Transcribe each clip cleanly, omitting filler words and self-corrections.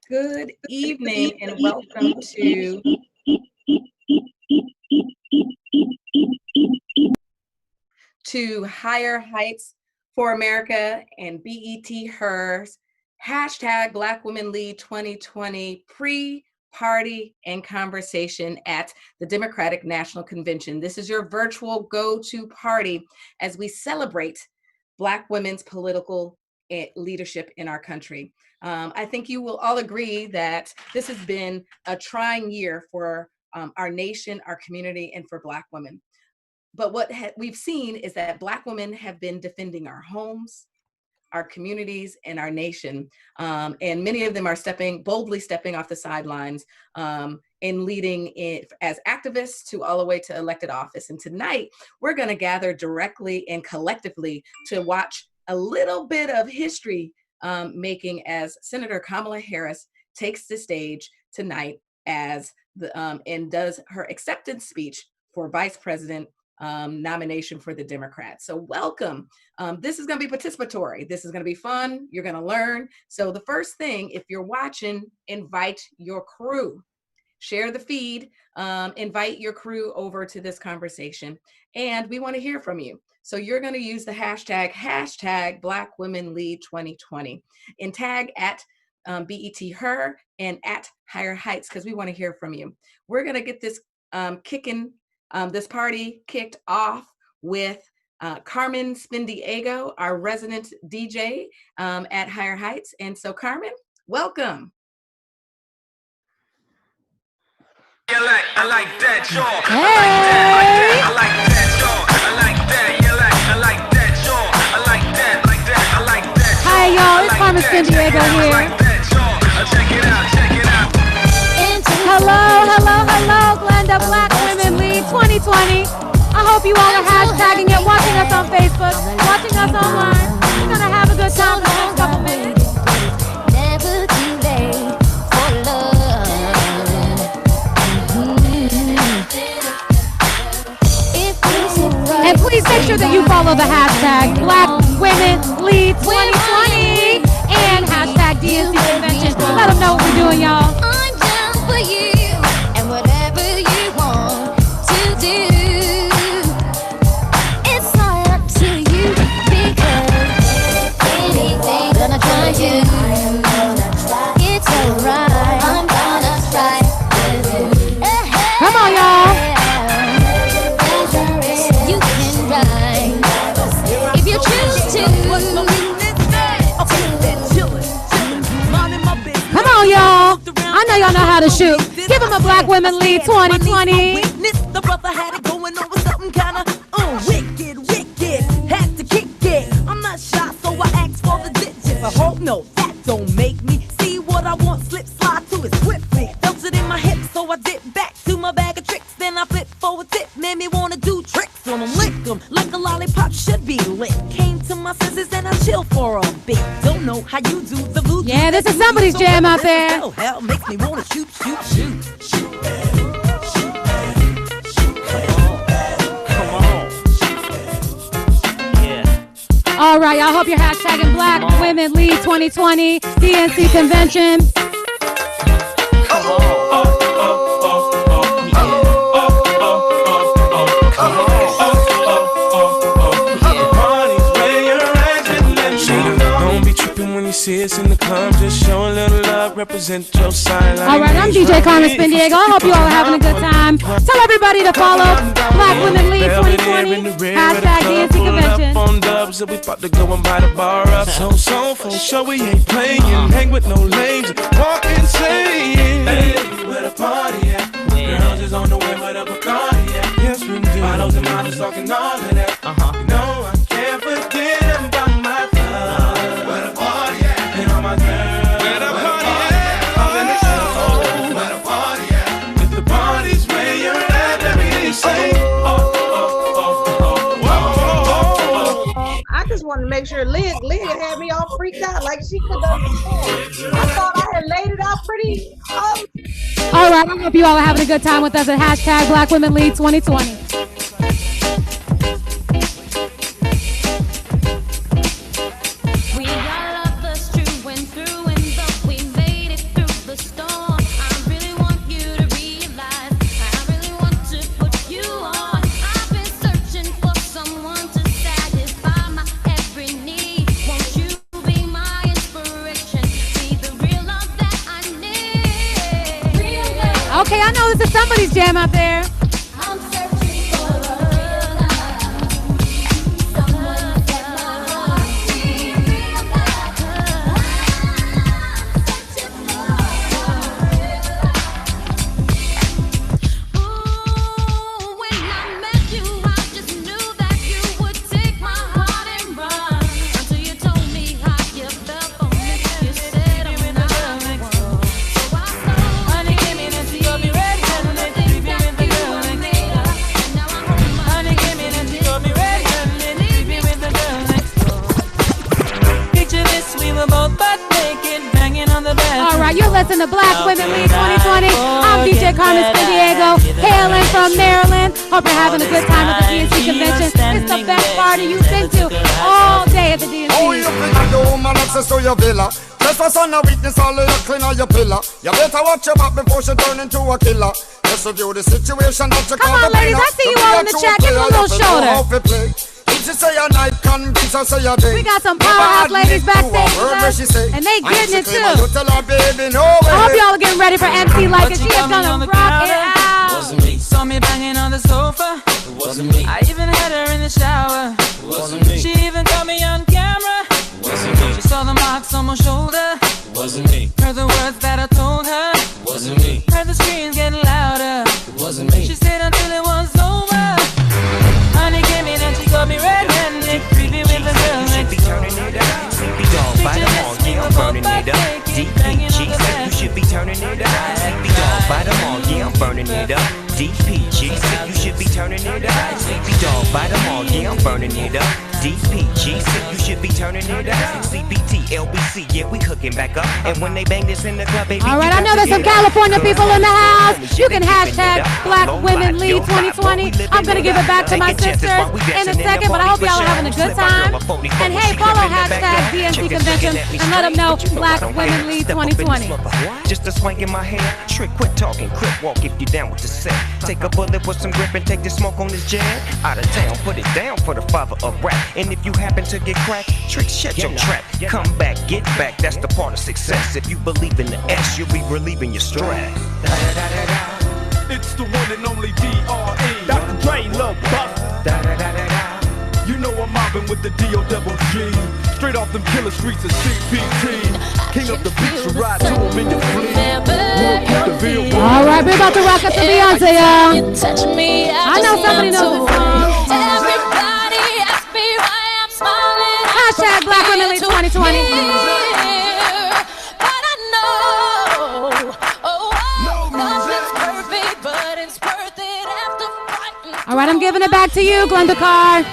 Good evening and welcome to Higher Heights for America and BET Hers, hashtag Black Women Lead 2020 pre-party and conversation at the Democratic National Convention. This is your virtual go-to party as we celebrate Black women's political leadership in our country. I think you will all agree that this has been a trying year for our nation, our community, and for Black women. But what we've seen is that Black women have been defending our homes, our communities, and our nation. And many of them are boldly stepping off the sidelines and leading as activists to all the way to elected office. And tonight, we're gonna gather directly and collectively to watch a little bit of history making as Senator Kamala Harris takes the stage tonight as and does her acceptance speech for Vice President nomination for the Democrats. So welcome. This is going to be participatory. This is going to be fun. You're going to learn. So the first thing, if you're watching, invite your crew. Share the feed, invite your crew over to this conversation. And we want to hear from you. So you're going to use the hashtag Black Women Lead 2020 and tag at BET Her and at Higher Heights because we want to hear from you. We're going to get this this party kicked off with Carmen Spindiego, our resident DJ at Higher Heights. And so Carmen, welcome. I like that, y'all. I like that, y'all. I like that, I like that, y'all. I like that, I like that. Hi, y'all. It's Carmen Spindiego here. Check it out. Hello, Glenda. Black Women Lead 2020. I hope you all are hashtagging it, watching us on Facebook, watching us online. We're gonna have a good time for the next couple minutes. Never too late for love. And please make sure that you follow the hashtag Black Women Lead 2020 and hashtag DNC Convention. Let them know what we're doing, y'all. I'm down for you and whatever you want to do. It's all up to you because anything gonna try you. It's alright. I'm gonna try. Come on, y'all. If you choose to. Come on, y'all. I know y'all know how to shoot. Give them a Black Women Lead 2020. The brother had it going on with something kinda wicked. Had to kick it. I'm not shy, so I asked for the digits. I hope no, that don't make me see what I want. Slip, slide to it swiftly. Felt it in my hips, so I dip back to my bag of tricks. Then I flip forward tip, made me wanna do tricks on them, lick them like a lollipop should be lit. Came to my senses and I chill for a bit. Don't know how you do the voodoo. Yeah, this is somebody's jam out there. Hell makes me wanna shoot. All right, y'all. Hope you're hashtagging Black Women Lead 2020 DNC Convention. See us in the club, just show a little love, represent your side. All right, I'm DJ Carmen Spindiego. I hope you all are having a good time. Tell everybody to follow Black Women Lead 2020, hashtag DNC Convention. On dubs, so we about to go and buy the bar up. So for sure we ain't playing, hang with no lames, walk insane. Hey, where the party at? Girls is on the way, where the Bacardi at? Yes, we do. Bottles and models talking all of that. You know I can't forget about my love. Where the party at? And all my girls. Where the party at? I'm in the show. Where the party at? If the party's where you're at, let me say. I just wanted to make sure Leah had me all freaked out like she could have. I thought I had laid it out pretty. All right, I hope you all are having a good time with us at hashtag Black Women Lead 2020. We all love us true and through, and though we made it through this is somebody's jam out there. I'm searching for a real love. Someone set my heart free. Real love. I'm searching for a real love. Ooh, when I met you, I just knew that you would take my heart and run. Until you told me how you felt for me. You said I'm not the one. So I stole. Honey, give me that you'll be ready. Leave me with the girl next door. Honey, give me that you'll be ready. Leave me with the girl next door. Picture this, we were both butt naked, banging on the bed. All right, you're listening to Black Women Lead 2020. I'm DJ Carmen San Diego, hailing from Maryland. Hope you're having a good time at the DNC convention. It's the best party you've been to all day at the DNC. Oh, you think the woman access to your villa? Trespass on a witness, all of your clean on your pillar. You better watch your back before she turn into a killer. Let's review the situation that you Come on, ladies, I see you all in the chat. Give me a little shoulder. If she say a night, convince her say a day. We got some powerhouse ladies backstage with us, and they getting it too. You tell her, baby, no I hope way. y'all are getting ready for MC Like It. She is gonna rock it out. Wasn't me. Saw me banging on the sofa. It wasn't me. I even had her in the shower. It wasn't me. She even caught me on camera. It wasn't me. She saw the marks on my shoulder. It wasn't me. Heard the words that I told her. It wasn't me. Heard the screams getting louder. It wasn't me. She stayed until it was over. Honey came in and she got me red-handed, creepy with the girl next door. Sleepy dog, bite them all, yeah, I'm burning it up. DPG said you should be turning it up. Sleepy dog, bite them all, yeah, I'm burning it up. DPG said you should be turning it up. Sleepy dog, bite them all, yeah, I'm burning it up. DPG said you should be turning it up. CBT, LBC, yeah, we hooking back up. And when they bang this in the club, baby, All right, I know there's some California people in the house. You can hashtag Black Women Lead 2020. I'm going to give it back to my sisters in a second, but I hope y'all are having a good time. And hey, follow hashtag DNC Convention and let them know Black Women Lead 2020. Just a swank in my hair. Trick, quit talking, crip walk if you down with the set. Take a bullet with some grip and take the smoke on this jet. Out of town, put it down for the father of rap. And if you happen to get cracked, trick, shut your trap. Come back, get back, that's the part of success. If you believe in the S, you'll be relieving your stress. It's the one and only D.R.E. Dr. Dre, Lil Buff. You know I'm mobbing with the D.O.double-G. Straight off them killer streets of CPT. King of the beach, you ride to him in your fleet. All right, we're about to rock up to Beyonce, y'all. I know somebody knows this song. Everybody asks me why I'm smiling. Hashtag Black Women Lead 2020. But I know, nothing's perfect, but it's worth it after fighting. All right, I'm giving it back to you, Glenda Carr.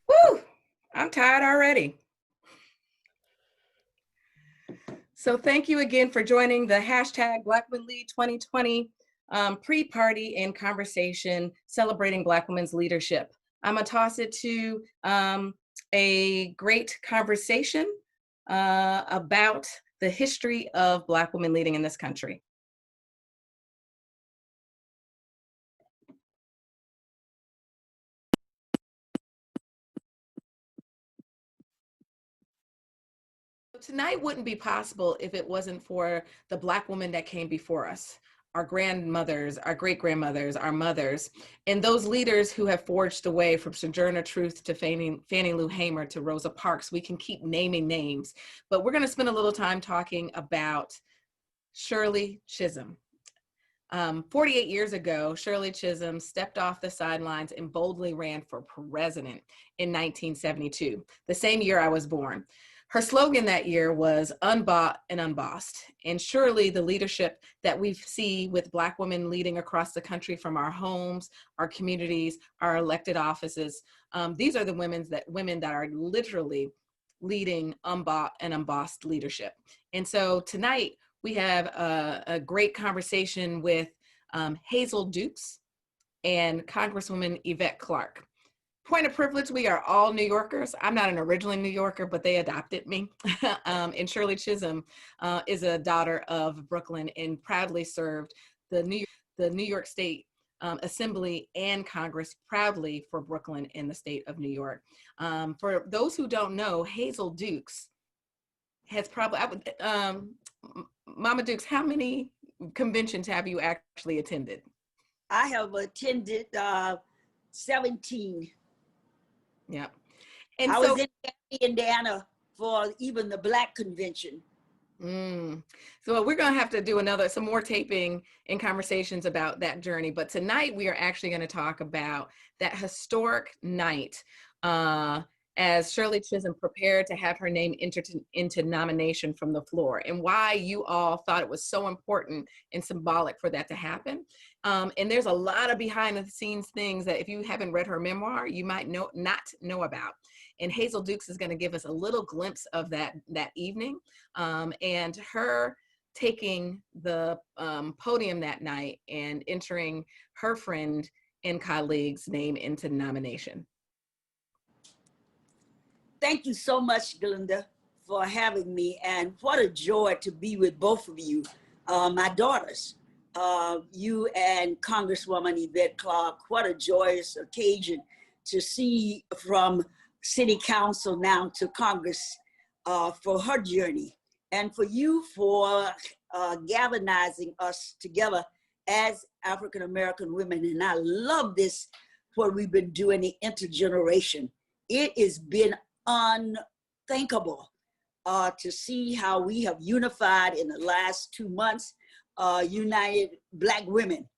Woo! I'm tired already. So thank you again for joining the hashtag Black Women Lead 2020 pre-party and conversation celebrating Black women's leadership. I'm gonna toss it to a great conversation about the history of Black women leading in this country. Tonight wouldn't be possible if it wasn't for the Black women that came before us, our grandmothers, our great-grandmothers, our mothers, and those leaders who have forged the way from Sojourner Truth to Fannie Lou Hamer to Rosa Parks. We can keep naming names, but we're going to spend a little time talking about Shirley Chisholm. 48 years ago, Shirley Chisholm stepped off the sidelines and boldly ran for president in 1972, the same year I was born. Her slogan that year was unbought and unbossed. And surely the leadership that we see with Black women leading across the country from our homes, our communities, our elected offices, these are the women that are literally leading unbought and unbossed leadership. And so tonight we have a great conversation with Hazel Dukes and Congresswoman Yvette Clarke. Point of privilege, we are all New Yorkers. I'm not an originally New Yorker, but they adopted me. And Shirley Chisholm is a daughter of Brooklyn and proudly served the New York State Assembly and Congress proudly for Brooklyn in the state of New York. For those who don't know, Hazel Dukes has probably, Mama Dukes, how many conventions have you actually attended? I have attended 17. Yeah. And I so, was in Indiana for even the Black convention. So we're going to have to do some more taping and conversations about that journey. But tonight we are actually going to talk about that historic night as Shirley Chisholm prepared to have her name entered into nomination from the floor, and why you all thought it was so important and symbolic for that to happen. And there's a lot of behind the scenes things that if you haven't read her memoir, you might not know about. And Hazel Dukes is going to give us a little glimpse of that evening, and her taking the podium that night and entering her friend and colleague's name into nomination. Thank you so much, Glenda, for having me. And what a joy to be with both of you, my daughters, you and Congresswoman Yvette Clarke. What a joyous occasion to see from City Council now to Congress for her journey. And for you for galvanizing us together as African-American women. And I love this, what we've been doing, the intergeneration. It has been unthinkable to see how we have unified in the last 2 months, united Black women.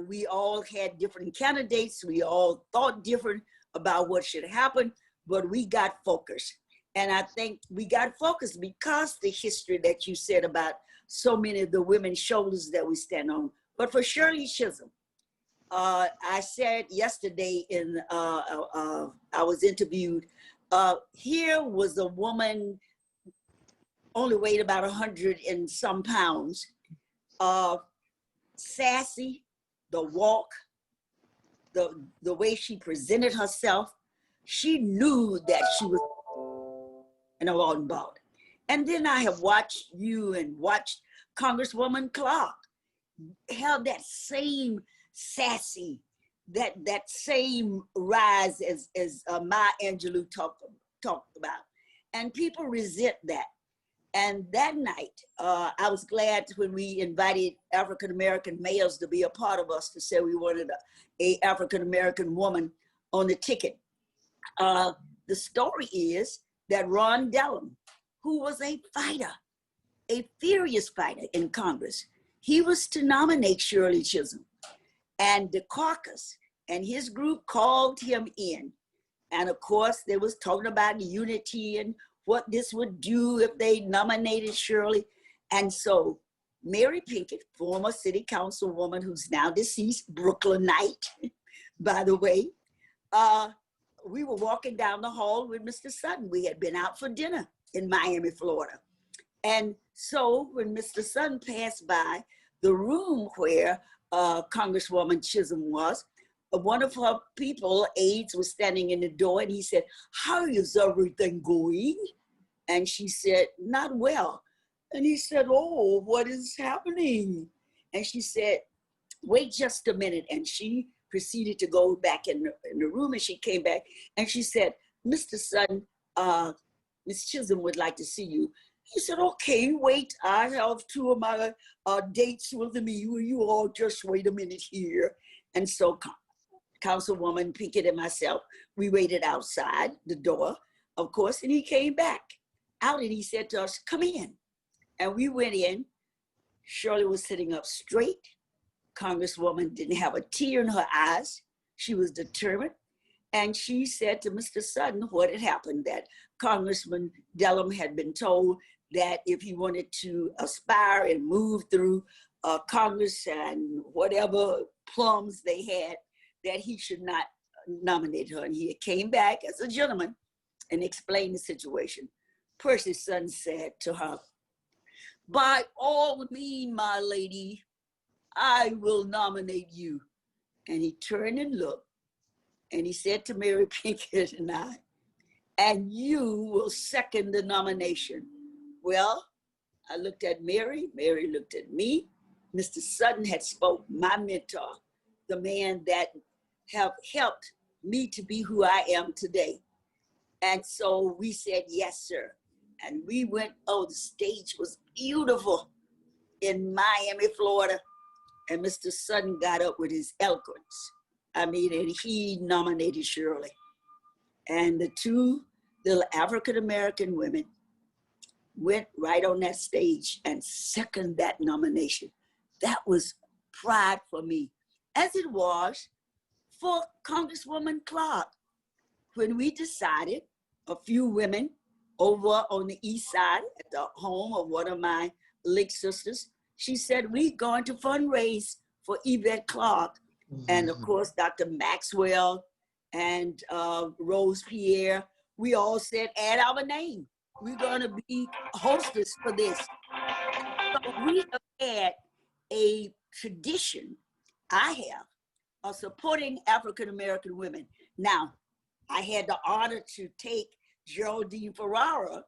We all had different candidates. We all thought different about what should happen, but we got focused. And I think we got focused because the history that you said about so many of the women's shoulders that we stand on. But for Shirley Chisholm, I said yesterday I was interviewed, here was a woman only weighed about 100 and some pounds, sassy, the walk, the way she presented herself. She knew that she was and all about. And then I have watched you and watched Congresswoman Clarke held that same sassy, that same rise as Maya Angelou talked about. And people resent that. And that night, I was glad when we invited African-American males to be a part of us, to say we wanted a African-American woman on the ticket. The story is that Ron Dellum, who was a fighter, a furious fighter in Congress, he was to nominate Shirley Chisholm. And the caucus and his group called him in. And of course, they was talking about unity and what this would do if they nominated Shirley. And so Mary Pinkett, former city councilwoman who's now deceased, Brooklynite, by the way, we were walking down the hall with Mr. Sutton. We had been out for dinner in Miami, Florida. And so when Mr. Sutton passed by the room where Congresswoman Chisholm was, one of her people, aides, was standing in the door, and he said, "How is everything going?" And she said, "Not well." And he said, "Oh, what is happening?" And she said, "Wait just a minute." And she proceeded to go back in the room, and she came back and she said, "Mr. Sutton, Ms. Chisholm would like to see you." He said, "Okay, wait, I have two of my dates with me. Will you all just wait a minute here?" And so Councilwoman Pinkett and myself, we waited outside the door, of course, and he came back out and he said to us, "Come in." And we went in. Shirley was sitting up straight. Congresswoman didn't have a tear in her eyes. She was determined. And she said to Mr. Sutton what had happened, that Congressman Dellum had been told that if he wanted to aspire and move through Congress and whatever plums they had, that he should not nominate her. And he came back as a gentleman and explained the situation. Percy Sutton said to her, "By all means, my lady, I will nominate you." And he turned and looked, and he said to Mary Pinkett and I, "And you will second the nomination." Well, I looked at Mary, Mary looked at me. Mr. Sutton had spoke, my mentor, the man that have helped me to be who I am today. And so we said, yes, sir. And we went, oh, the stage was beautiful in Miami, Florida. And Mr. Sutton got up with his eloquence. I mean, and he nominated Shirley. And the two little African-American women went right on that stage and seconded that nomination. That was pride for me, as it was for Congresswoman Clark. When we decided, a few women over on the east side at the home of one of my late sisters, she said, we're going to fundraise for Yvette Clark. And of course, Dr. Maxwell and Rose Pierre, we all said, add our name. We're going to be hostess for this. So we have had a tradition, I have, of supporting African-American women. Now, I had the honor to take Geraldine Ferrara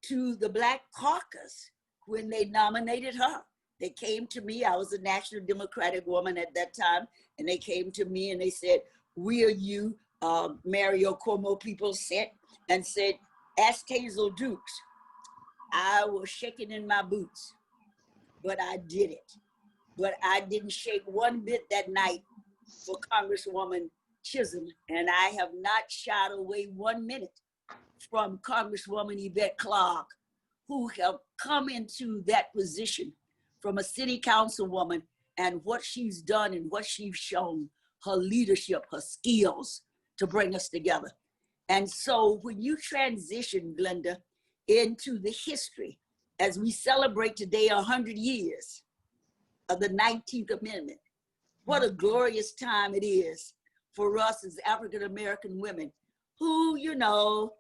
to the Black Caucus when they nominated her. They came to me, I was a National Democratic woman at that time, and they came to me and they said, will you, Mario Cuomo people sent and said, ask Hazel Dukes. I was shaking in my boots, but I did it. But I didn't shake one bit that night for Congresswoman Chisholm, and I have not shied away 1 minute from Congresswoman Yvette Clark, who have come into that position from a city councilwoman, and what she's done and what she's shown, her leadership, her skills to bring us together. And so when you transition, Glenda, into the history, as we celebrate today 100 years of the 19th Amendment, what a glorious time it is for us as African-American women who, you know,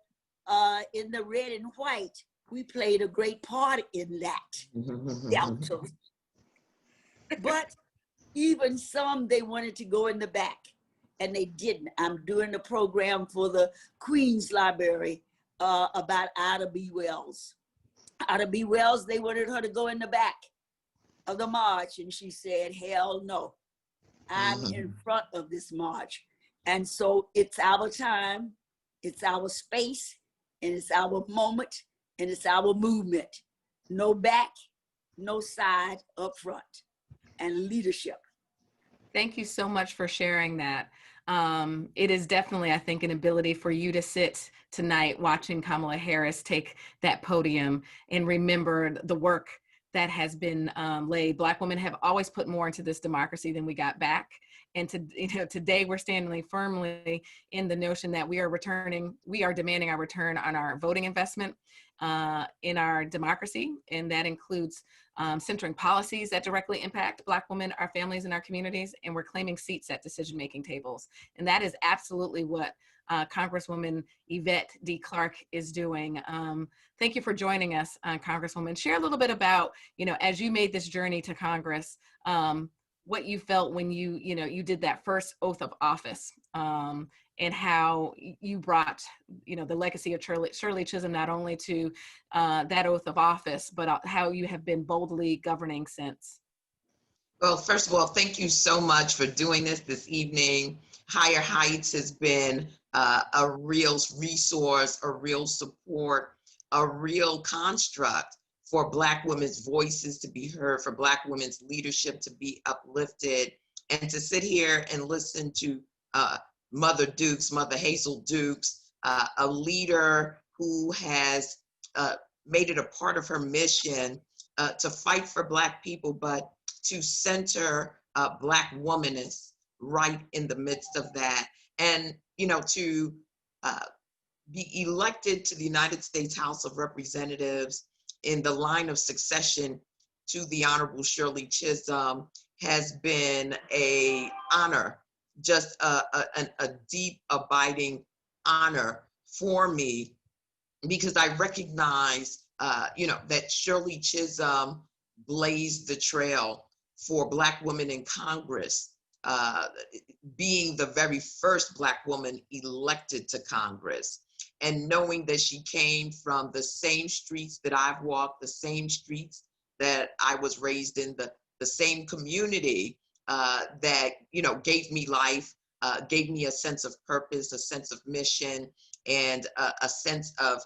in the red and white, we played a great part in that. Delta. But even some, they wanted to go in the back and they didn't. I'm doing a program for the Queen's Library about Ida B. Wells. Ida B. Wells, they wanted her to go in the back of the march, and she said, hell no, I'm in front of this march. And so it's our time, it's our space, and it's our moment, and it's our movement. No back, no side, up front, and leadership. Thank you so much for sharing that. It is definitely, I think, an ability for you to sit tonight watching Kamala Harris take that podium and remember the work that has been laid. Black women have always put more into this democracy than we got back. And today we're standing firmly in the notion that we are demanding our return on our voting investment in our democracy. And that includes centering policies that directly impact Black women, our families, and our communities. And we're claiming seats at decision-making tables. And that is absolutely what Congresswoman Yvette D. Clark is doing. Thank you for joining us, Congresswoman. Share a little bit about, as you made this journey to Congress, what you felt when you did that first oath of office, and how you brought, the legacy of Shirley Chisholm not only to that oath of office, but how you have been boldly governing since. Well, first of all, thank you so much for doing this evening. Higher Heights has been a real resource, a real support, a real construct for Black women's voices to be heard, for Black women's leadership to be uplifted, and to sit here and listen to Mother Dukes, Mother Hazel Dukes, a leader who has made it a part of her mission to fight for Black people, but to center Black womanists right in the midst of that. And, to be elected to the United States House of Representatives in the line of succession to the Honorable Shirley Chisholm has been an honor, just a deep, abiding honor for me, because I recognize, that Shirley Chisholm blazed the trail for Black women in Congress, being the very first Black woman elected to Congress. And knowing that she came from the same streets that I've walked, the same streets that I was raised in, the same community that, you know, gave me life, gave me a sense of purpose, a sense of mission, and a sense of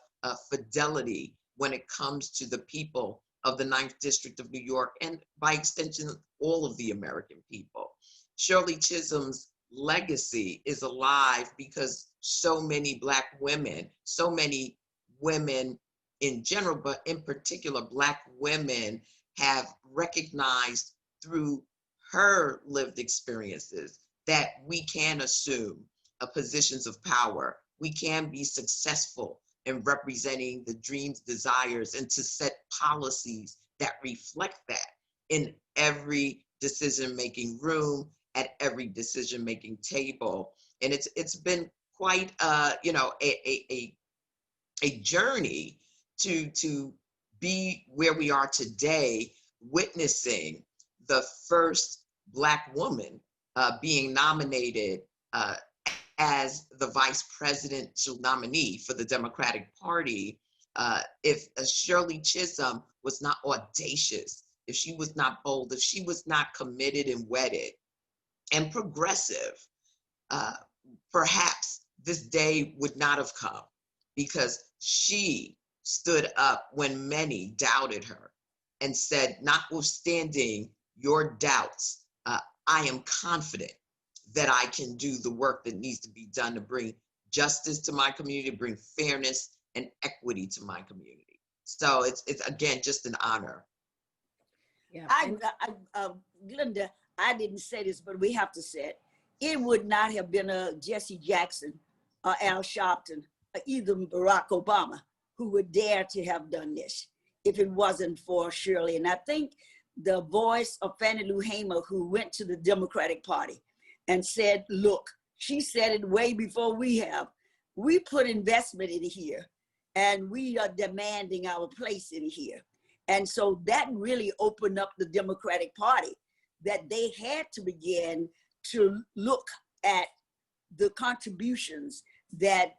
fidelity when it comes to the people of the 9th District of New York, and by extension, all of the American people. Shirley Chisholm's legacy is alive because so many Black women, so many women in general, but in particular, Black women have recognized through her lived experiences that we can assume positions of power. We can be successful in representing the dreams, desires, and to set policies that reflect that in every decision-making room, at every decision-making table. And it's been quite you know, a journey to be where we are today, witnessing the first Black woman being nominated as the vice presidential nominee for the Democratic Party. If Shirley Chisholm was not audacious, if she was not bold, if she was not committed and wedded and progressive, perhaps this day would not have come, because she stood up when many doubted her and said, notwithstanding your doubts, I am confident that I can do the work that needs to be done to bring justice to my community, bring fairness and equity to my community. So it's again, just an honor. Yeah. Glenda, I didn't say this, but we have to say it. It would not have been a Jesse Jackson or Al Sharpton or even Barack Obama who would dare to have done this if it wasn't for Shirley. And I think the voice of Fannie Lou Hamer, who went to the Democratic Party and said, look, she said it way before we have. We put investment in here and we are demanding our place in here. And so that really opened up the Democratic Party, that they had to begin to look at the contributions that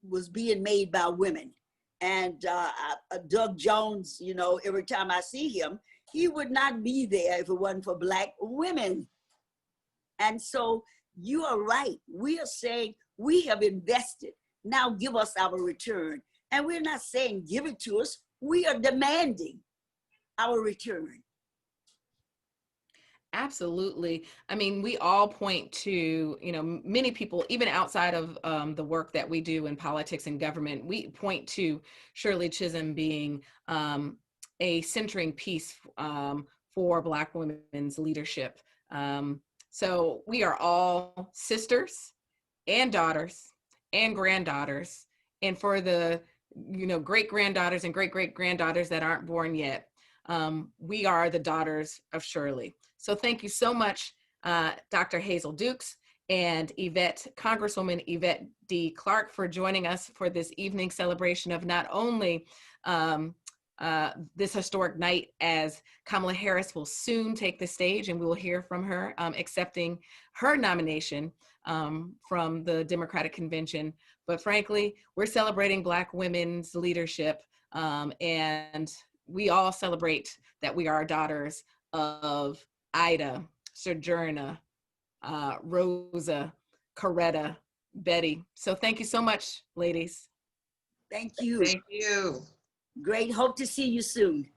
was being made by women. And Doug Jones, you know, every time I see him, he would not be there if it wasn't for Black women. And so you are right. We are saying we have invested. Now give us our return. And we're not saying give it to us. We are demanding our return. Absolutely. I mean, we all point to, you know, many people, even outside of the work that we do in politics and government, we point to Shirley Chisholm being a centering piece for Black women's leadership. So we are all sisters and daughters and granddaughters. And for the, you know, great-granddaughters and great-great-granddaughters that aren't born yet, we are the daughters of Shirley. So thank you so much, Dr. Hazel Dukes and Congresswoman Yvette D. Clarke, for joining us for this evening celebration of not only this historic night, as Kamala Harris will soon take the stage and we will hear from her accepting her nomination from the Democratic Convention, but frankly, we're celebrating Black women's leadership, and we all celebrate that we are daughters of Ida, Sojourner, Rosa, Coretta, Betty. So thank you so much, ladies. Thank you. Thank you. Great. Hope to see you soon.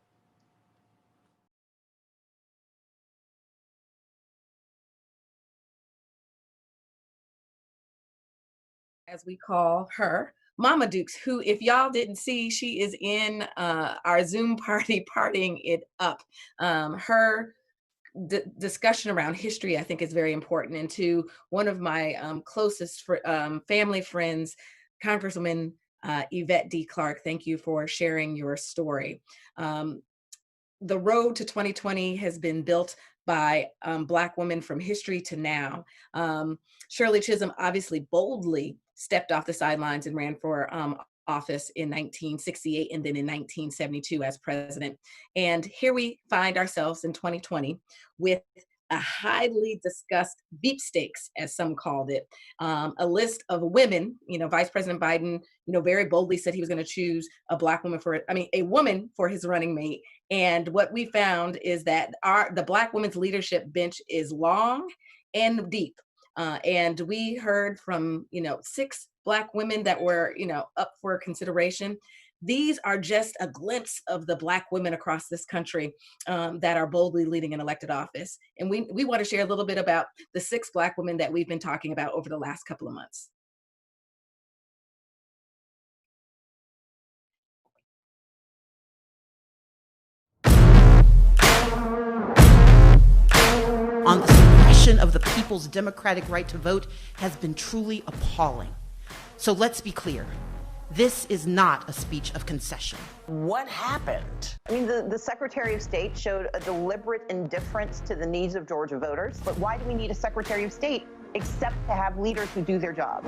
As we call her, Mama Dukes, who, if y'all didn't see, she is in our Zoom party partying it up. Her discussion around history, I think, is very important. And to one of my closest family friends, Congresswoman Yvette D. Clarke, thank you for sharing your story. The road to 2020 has been built by Black women from history to now. Shirley Chisholm obviously boldly stepped off the sidelines and ran for office in 1968 and then in 1972 as president. And here we find ourselves in 2020 with a highly discussed beepstakes, as some called it, a list of women. Vice President Biden, very boldly said he was going to choose a Black woman a woman for his running mate. And what we found is that the Black women's leadership bench is long and deep. And we heard from, 6 Black women that were, up for consideration. These are just a glimpse of the Black women across this country that are boldly leading an elected office. And we want to share a little bit about the 6 Black women that we've been talking about over the last couple of months. On the suppression of the people's democratic right to vote has been truly appalling. So let's be clear. This is not a speech of concession. What happened? I mean, the Secretary of State showed a deliberate indifference to the needs of Georgia voters. But why do we need a Secretary of State except to have leaders who do their job?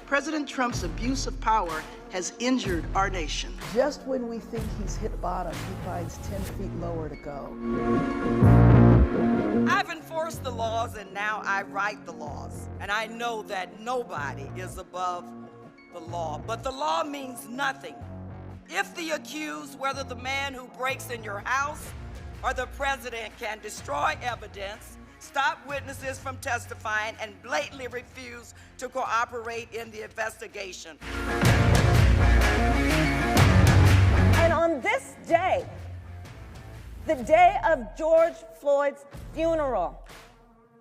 President Trump's abuse of power has injured our nation. Just when we think he's hit bottom, he finds 10 feet lower to go. I've enforced the laws and now I write the laws. And I know that nobody is above the law. But the law means nothing if the accused, whether the man who breaks in your house or the president, can destroy evidence, stop witnesses from testifying, and blatantly refuse to cooperate in the investigation. And on this day, the day of George Floyd's funeral,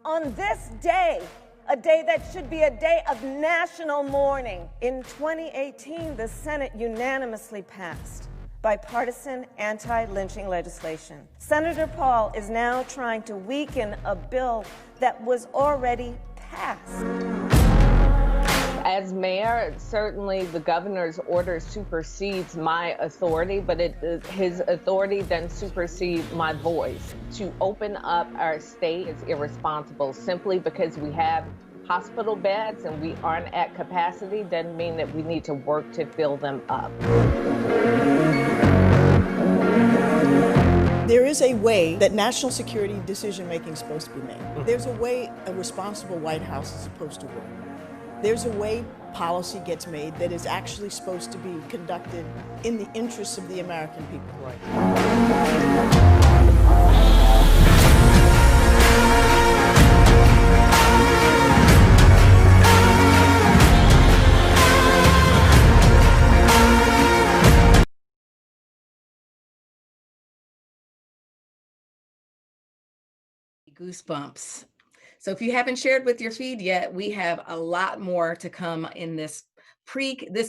on this day, a day that should be a day of national mourning, in 2018, the Senate unanimously passed bipartisan anti-lynching legislation. Senator Paul is now trying to weaken a bill that was already passed. As mayor, certainly the governor's order supersedes my authority, but his authority then supersedes my voice. To open up our state is irresponsible. Simply because we have hospital beds and we aren't at capacity doesn't mean that we need to work to fill them up. There is a way that national security decision-making is supposed to be made. There's a way a responsible White House is supposed to work. There's a way policy gets made that is actually supposed to be conducted in the interests of the American people. Goosebumps. So if you haven't shared with your feed yet, we have a lot more to come in this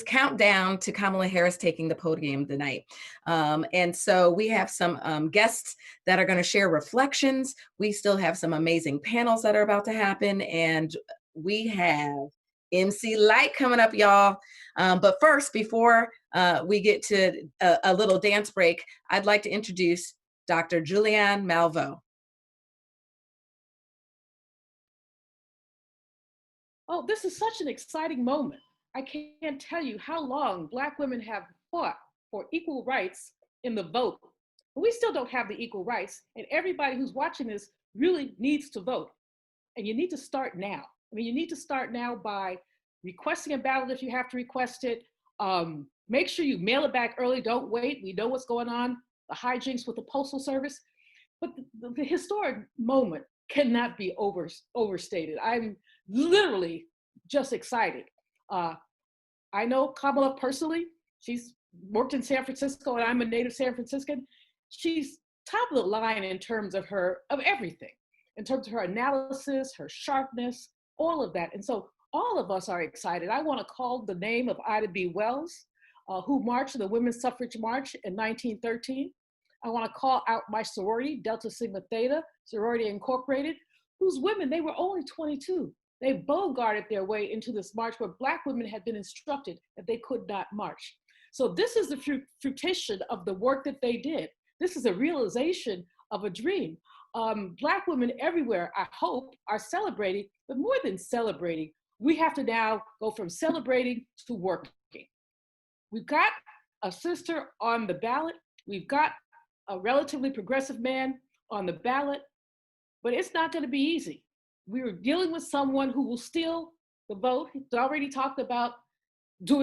countdown to Kamala Harris taking the podium tonight. And so we have some guests that are going to share reflections. We still have some amazing panels that are about to happen. And we have MC Light coming up, y'all. But first, before we get to a little dance break, I'd like to introduce Dr. Julianne Malveaux. Oh, this is such an exciting moment. I can't tell you how long Black women have fought for equal rights in the vote. But we still don't have the equal rights, and everybody who's watching this really needs to vote. And you need to start now. I mean, you need to start now by requesting a ballot if you have to request it. Make sure you mail it back early. Don't wait. We know what's going on, the hijinks with the Postal Service. But the historic moment cannot be overstated. I'm literally just excited. I know Kamala personally. She's worked in San Francisco, and I'm a native San Franciscan. She's top of the line in terms of everything, in terms of her analysis, her sharpness, all of that. And so all of us are excited. I want to call the name of Ida B. Wells, who marched in the Women's Suffrage March in 1913. I want to call out my sorority, Delta Sigma Theta, Sorority Incorporated, whose women, they were only 22. They bogarted their way into this march where Black women had been instructed that they could not march. So this is the fruition of the work that they did. This is a realization of a dream. Black women everywhere, I hope, are celebrating, but more than celebrating, we have to now go from celebrating to working. We've got a sister on the ballot, We've got a relatively progressive man on the ballot, but it's not going to be easy. We're dealing with someone who will steal the vote. He's already talked about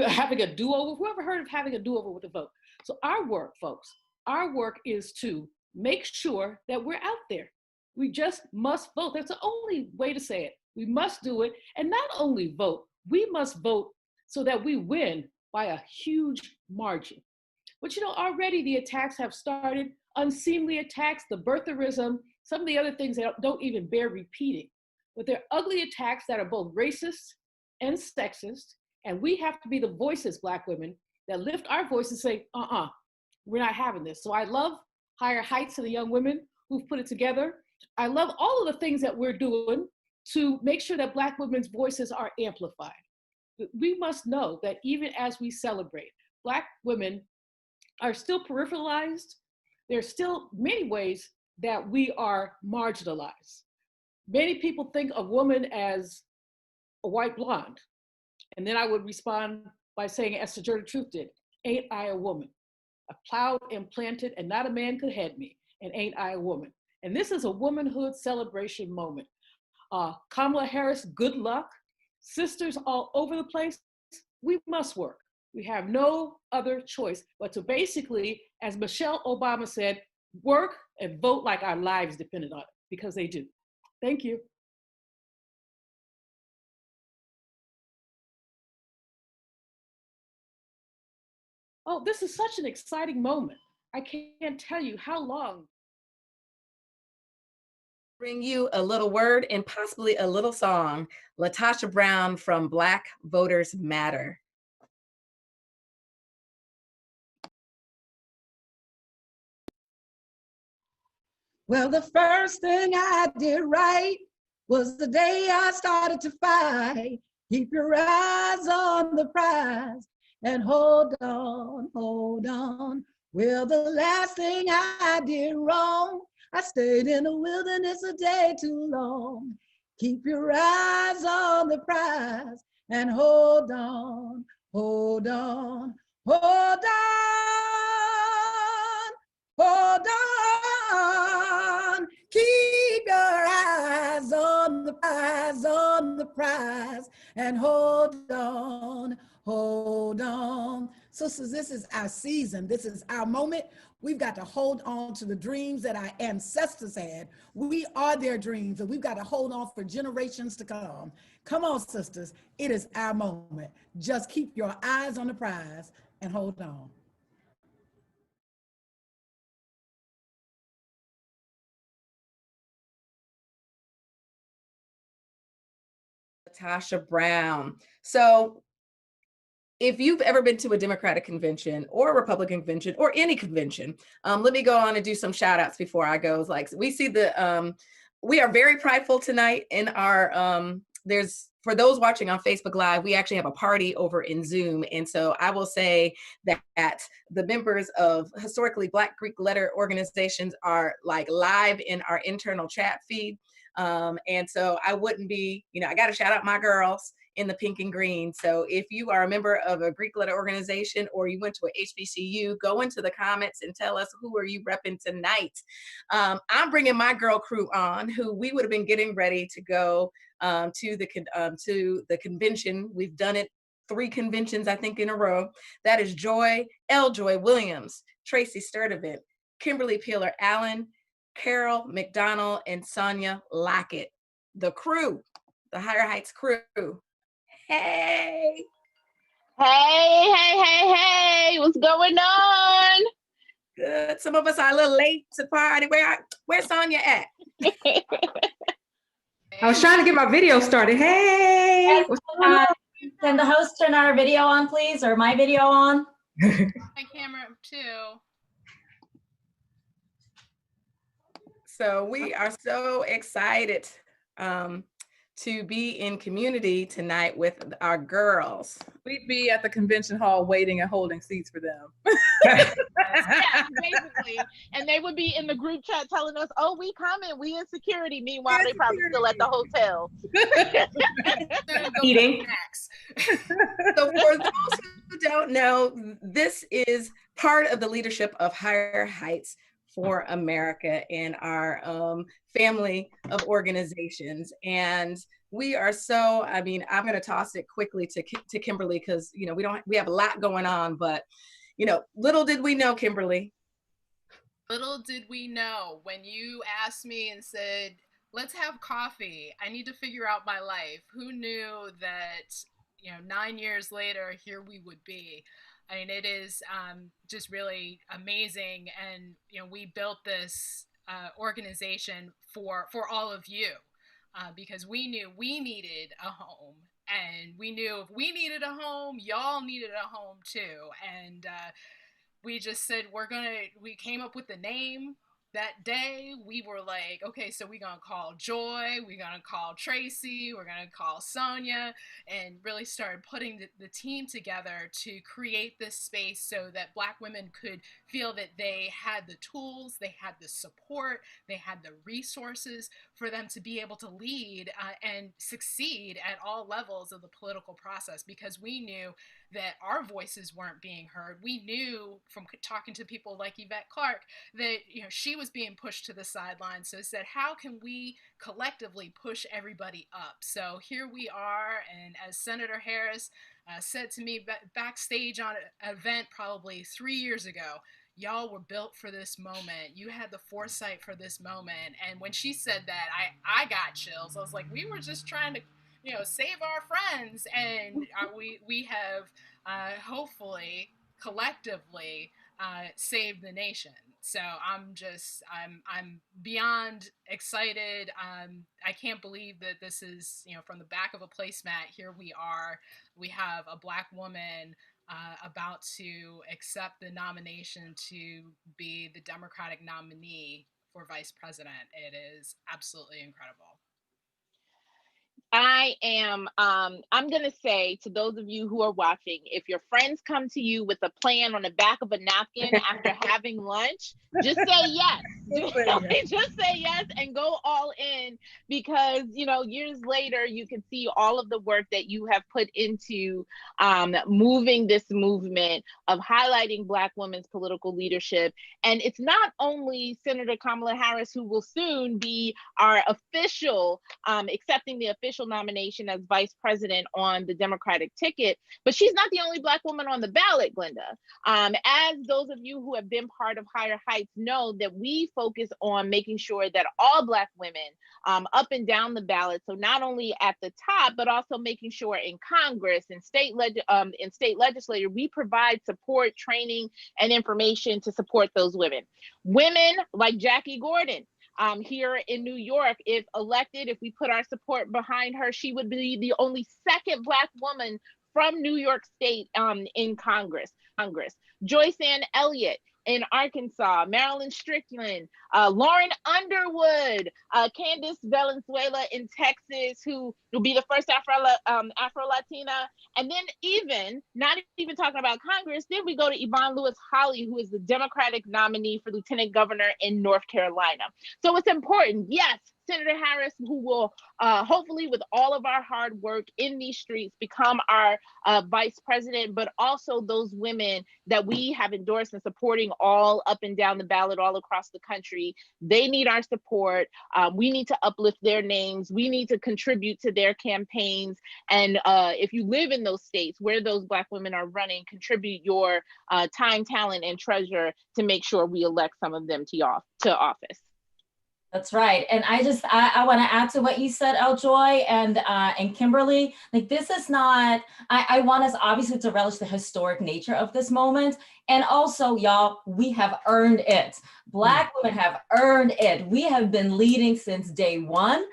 having a do-over. Whoever heard of having a do-over with the vote? So our work, folks, our work is to make sure that we're out there. We just must vote. That's the only way to say it. We must do it. And not only vote, we must vote so that we win by a huge margin. But you know, already the attacks have started, unseemly attacks, the birtherism, some of the other things that don't even bear repeating. But they're ugly attacks that are both racist and sexist. And we have to be the voices, Black women, that lift our voices and say, we're not having this. So I love Higher Heights and the young women who've put it together. I love all of the things that we're doing to make sure that Black women's voices are amplified. We must know that even as we celebrate, Black women are still peripheralized. There's still many ways that we are marginalized. Many people think of woman as a white blonde. And then I would respond by saying, as Sojourner Truth did, ain't I a woman? A plowed and planted, and not a man could head me, and ain't I a woman? And this is a womanhood celebration moment. Kamala Harris, good luck. Sisters all over the place, we must work. We have no other choice but to basically, as Michelle Obama said, work and vote like our lives depended on it, because they do. Thank you. Oh, this is such an exciting moment. I can't tell you how long. Bring you a little word and possibly a little song. Latosha Brown from Black Voters Matter. Well, the first thing I did right was the day I started to fight. Keep your eyes on the prize and hold on, hold on. Well, the last thing I did wrong, I stayed in the wilderness a day too long. Keep your eyes on the prize and hold on, hold on, hold on, hold on. Keep your eyes on the prize, and hold on, hold on. Sisters, this is our season. This is our moment. We've got to hold on to the dreams that our ancestors had. We are their dreams, and we've got to hold on for generations to come. Come on, sisters. It is our moment. Just keep your eyes on the prize and hold on. Latosha Brown. So if you've ever been to a Democratic convention or a Republican convention or any convention, let me go on and do some shout outs before I go. Like, we see we are very prideful tonight in our, for those watching on Facebook Live, we actually have a party over in Zoom. And so I will say that the members of historically Black Greek letter organizations are like live in our internal chat feed. And so I wouldn't be, I got to shout out my girls in the pink and green. So if you are a member of a Greek letter organization or you went to a HBCU, go into the comments and tell us, who are you repping tonight? I'm bringing my girl crew on, who we would have been getting ready to go to the convention. We've done it 3 conventions, I think, in a row. That is Joy Williams, Tracy Sturdivant, Kimberly Peeler Allen, Carol McDonald, and Sonia Lockett. The crew, the Higher Heights crew. Hey. Hey, what's going on? Good. Some of us are a little late to party. Where's Sonia at? I was trying to get my video started. Hey. Can the host turn our video on, please, or my video on? My camera too. So we are so excited to be in community tonight with our girls. We'd be at the convention hall waiting and holding seats for them. Yeah, basically. And they would be in the group chat telling us, oh, we coming, we in security. Meanwhile, they probably still at the hotel. Eating. So for those who don't know, this is part of the leadership of Higher Heights for America in our family of organizations. And we are so, I mean, I'm going to toss it quickly to Kimberly because, you know, we have a lot going on, but, you know, little did we know, Kimberly. Little did we know when you asked me and said, let's have coffee. I need to figure out my life. Who knew that, you know, 9 years later, here we would be. I mean, it is just really amazing. And, you know, we built this organization for all of you because we knew we needed a home. And we knew if we needed a home, y'all needed a home too. And we just said, we came up with the name that day. We were like, okay, so we're going to call Joy, we're going to call Tracy, we're going to call Sonia, and really started putting the team together to create this space so that Black women could feel that they had the tools, they had the support, they had the resources for them to be able to lead and succeed at all levels of the political process, because we knew that our voices weren't being heard. We knew from talking to people like Yvette Clarke that, you know, she was being pushed to the sidelines. So it said, how can we collectively push everybody up? So here we are, and as Senator Harris said to me backstage on an event probably 3 years ago, y'all were built for this moment. You had the foresight for this moment. And when she said that, I got chills. I was like, we were just trying to, you know, save our friends, and we have hopefully collectively saved the nation. So I'm beyond excited. I can't believe that this is, you know, from the back of a placemat. Here we are. We have a Black woman about to accept the nomination to be the Democratic nominee for vice president. It is absolutely incredible. I am, I'm going to say to those of you who are watching, if your friends come to you with a plan on the back of a napkin after having lunch, just say yes. Just say yes and go all in, because, you know, years later, you can see all of the work that you have put into moving this movement of highlighting Black women's political leadership. And it's not only Senator Kamala Harris, who will soon be our official, accepting the official nomination as vice president on the Democratic ticket, but she's not the only Black woman on the ballot, Glenda. As those of you who have been part of Higher Heights know, that we focus on making sure that all Black women up and down the ballot, so not only at the top, but also making sure in Congress and state legislature, we provide support, training, and information to support those women. Women like Jackie Gordon, here in New York, if elected, if we put our support behind her, she would be the only second Black woman from New York State in Congress. Joyce Ann Elliott in Arkansas, Marilyn Strickland, Lauren Underwood, Candace Valenzuela in Texas, who will be the first Afro-Latina. And then not even talking about Congress, then we go to Yvonne Lewis-Hawley, who is the Democratic nominee for Lieutenant Governor in North Carolina. So it's important, yes, Senator Harris, who will hopefully, with all of our hard work in these streets, become our vice president, but also those women that we have endorsed and supporting all up and down the ballot, all across the country. They need our support. We need to uplift their names. We need to contribute to their campaigns. And if you live in those states where those Black women are running, contribute your time, talent, and treasure to make sure we elect some of them to office. That's right. And I want to add to what you said, Joy and Kimberly. Like, this is not, I want us obviously to relish the historic nature of this moment. And also, y'all, we have earned it. Black women have earned it. We have been leading since day one.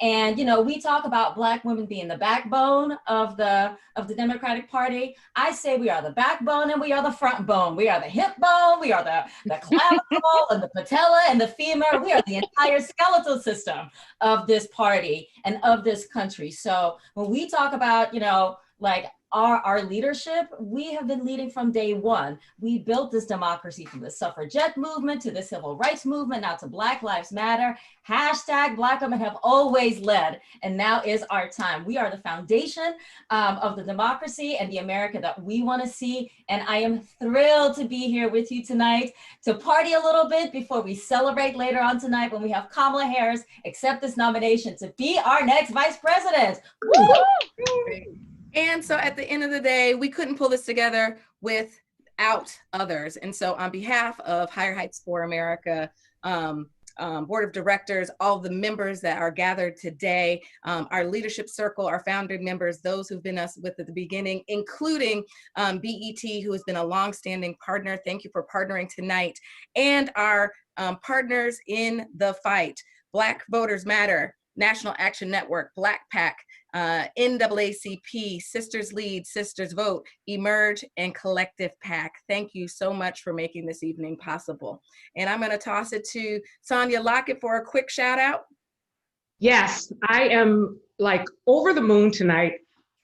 And, you know, we talk about Black women being the backbone of the Democratic Party. I say we are the backbone and we are the front bone. We are the hip bone. We are the clavicle and the patella and the femur. We are the entire skeletal system of this party and of this country. So when we talk about, you know, like our leadership, we have been leading from day one. We built this democracy from the suffragette movement to the civil rights movement, now to Black Lives Matter. Hashtag Black women have always led, and now is our time. We are the foundation of the democracy and the America that we want to see. And I am thrilled to be here with you tonight to party a little bit before we celebrate later on tonight when we have Kamala Harris accept this nomination to be our next vice president. Woo! And so at the end of the day, we couldn't pull this together without others. And so on behalf of Higher Heights for America, board of directors, all the members that are gathered today, our leadership circle, our founder members, those who've been with at the beginning, including BET, who has been a longstanding partner. Thank you for partnering tonight. And our partners in the fight, Black Voters Matter, National Action Network, Black PAC, NAACP, Sisters Lead, Sisters Vote, Emerge, and Collective PAC. Thank you so much for making this evening possible. And I'm going to toss it to Sonia Lockett for a quick shout out. Yes, I am like over the moon tonight.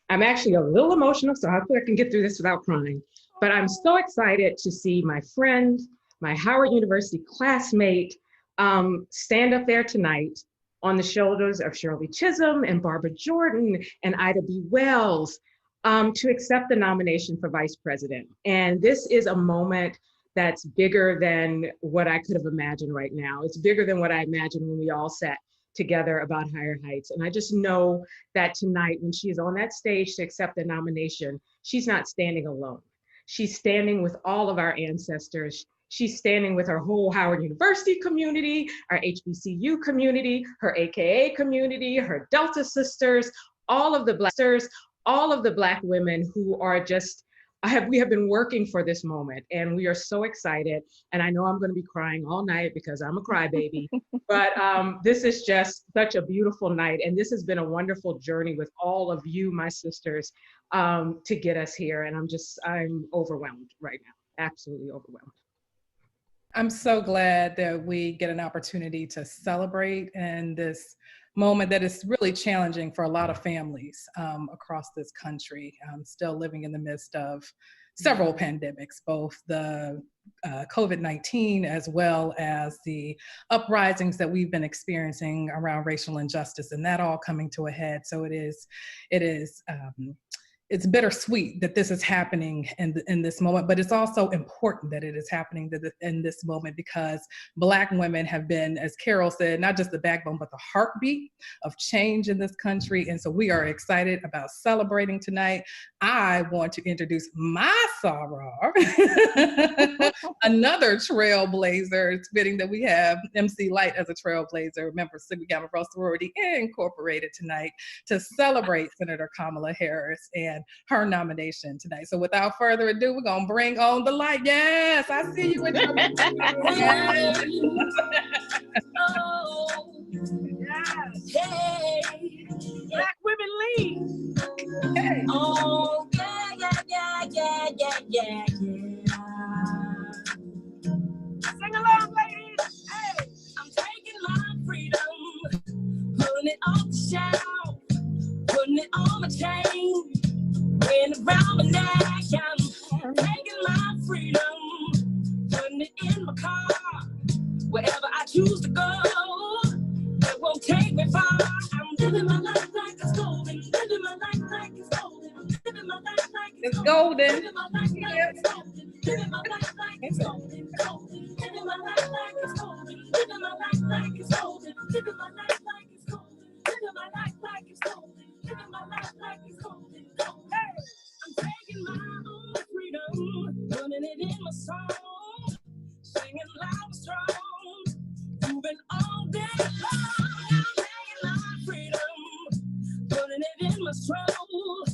I'm actually a little emotional, so hopefully I can get through this without crying. But I'm so excited to see my friend, my Howard University classmate, stand up there tonight on the shoulders of Shirley Chisholm and Barbara Jordan and Ida B. Wells to accept the nomination for vice president. And this is a moment that's bigger than what I could have imagined right now. It's bigger than what I imagined when we all sat together about Higher Heights. And I just know that tonight when she is on that stage to accept the nomination, she's not standing alone. She's standing with all of our ancestors. She's standing with her whole Howard University community, our HBCU community, her AKA community, her Delta sisters, all of the Black women who are just, we have been working for this moment, and we are so excited. And I know I'm going to be crying all night because I'm a crybaby, but this is just such a beautiful night. And this has been a wonderful journey with all of you, my sisters, to get us here. And I'm overwhelmed right now, absolutely overwhelmed. I'm so glad that we get an opportunity to celebrate in this moment that is really challenging for a lot of families across this country, still living in the midst of several pandemics, both the COVID-19 as well as the uprisings that we've been experiencing around racial injustice, and that all coming to a head. So it's bittersweet that this is happening in this moment, but it's also important that it is happening in this moment because Black women have been, as Carol said, not just the backbone, but the heartbeat of change in this country. And so we are excited about celebrating tonight. I want to introduce my soror, another trailblazer. It's fitting that we have MC Light as a trailblazer, member of Sigma Gamma Rho Sorority Incorporated tonight to celebrate Senator Kamala Harris and her nomination tonight. So without further ado, we're gonna bring on the light. Yes, I see you with your yes. Oh, hey, Black women lead. Hey. Oh, yeah. Sing along, ladies. Hey, I'm taking my freedom, putting it on the shelf, putting it on my chain, wearing it around my neck. I'm taking my freedom, putting it in my car, wherever I choose to go. It won't take me far. I'm living my life like it's golden, living my life like it's golden, living my life like it's golden. Living my life like it's golden, living my life like it's golden, golden, living my life like it's golden, living my life like it's golden, living my life like it's golden, living my life like it's golden, living my life like it's golden, golden. Hey, I'm taking my own freedom, putting it in my song, singing loud and strong, moving all day long. I'm taking my freedom, putting it in my stroll.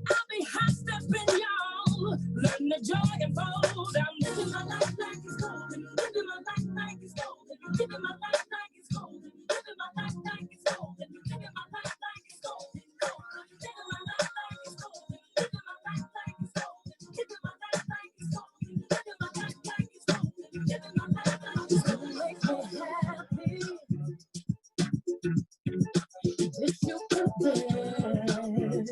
I'll be hot stepping y'all, letting the joy unfold. I'm living my life like it's golden, living my life like it's golden, living my life like it's golden, living my life like it's golden, living my life like it's golden, golden, living my life like it's golden, living my life like it's golden, living my life like it's golden, living my life like it's golden, living my life like it's golden. Make me happy. If you could dance.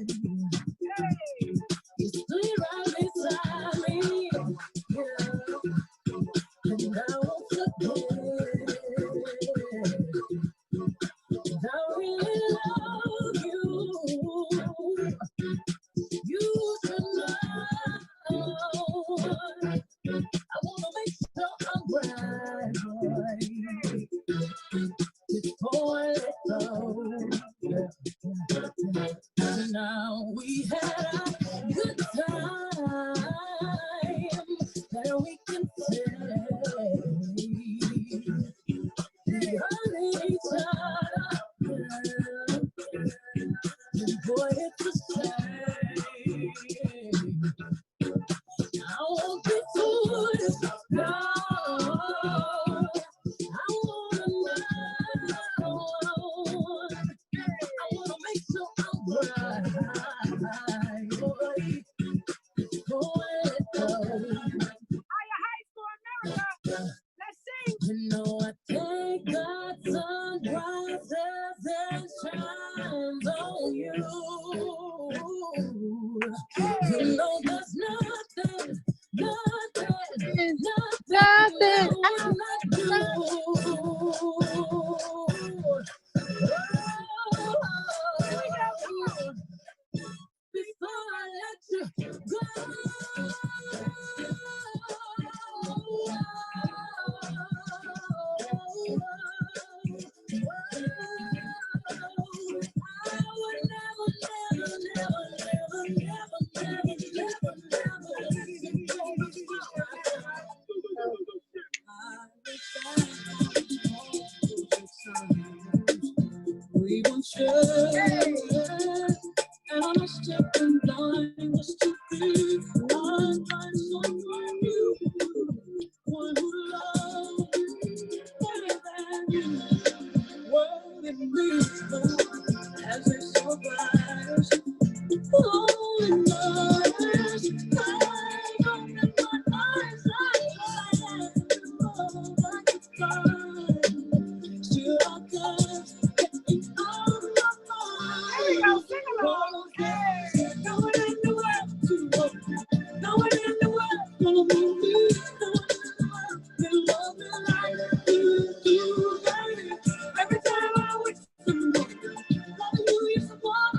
before it goes. Now we had a good time that we can say we hurt each other. Boy, it's a shame. I won't be foolish. No. I wanna know. I wanna make sure I'm right. Boy, before it goes. Higher heights for America. Let's sing. You know I take God's sunrises and shines on you. You know there's nothing before I let you go. I would never we won't share, and I'm stepping line was to be one by someone new, one who loves better than you. World in me as they survive. Only lovers, I open my eyes, I can find. Still I can't get out of my mind. Here we go, sing along. No one in the world, no one in the world, gonna move me. No one in the world can love me like you do, baby. Every time I wish someone, loving you is the one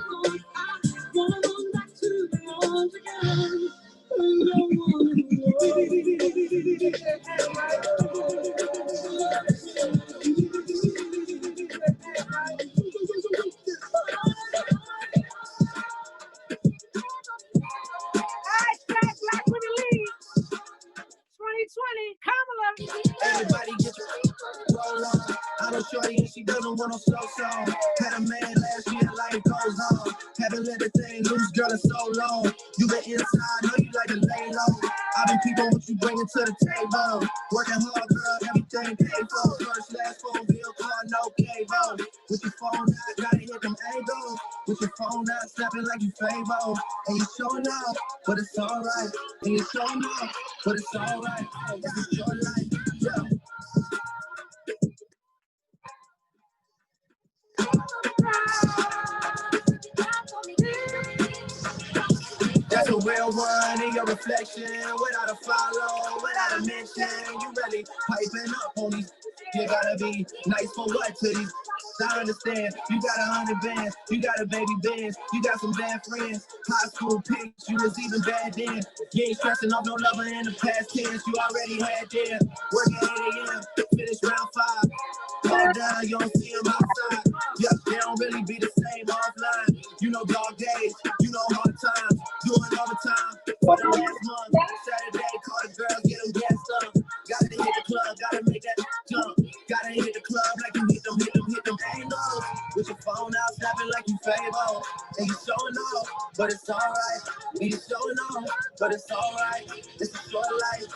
I wanna run back to the arms again. And I wanna Hashtag Black Women Lead 2020, Kamala. Everybody get your roll on. I know shorty and she doesn't want no slow song. Had a man last year, life goes on. Haven't let the thing loose, girl, in so long. You been inside, know you like to lay low. I've been peeping what you bringing to the table. Working hard, girl, everything paid for. First, last phone bill, car, no cable. With your phone out, gotta hit them angles. With your phone out, snapping like you Fable. And you showing up, but it's alright. And you showing up, but it's alright. This is your life, yeah. That's a real one in your reflection, without a follow, without a mention. You really piping up on these. You gotta be nice for what to these. I understand, you got 100 bands, you got a baby Benz, you got some bad friends. High school pics, you was even bad then. You ain't stressing off no lover in the past tense, you already had them. Working 8 a.m., finish round 5. Fall down, you don't see them outside. Yep, they don't really be the same offline. You know dog days, you know hard times, doing overtime. For the last month, Saturday, call the girls, get them gassed up. Gotta hit the club, gotta make that jump. Gotta hit the club like you hit them angles. With your phone out, snapping like you Fable. And you showing off, but it's alright. And you showing off, but it's alright. It's a short life.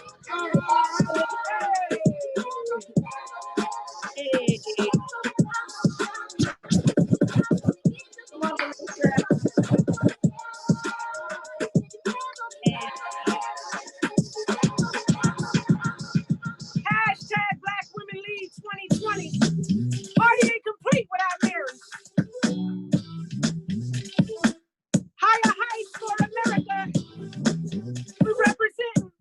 Hashtag Black Women Lead 2020. Party ain't complete without marriage. Higher heights for America. We represent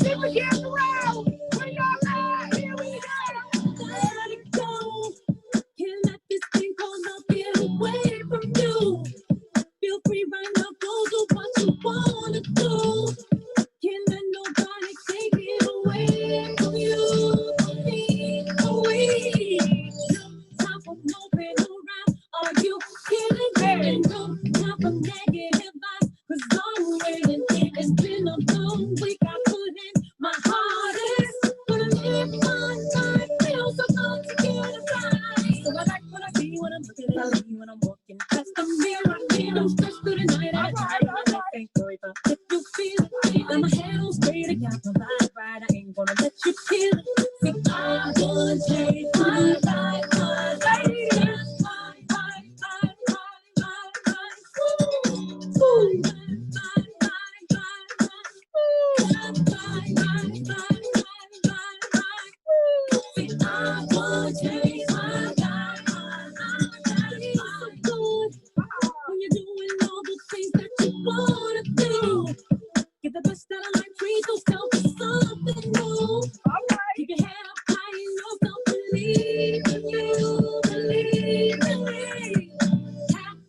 Super Garza. believe, believe.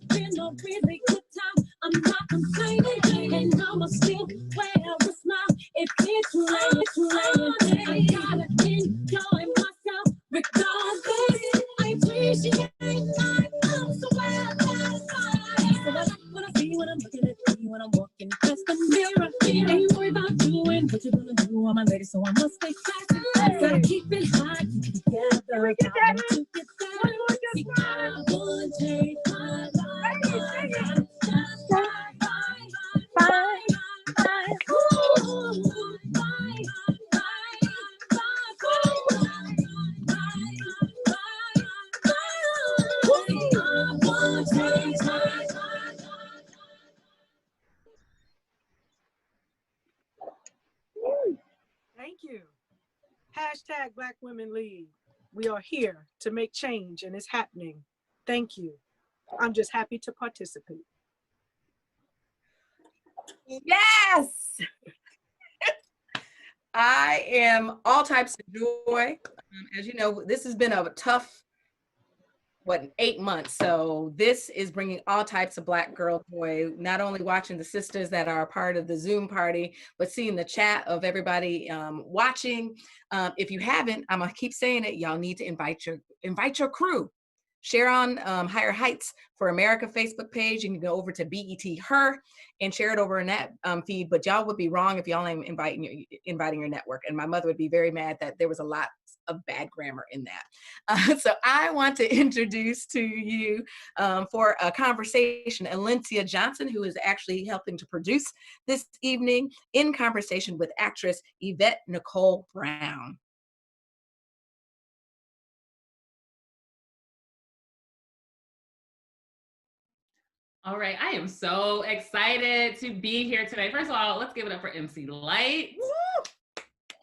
Having a really good time. I'm not complaining, and I'ma still wear a smile if it's raining. I gotta enjoy myself regardless. I appreciate life. I'm so well satisfied. So I like what I see when I'm looking at me when I'm walking past the mirror. Ain't worried about doing what you're gonna do on my lady, so I must stay classy. Gotta keep it high, keep it together. I want to get that. See, I would change my life. Thank you. Hashtag Black Women Lead. We are here to make change and it's happening. Thank you. I'm just happy to participate. Yes. I am all types of joy. As you know, this has been a tough, 8 months. So this is bringing all types of Black girl joy, not only watching the sisters that are a part of the Zoom party, but seeing the chat of everybody watching. If you haven't, I'm gonna keep saying it, y'all need to invite your crew. Share on Higher Heights for America Facebook page. You can go over to BET Her and share it over in that feed. But y'all would be wrong if y'all ain't inviting your network. And my mother would be very mad that there was a lot of bad grammar in that. So I want to introduce to you for a conversation, Alicia Johnson, who is actually helping to produce this evening, in conversation with actress Yvette Nicole Brown. All right, I am so excited to be here tonight. First of all, let's give it up for MC Light. Woo!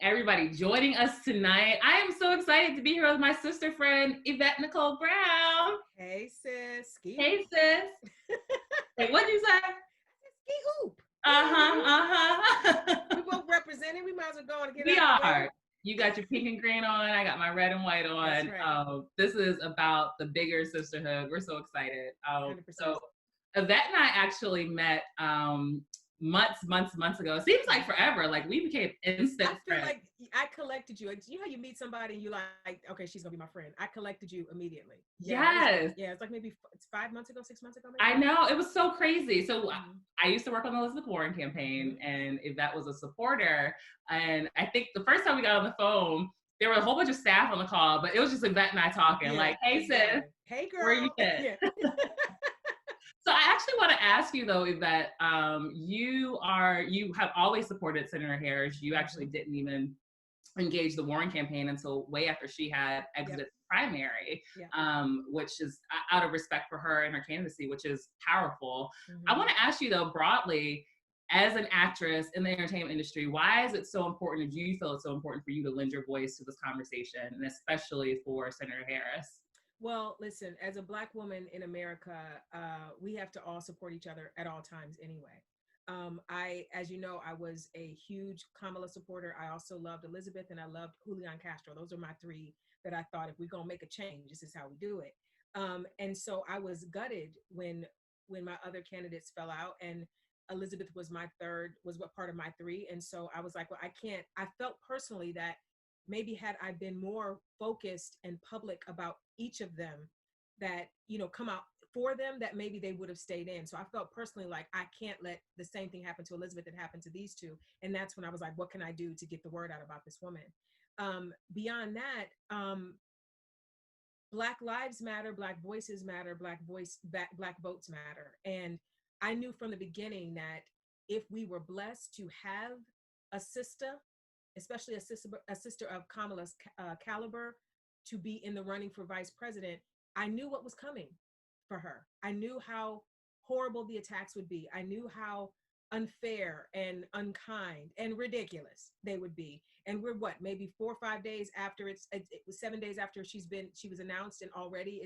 Everybody joining us tonight. I am so excited to be here with my sister friend, Yvette Nicole Brown. Hey, sis. Ski Hey, sis. Wait, what'd you say? Ski hoop. We both representing. We might as well go and get We out of the way. are. You got your pink and green on. I got my red and white on. That's right. This is about the bigger sisterhood. We're so excited. 100%. So Yvette and I actually met months ago. It seems like forever. Like we became instant I feel friends. like I collected you. You know how you meet somebody and you like, okay, she's gonna be my friend. I collected you immediately. Yes. It's like maybe it's 5 months ago, 6 months ago. Maybe? I know, it was so crazy. So I used to work on the Elizabeth Warren campaign, and Yvette was a supporter. And I think the first time we got on the phone, there were a whole bunch of staff on the call, but it was just Yvette and I talking, like, hey sis, hey girl, where you at? So I actually want to ask you though, Yvette, you have always supported Senator Harris. You actually didn't even engage the Warren campaign until way after she had exited the primary, which is out of respect for her and her candidacy, which is powerful. I want to ask you though, broadly, as an actress in the entertainment industry, why is it so important, or do you feel it's so important for you to lend your voice to this conversation, and especially for Senator Harris? Well, listen, as a Black woman in America, we have to all support each other at all times anyway. As you know, I was a huge Kamala supporter. I also loved Elizabeth and I loved Julian Castro. Those are my three that I thought, if we're gonna make a change, this is how we do it. And so I was gutted when my other candidates fell out, and Elizabeth was what part of my three. And so I was like, well, I felt personally that maybe had I been more focused and public about each of them, that, come out for them, that maybe they would have stayed in. So I felt personally like I can't let the same thing happen to Elizabeth that happened to these two. And that's when I was like, what can I do to get the word out about this woman? Beyond that, Black lives matter, Black voices matter, Black votes matter. And I knew from the beginning that if we were blessed to have a sister, especially a sister of Kamala's caliber, to be in the running for vice president, I knew what was coming for her. I knew how horrible the attacks would be. I knew how unfair and unkind and ridiculous they would be. And we're maybe 4 or 5 days after it was 7 days after she was announced, and already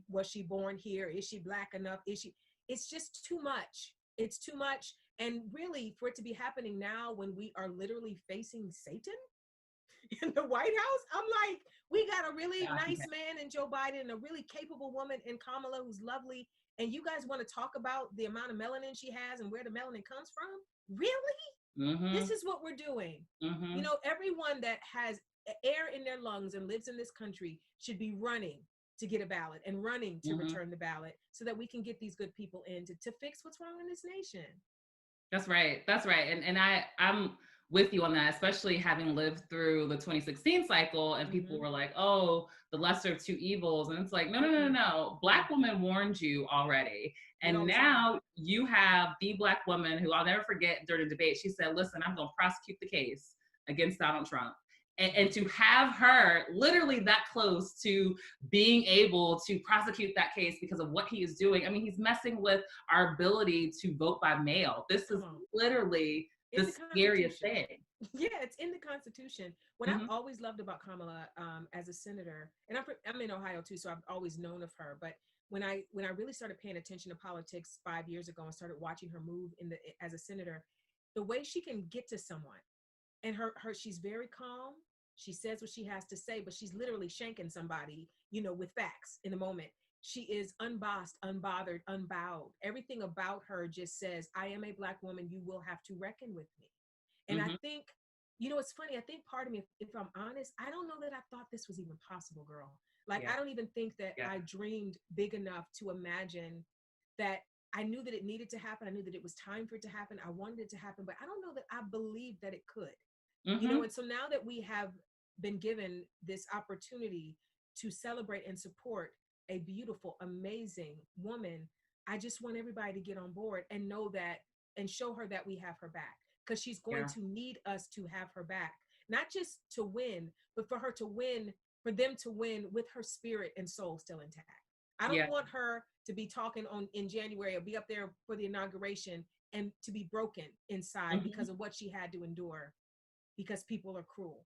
was she born here? Is she Black enough? It's just too much. It's too much. And really, for it to be happening now when we are literally facing Satan in the White House, I'm like, we got to really Yeah, nice okay. man in Joe Biden and a really capable woman in Kamala who's lovely, and you guys want to talk about the amount of melanin she has and where the melanin comes from? Really? Mm-hmm. This is what we're doing. Mm-hmm. You know, everyone that has air in their lungs and lives in this country should be running to get a ballot and running to return the ballot so that we can get these good people in to fix what's wrong in this nation. That's right. That's right. And I'm with you on that, especially having lived through the 2016 cycle and people were like, oh, the lesser of two evils. And it's like, no. Black woman warned you already. And now you have the Black woman who I'll never forget during the debate. She said, listen, I'm going to prosecute the case against Donald Trump. And to have her literally that close to being able to prosecute that case because of what he is doing. I mean, he's messing with our ability to vote by mail. This is literally the scariest thing. Yeah, it's in the Constitution. What I've always loved about Kamala as a senator, and I'm in Ohio too, so I've always known of her. But when I really started paying attention to politics 5 years ago and started watching her move as a senator, the way she can get to someone, and she's very calm. She says what she has to say, but she's literally shanking somebody, you know, with facts in the moment. She is unbossed, unbothered, unbowed. Everything about her just says, I am a Black woman. You will have to reckon with me. And I think, you know, it's funny. I think part of me, if I'm honest, I don't know that I thought this was even possible, girl. Like, I don't even think that I dreamed big enough to imagine that. I knew that it needed to happen. I knew that it was time for it to happen. I wanted it to happen, but I don't know that I believed that it could. You know, and so now that we have been given this opportunity to celebrate and support a beautiful, amazing woman, I just want everybody to get on board and know that and show her that we have her back, because she's going to need us to have her back, not just to win, but for her to win, for them to win with her spirit and soul still intact. I don't want her to be talking in January or be up there for the inauguration and to be broken inside because of what she had to endure, because people are cruel.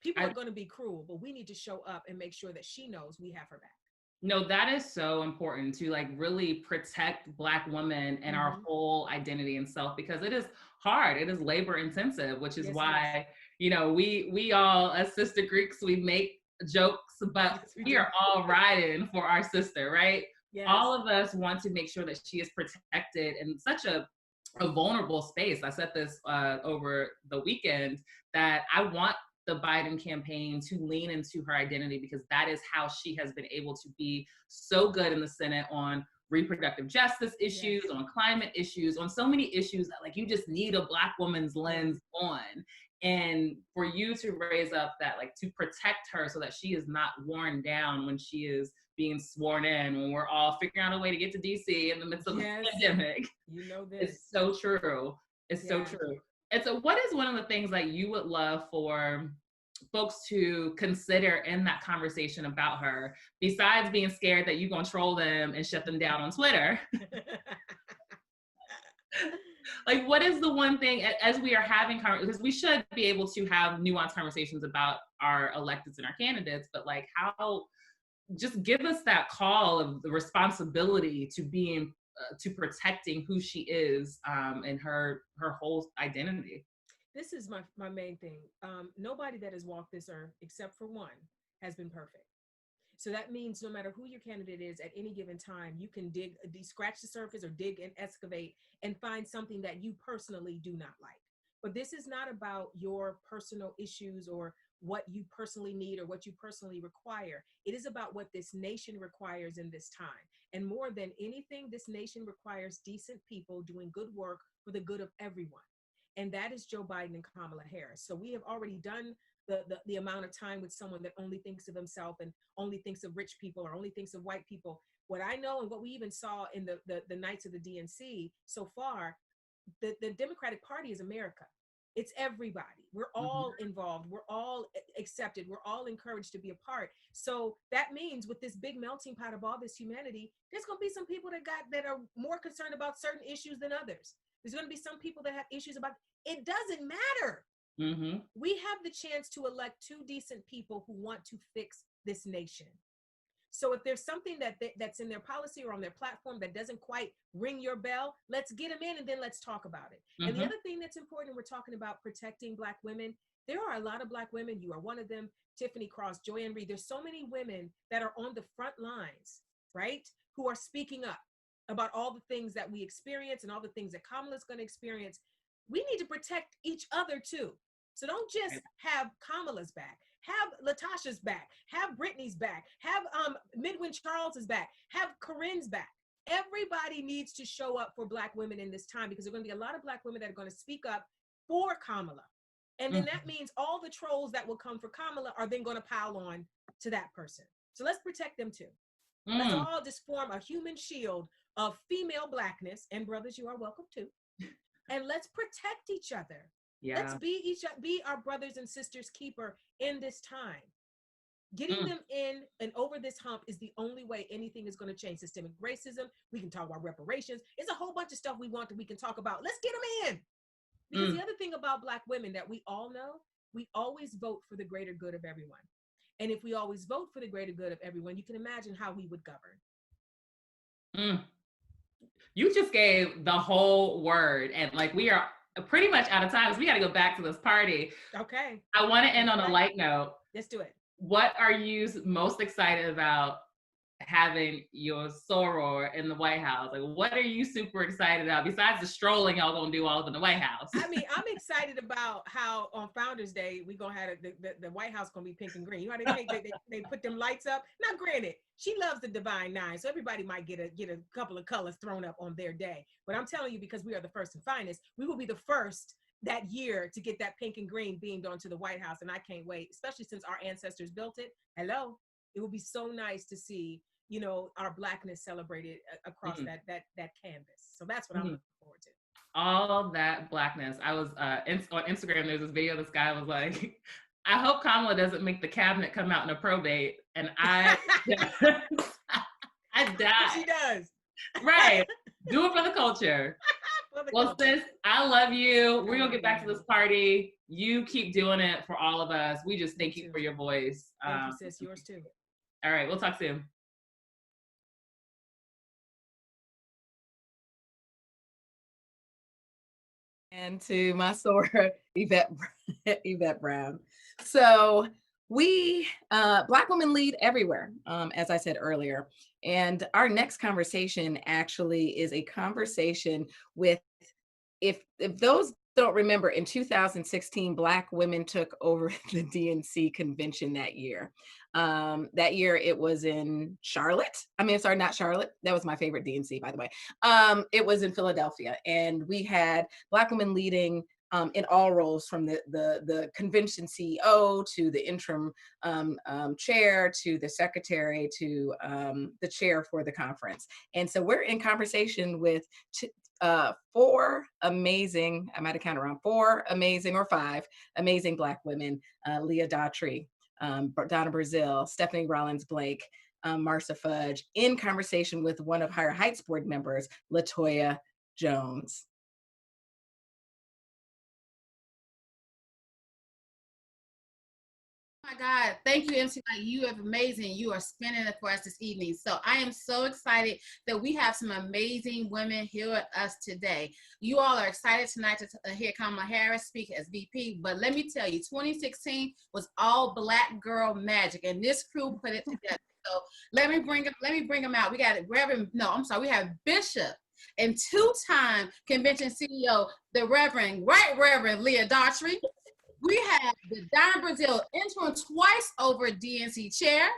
People are going to be cruel, but we need to show up and make sure that she knows we have her back. No, that is so important to like really protect Black women and our whole identity and self, because it is hard. It is labor intensive, which is why, you know, we all as sister Greeks, we make jokes, but we are all riding for our sister, right? Yes. All of us want to make sure that she is protected in such a vulnerable space. I said this over the weekend that I want the Biden campaign to lean into her identity, because that is how she has been able to be so good in the Senate on reproductive justice issues, on climate issues, on so many issues that like you just need a Black woman's lens on. And for you to raise up that, like, to protect her so that she is not worn down when she is being sworn in, when we're all figuring out a way to get to DC in the midst of the pandemic. You know this. It's so true. It's so true. And so what is one of the things that you would love for folks to consider in that conversation about her, besides being scared that you're going to troll them and shut them down on Twitter? Like, what is the one thing, as we are having, because we should be able to have nuanced conversations about our electeds and our candidates, but like how, just give us that call of the responsibility to being, to protecting who she is and her whole identity. This is my main thing. Nobody that has walked this earth, except for one, has been perfect. So that means no matter who your candidate is at any given time, you can scratch the surface or dig and excavate and find something that you personally do not like. But this is not about your personal issues or what you personally need or what you personally require. It is about what this nation requires in this time. And more than anything, this nation requires decent people doing good work for the good of everyone. And that is Joe Biden and Kamala Harris. So we have already done the amount of time with someone that only thinks of himself and only thinks of rich people or only thinks of white people. What I know and what we even saw in the nights of the DNC so far, the Democratic Party is America. It's everybody. We're all involved. We're all accepted. We're all encouraged to be a part. So that means with this big melting pot of all this humanity, there's going to be some people that are more concerned about certain issues than others. There's going to be some people that have issues about, it doesn't matter. We have the chance to elect two decent people who want to fix this nation. So if there's something that's in their policy or on their platform that doesn't quite ring your bell, let's get them in and then let's talk about it. And the other thing that's important, we're talking about protecting Black women. There are a lot of Black women. You are one of them. Tiffany Cross, Joanne Reed. There's so many women that are on the front lines, right? Who are speaking up about all the things that we experience and all the things that Kamala's going to experience. We need to protect each other too. So don't just have Kamala's back. Have Latosha's back. Have Brittany's back. Have Midwin Charles's back. Have Corinne's back. Everybody needs to show up for Black women in this time, because there are going to be a lot of Black women that are going to speak up for Kamala. And then that means all the trolls that will come for Kamala are then going to pile on to that person. So let's protect them too. Let's all just form a human shield of female Blackness, and brothers, you are welcome too. And let's protect each other. Yeah. Let's be our brothers and sisters keeper in this time. Getting them in and over this hump is the only way anything is going to change. Systemic racism. We can talk about reparations. It's a whole bunch of stuff we want that we can talk about. Let's get them in. Because the other thing about Black women that we all know, we always vote for the greater good of everyone. And if we always vote for the greater good of everyone, you can imagine how we would govern. You just gave the whole word, and like we are pretty much out of time, so we got to go back to this party. Okay. I want to end on a light note. Let's do it. What are you most excited about having your soror in the White House? Like, what are you super excited about besides the strolling y'all gonna do all up in the White House? I mean, I'm excited about how on Founders Day we gonna have the White House gonna be pink and green. You know how they put them lights up. Now, granted, she loves the Divine Nine, so everybody might get a couple of colors thrown up on their day. But I'm telling you, because we are the first and finest, we will be the first that year to get that pink and green beamed onto the White House, and I can't wait, especially since our ancestors built it. Hello, it will be so nice to see, you know, our Blackness celebrated across that canvas. So that's what I'm looking forward to. All that Blackness. I was on Instagram, there's this video, this guy was like, I hope Kamala doesn't make the cabinet come out in a probate. And I died. She does. Right. Do it for the culture. Well, sis, I love you. We're going to get back to this party. You keep doing it for all of us. We just thank you for your voice. Thank you, sis. Yours too. All right. We'll talk soon. And to my soror, Yvette Brown. So we, Black women lead everywhere, as I said earlier. And our next conversation actually is a conversation with, if those don't remember, in 2016, Black women took over the DNC convention that year. That year it was in Charlotte. I mean, sorry, not Charlotte. That was my favorite DNC, by the way. It was in Philadelphia, and we had Black women leading in all roles, from the convention CEO to the interim chair to the secretary to the chair for the conference. And so we're in conversation with four amazing, I might have counted around 4 amazing or 5 amazing Black women, Leah Daughtry, Donna Brazil, Stephanie Rollins Blake, Marcia Fudge, in conversation with one of Higher Heights board members, Latoya Jones. Oh my God, thank you, MC. You are amazing. You are spinning it for us this evening. So I am so excited that we have some amazing women here with us today. You all are excited tonight to hear Kamala Harris speak as VP, but let me tell you, 2016 was all Black girl magic, and this crew put it together. So let me bring them out. We got we have Bishop and 2-time convention CEO, the Right Reverend Leah Daughtry. We have the Donna Brazil, interim twice over DNC chair.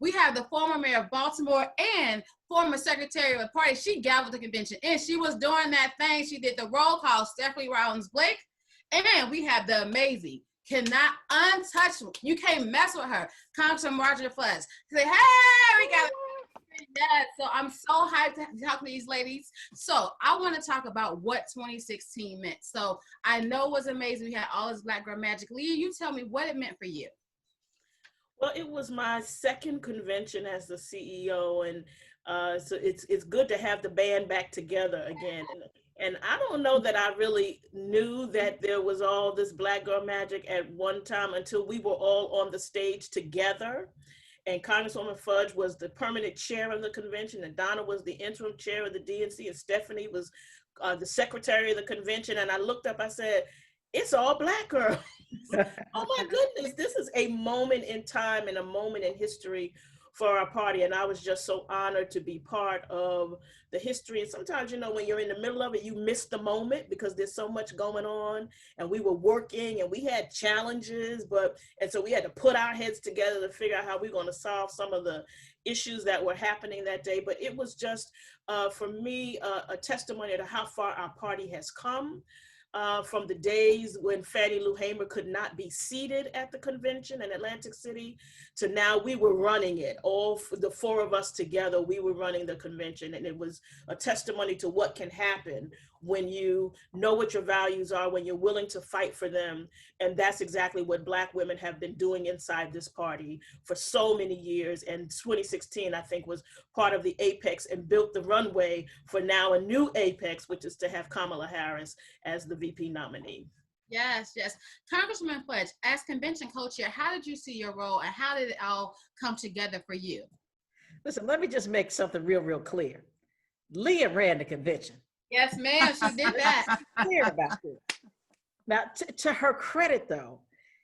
We have the former mayor of Baltimore and former secretary of the party. She gaveled the convention, and she was doing that thing. She did the roll call, Stephanie Rollins Blake. And we have the amazing, cannot untouchable, you can't mess with her, Congressman Marjorie Fudge. Say, hey, we got that. So I'm so hyped to talk to these ladies. So I want to talk about what 2016 meant. So I know it was amazing. We had all this Black girl magic. Leah, you tell me what it meant for you. Well, it was my second convention as the CEO, and so it's good to have the band back together again. And I don't know that I really knew that there was all this Black girl magic at one time until we were all on the stage together. And Congresswoman Fudge was the permanent chair of the convention, and Donna was the interim chair of the DNC, and Stephanie was the secretary of the convention. And I looked up, I said, it's all Black girls. Oh my goodness, this is a moment in time and a moment in history for our party. And I was just so honored to be part of the history. And sometimes, you know, when you're in the middle of it, you miss the moment because there's so much going on. And we were working and we had challenges, and so we had to put our heads together to figure out how we're going to solve some of the issues that were happening that day. But it was just, for me, a testimony to how far our party has come. From the days when Fannie Lou Hamer could not be seated at the convention in Atlantic City to now we were running it. All the four of us together, we were running the convention. And it was a testimony to what can happen when you know what your values are, when you're willing to fight for them. And that's exactly what Black women have been doing inside this party for so many years. And 2016, I think, was part of the apex and built the runway for now a new apex, which is to have Kamala Harris as the VP nominee. Yes, yes. Congresswoman Pledge, as convention co-chair, how did you see your role and how did it all come together for you? Listen, let me just make something real clear. Leah ran the convention. Yes, ma'am, she did that. Clear about this. Now, to her credit, though,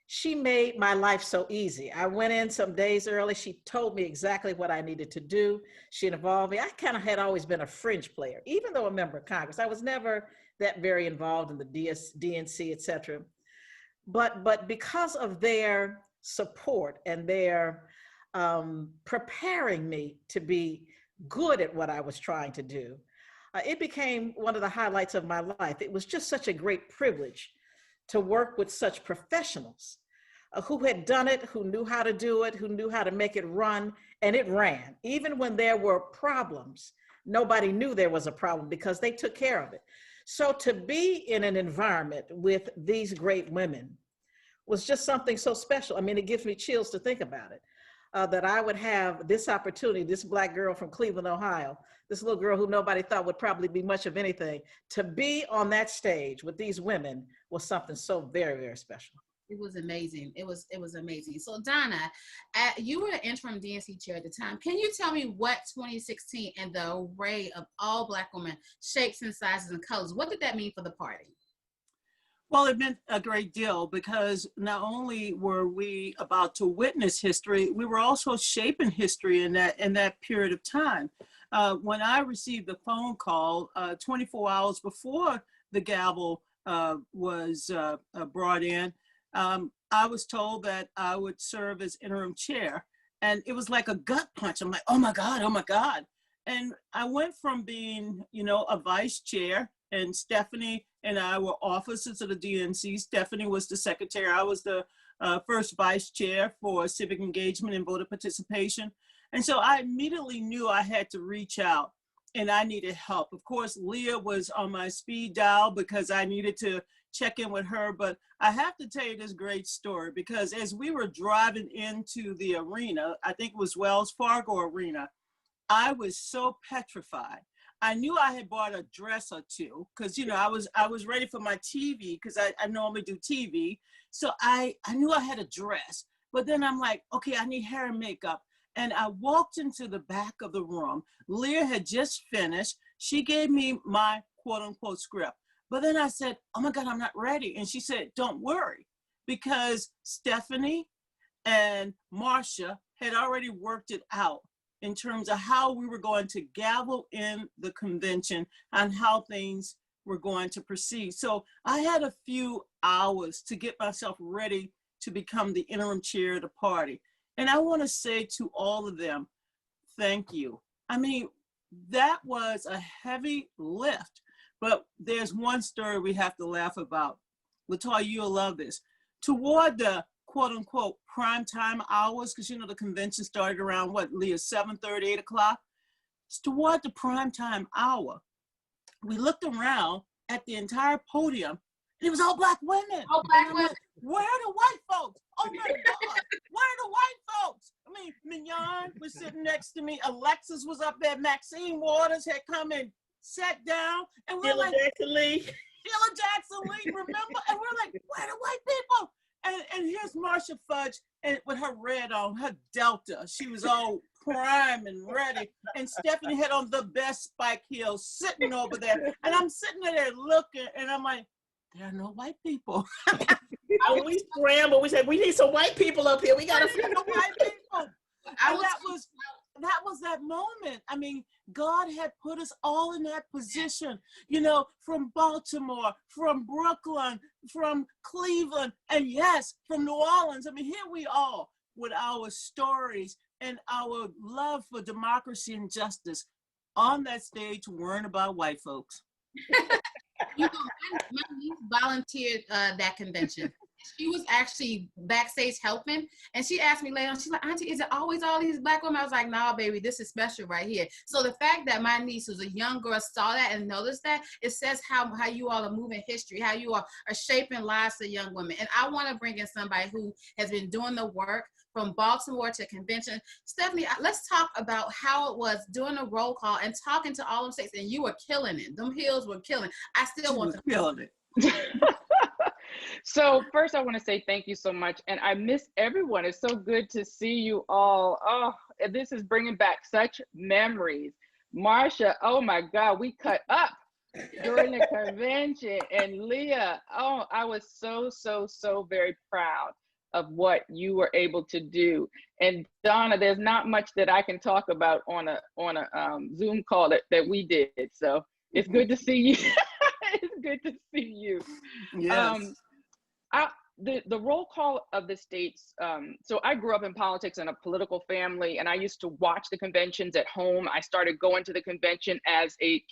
she made my life so easy. I went in some days early. She told me exactly what I needed to do. She involved me. I kind of had always been a fringe player, even though a member of Congress. I was never that very involved in the DNC, et cetera. But because of their support and their preparing me to be good at what I was trying to do, it became one of the highlights of my life. It was just such a great privilege to work with such professionals who had done it, who knew how to do it, who knew how to make it run, and it ran. Even when there were problems, nobody knew there was a problem because they took care of it. So to be in an environment with these great women was just something so special. I mean, it gives me chills to think about it, that I would have this opportunity, this Black girl from Cleveland, Ohio, this little girl who nobody thought would probably be much of anything, to be on that stage with these women was something so very special. It was amazing. It was amazing. So Donna, you were the interim DNC chair at the time. Can you tell me what 2016 and the array of all Black women, shapes and sizes and colors, what did that mean for the party? Well, it meant a great deal because not only were we about to witness history, we were also shaping history in that period of time. When I received the phone call 24 hours before the gavel was brought in, I was told that I would serve as interim chair. And it was like a gut punch. I'm like, oh my God. And I went from being, you know, a vice chair, and Stephanie and I were officers of the DNC. Stephanie was the secretary. I was the first vice chair for civic engagement and voter participation. And so I immediately knew I had to reach out and I needed help. Of course, Leah was on my speed dial because I needed to check in with her. But I have to tell you this great story because as we were driving into the arena, I think it was Wells Fargo Arena, I was so petrified. I knew I had bought a dress or two because, you know, I was ready for my TV because I normally do TV. So I knew I had a dress, but then I'm like, okay, I need hair and makeup. And I walked into the back of the room. Leah had just finished. She gave me my quote unquote script. But then I said, oh my God, I'm not ready. And she said, don't worry, because Stephanie and Marcia had already worked it out in terms of how we were going to gavel in the convention and how things were going to proceed. So I had a few hours to get myself ready to become the interim chair of the party. And I want to say to all of them, thank you. I mean, that was a heavy lift, but there's one story we have to laugh about. Latosha, you'll love this. Toward the quote unquote prime time hours, because you know the convention started around what, Leah, 7:30, 8 o'clock? It's toward the prime time hour. We looked around at the entire podium and it was all Black women. All Black women. Like, where are the white folks? Oh my God, where are the white folks? I mean, Mignon was sitting next to me. Alexis was up there. Maxine Waters had come and sat down. And we're like, Jackson Lee, remember? And we're like, where are the white people? And here's Marcia Fudge and with her red on, her Delta. She was all prime and ready. And Stephanie had on the best spike heels sitting over there. And I'm sitting there looking and I'm like, there are no white people. And we scrambled. We said, we need some white people up here. We got to see no white people. And that was that moment. I mean, God had put us all in that position, you know, from Baltimore, from Brooklyn, from Cleveland, and yes, from New Orleans. I mean, here we are with our stories and our love for democracy and justice on that stage worrying about white folks. You know, my niece volunteered that convention. She was actually backstage helping, and she asked me later on, she's like, Auntie, is it always all these Black women? I was like, nah, baby, this is special right here. So the fact that my niece, who's a young girl, saw that and noticed that, it says how you all are moving history, how you all are shaping lives of young women. And I want to bring in somebody who has been doing the work from Baltimore to convention. Stephanie, let's talk about how it was doing a roll call and talking to all them states, and you were killing it. Them hills were killing. I still want to killing it. So first I want to say thank you so much. And I miss everyone. It's so good to see you all. Oh, this is bringing back such memories. Marsha, oh my God, we cut up during the convention. And Leah, oh, I was so very proud of what you were able to do. And Donna, there's not much that I can talk about on a Zoom call that we did. So it's good to see you. It's good to see you. Yes. The roll call of the states. So I grew up in politics in a political family, and I used to watch the conventions at home. I started going to the convention as a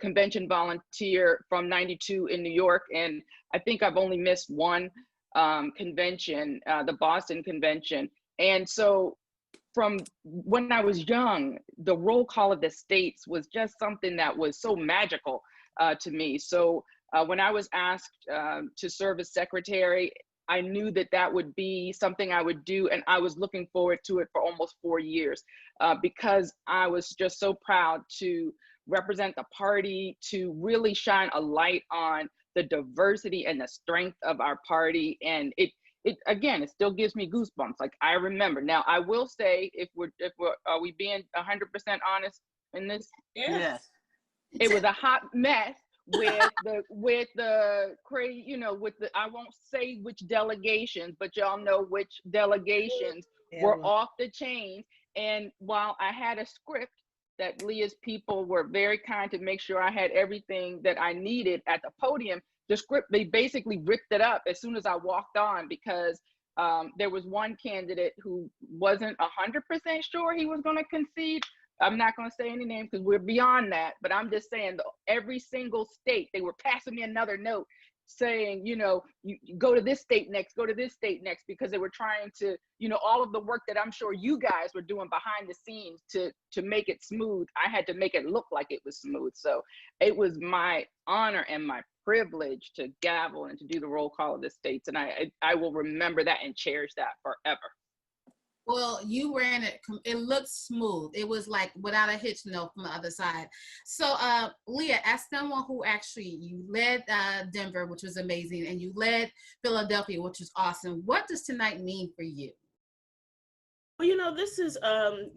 convention volunteer from '92 in New York. And I think I've only missed one convention, the Boston convention. And so from when I was young, the roll call of the states was just something that was so magical to me. So when I was asked to serve as secretary, I knew that would be something I would do, and I was looking forward to it for almost 4 years because I was just so proud to represent the party, to really shine a light on the diversity and the strength of our party. And it again, it still gives me goosebumps. Like, I remember. Now, I will say, are we being 100% honest in this? Yes. It was a hot mess with the crazy, you know, I won't say which delegations, but y'all know which delegations were off the chain. And while I had a script that Leah's people were very kind to make sure I had everything that I needed at the podium, the script, they basically ripped it up as soon as I walked on, because there was one candidate who wasn't 100% sure he was going to concede. I'm not going to say any names because we're beyond that, but I'm just saying every single state, they were passing me another note saying, you know, you go to this state next, go to this state next, because they were trying to, you know, all of the work that I'm sure you guys were doing behind the scenes to make it smooth. I had to make it look like it was smooth. So it was my honor and my privilege to gavel and to do the roll call of the states. And I will remember that and cherish that forever. Well, you ran it. It looked smooth. It was like without a hitch note from the other side. So, Leah, as someone who actually, you led Denver, which was amazing, and you led Philadelphia, which was awesome. What does tonight mean for you? Well, you know, this is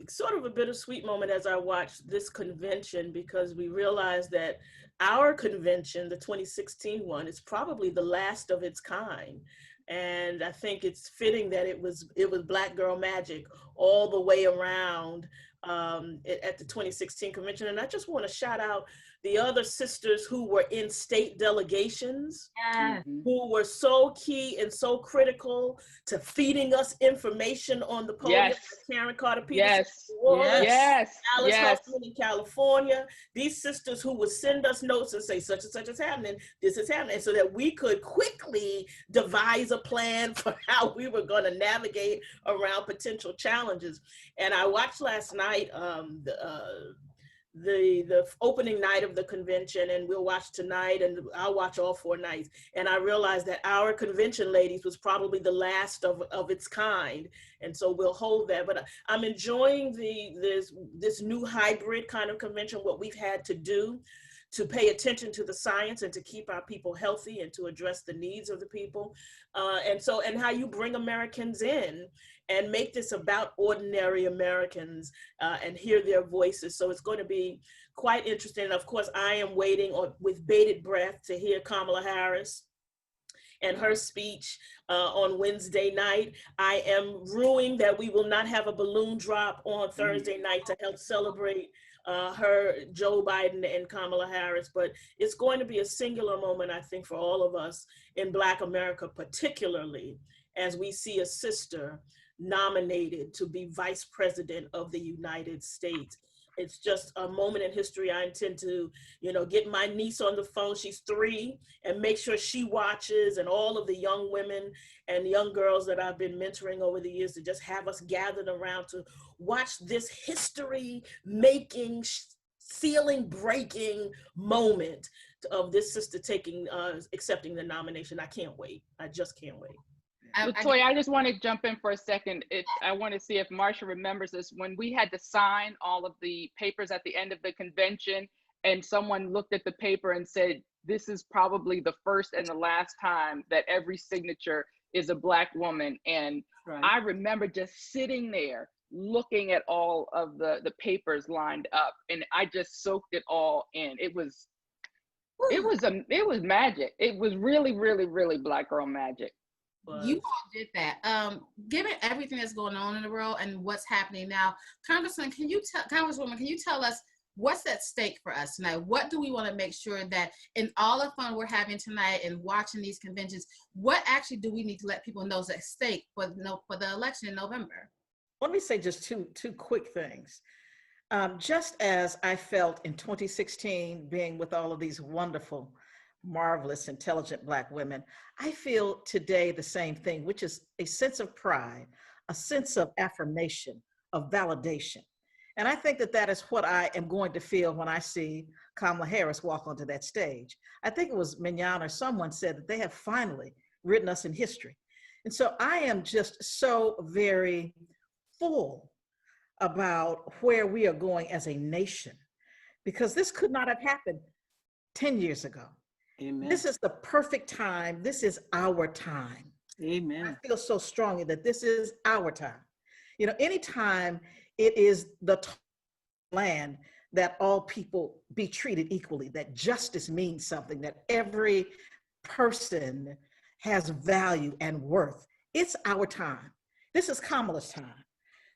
sort of a bittersweet moment as I watched this convention, because we realized that our convention, the 2016 one, is probably the last of its kind. And I think it's fitting that it was Black Girl Magic all the way around at the 2016 convention. And I just want to shout out the other sisters who were in state delegations, who were so key and so critical to feeding us information on the podium. Yes. Like Karen Carter Peterson, Alice Huffman in California. These sisters who would send us notes and say such and such is happening, this is happening, so that we could quickly devise a plan for how we were going to navigate around potential challenges. And I watched last night the opening night of the convention, and we'll watch tonight, and I'll watch all 4 nights. And I realized that our convention, ladies, was probably the last of its kind. And so we'll hold that. But I'm enjoying this new hybrid kind of convention, what we've had to do to pay attention to the science and to keep our people healthy and to address the needs of the people. And how you bring Americans in and make this about ordinary Americans and hear their voices. So it's going to be quite interesting. And of course, I am waiting with bated breath to hear Kamala Harris and her speech on Wednesday night. I am ruing that we will not have a balloon drop on Thursday night to help celebrate Joe Biden and Kamala Harris, but it's going to be a singular moment, I think, for all of us in Black America, particularly as we see a sister nominated to be Vice President of the United States. It's just a moment in history. I intend to, get my niece on the phone, she's 3, and make sure she watches, and all of the young women and young girls that I've been mentoring over the years, to just have us gathered around to watch this history-making, ceiling-breaking moment of this sister accepting the nomination. I can't wait. I just can't wait. Latoya, I just want to jump in for a second. I want to see if Marsha remembers this. When we had to sign all of the papers at the end of the convention, and someone looked at the paper and said, this is probably the first and the last time that every signature is a Black woman. And I remember just sitting there looking at all of the papers lined up, and I just soaked it all in. It was magic. It was really, really, really Black girl magic. You all did that. Given everything that's going on in the world and what's happening now, Congresswoman, can you tell us what's at stake for us tonight? What do we want to make sure that in all the fun we're having tonight and watching these conventions, what actually do we need to let people know is at stake for the election in November? Let me say just two quick things. Just as I felt in 2016, being with all of these wonderful, marvelous, intelligent Black women, I feel today the same thing, which is a sense of pride, a sense of affirmation, of validation. And I think that is what I am going to feel when I see Kamala Harris walk onto that stage. I think it was Mignon or someone said that they have finally written us in history. And so I am just so very full about where we are going as a nation, because this could not have happened 10 years ago. Amen. This is the perfect time. This is our time. Amen. I feel so strongly that this is our time. Anytime it is the land that all people be treated equally, that justice means something, that every person has value and worth, it's our time. This is Kamala's time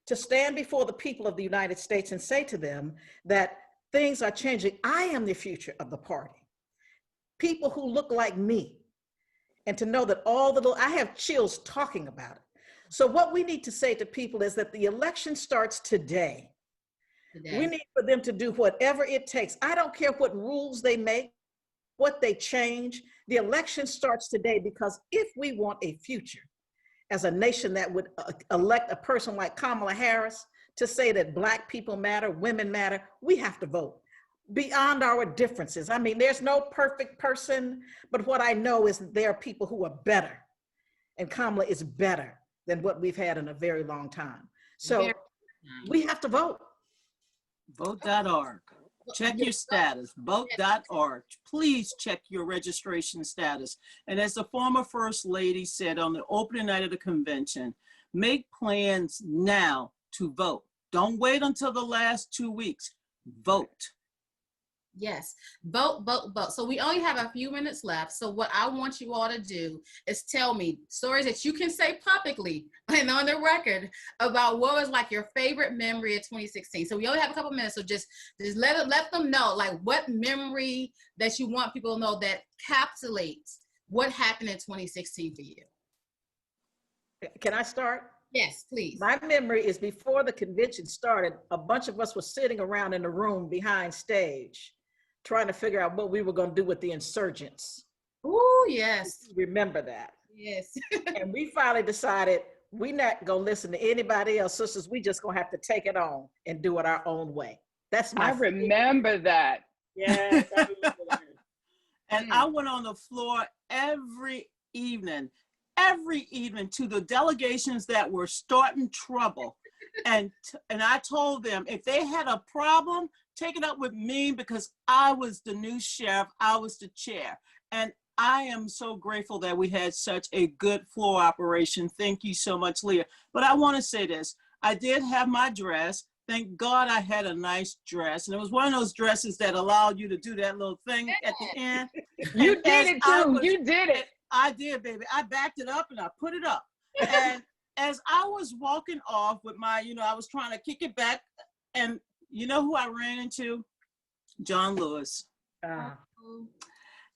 to stand before the people of the United States and say to them that things are changing. I am the future of the party. People who look like me, and to know that I have chills talking about it. So what we need to say to people is that the election starts today. We need for them to do whatever it takes. I don't care what rules they make, what they change. The election starts today, because if we want a future as a nation that would elect a person like Kamala Harris to say that Black people matter, women matter, we have to vote. Beyond our differences. I mean, there's no perfect person, but what I know is there are people who are better, and Kamala is better than what we've had in a very long time. So we have to vote. Vote.org. Check your status, vote.org. Please check your registration status. And as the former First Lady said on the opening night of the convention, make plans now to vote. Don't wait until the last 2 weeks. Vote. Yes, vote, vote, vote. So we only have a few minutes left. So what I want you all to do is tell me stories that you can say publicly and on the record about what was like your favorite memory of 2016. So we only have a couple minutes. So just let them know like what memory that you want people to know that encapsulates what happened in 2016 for you. Can I start? Yes, please. My memory is before the convention started, a bunch of us were sitting around in the room behind stage, trying to figure out what we were going to do with the insurgents. Oh, yes. Remember that? Yes. And we finally decided we're not going to listen to anybody else, sisters. We just going to have to take it on and do it our own way. That's my I remember that. Yes, I remember that. And I went on the floor every evening to the delegations that were starting trouble and I told them if they had a problem, take it up with me, because I was the new sheriff, I was the chair. And I am so grateful that we had such a good floor operation. Thank you so much, Leah. But I want to say this. I did have my dress. Thank God I had a nice dress. And it was one of those dresses that allowed you to do that little thing at the end. You did it too. You did it. I did, baby. I backed it up and I put it up. And as I was walking off with my, I was trying to kick it back. And you know who I ran into? John Lewis.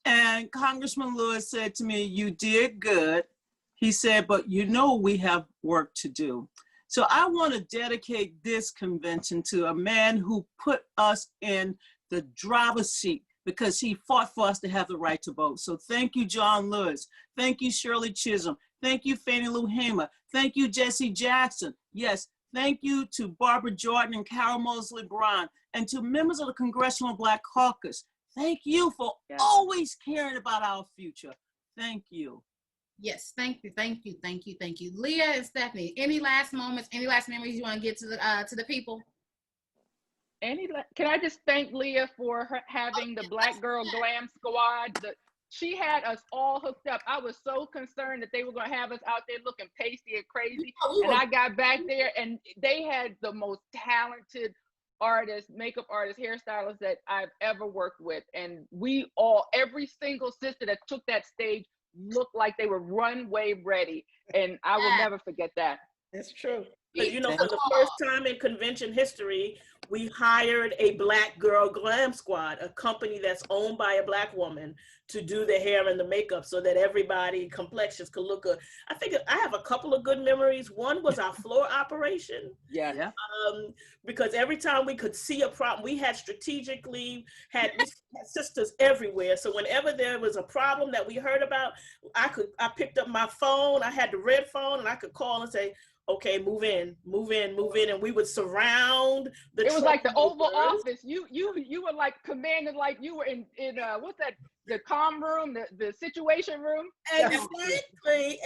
And Congressman Lewis said to me, "You did good." He said, "But we have work to do." So I want to dedicate this convention to a man who put us in the driver's seat because he fought for us to have the right to vote. So thank you, John Lewis. Thank you, Shirley Chisholm. Thank you, Fannie Lou Hamer. Thank you, Jesse Jackson. Yes, thank you to Barbara Jordan and Carol Mosley Brown, and to members of the Congressional Black Caucus. Thank you for always caring about our future. Thank you. Yes, thank you. Leah and Stephanie, any last moments, any last memories you want to get to the people? Can I just thank Leah for having the Black Girl Glam Squad? She had us all hooked up. I was so concerned that they were going to have us out there looking pasty and crazy. And I got back there and they had the most talented artists, makeup artists, hairstylists that I've ever worked with. And every single sister that took that stage looked like they were runway ready. And I will never forget that. It's true. But for the first time in convention history, we hired a Black Girl Glam Squad, a company that's owned by a Black woman, to do the hair and the makeup so that everybody complexions could look good. I think I have a couple of good memories. One was our floor operation. Yeah. Because every time we could see a problem, we had had sisters everywhere. So whenever there was a problem that we heard about, I picked up my phone. I had the red phone and I could call and say, "Okay, move in," and we would surround the. It was like the Oval Office. You were like commanded, like you were in what's that? The comm room, the situation room. Exactly.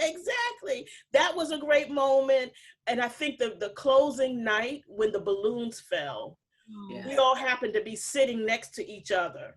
That was a great moment, and I think the closing night when the balloons fell, we all happened to be sitting next to each other,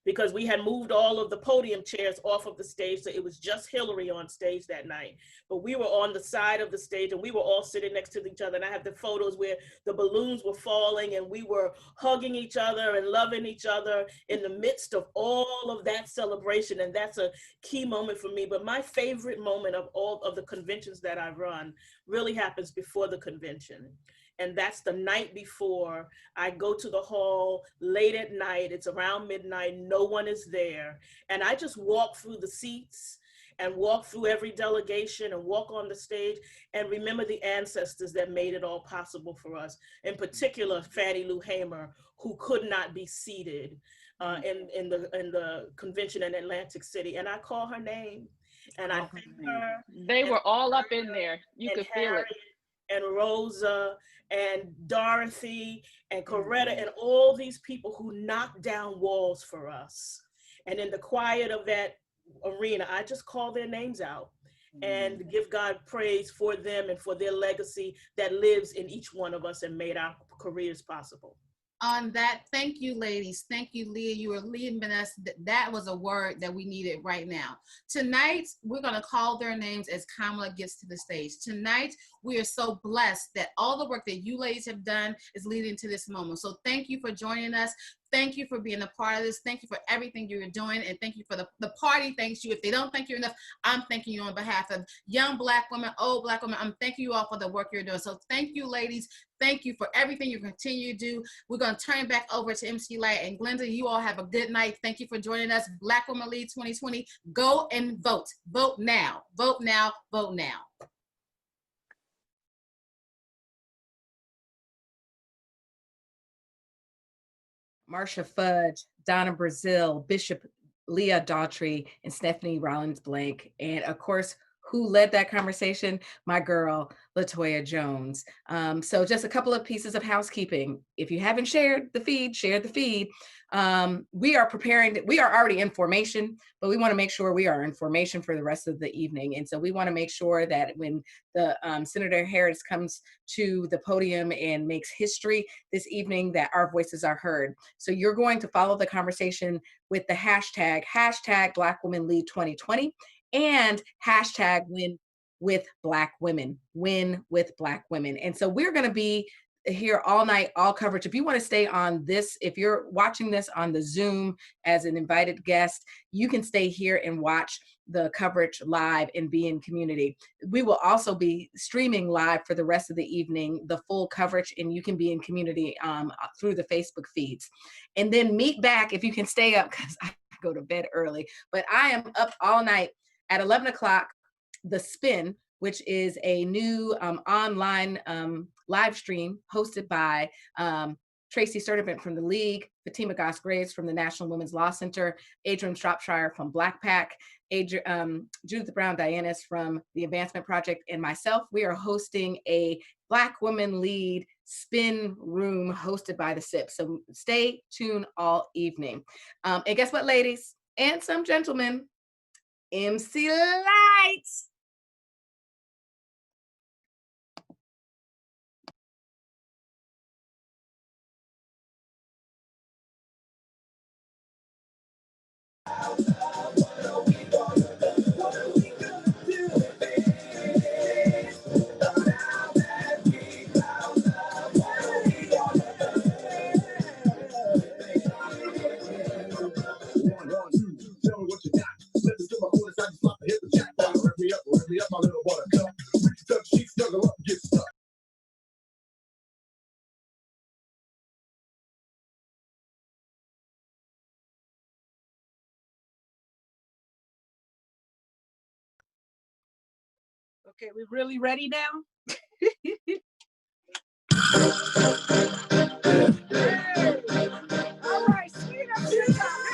because we had moved all of the podium chairs off of the stage. So it was just Hillary on stage that night. But we were on the side of the stage and we were all sitting next to each other. And I have the photos where the balloons were falling and we were hugging each other and loving each other in the midst of all of that celebration. And that's a key moment for me. But my favorite moment of all of the conventions that I run really happens before the convention. And that's the night before. I go to the hall late at night. It's around midnight. No one is there. And I just walk through the seats and walk through every delegation and walk on the stage and remember the ancestors that made it all possible for us. In particular, Fannie Lou Hamer, who could not be seated in the convention in Atlantic City. And I call her name and I thank her. They were all up in there. You could feel it. And Rosa and Dorothy and Coretta and all these people who knocked down walls for us. And in the quiet of that arena, I just call their names out and give God praise for them and for their legacy that lives in each one of us and made our careers possible. On that, thank you, ladies. Thank you, Leah. You were leading us. That was a word that we needed right now. Tonight, we're going to call their names as Kamala gets to the stage. Tonight, we are so blessed that all the work that you ladies have done is leading to this moment. So thank you for joining us. Thank you for being a part of this. Thank you for everything you're doing. And thank you for the party. Thanks you. If they don't thank you enough, I'm thanking you on behalf of young Black women, old Black women. I'm thanking you all for the work you're doing. So thank you, ladies. Thank you for everything you continue to do. We're going to turn it back over to MC Light and Glenda. You all have a good night. Thank you for joining us. Black Women Lead 2020. Go and vote. Vote now. Vote now. Vote now. Marsha Fudge, Donna Brazil, Bishop Leah Daughtry, and Stephanie Rollins Blake. And of course, Who led that conversation? My girl, Latoya Jones. So just a couple of pieces of housekeeping. If you haven't shared the feed, share the feed. We are already in formation, but we want to make sure we are in formation for the rest of the evening. And so we want to make sure that when the Senator Harris comes to the podium and makes history this evening, that our voices are heard. So you're going to follow the conversation with the hashtag Black Women Lead 2020 and hashtag win with Black women. And so we're going to be here all night, all coverage. If you want to stay on this, if you're watching this on the Zoom as an invited guest, you can stay here and watch the coverage live and be in community. We will also be streaming live for the rest of the evening, the full coverage, and you can be in community through the Facebook feeds. And then meet back if you can stay up, because I go to bed early, but I am up all night at 11 o'clock, The Spin, which is a new online live stream hosted by Tracy Sturdivant from the League, Fatima Goss Graves from the National Women's Law Center, Adrian Shropshire from Black Pac, Judith Brown Dianis from the Advancement Project, and myself. We are hosting a Black Women Lead Spin Room hosted by the SIP. So stay tuned all evening. And guess what, ladies and some gentlemen? MC Lights. Okay, we really ready now? All right, speed up your time.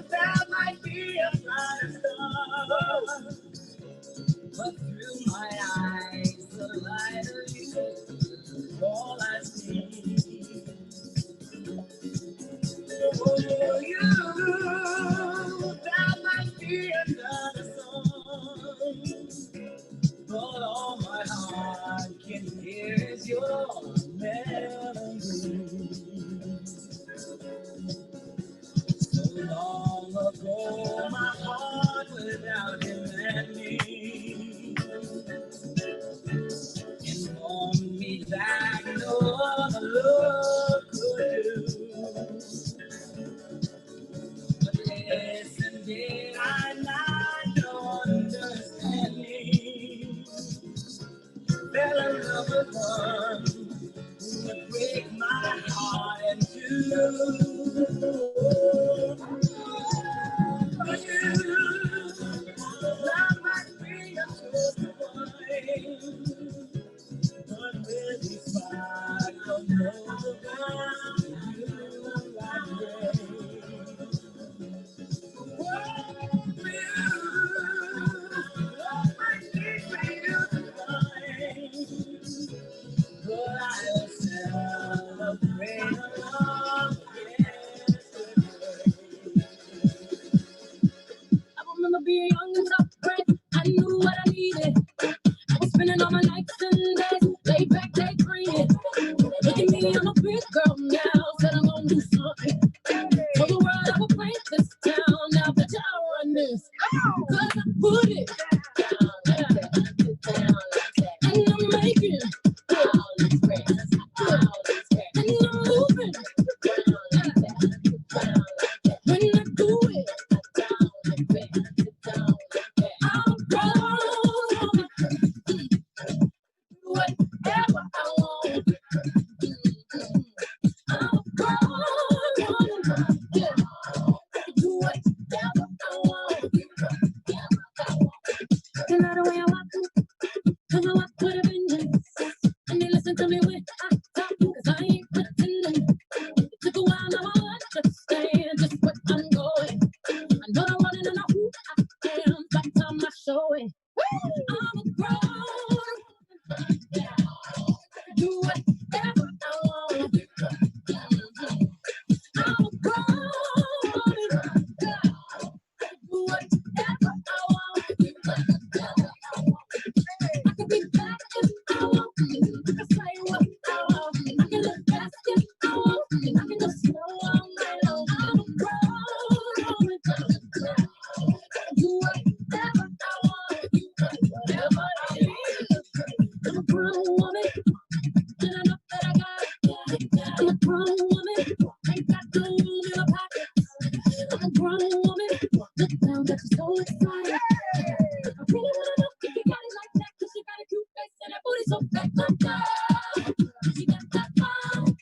That might be a brighter star, but through my eyes, the light of you is all I see. For you, that might be another song, but all my heart can hear is your melody. Long ago, my heart without him and me informed me that no other love could do. But listen, did I not understanding? Fell in love with one who would break my heart in two. That might be a good wine, but when we find a love around you like rain, love might be for you to find, but I'll celebrate love. I remember being young and so bright. I knew what I needed. I was spending all my nights and days, laid back, daydreaming. Look at me, I'm a big girl now. Said I'm gonna do something. For the world, I will break this town. Now that y'all run this, cause I put it down, and I'm making and I'm moving. When I do it, I'm grown. Whatever I want. I'm grown. Yeah. Do whatever I want. You know the way I walk, cause I walk with a vengeance. And they listen to me when I talk, cause I ain't pretending. It took a while, now I understand just what I'm going. I know I'm running and I know who I am. By the time I show it, I'm a grown. Do whatever I want. I'm a grown. Do whatever I want. I can be back if I want. I can say what I want. I can look fast if I want. I can go slow all night long. I'm a grown. Do whatever I want. Whatever it is. I'm a grown woman. And I know that I got it. I'm a grown woman. Ain't got no room in my pocket. I'm a grown woman. Look down, got you so excited. I really wanna know if you got it like that. Cause she got a cute face and that booty so fat. She got that bomb.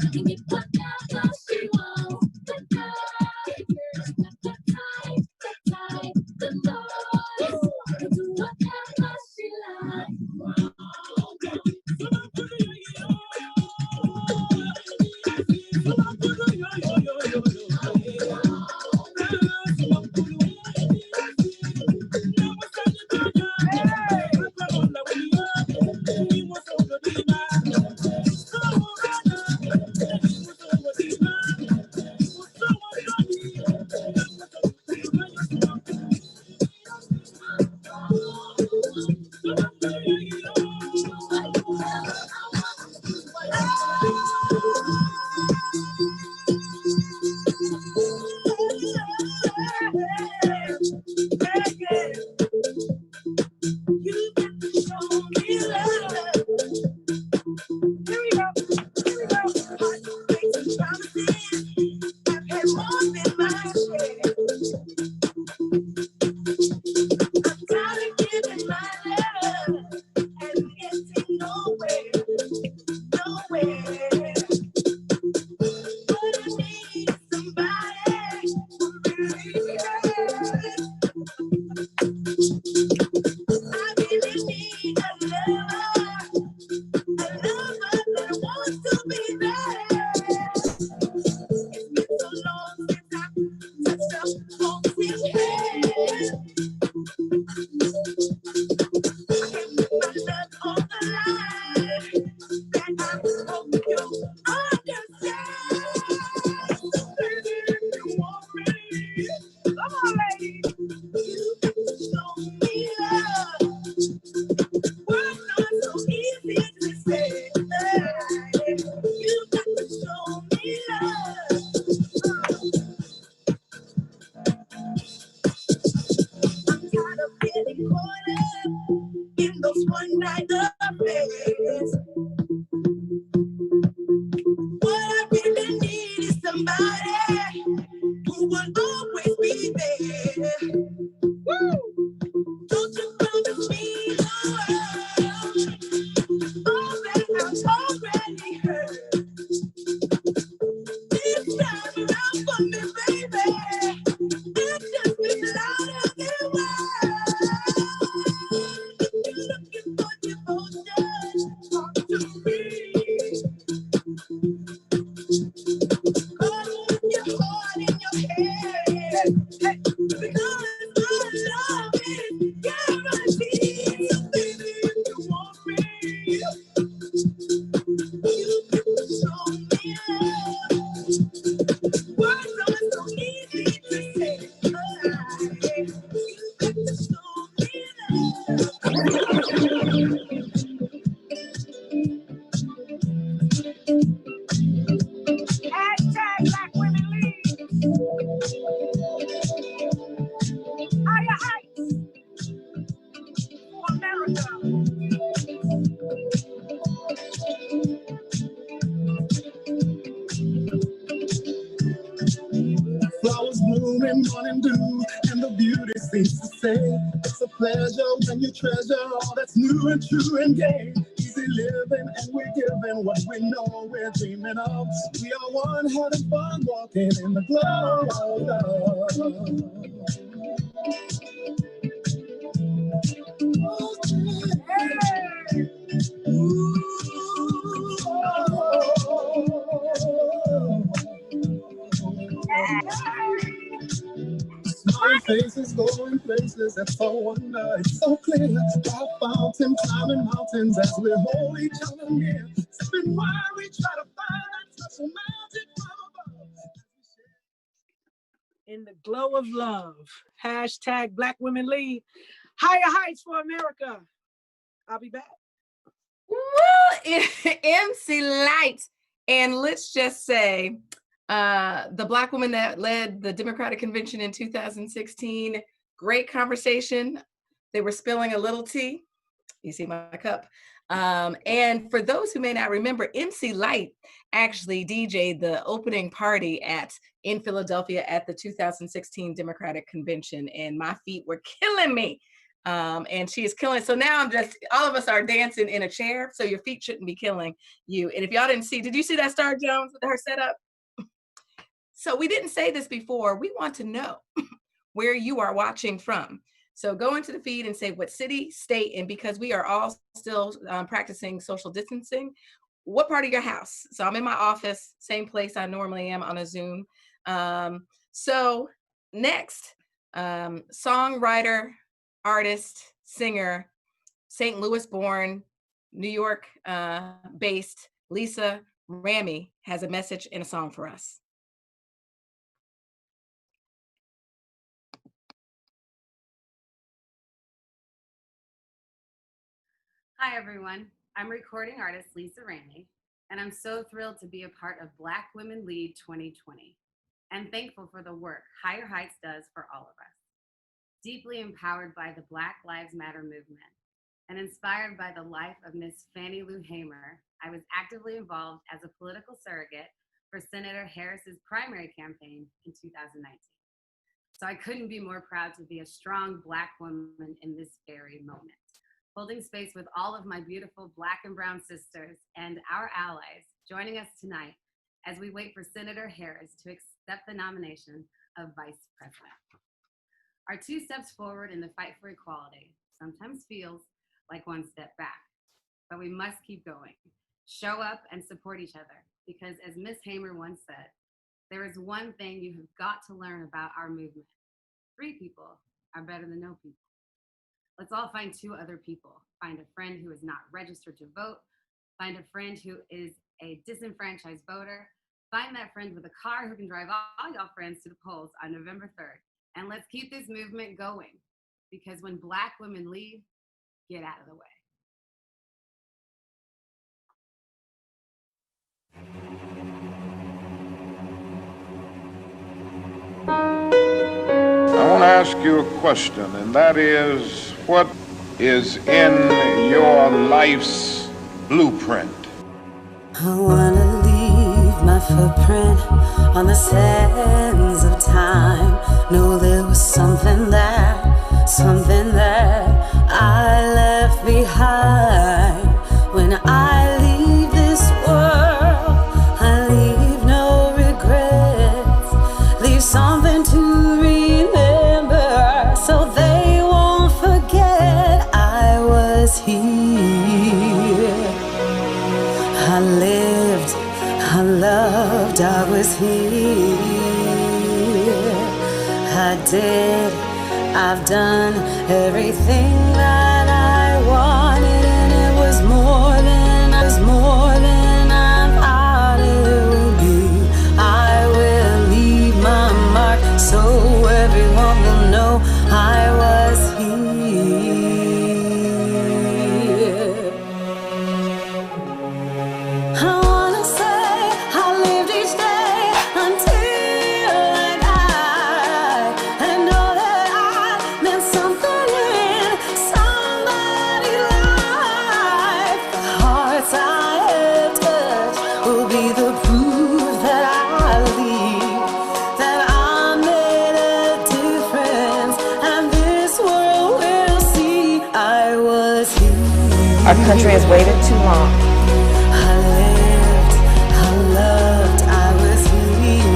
She can get whatever she wants. She got that tight, the noise. Do whatever she likes. caught up in those one night affairs. What I really need is somebody who will always be there. Woo! Don't you promise me love, all that I've already heard. This time around for me, baby, it just be louder than words. You're looking for devotion, talk to me. Put your heart in your head, hey, because my love is guaranteed. So baby, if you want me, you can show me love. Words are so easy to say, but you got to show me Hashtag Black Women Lead. Higher heights for America. Flowers bloom in morning dew, and the beauty seems to say, it's a pleasure when you treasure all that's new and true and gay. Easy living, and we're giving what we know we're dreaming of. We are one, having fun, walking in the glow of love. Smiling faces, going places, that's so wonder, it's so clear. Our fountain, climbing mountains as we hold each other near. Sipping wine, we try to find that special magic from above. In the glow of love. Hashtag Black Women Lead. Higher heights for America. I'll be back. Woo! MC Light. And let's just say, the Black woman that led the Democratic Convention in 2016, great conversation. They were spilling a little tea. You see my cup. And for those who may not remember, MC Light actually DJ'd the opening party in Philadelphia at the 2016 Democratic Convention, and my feet were killing me. And she is killing. So now all of us are dancing in a chair, so your feet shouldn't be killing you. And if y'all didn't see, did you see that Star Jones with her setup? So we didn't say this before. We want to know where you are watching from. So go into the feed and say what city, state, and because we are all still practicing social distancing, what part of your house? So I'm in my office, same place I normally am on a Zoom. So next, songwriter, artist, singer, St. Louis born, New York based Lisa Ramy has a message and a song for us. Hi, everyone. I'm recording artist Lisa Ramy, and I'm so thrilled to be a part of Black Women Lead 2020 and thankful for the work Higher Heights does for all of us. Deeply empowered by the Black Lives Matter movement and inspired by the life of Miss Fannie Lou Hamer, I was actively involved as a political surrogate for Senator Harris's primary campaign in 2019. So I couldn't be more proud to be a strong Black woman in this very moment, holding space with all of my beautiful Black and brown sisters and our allies joining us tonight as we wait for Senator Harris to accept the nomination of Vice President. Our 2 steps forward in the fight for equality sometimes feels like 1 step back, but we must keep going, show up and support each other, because as Miss Hamer once said, there is one thing you have got to learn about our movement. 3 people are better than no people. Let's all find 2 other people. Find a friend who is not registered to vote. Find a friend who is a disenfranchised voter. Find that friend with a car who can drive all y'all friends to the polls on November 3rd. And let's keep this movement going, because when Black women lead, get out of the way. I want to ask you a question, and that is, What is in your life's blueprint? I wanna leave my footprint on the sands of time. Know there was something that I left behind. When I leave this world, I leave no regrets. Leave something to remember so they won't forget I was here. I lived, I loved, I was here. I did, I've done everything that I wanted, and it was more than I thought it would be. I will leave my mark so everyone will know I was here. I wanna say I lived each day until I died, and know that I meant something in somebody's life. The hearts I have touched will be the proof that I leave, that I made a difference, and this world will see I was here. Our country has waited too long. I lived, I loved, I was here.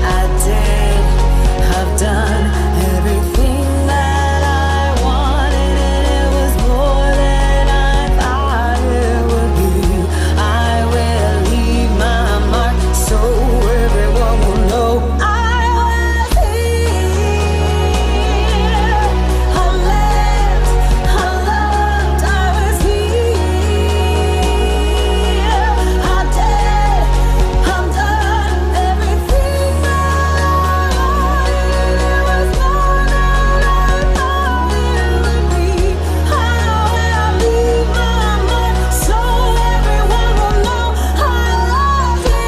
I did, I've done everything that I wanted, and it was more than I thought it would be. I will leave my mark so everyone will know I was here. I lived, I loved, I was here. I did, I've done everything that I wanted, it was more than I thought it would be. I will leave my mark so everyone will know I was here.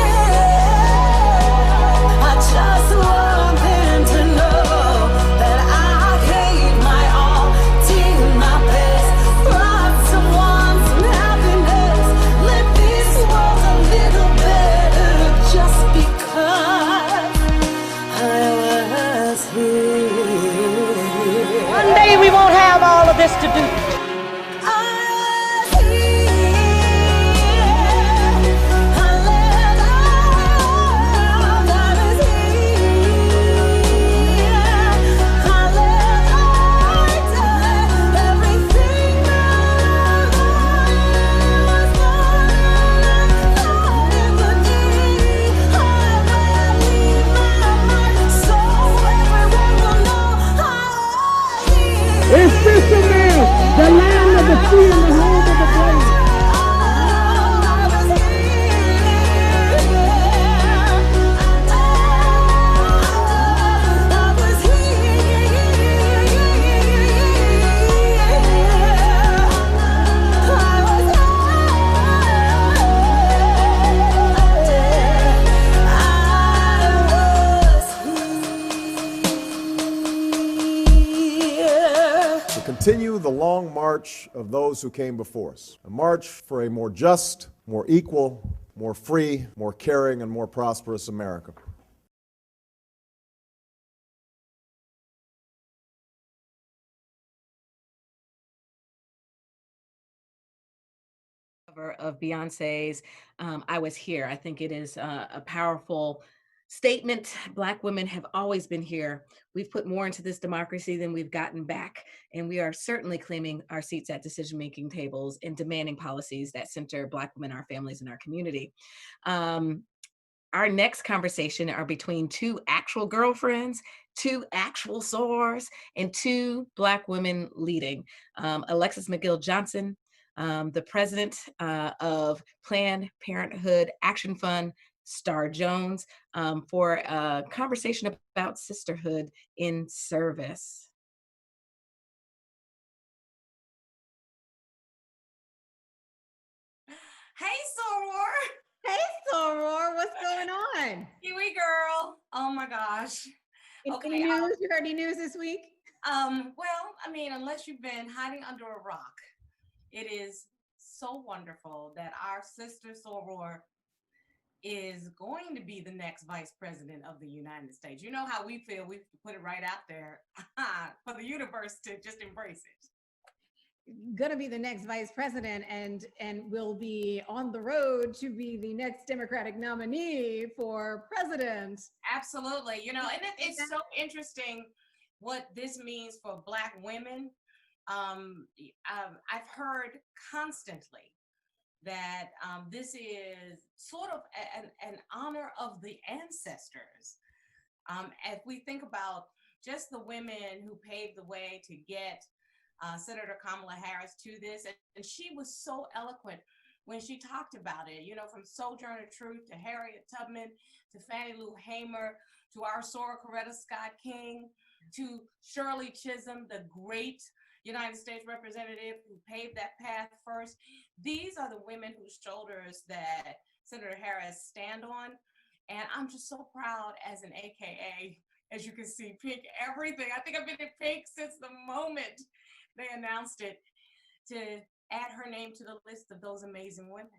I just want them to know that I gave my all, did my best, brought someone some happiness, let this world a little better just because I was here. One day we won't have all of this to do. It's Cincinnati, the land of the free and the home of the brave. To continue the long march of those who came before us, a march for a more just, more equal, more free, more caring, and more prosperous America. Cover of Beyonce's I Was Here. I think it is a powerful statement. Black women have always been here. We've put more into this democracy than we've gotten back, and we are certainly claiming our seats at decision-making tables and demanding policies that center Black women, our families, and our community. Our next conversation are between two actual girlfriends, two actual sores, and two Black women leading. Alexis McGill Johnson, the president of Planned Parenthood Action Fund, Star Jones, for a conversation about sisterhood in service. Hey, Soror. Hey, Soror. What's going on? Kiwi girl. Oh my gosh. Any news? You heard any news this week? Well, I mean, unless you've been hiding under a rock, it is so wonderful that our sister soror is going to be the next vice president of the United States. You know how we feel. We put it right out there for the universe to just embrace it. Gonna be the next vice president and will be on the road to be the next Democratic nominee for president. Absolutely. You know, and it's so interesting what this means for Black women. I've heard constantly that this is sort of an honor of the ancestors. If we think about just the women who paved the way to get Senator Kamala Harris to this, and she was so eloquent when she talked about it, you know, from Sojourner Truth to Harriet Tubman to Fannie Lou Hamer to our Soror Coretta Scott King to Shirley Chisholm, the great United States representative who paved that path first. These are the women whose shoulders that Senator Harris stand on. And I'm just so proud as an AKA, as you can see, pink everything. I think I've been in pink since the moment they announced it, to add her name to the list of those amazing women.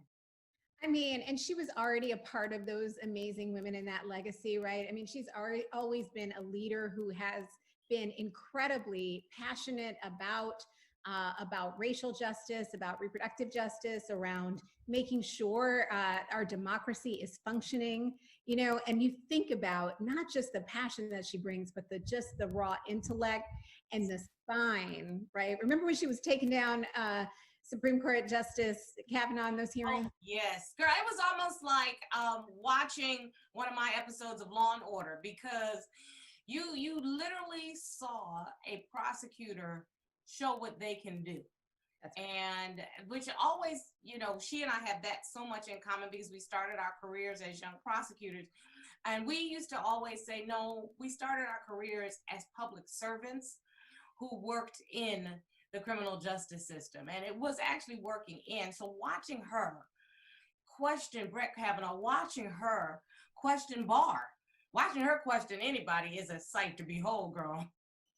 I mean, and she was already a part of those amazing women in that legacy, right? I mean, she's always been a leader who has been incredibly passionate about racial justice, about reproductive justice, around making sure our democracy is functioning, you know. And you think about not just the passion that she brings, but just the raw intellect and the spine, right? Remember when she was taking down Supreme Court Justice Kavanaugh in those hearings? Oh, yes, girl, it was almost like watching one of my episodes of Law and Order, because you literally saw a prosecutor show what they can do. And which always, you know, she and I have that so much in common, because we started our careers as young prosecutors. And we used to always say, no, we started our careers as public servants who worked in the criminal justice system. And it was actually working in. So watching her question Brett Kavanaugh, watching her question Barr, watching her question anybody is a sight to behold, girl.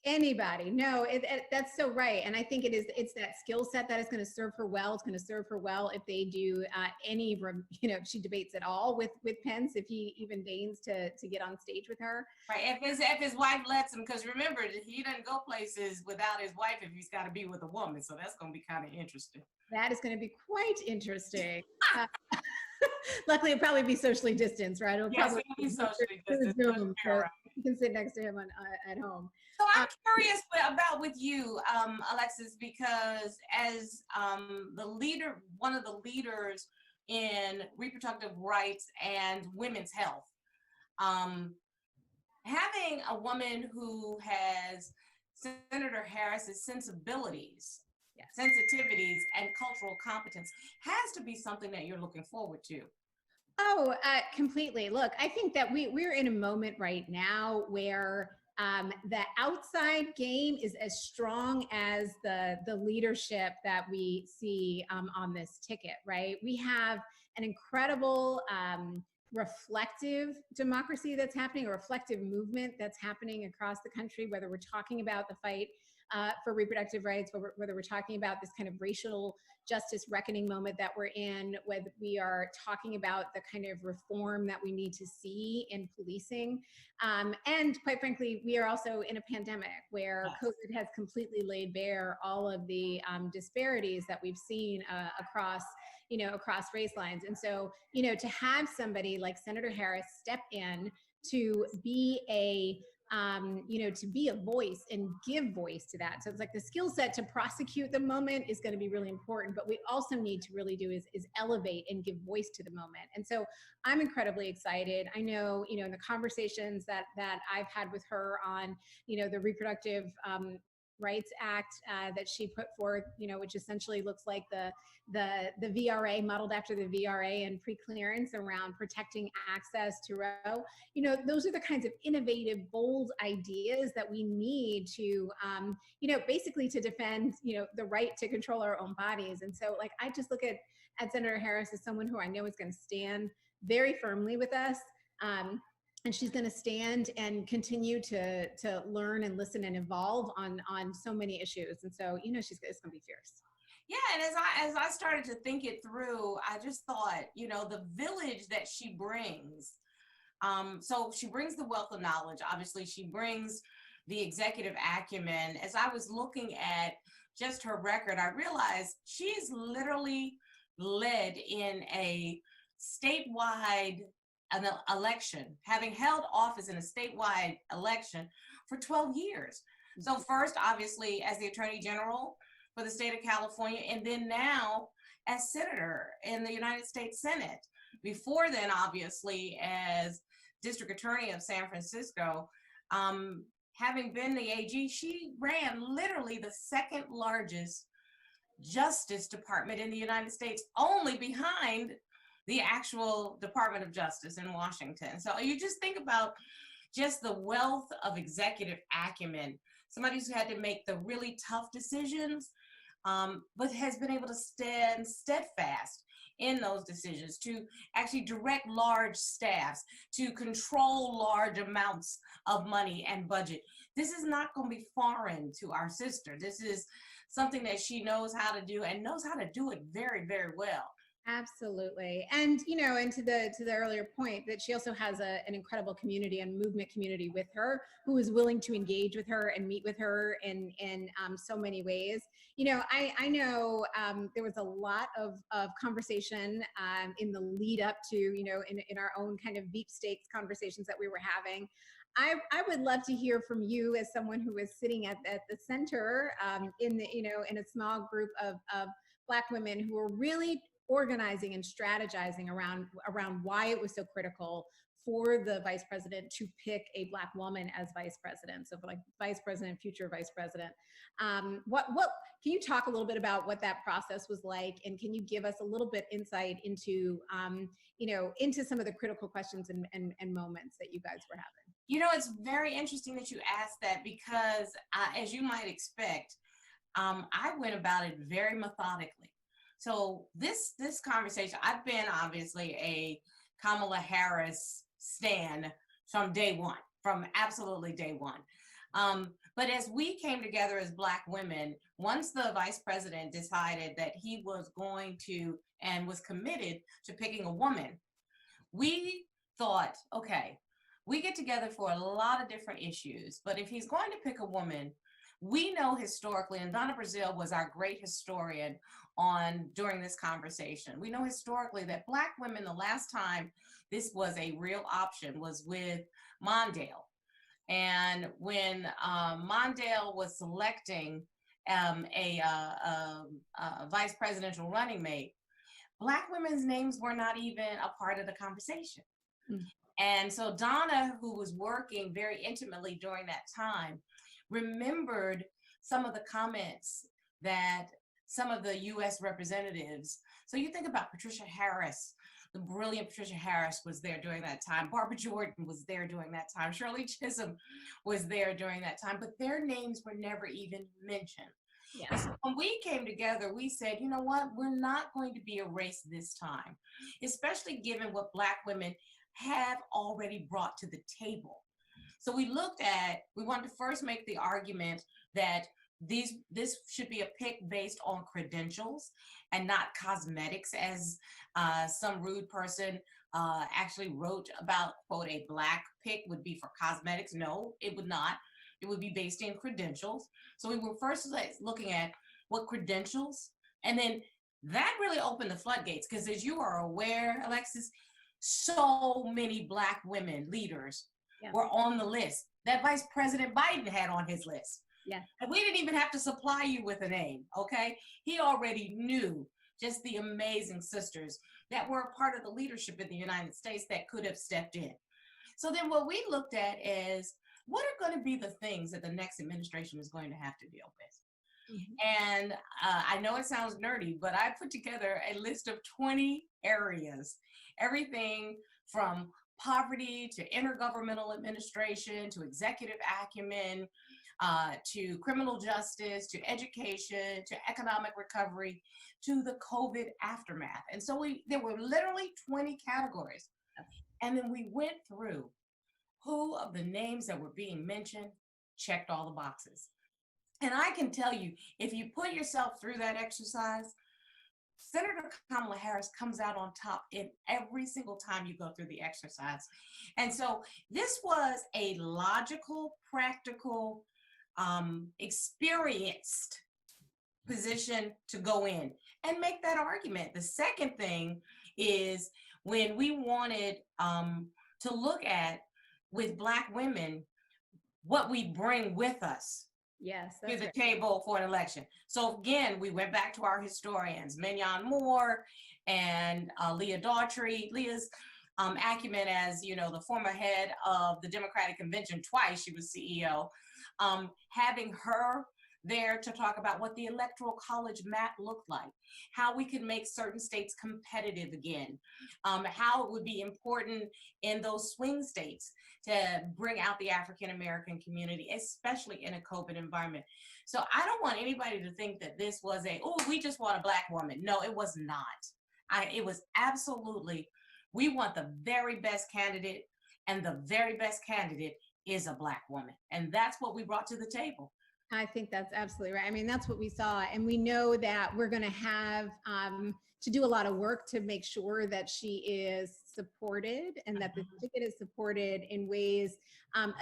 Anybody. No, that's so right. And I think it's that skill set that is going to serve her well. It's going to serve her well if they do if she debates at all with Pence, if he even deigns to get on stage with her. Right. If his wife lets him, because remember, he doesn't go places without his wife if he's got to be with a woman. So that's going to be kind of interesting. That is going to be quite interesting. Luckily, it'll probably be socially distanced, right? It'll probably be socially distanced. Zoom, so you can sit next to him at home. So I'm curious about with you, Alexis, because as the leader, one of the leaders in reproductive rights and women's health, having a woman who has Senator Harris's sensibilities, sensitivities, and cultural competence has to be something that you're looking forward to. Oh, completely. Look, I think that we're in a moment right now where the outside game is as strong as the leadership that we see on this ticket, right? We have an incredible reflective democracy that's happening, a reflective movement that's happening across the country, whether we're talking about the fight for reproductive rights, whether we're talking about this kind of racial justice reckoning moment that we're in, whether we are talking about the kind of reform that we need to see in policing. And quite frankly, we are also in a pandemic where COVID has completely laid bare all of the disparities that we've seen across race lines. And so, to have somebody like Senator Harris step in to be to be a voice and give voice to that. So it's like the skill set to prosecute the moment is going to be really important, but we also need to really do is elevate and give voice to the moment. And so I'm incredibly excited. I know, in the conversations that I've had with her on, the reproductive Rights Act that she put forth, which essentially looks like the VRA, modeled after the VRA and pre-clearance around protecting access to Roe. Those are the kinds of innovative, bold ideas that we need to, basically to defend, the right to control our own bodies. And so, I just look at Senator Harris as someone who I know is going to stand very firmly with us. and she's going to stand and continue to learn and listen and evolve on so many issues. And so, you know, it's going to be fierce. Yeah, and as I started to think it through, I just thought, you know, the village that she brings. So she brings the wealth of knowledge. Obviously, she brings the executive acumen. As I was looking at just her record, I realized she's literally led in a statewide election, having held office in a statewide election for 12 years. So first, obviously, as the Attorney General for the state of California, and then now as Senator in the United States Senate. Before then, obviously, as District Attorney of San Francisco, having been the AG, she ran literally the second largest Justice Department in the United States, only behind the actual Department of Justice in Washington. So you just think about just the wealth of executive acumen, somebody who's had to make the really tough decisions, but has been able to stand steadfast in those decisions, to actually direct large staffs, to control large amounts of money and budget. This is not going to be foreign to our sister. This is something that she knows how to do and knows how to do it very, very well. Absolutely. And, you know, and to the earlier point, that she also has an incredible community and movement community with her, who is willing to engage with her and meet with her in so many ways. You know, I know there was a lot of conversation in the lead up to, you know, in our own kind of beep stakes conversations that we were having. I would love to hear from you as someone who is sitting at the center in the, you know, in a small group of Black women who are really organizing and strategizing around why it was so critical for the vice president to pick a Black woman as vice president. So like vice president, future vice president. What can you talk a little bit about what that process was like, and can you give us a little bit insight into you know, into some of the critical questions and moments that you guys were having? You know, it's very interesting that you asked that, because as you might expect, I went about it very methodically. So this conversation, I've been obviously a Kamala Harris stan from day one, from absolutely day one. But as we came together as Black women, once the vice president decided that he was going to and was committed to picking a woman, we thought, okay, we get together for a lot of different issues, but if he's going to pick a woman, we know historically, and Donna Brazile was our great historian during this conversation. We know historically that Black women, the last time this was a real option was with Mondale. And when Mondale was selecting a vice presidential running mate, Black women's names were not even a part of the conversation. Mm-hmm. And so Donna, who was working very intimately during that time, remembered some of the comments that some of the US representatives, so you think about Patricia Harris, the brilliant Patricia Harris was there during that time. Barbara Jordan was there during that time. Shirley Chisholm was there during that time, but their names were never even mentioned. Yeah. So when we came together, we said, you know what, we're not going to be erased this time, especially given what Black women have already brought to the table. So we wanted to first make the argument that this should be a pick based on credentials and not cosmetics, as some rude person actually wrote about, quote, a Black pick would be for cosmetics. No, it would not. It would be based in credentials. So we were first looking at what credentials, and then that really opened the floodgates, because as you are aware, Alexis, so many Black women leaders were on the list that Vice President Biden had on his list. Yeah. And we didn't even have to supply you with a name, okay? He already knew just the amazing sisters that were a part of the leadership in the United States that could have stepped in. So then what we looked at is, what are going to be the things that the next administration is going to have to deal with? Mm-hmm. And I know it sounds nerdy, but I put together a list of 20 areas, everything from poverty to intergovernmental administration, to executive acumen, to criminal justice, to education, to economic recovery, to the COVID aftermath. And so there were literally 20 categories. And then we went through who of the names that were being mentioned checked all the boxes. And I can tell you, if you put yourself through that exercise, Senator Kamala Harris comes out on top in every single time you go through the exercise. And so this was a logical, practical, experienced position to go in and make that argument. The second thing is when we wanted to look at, with Black women, what we bring with us. Yes, To that's the right. table for an election. So again, we went back to our historians, Mignon Moore and Leah Daughtry. Leah's acumen as, you know, the former head of the Democratic Convention twice, she was CEO, having her there to talk about what the electoral college map looked like, how we could make certain states competitive again, how it would be important in those swing states to bring out the African-American community, especially in a COVID environment. So I don't want anybody to think that this was we just want a Black woman. No, it was not. It was absolutely, we want the very best candidate, and the very best candidate is a Black woman. And that's what we brought to the table. I think that's absolutely right. I mean, that's what we saw. And we know that we're going to have to do a lot of work to make sure that she is supported and that the ticket is supported in ways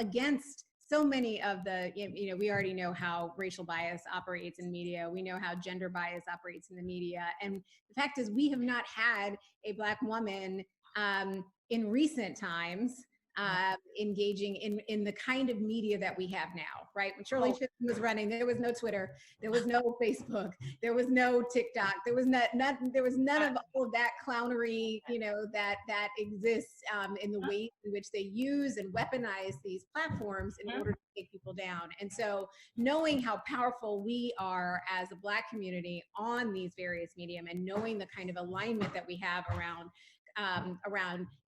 against so many of the, you know, we already know how racial bias operates in media. We know how gender bias operates in the media. And the fact is, we have not had a Black woman in recent times engaging in the kind of media that we have now, right? When Shirley Chisholm was running, there was no Twitter, there was no Facebook, there was no TikTok, there was none of all of that clownery, you know, that exists in the ways in which they use and weaponize these platforms in order to take people down. And so knowing how powerful we are as a Black community on these various medium, and knowing the kind of alignment that we have around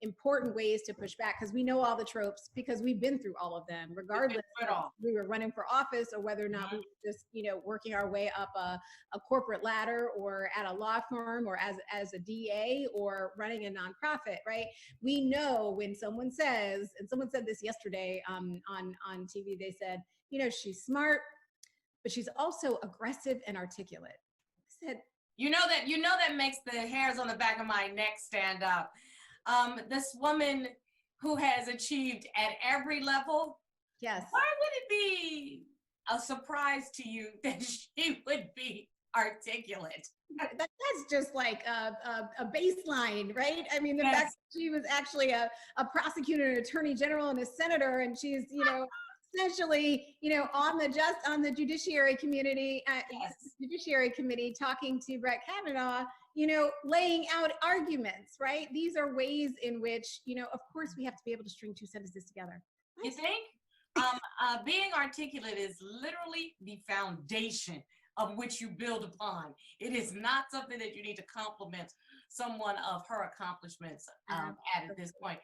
important ways to push back, because we know all the tropes, because we've been through all of them, regardless of if we were running for office or whether or not we were just, you know, working our way up a corporate ladder or at a law firm or as a DA or running a nonprofit, right? We know when someone says, and someone said this yesterday on TV, they said, you know, she's smart, but she's also aggressive and articulate. I said, You know that makes the hairs on the back of my neck stand up. This woman who has achieved at every level. Yes. Why would it be a surprise to you that she would be articulate? That's just like a baseline, right? I mean, the fact that she was actually a prosecutor, an attorney general, and a senator, and she's, you know, essentially, you know, on the judiciary community, judiciary committee, talking to Brett Kavanaugh, you know, laying out arguments, right? These are ways in which, you know, of course, we have to be able to string two sentences together. You think? Being articulate is literally the foundation of which you build upon. It is not something that you need to compliment someone of her accomplishments at this point.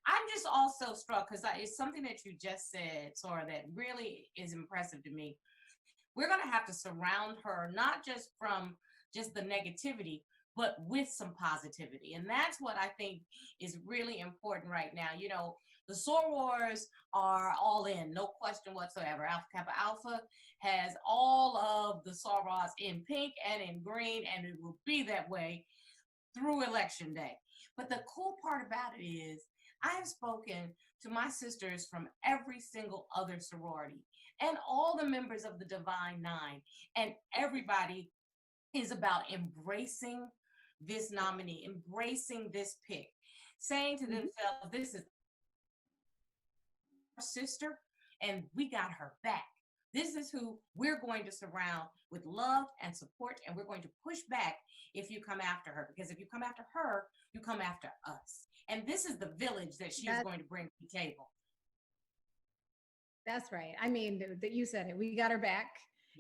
I'm just also struck, because it's something that you just said, Sora, that really is impressive to me. We're going to have to surround her, not just from just the negativity, but with some positivity. And that's what I think is really important right now. You know, the sorors are all in, no question whatsoever. Alpha Kappa Alpha has all of the sorors in pink and in green, and it will be that way through Election Day. But the cool part about it is, I have spoken to my sisters from every single other sorority and all the members of the Divine Nine, and everybody is about embracing this nominee, embracing this pick, saying to themselves, this is our sister and we got her back. This is who we're going to surround with love and support, and we're going to push back if you come after her, because if you come after her, you come after us. And this is the village that she is going to bring to the table. That's right. I mean, that you said it. We got her back,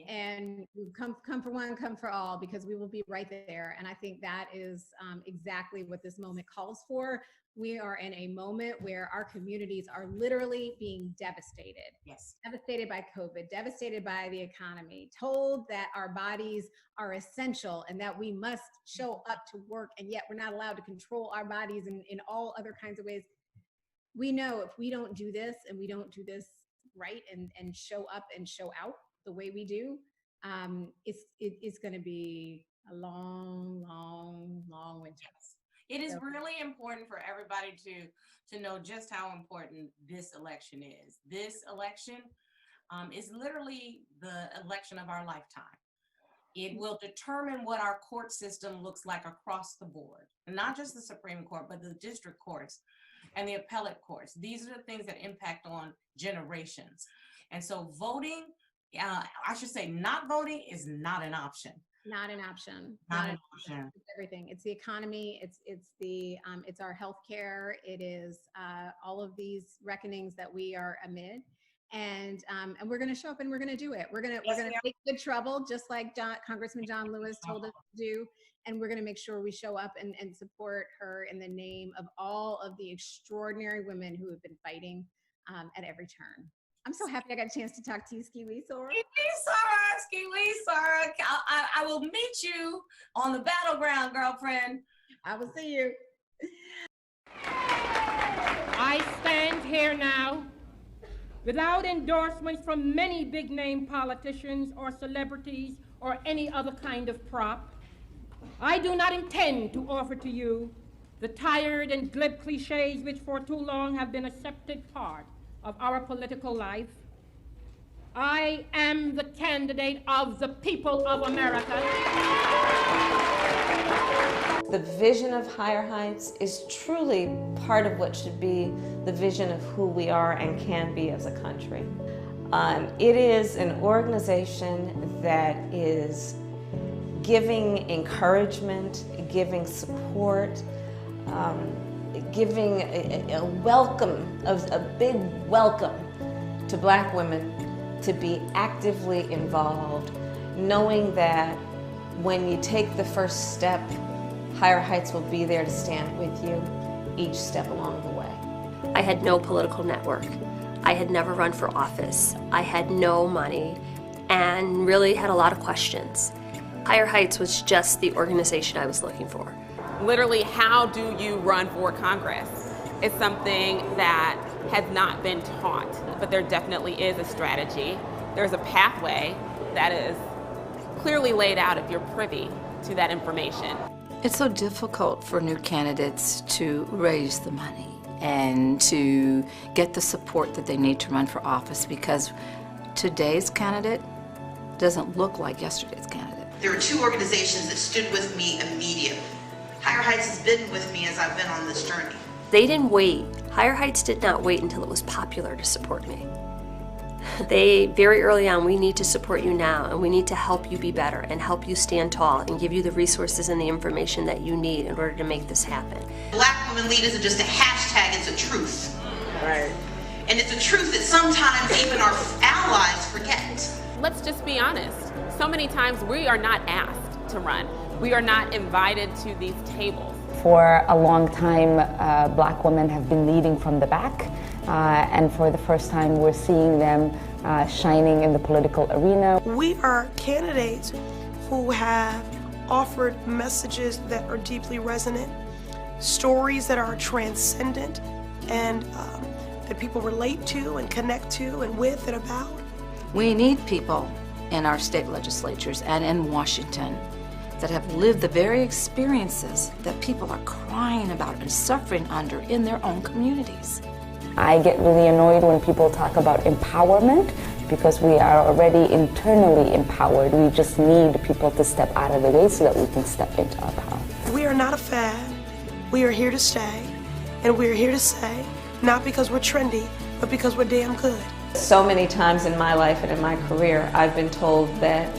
and come for one, come for all, because we will be right there. And I think that is exactly what this moment calls for. We are in a moment where our communities are literally being devastated. Yes. Devastated by COVID, devastated by the economy, told that our bodies are essential and that we must show up to work, and yet we're not allowed to control our bodies in all other kinds of ways. we know if we don't do this and we don't do this right and show up and show out the way we do, it's going to be a long winter. It is really important for everybody to know just how important this election is. This election is literally the election of our lifetime. It will determine what our court system looks like across the board, and not just the Supreme Court, but the district courts and the appellate courts. These are the things that impact on generations. And so voting, I should say not voting is not an option. Not an option. Not an option. It's everything. It's the economy. It's our healthcare. It is all of these reckonings that we are amid, and we're going to show up and we're going to do it. We're going to take good trouble, just like Congressman John Lewis told us to do, and we're going to make sure we show up and support her in the name of all of the extraordinary women who have been fighting at every turn. I'm so happy I got a chance to talk to you, Ski-Wee Sora. Ski-Wee Sora. I will meet you on the battleground, girlfriend. I will see you. I stand here now without endorsements from many big-name politicians or celebrities or any other kind of prop. I do not intend to offer to you the tired and glib cliches which for too long have been accepted part of our political life. I am the candidate of the people of America. The vision of Higher Heights is truly part of what should be the vision of who we are and can be as a country. It is an organization that is giving encouragement, giving support, giving a welcome, a big welcome to Black women to be actively involved, knowing that when you take the first step, Higher Heights will be there to stand with you each step along the way. I had no political network. I had never run for office. I had no money and really had a lot of questions. Higher Heights was just the organization I was looking for. Literally, how do you run for Congress? It's something that has not been taught, but there definitely is a strategy. There's a pathway that is clearly laid out if you're privy to that information. It's so difficult for new candidates to raise the money and to get the support that they need to run for office because today's candidate doesn't look like yesterday's candidate. There were two organizations that stood with me immediately. Higher Heights has been with me as I've been on this journey. They didn't wait. Higher Heights did not wait until it was popular to support me. They, very early on, we need to support you now, and we need to help you be better and help you stand tall and give you the resources and the information that you need in order to make this happen. Black Women Lead isn't just a hashtag, it's a truth. Right. And it's a truth that sometimes even our allies forget. Let's just be honest. So many times we are not asked to run. We are not invited to these tables. For a long time, Black women have been leading from the back, and for the first time, we're seeing them shining in the political arena. We are candidates who have offered messages that are deeply resonant, stories that are transcendent, and that people relate to and connect to and with and about. We need people in our state legislatures and in Washington that have lived the very experiences that people are crying about and suffering under in their own communities. I get really annoyed when people talk about empowerment because we are already internally empowered. We just need people to step out of the way so that we can step into our power. We are not a fad. We are here to stay, and we are here to say, not because we're trendy, but because we're damn good. So many times in my life and in my career, I've been told that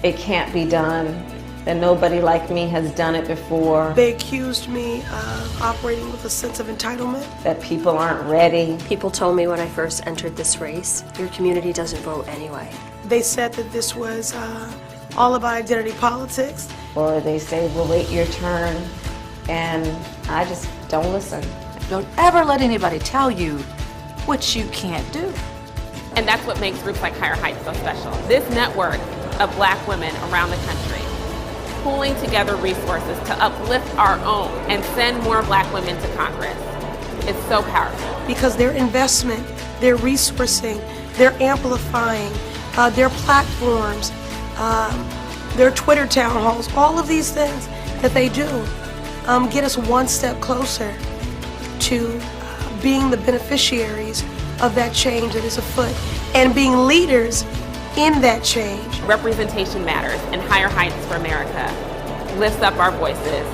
it can't be done, that nobody like me has done it before. They accused me of operating with a sense of entitlement. That people aren't ready. People told me when I first entered this race, your community doesn't vote anyway. They said that this was all about identity politics. Or they say, well, wait your turn, and I just don't listen. Don't ever let anybody tell you what you can't do. And that's what makes groups like Higher Heights so special. This network of Black women around the country, pooling together resources to uplift our own and send more Black women to Congress. is so powerful. Because their investment, their resourcing, their amplifying, their platforms, their Twitter town halls, all of these things that they do get us one step closer to being the beneficiaries of that change that is afoot and being leaders in that change. Representation matters, and Higher Heights for America lifts up our voices,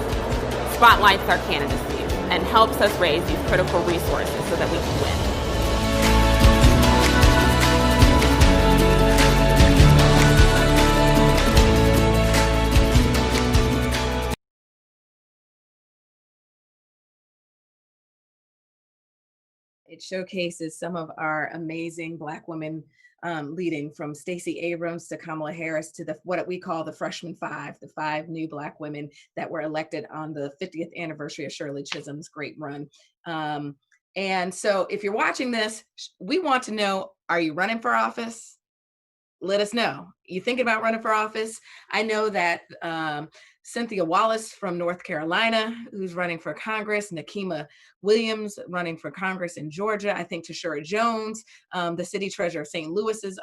spotlights our candidacies, and helps us raise these critical resources so that we can win. It showcases some of our amazing Black women leading, from Stacey Abrams to Kamala Harris to what we call the freshman five, the 5 new Black women that were elected on the 50th anniversary of Shirley Chisholm's great run. And so if you're watching this, we want to know, are you running for office? Let us know. You thinking about running for office? I know that Cynthia Wallace from North Carolina, who's running for Congress, Nakima Williams running for Congress in Georgia. I think Tashura Jones, the city treasurer of St. Louis, is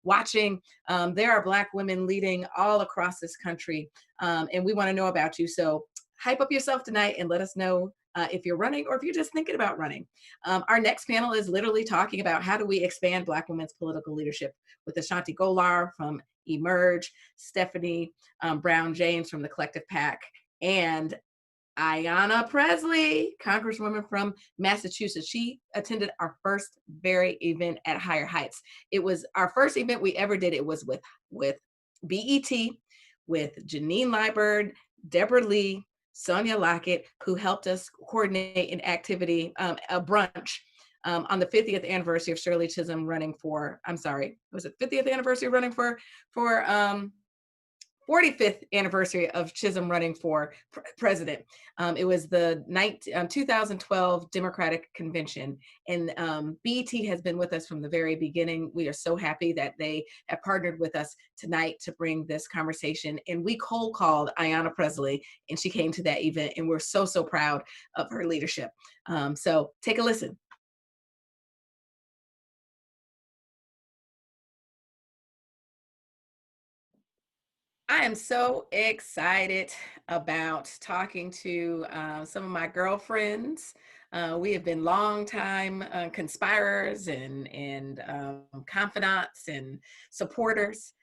watching. There are Black women leading all across this country, and we want to know about you. So hype up yourself tonight and let us know if you're running or if you're just thinking about running. Our next panel is literally talking about how do we expand Black women's political leadership, with Ashanti Golar from Emerge, Stephanie Brown James from the Collective PAC, and Ayanna Presley, Congresswoman from Massachusetts. She attended our first very event at Higher Heights. It was our first event we ever did. It was with BET, with Janine Liburd, Deborah Lee, Sonia Lockett, who helped us coordinate an activity, a brunch, on the 50th anniversary of Shirley Chisholm running for, was it 50th anniversary running for 45th anniversary of Chisholm running for president. It was the 2012 Democratic Convention, and BET has been with us from the very beginning. We are so happy that they have partnered with us tonight to bring this conversation. And we cold called Ayanna Presley, and she came to that event, and we're so, so proud of her leadership. So take a listen. I am so excited about talking to some of my girlfriends. We have been longtime conspirers and confidants and supporters.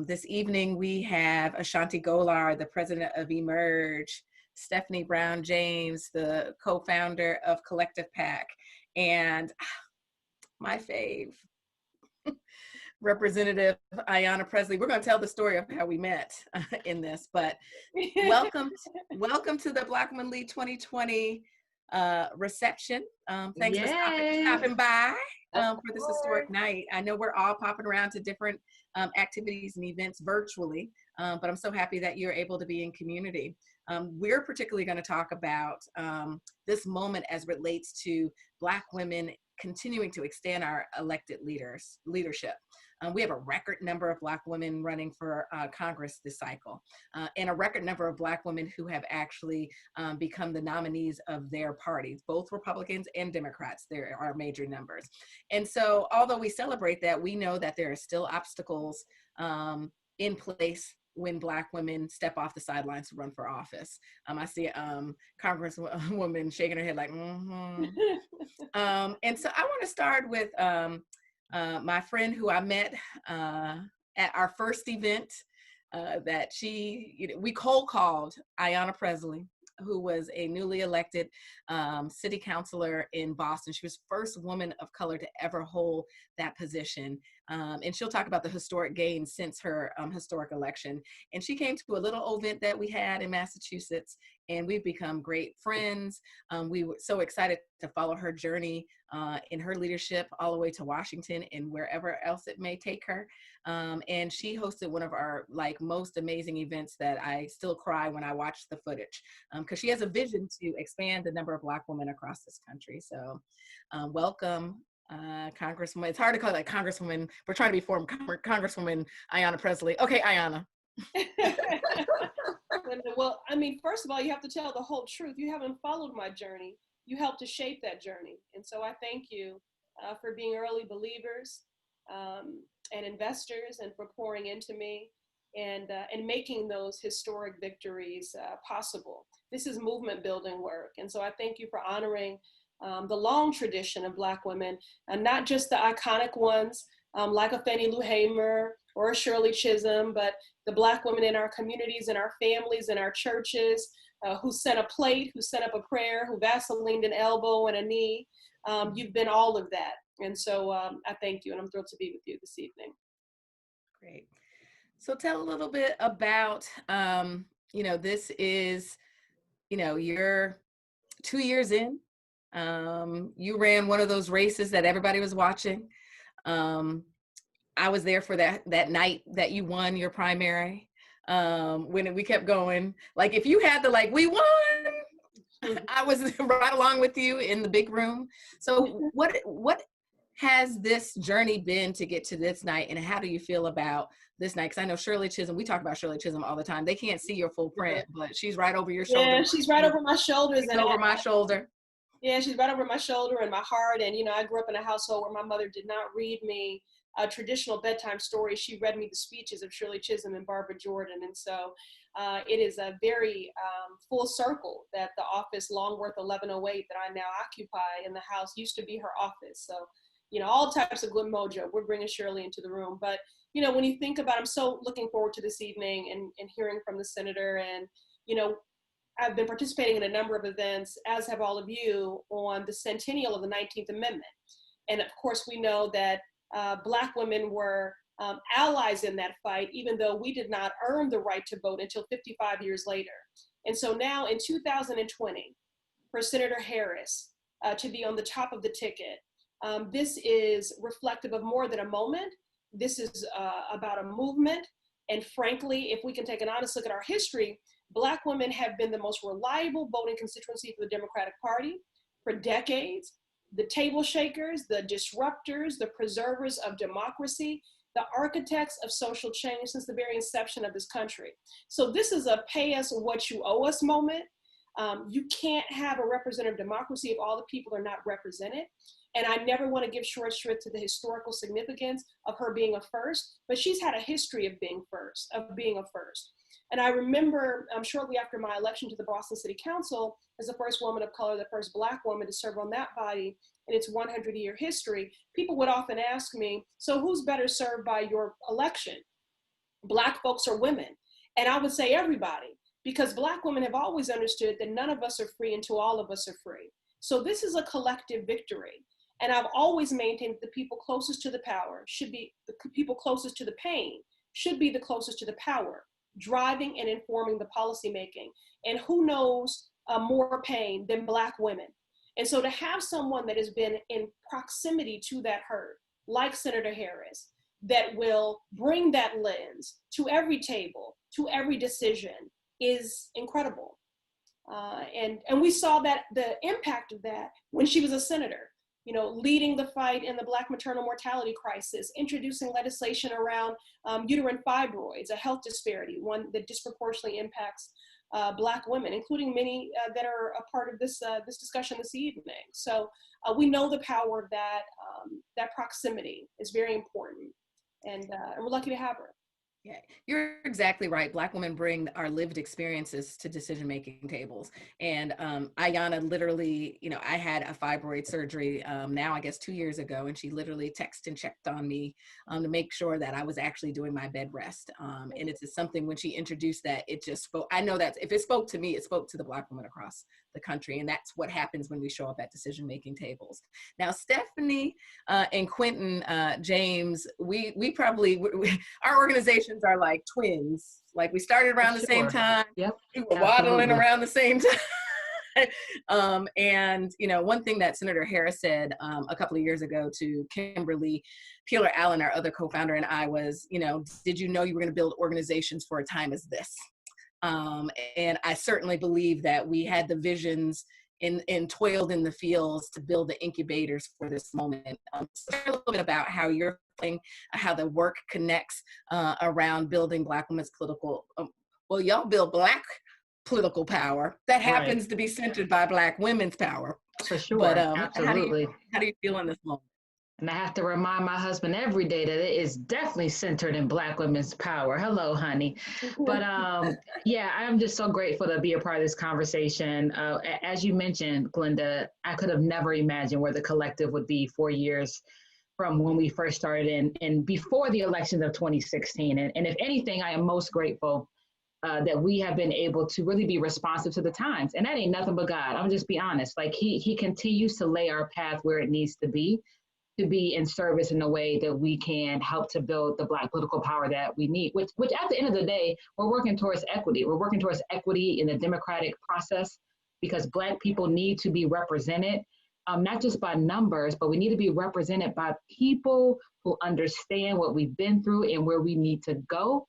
This evening we have Ashanti Golar, the president of Emerge, Stephanie Brown James, the co-founder of Collective PAC, and my fave, Representative Ayanna Presley. We're going to tell the story of how we met in this, but welcome to the Black Women Lead 2020 reception. Thanks for stopping by for this historic night. I know we're all popping around to different activities and events virtually, but I'm so happy that you're able to be in community. We're particularly going to talk about this moment as it relates to Black women continuing to extend our elected leadership. We have a record number of Black women running for Congress this cycle, and a record number of Black women who have actually become the nominees of their parties, both Republicans and Democrats. There are major numbers. And so although we celebrate that, we know that there are still obstacles in place when Black women step off the sidelines to run for office. I see Congresswoman shaking her head like, mm-hmm. And so I want to start with my friend who I met at our first event that we cold called Ayanna Presley, who was a newly elected city councilor in Boston. She was the first woman of color to ever hold that position. And she'll talk about the historic gains since her historic election. And she came to a little event that we had in Massachusetts, and we've become great friends. We were so excited to follow her journey in her leadership all the way to Washington and wherever else it may take her. And she hosted one of our most amazing events that I still cry when I watch the footage, because she has a vision to expand the number of Black women across this country. So welcome, Congresswoman. It's hard to call it Congresswoman. We're trying to be formed Congresswoman Ayanna Presley. Okay, Ayanna. Well, I mean, first of all, you have to tell the whole truth. You haven't followed my journey. you helped to shape that journey. And so I thank you for being early believers and investors, and for pouring into me and making those historic victories possible. This is movement building work. And so I thank you for honoring the long tradition of Black women, and not just the iconic ones like a Fannie Lou Hamer or a Shirley Chisholm, but the Black women in our communities, in our families, in our churches, who sent a plate, who sent up a prayer, who Vaselined an elbow and a knee. You've been all of that. And so I thank you, and I'm thrilled to be with you this evening. Great. So tell a little bit about, this is, you're 2 years in. You ran one of those races that everybody was watching. I was there for that night that you won your primary. When we kept going, like if you had to we won, I was right along with you in the big room. So what has this journey been to get to this night, and how do you feel about this night? Because I know Shirley Chisholm, we talk about Shirley Chisholm all the time. They can't see your full print, but she's right over your shoulder. Yeah, she's right over my shoulders. She's over my shoulder. Yeah, she's right over my shoulder and my heart. And, I grew up in a household where my mother did not read me traditional bedtime stories. She read me the speeches of Shirley Chisholm and Barbara Jordan. And so it is a very full circle that the office Longworth 1108 that I now occupy in the house used to be her office. So, all types of good mojo. We're bringing Shirley into the room. But, when you think about, I'm so looking forward to this evening and hearing from the senator. And, I've been participating in a number of events, as have all of you, on the centennial of the 19th Amendment. And of course, we know that Black women were allies in that fight, even though we did not earn the right to vote until 55 years later. And so now in 2020, for Senator Harris to be on the top of the ticket, this is reflective of more than a moment. This is about a movement. And frankly, if we can take an honest look at our history, Black women have been the most reliable voting constituency for the Democratic Party for decades. The table shakers, the disruptors, the preservers of democracy, the architects of social change since the very inception of this country. So this is a pay us what you owe us moment. You can't have a representative democracy if all the people are not represented. And I never want to give short shrift to the historical significance of her being a first, but she's had a history of being a first. And I remember shortly after my election to the Boston City Council, as the first woman of color, the first Black woman to serve on that body in its 100-year history, people would often ask me, so who's better served by your election, Black folks or women? And I would say everybody, because Black women have always understood that none of us are free until all of us are free. So this is a collective victory. And I've always maintained that the people closest to the power should be the people closest to the pain, should be the closest to the power, driving and informing the policymaking. And who knows more pain than Black women? And so to have someone that has been in proximity to that hurt, like Senator Harris, that will bring that lens to every table, to every decision, is incredible. And we saw that the impact of that when she was a senator, leading the fight in the Black maternal mortality crisis, introducing legislation around uterine fibroids, a health disparity, one that disproportionately impacts Black women, including many that are a part of this discussion this evening. So we know the power of that, that proximity is very important, and we're lucky to have her. Yeah, you're exactly right. Black women bring our lived experiences to decision-making tables. And Ayanna literally, I had a fibroid surgery now, I guess 2 years ago, and she literally texted and checked on me to make sure that I was actually doing my bed rest. And it's something when she introduced that, it just spoke. I know that if it spoke to me, it spoke to the Black women across the country. And that's what happens when we show up at decision-making tables. Now, Stephanie and Quentin James, we probably, our organizations are like twins. Like we started around the same time. Yep. We were waddling around the same time. And, one thing that Senator Harris said a couple of years ago to Kimberly Peeler Allen, our other co-founder, and I was, did you know you were going to build organizations for a time as this? And I certainly believe that we had the visions and toiled in the fields to build the incubators for this moment. So share a little bit about how you're playing, how the work connects around building Black women's political, well, y'all build Black political power that happens to be centered by Black women's power. For sure, But absolutely. how do you feel in this moment? And I have to remind my husband every day that it is definitely centered in Black women's power. Hello, honey. But yeah, I'm just so grateful to be a part of this conversation. As you mentioned, Glenda, I could have never imagined where the collective would be 4 years from when we first started and before the elections of 2016. And if anything, I am most grateful that we have been able to really be responsive to the times. And that ain't nothing but God. I'm just be honest. Like he continues to lay our path where it needs to be in service in a way that we can help to build the Black political power that we need, which at the end of the day, we're working towards equity. We're working towards equity in the democratic process because Black people need to be represented, not just by numbers, but we need to be represented by people who understand what we've been through and where we need to go.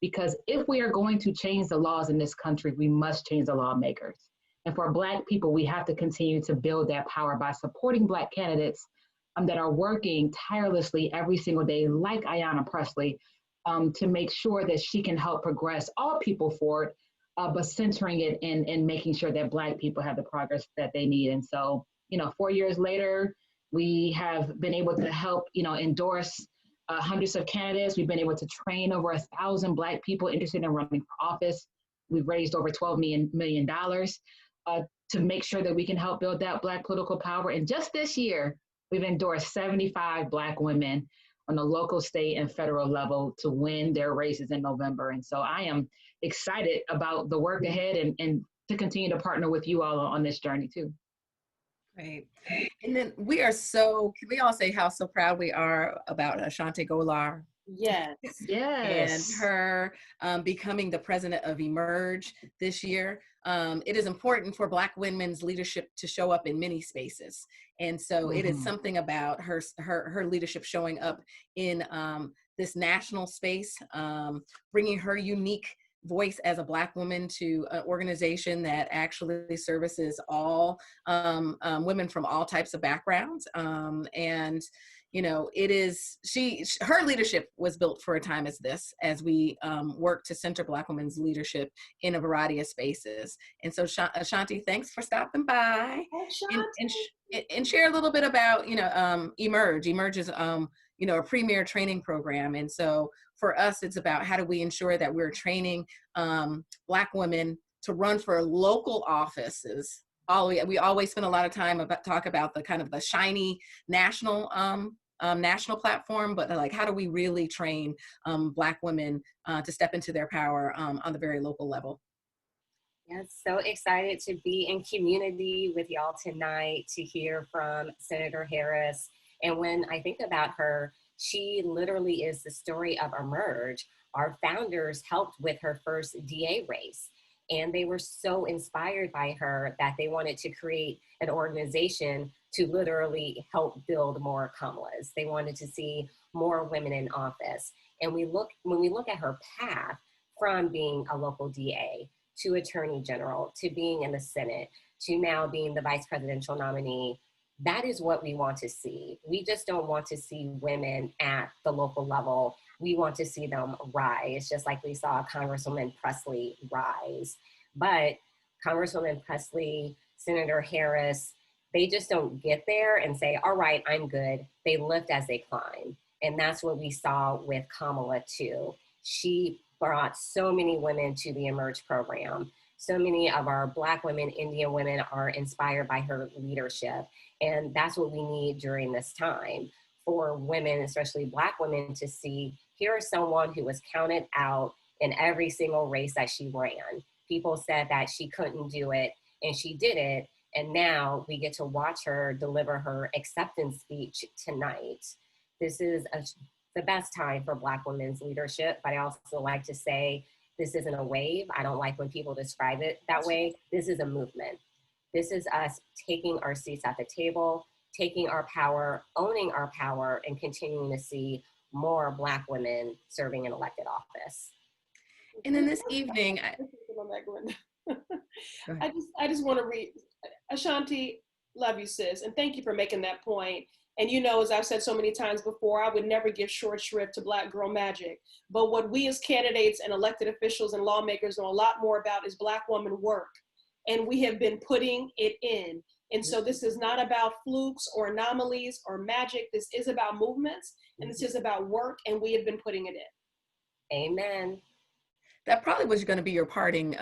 Because if we are going to change the laws in this country, we must change the lawmakers. And for Black people, we have to continue to build that power by supporting Black candidates that are working tirelessly every single day, like Ayanna Pressley, to make sure that she can help progress all people forward, but centering it in making sure that Black people have the progress that they need. And so, 4 years later, we have been able to help, endorse hundreds of candidates. We've been able to train over 1,000 Black people interested in running for office. We've raised over $12 million to make sure that we can help build that Black political power. And just this year, we've endorsed 75 Black women on the local, state, and federal level to win their races in November. And so I am excited about the work ahead and to continue to partner with you all on this journey too. Great. And then can we all say how so proud we are about Ashanti Golar? Yes. And her becoming the president of Emerge this year. It is important for Black women's leadership to show up in many spaces. And so it is something about her leadership showing up in this national space, bringing her unique voice as a Black woman to an organization that actually services all women from all types of backgrounds. And her leadership was built for a time as this, as we work to center Black women's leadership in a variety of spaces. And so Ashanti, thanks for stopping by and share a little bit about, Emerge. Emerge is, a premier training program. And so for us, it's about how do we ensure that we're training Black women to run for local offices. We always spend a lot of time talk about the kind of the shiny national platform, but like how do we really train Black women to step into their power on the very local level? Yeah, so excited to be in community with y'all tonight to hear from Senator Harris. And when I think about her, she literally is the story of Emerge. Our founders helped with her first DA race. And they were so inspired by her that they wanted to create an organization to literally help build more Kamalas. They wanted to see more women in office. And when we look at her path from being a local DA to Attorney General, to being in the Senate, to now being the vice presidential nominee, that is what we want to see. We just don't want to see women at the local level. We want to see them rise, just like we saw Congresswoman Pressley rise. But Congresswoman Pressley, Senator Harris, they just don't get there and say, all right, I'm good. They lift as they climb. And that's what we saw with Kamala too. She brought so many women to the Emerge program. So many of our Black women, Indian women are inspired by her leadership. And that's what we need during this time for women, especially Black women, to see here is someone who was counted out in every single race that she ran. People said that she couldn't do it, and she did it. And now we get to watch her deliver her acceptance speech tonight. This is the best time for Black women's leadership, but I also like to say this isn't a wave. I don't like when people describe it that way. This is a movement. This is us taking our seats at the table, taking our power, owning our power, and continuing to see more Black women serving in elected office. And then this evening, I just want to read, Ashanti, love you, sis, and thank you for making that point. And you know, as I've said so many times before, I would never give short shrift to Black girl magic. But what we as candidates and elected officials and lawmakers know a lot more about is Black woman work. And we have been putting it in. And so this is not about flukes or anomalies or magic. This is about movements, and this is about work, and we have been putting it in. Amen. That probably was going to be your parting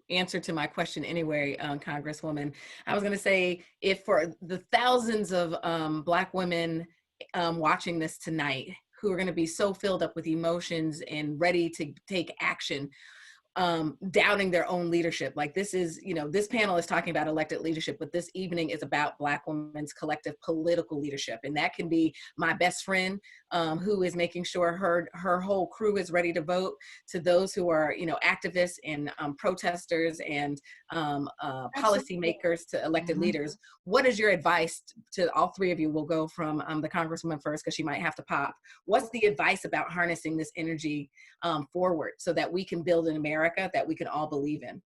answer to my question anyway, Congresswoman. I was going to say, if for the thousands of Black women watching this tonight who are going to be so filled up with emotions and ready to take action, doubting their own leadership. Like this is, you know, this panel is talking about elected leadership, but this evening is about Black women's collective political leadership. And that can be my best friend who is making sure her whole crew is ready to vote, to those who are, you know, activists and protesters and policymakers to elected leaders. What is your advice to all three of you? We'll go from the Congresswoman first because she might have to pop. What's the advice about harnessing this energy forward so that we can build an America that we can all believe in?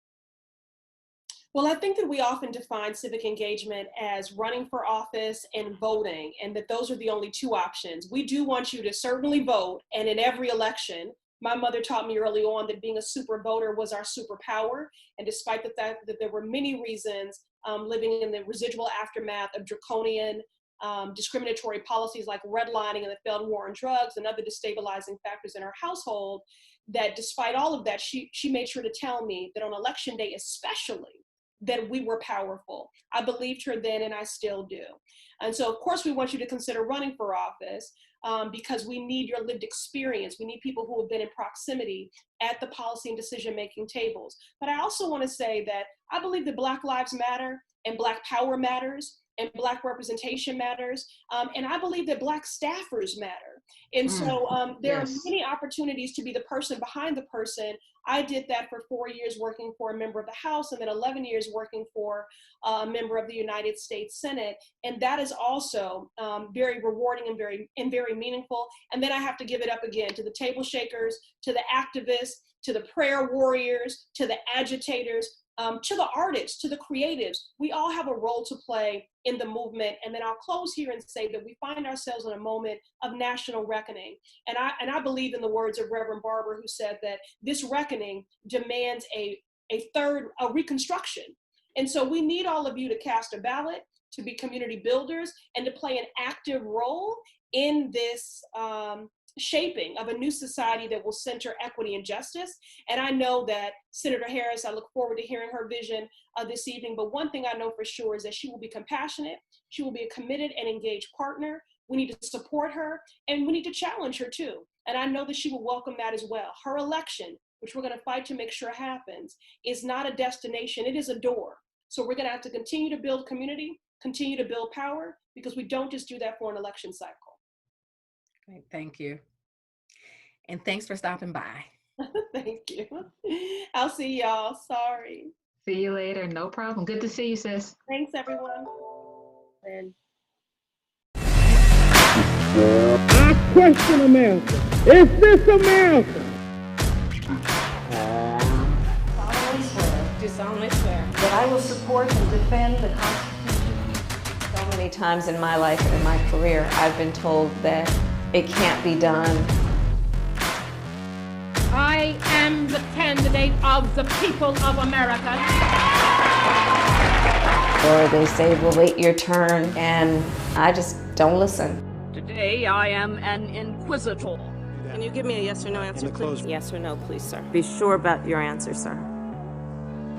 Well, I think that we often define civic engagement as running for office and voting, and that those are the only two options. We do want you to certainly vote, and in every election, my mother taught me early on that being a super voter was our superpower. And despite the fact that there were many reasons living in the residual aftermath of draconian discriminatory policies like redlining and the failed war on drugs and other destabilizing factors in our household, that despite all of that, she made sure to tell me that on election day especially, that we were powerful. I believed her then, and I still do. And so of course we want you to consider running for office because we need your lived experience. We need people who have been in proximity at the policy and decision-making tables. But I also want to say that I believe that Black lives matter and Black power matters and Black representation matters. And I believe that Black staffers matter. And so there are many opportunities to be the person behind the person. I did that for 4 years working for a member of the House, and then 11 years working for a member of the United States Senate. And that is also very rewarding and very meaningful. And then I have to give it up again to the table shakers, to the activists, to the prayer warriors, to the agitators, to the artists, to the creatives. We all have a role to play in the movement. And then I'll close here and say that we find ourselves in a moment of national reckoning. And I believe in the words of Reverend Barber, who said that this reckoning demands a reconstruction. And so we need all of you to cast a ballot, to be community builders, and to play an active role in this shaping of a new society that will center equity and justice. And I know that Senator Harris, I look forward to hearing her vision this evening, but one thing I know for sure is that she will be compassionate, she will be a committed and engaged partner. We need to support her, and we need to challenge her too. And I know that she will welcome that as well. Her election, which we're gonna fight to make sure happens, is not a destination, it is a door. So we're gonna have to continue to build community, continue to build power, because we don't just do that for an election cycle. Great, thank you. And thanks for stopping by. Thank you. I'll see y'all, sorry. See you later, no problem. Good to see you, sis. Thanks, everyone. I question America. Is this America? solemnly swear. Do solemnly swear. That I will support and defend the Constitution. So many times in my life and in my career, I've been told that it can't be done. I am the candidate of the people of America. Or they say, well, wait your turn, and I just don't listen. Today I am an inquisitor. Can you give me a yes or no answer, please? Yes or no, please, sir. Be sure about your answer, sir.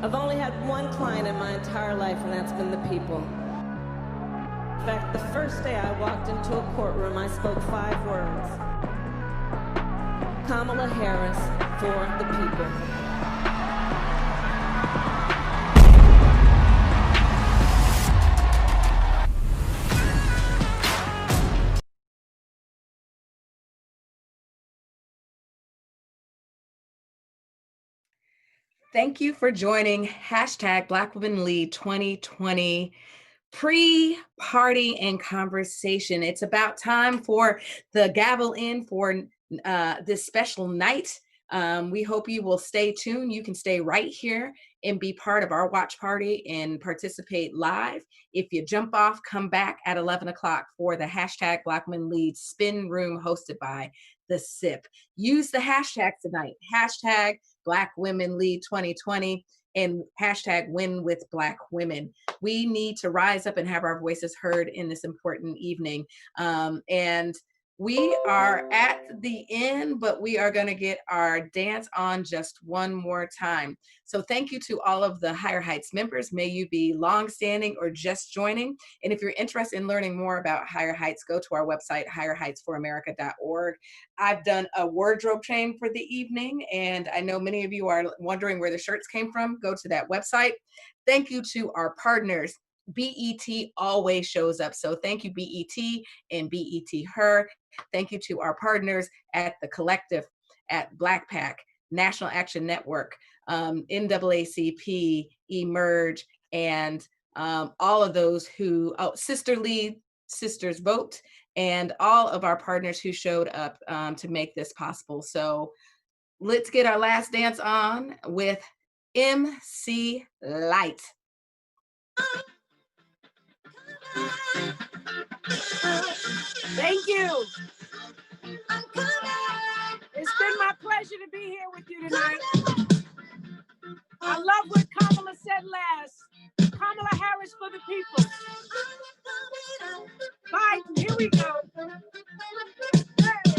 I've only had one client in my entire life, and that's been the people. In fact, the first day I walked into a courtroom, I spoke 5 words. Kamala Harris for the people. Thank you for joining hashtag Black Women Lead 2020 pre-party and conversation. It's about time for the gavel in for this special night We hope you will stay tuned. You can stay right here and be part of our watch party and participate live. If you jump off, come back at 11 o'clock for the hashtag Black Women Lead Spin Room hosted by the SIP. Use the hashtag tonight, hashtag Black Women Lead 2020 and hashtag Win with Black Women. We need to rise up and have our voices heard in this important evening. And we are at the end, but we are going to get our dance on just one more time. So thank you to all of the Higher Heights members. May you be longstanding or just joining. And if you're interested in learning more about Higher Heights, go to our website, higherheightsforamerica.org. I've done a wardrobe change for the evening, and I know many of you are wondering where the shirts came from. Go to that website. Thank you to our partners. BET always shows up. So thank you, BET and BET Her. Thank you to our partners at The Collective, at Black Pac, National Action Network, NAACP, Emerge, and all of those who, Sister Lead, Sisters Vote, and all of our partners who showed up to make this possible. So let's get our last dance on with MC Light. Thank you. It's been my pleasure to be here with you tonight. I love what Kamala said last. Kamala Harris for the people. Biden, here we go. Hey.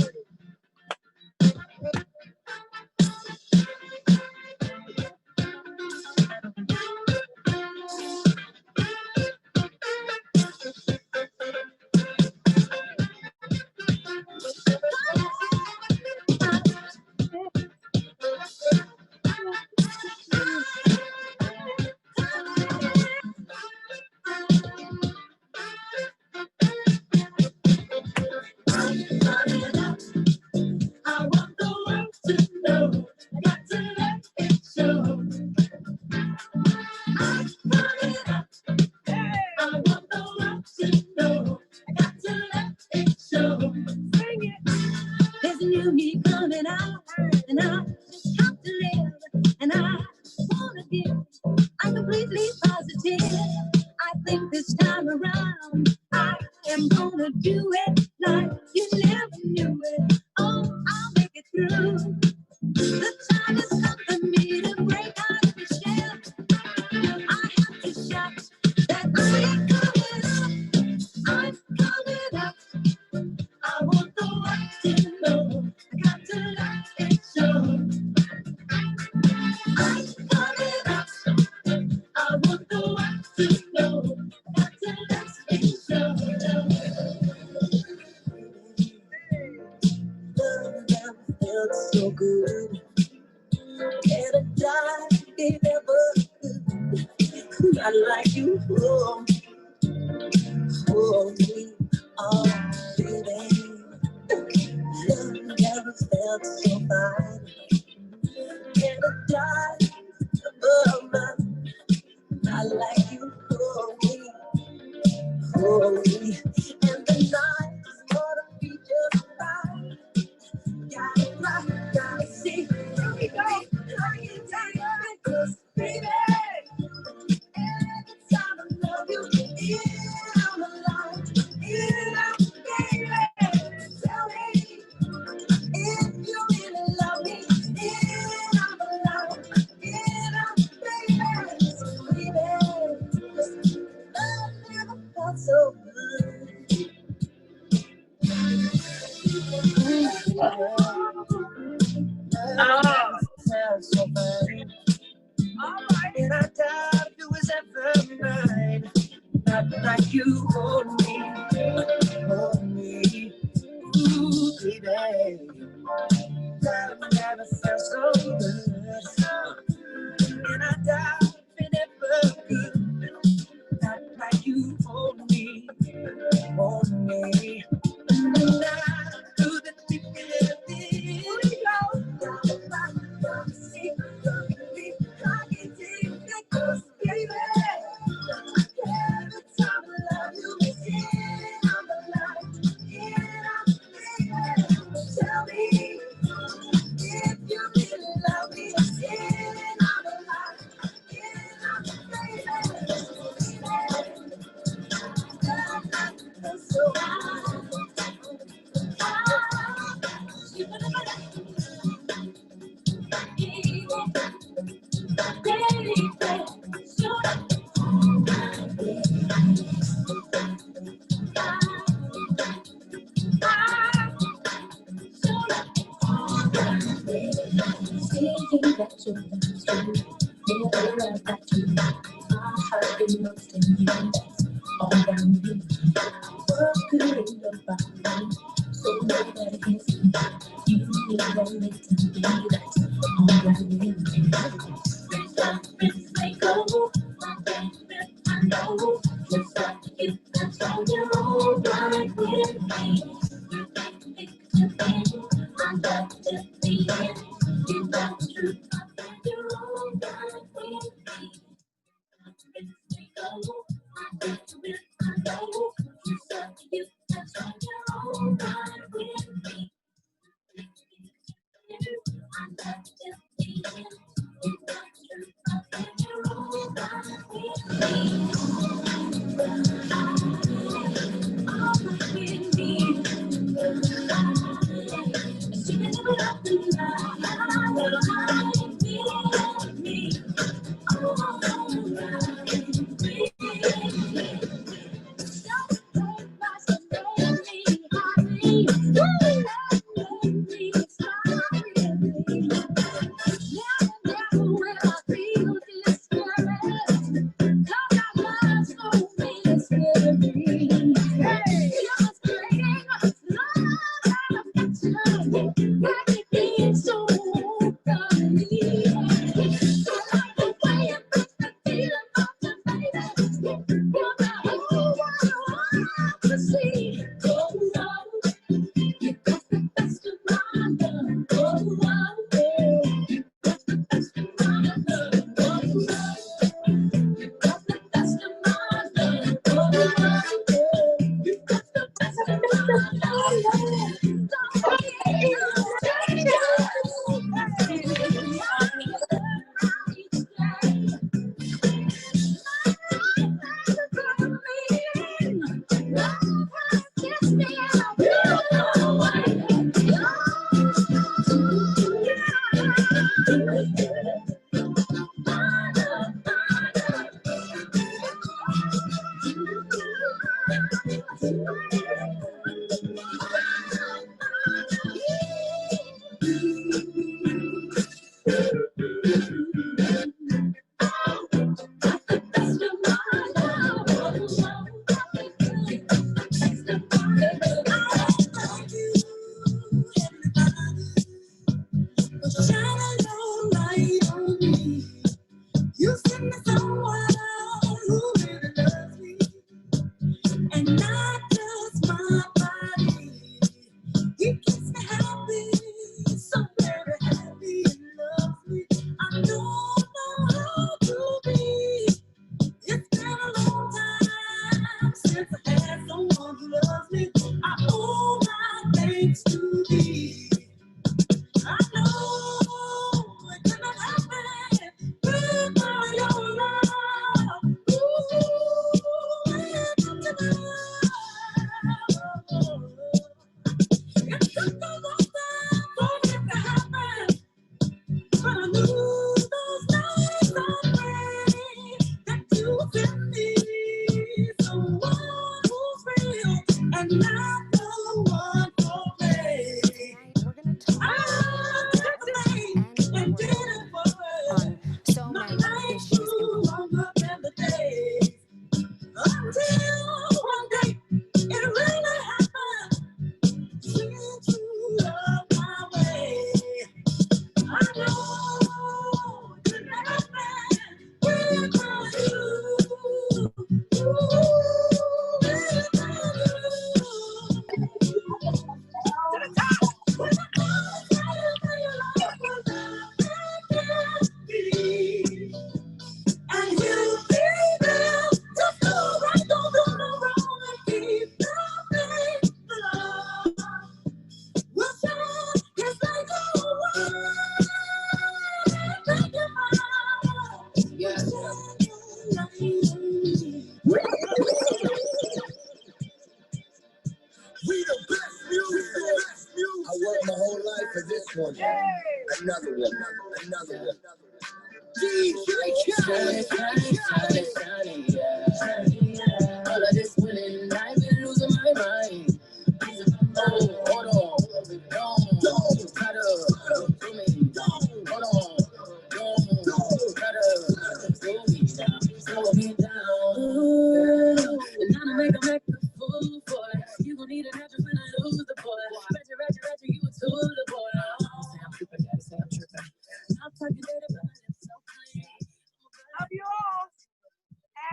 Love you all.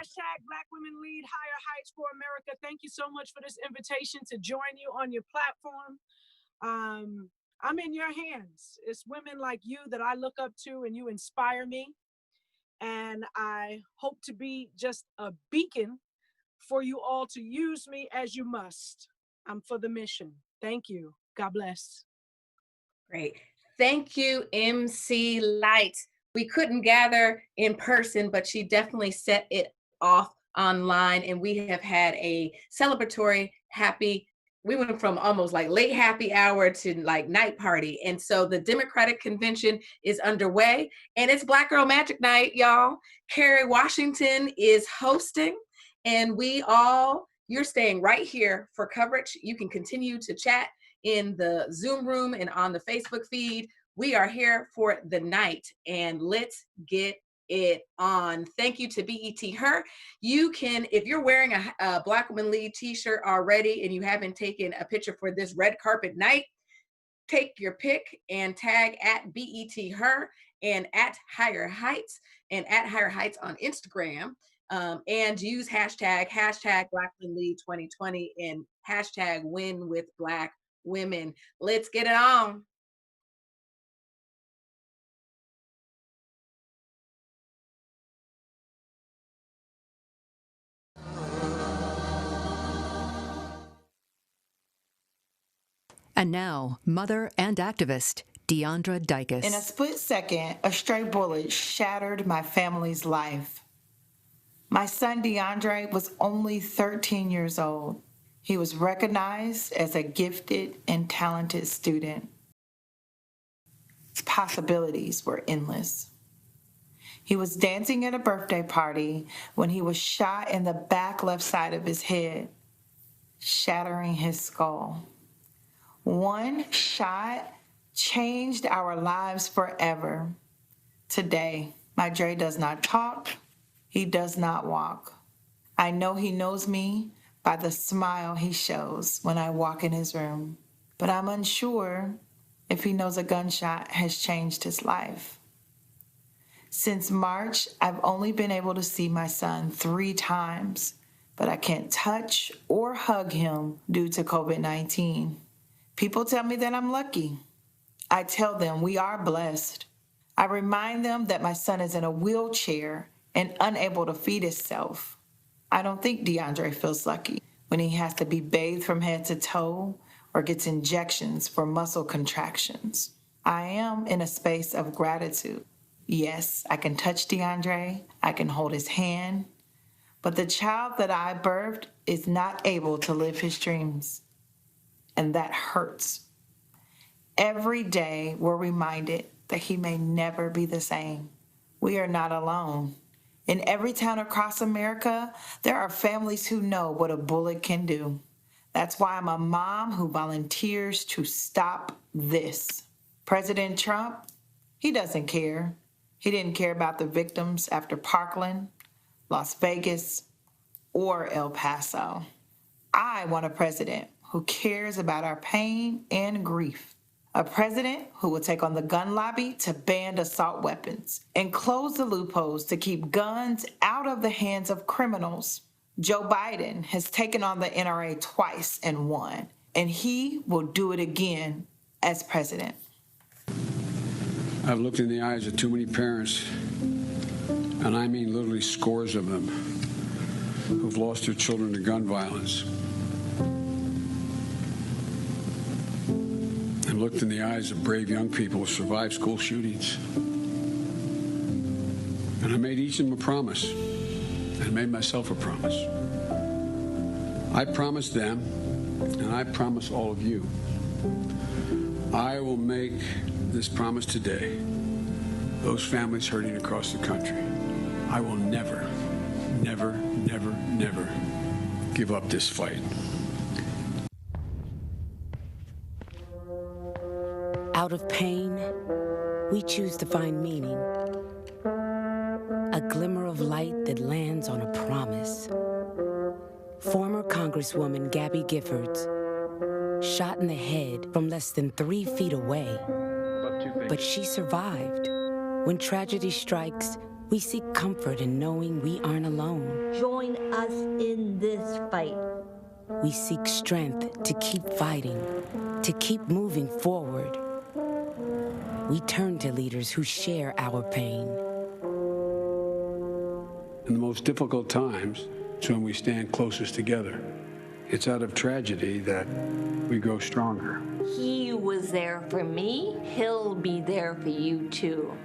Hashtag Black Women Lead Higher Heights for America. Thank you so much for this invitation to join you on your platform. I'm in your hands. It's women like you that I look up to, and you inspire me. And I hope to be just a beacon for you all to use me as you must. I'm for the mission. Thank you. God bless. Great. Thank you, MC Light. We couldn't gather in person, but she definitely set it off online, and we have had a celebratory happy, we went from almost like late happy hour to like night party. And so the Democratic Convention is underway, and it's Black Girl Magic Night, y'all. Kerry Washington is hosting, and you're staying right here for coverage. You can continue to chat in the Zoom room and on the Facebook feed. We are here for the night, and let's get it on. Thank you to BET Her. You can, if you're wearing a Black Women Lead t-shirt already and you haven't taken a picture for this red carpet night, take your pic and tag at BET Her and at Higher Heights and at Higher Heights on Instagram, and use hashtag Black Women Lead 2020 and hashtag Win with Black Women. Let's get it on. And now, mother and activist, Deandra Dykes. In a split second, a stray bullet shattered my family's life. My son DeAndre was only 13 years old. He was recognized as a gifted and talented student. His possibilities were endless. He was dancing at a birthday party when he was shot in the back left side of his head, shattering his skull. One shot changed our lives forever. Today, my Dre does not talk, he does not walk. I know he knows me by the smile he shows when I walk in his room, but I'm unsure if he knows a gunshot has changed his life. Since March, I've only been able to see my son 3 times, but I can't touch or hug him due to COVID-19. People tell me that I'm lucky. I tell them we are blessed. I remind them that my son is in a wheelchair and unable to feed himself. I don't think DeAndre feels lucky when he has to be bathed from head to toe or gets injections for muscle contractions. I am in a space of gratitude. Yes, I can touch DeAndre, I can hold his hand, but the child that I birthed is not able to live his dreams. And that hurts. Every day we're reminded that he may never be the same. We are not alone. In every town across America, there are families who know what a bullet can do. That's why I'm a mom who volunteers to stop this. President Trump, he doesn't care. He didn't care about the victims after Parkland, Las Vegas, or El Paso. I want a president who cares about our pain and grief. A president who will take on the gun lobby to ban assault weapons and close the loopholes to keep guns out of the hands of criminals. Joe Biden has taken on the NRA twice and won, and he will do it again as president. I've looked in the eyes of too many parents, and I mean literally scores of them, who've lost their children to gun violence. And looked in the eyes of brave young people who survived school shootings. And I made each of them a promise. I made myself a promise. I promised them, and I promise all of you, I will make this promise today. Those families hurting across the country, I will never, never, never, never give up this fight. Out of pain, we choose to find meaning. A glimmer of light that lands on a promise. Former Congresswoman Gabby Giffords shot in the head from less than 3 feet away. But she survived. When tragedy strikes, we seek comfort in knowing we aren't alone. Join us in this fight. We seek strength to keep fighting, to keep moving forward. We turn to leaders who share our pain. In the most difficult times, it's when we stand closest together. It's out of tragedy that we grow stronger. He was there for me. He'll be there for you too.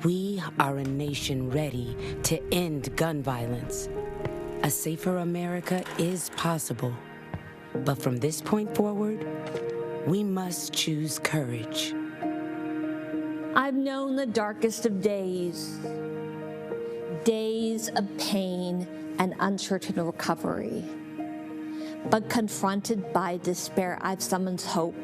We are a nation ready to end gun violence. A safer America is possible. But from this point forward, we must choose courage. I've known the darkest of days. Days of pain and uncertain recovery. But confronted by despair, I've summoned hope.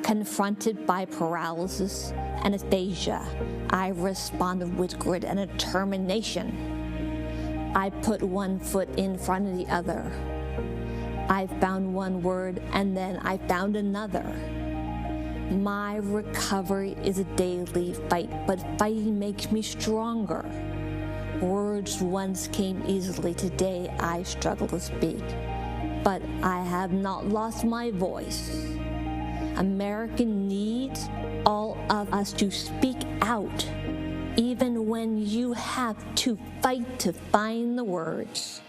Confronted by paralysis and aphasia, I responded with grit and determination. I put one foot in front of the other. I found one word and then I found another. My recovery is a daily fight, but fighting makes me stronger. Words once came easily, today I struggle to speak. But I have not lost my voice. America needs all of us to speak out, even when you have to fight to find the words.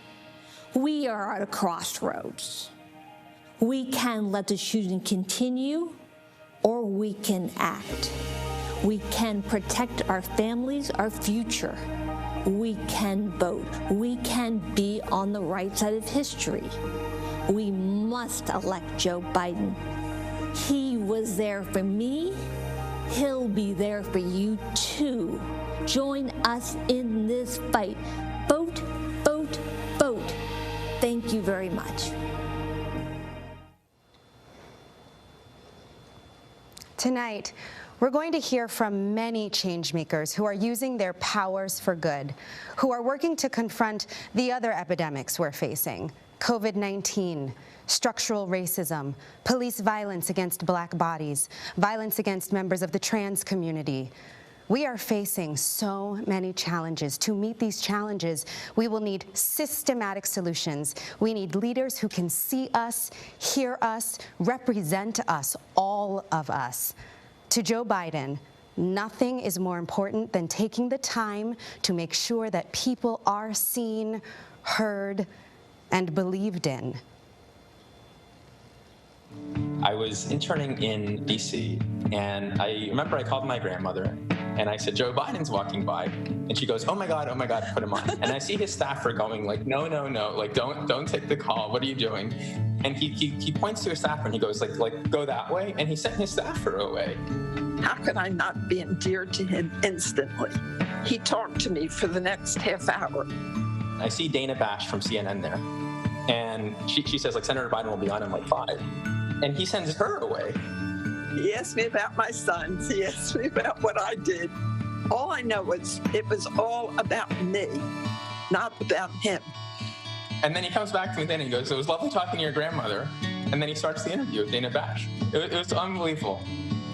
We are at a crossroads. We can let the shooting continue, or we can act. We can protect our families, our future. We can vote. We can be on the right side of history. We must elect Joe Biden. He was there for me. He'll be there for you too. Join us in this fight. Vote, vote, vote. Thank you very much. Tonight, we're going to hear from many changemakers who are using their powers for good, who are working to confront the other epidemics we're facing: COVID-19, structural racism, police violence against Black bodies, violence against members of the trans community. We are facing so many challenges. To meet these challenges, we will need systematic solutions. We need leaders who can see us, hear us, represent us, all of us. To Joe Biden, nothing is more important than taking the time to make sure that people are seen, heard, and believed in. I was interning in DC, and I remember I called my grandmother, and I said, Joe Biden's walking by, and she goes, oh my God, put him on. And I see his staffer going like, no, like don't take the call, what are you doing? And he points to his staffer and he goes like go that way, and he sent his staffer away. How could I not be endeared to him instantly? He talked to me for the next half hour. I see Dana Bash from CNN there, and she says like Senator Biden will be on in like 5, and he sends her away. He asked me about my sons. He asked me about what I did. All I know is it was all about me, not about him. And then he comes back to me then and he goes, it was lovely talking to your grandmother. And then he starts the interview with Dana Bash. It was unbelievable.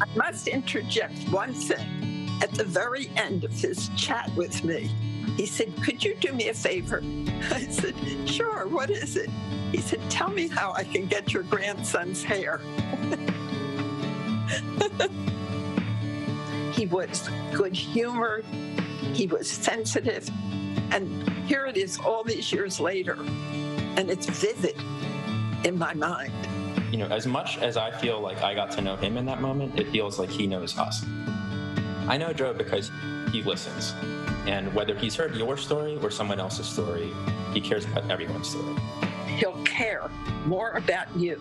I must interject one thing. At the very end of his chat with me, he said, could you do me a favor? I said, sure, what is it? He said, tell me how I can get your grandson's hair. He was good-humored, he was sensitive, and here it is all these years later, and it's vivid in my mind. You know, as much as I feel like I got to know him in that moment, it feels like he knows us. I know Joe because he listens, and whether he's heard your story or someone else's story, he cares about everyone's story. He'll care more about you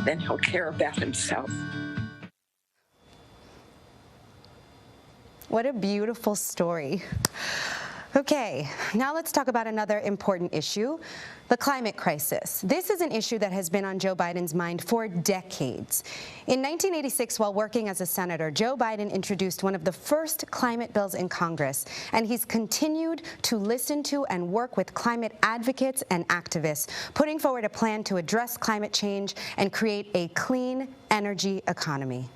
than he'll care about himself. What a beautiful story. Okay, now let's talk about another important issue, the climate crisis. This is an issue that has been on Joe Biden's mind for decades. In 1986, while working as a senator, Joe Biden introduced one of the first climate bills in Congress, and he's continued to listen to and work with climate advocates and activists, putting forward a plan to address climate change and create a clean energy economy.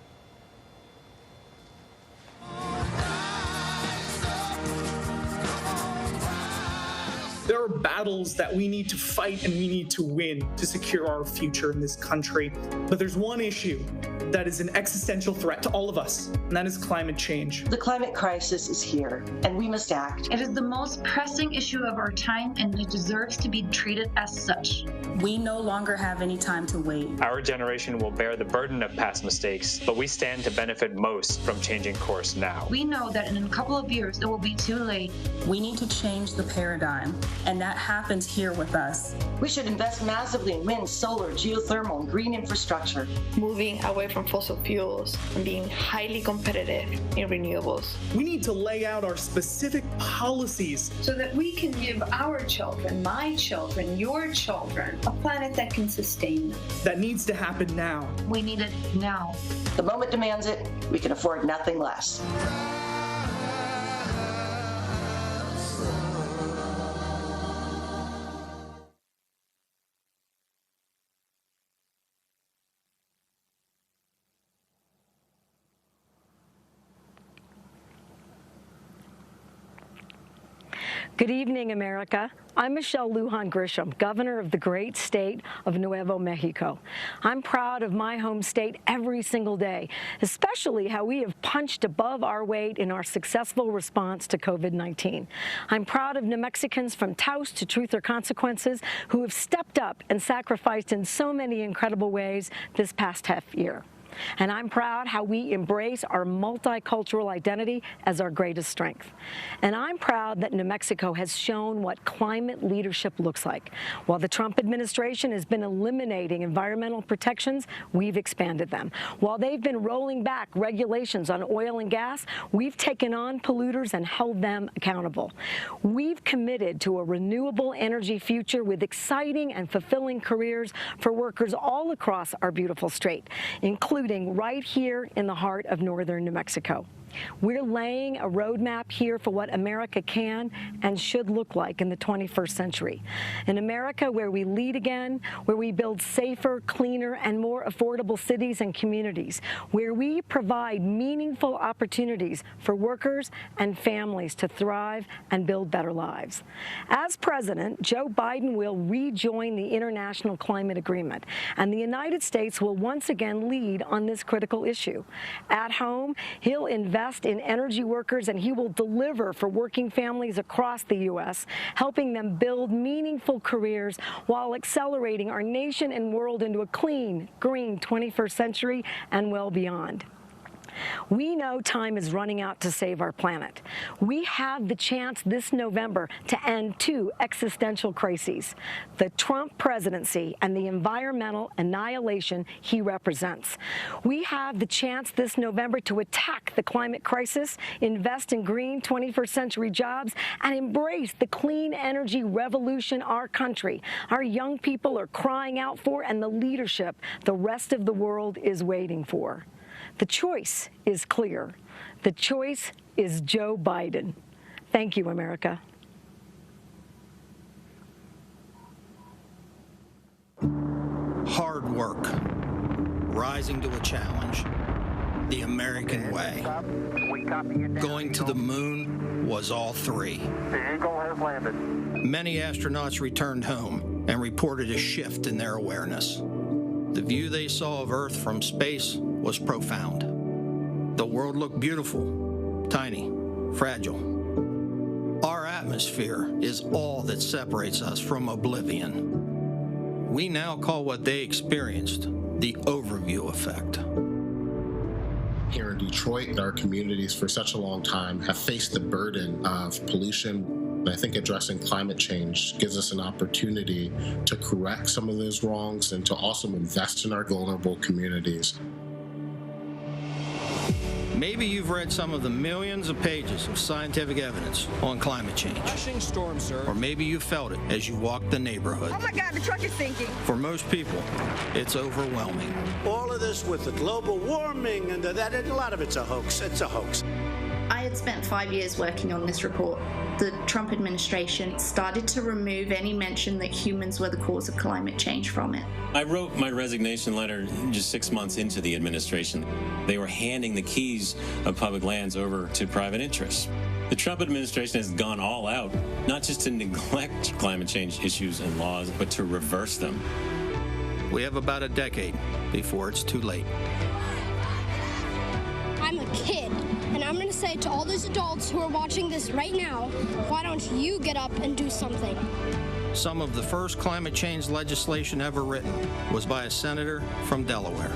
There are battles that we need to fight and we need to win to secure our future in this country. But there's one issue that is an existential threat to all of us, and that is climate change. The climate crisis is here, and we must act. It is the most pressing issue of our time, and it deserves to be treated as such. We no longer have any time to wait. Our generation will bear the burden of past mistakes, but we stand to benefit most from changing course now. We know that in a couple of years, it will be too late. We need to change the paradigm, and that happens here with us. We should invest massively in wind, solar, geothermal, and green infrastructure. Moving away from fossil fuels and being highly competitive in renewables. We need to lay out our specific policies so that we can give our children, my children, your children, a planet that can sustain them. That needs to happen now. We need it now. The moment demands it. We can afford nothing less. Good evening, America. I'm Michelle Lujan Grisham, governor of the great state of Nuevo Mexico. I'm proud of my home state every single day, especially how we have punched above our weight in our successful response to COVID-19. I'm proud of New Mexicans from Taos to Truth or Consequences who have stepped up and sacrificed in so many incredible ways this past half year. And I'm proud how we embrace our multicultural identity as our greatest strength. And I'm proud that New Mexico has shown what climate leadership looks like. While the Trump administration has been eliminating environmental protections, we've expanded them. While they've been rolling back regulations on oil and gas, we've taken on polluters and held them accountable. We've committed to a renewable energy future with exciting and fulfilling careers for workers all across our beautiful state, including right here in the heart of northern New Mexico. We're laying a roadmap here for what America can and should look like in the 21st century. An America where we lead again, where we build safer, cleaner, and more affordable cities and communities, where we provide meaningful opportunities for workers and families to thrive and build better lives. As president, Joe Biden will rejoin the International Climate Agreement, and the United States will once again lead on this critical issue. At home, he'll invest in energy workers, and he will deliver for working families across the U.S., helping them build meaningful careers while accelerating our nation and world into a clean, green 21st century and well beyond. We know time is running out to save our planet. We have the chance this November to end two existential crises: the Trump presidency and the environmental annihilation he represents. We have the chance this November to attack the climate crisis, invest in green 21st century jobs, and embrace the clean energy revolution our country, our young people are crying out for, and the leadership the rest of the world is waiting for. The choice is clear. The choice is Joe Biden. Thank you, America. Hard work, rising to a challenge, the American way. Going to the moon was all three. The Eagle has landed. Many astronauts returned home and reported a shift in their awareness. The view they saw of Earth from space was profound. The world looked beautiful, tiny, fragile. Our atmosphere is all that separates us from oblivion. We now call what they experienced the overview effect. Here in Detroit, our communities for such a long time have faced the burden of pollution. And I think addressing climate change gives us an opportunity to correct some of those wrongs and to also invest in our vulnerable communities. Maybe you've read some of the millions of pages of scientific evidence on climate change. Rushing storm, sir. Or maybe you felt it as you walked the neighborhood. Oh my God, the truck is sinking. For most people, it's overwhelming. All of this with the global warming and that, a lot of it's a hoax. It's a hoax. I had spent 5 years working on this report. The Trump administration started to remove any mention that humans were the cause of climate change from it. I wrote my resignation letter just 6 months into the administration. They were handing the keys of public lands over to private interests. The Trump administration has gone all out, not just to neglect climate change issues and laws, but to reverse them. We have about a decade before it's too late. I'm a kid, and I'm going to say to all those adults who are watching this right now, why don't you get up and do something? Some of the first climate change legislation ever written was by a senator from Delaware.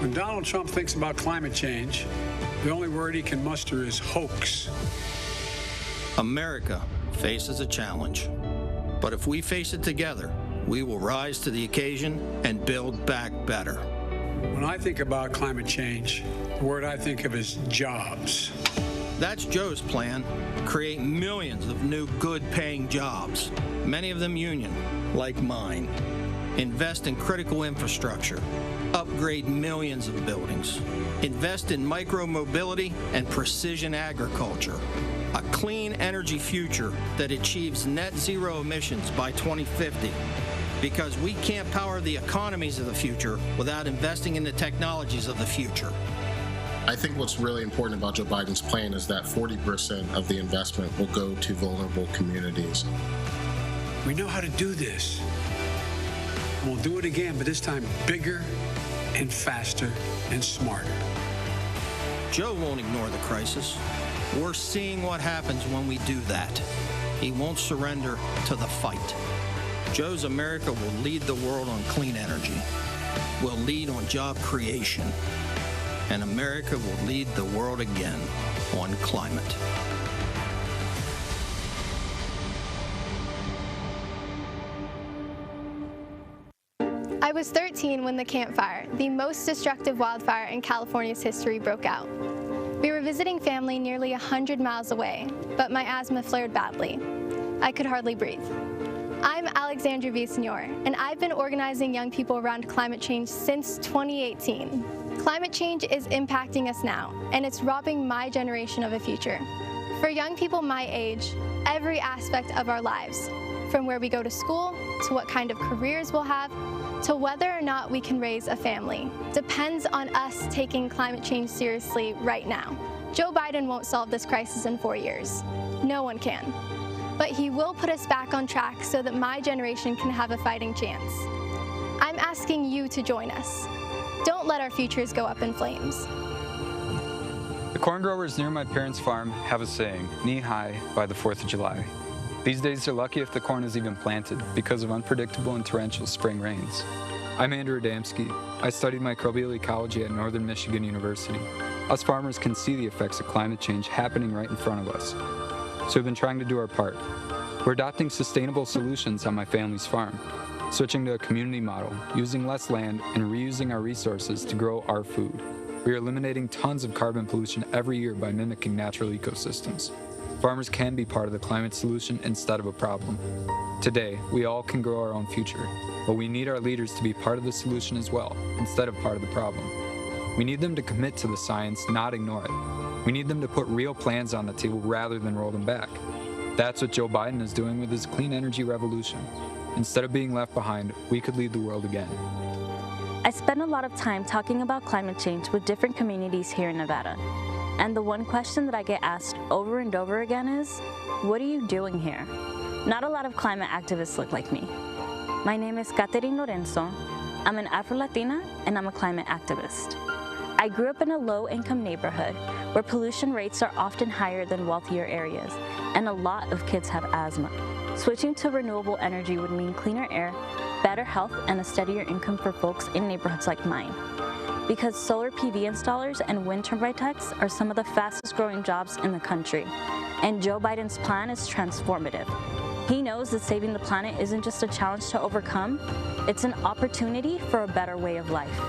When Donald Trump thinks about climate change, the only word he can muster is hoax. America faces a challenge, but if we face it together, we will rise to the occasion and build back better. When I think about climate change, the word I think of is jobs. That's Joe's plan. Create millions of new good-paying jobs, many of them union, like mine. Invest in critical infrastructure. Upgrade millions of buildings. Invest in micro-mobility and precision agriculture. A clean energy future that achieves net zero emissions by 2050. Because we can't power the economies of the future without investing in the technologies of the future. I think what's really important about Joe Biden's plan is that 40% of the investment will go to vulnerable communities. We know how to do this. We'll do it again, but this time bigger and faster and smarter. Joe won't ignore the crisis. We're seeing what happens when we do that. He won't surrender to the fight. Joe's America will lead the world on clean energy. We'll lead on job creation. And America will lead the world again on climate. I was 13 when the Camp Fire, the most destructive wildfire in California's history, broke out. We were visiting family nearly 100 miles away, but my asthma flared badly. I could hardly breathe. I'm Alexandra Villasenor, and I've been organizing young people around climate change since 2018. Climate change is impacting us now, and it's robbing my generation of a future. For young people my age, every aspect of our lives, from where we go to school, to what kind of careers we'll have, to whether or not we can raise a family, depends on us taking climate change seriously right now. Joe Biden won't solve this crisis in 4 years. No one can. But he will put us back on track so that my generation can have a fighting chance. I'm asking you to join us. Don't let our futures go up in flames. The corn growers near my parents' farm have a saying, knee-high by the 4th of July. These days they're lucky if the corn is even planted because of unpredictable and torrential spring rains. I'm Andrew Adamski. I studied microbial ecology at Northern Michigan University. Us farmers can see the effects of climate change happening right in front of us. So we've been trying to do our part. We're adopting sustainable solutions on my family's farm, switching to a community model, using less land, and reusing our resources to grow our food. We are eliminating tons of carbon pollution every year by mimicking natural ecosystems. Farmers can be part of the climate solution instead of a problem. Today, we all can grow our own future, but we need our leaders to be part of the solution as well, instead of part of the problem. We need them to commit to the science, not ignore it. We need them to put real plans on the table rather than roll them back. That's what Joe Biden is doing with his clean energy revolution. Instead of being left behind, we could lead the world again. I spend a lot of time talking about climate change with different communities here in Nevada. And the one question that I get asked over and over again is, what are you doing here? Not a lot of climate activists look like me. My name is Catherine Lorenzo. I'm an Afro-Latina and I'm a climate activist. I grew up in a low-income neighborhood where pollution rates are often higher than wealthier areas, and a lot of kids have asthma. Switching to renewable energy would mean cleaner air, better health, and a steadier income for folks in neighborhoods like mine. Because solar PV installers and wind turbine techs are some of the fastest growing jobs in the country, and Joe Biden's plan is transformative. He knows that saving the planet isn't just a challenge to overcome, it's an opportunity for a better way of life.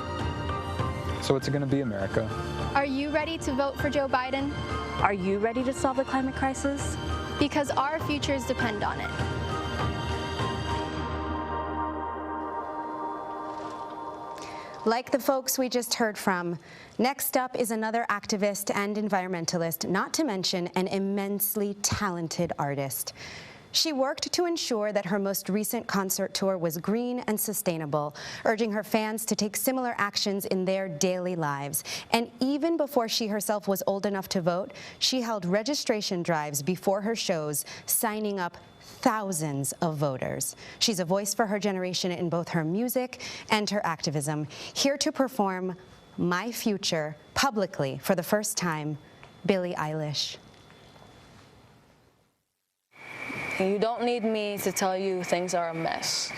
So what's it going to be, America? Are you ready to vote for Joe Biden? Are you ready to solve the climate crisis? Because our futures depend on it. Like the folks we just heard from, next up is another activist and environmentalist, not to mention an immensely talented artist. She worked to ensure that her most recent concert tour was green and sustainable, urging her fans to take similar actions in their daily lives. And even before she herself was old enough to vote, she held registration drives before her shows, signing up thousands of voters. She's a voice for her generation in both her music and her activism. Here to perform My Future publicly for the first time, Billie Eilish. You don't need me to tell you things are a mess.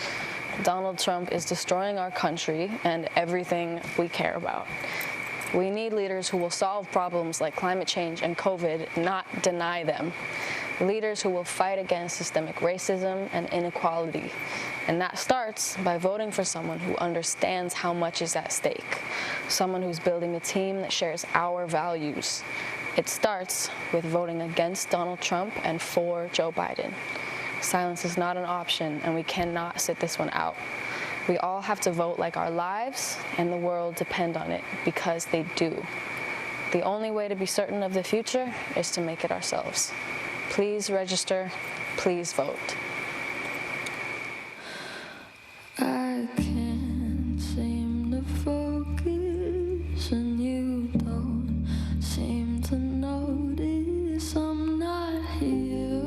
Donald Trump is destroying our country and everything we care about. We need leaders who will solve problems like climate change and COVID, not deny them. Leaders who will fight against systemic racism and inequality. And that starts by voting for someone who understands how much is at stake, someone who's building a team that shares our values. It starts with voting against Donald Trump and for Joe Biden. Silence is not an option, and we cannot sit this one out. We all have to vote like our lives and the world depend on it, because they do. The only way to be certain of the future is to make it ourselves. Please register, please vote. I can't seem to focus, and you don't seem to notice I'm not here.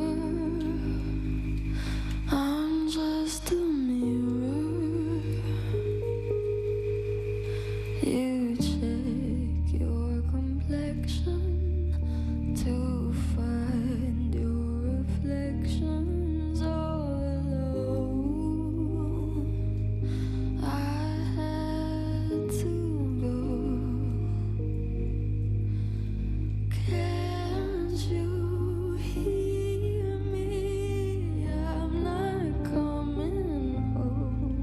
I'm just a mirror. You check your complexion to find your reflections all alone. I had to go. Can't you hear me? I'm not coming home.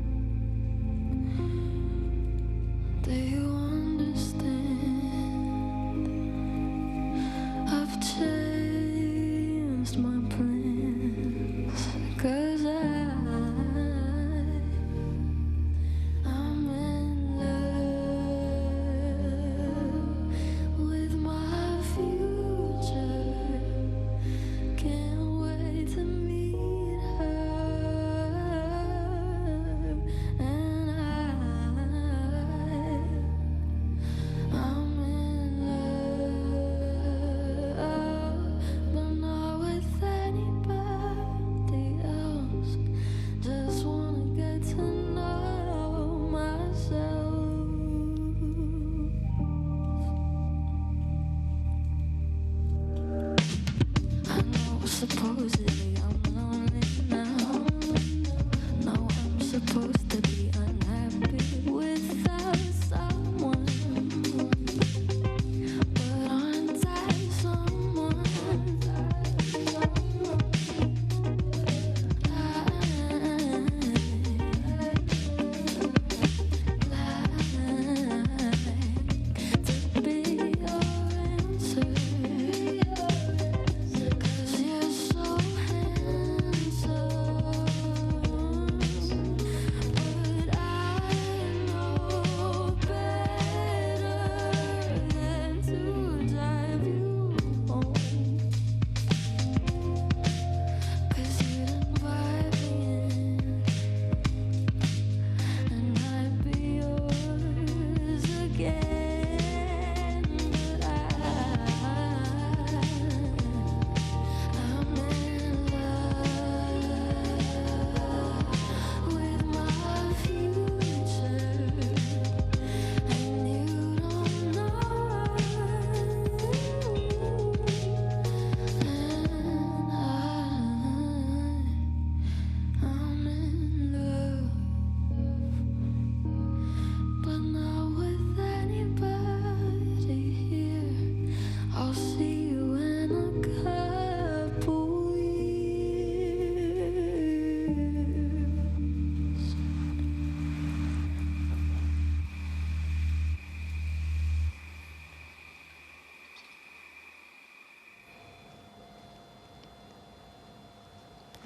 Do you understand? I've changed my plans, 'cause I'm in love with my future. Can't wait to meet her, and I'm in love, but not with anybody else. Just wanna get to know myself. I know supposedly I'm lonely now. No, I'm supposed to be unhappy without someone. But aren't I someone? To be your answer, 'cause you're so handsome.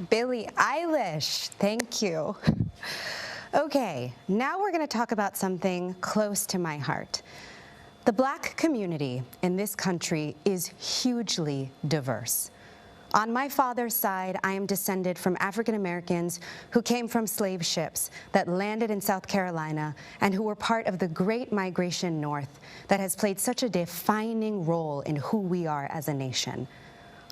Billie Eilish, thank you. Okay, now we're going to talk about something close to my heart. The Black community in this country is hugely diverse. On my father's side, I am descended from African Americans who came from slave ships that landed in South Carolina and who were part of the Great Migration North that has played such a defining role in who we are as a nation.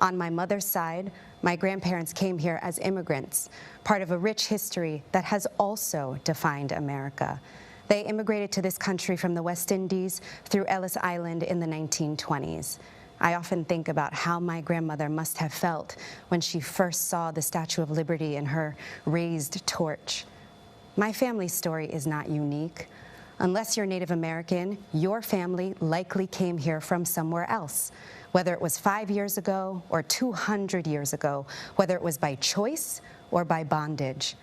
On my mother's side, my grandparents came here as immigrants, part of a rich history that has also defined America. They immigrated to this country from the West Indies through Ellis Island in the 1920s. I often think about how my grandmother must have felt when she first saw the Statue of Liberty and her raised torch. My family's story is not unique. Unless you're Native American, your family likely came here from somewhere else, whether it was 5 years ago or 200 years ago, whether it was by choice or by bondage.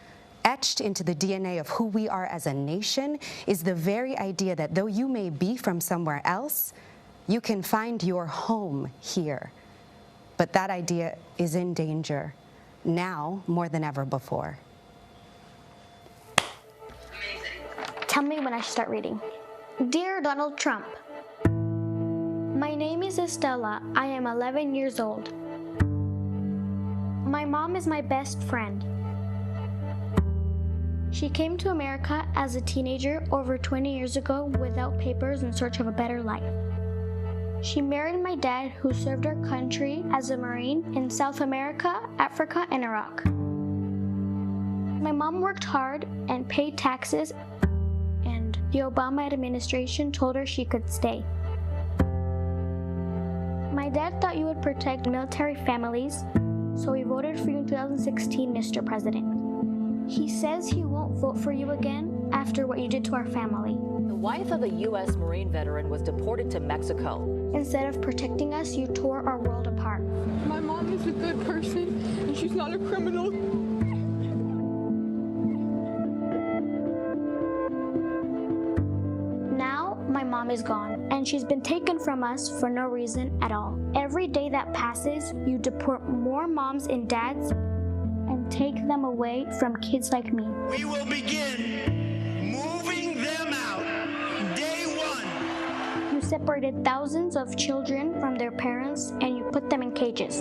Etched into the DNA of who we are as a nation is the very idea that though you may be from somewhere else, you can find your home here. But that idea is in danger, now more than ever before. Tell me when I should start reading. Dear Donald Trump, my name is Estella. I am 11 years old. My mom is my best friend. She came to America as a teenager over 20 years ago without papers in search of a better life. She married my dad, who served our country as a Marine in South America, Africa, and Iraq. My mom worked hard and paid taxes, and the Obama administration told her she could stay. My dad thought you would protect military families, so he voted for you in 2016, Mr. President. He says he won't vote for you again after what you did to our family. The wife of a U.S. Marine veteran was deported to Mexico. Instead of protecting us, you tore our world apart. My mom is a good person, and she's not a criminal. Now, my mom is gone, and she's been taken from us for no reason at all. Every day that passes, you deport more moms and dads and take them away from kids like me. We will begin moving them out day one. You separated thousands of children from their parents and you put them in cages.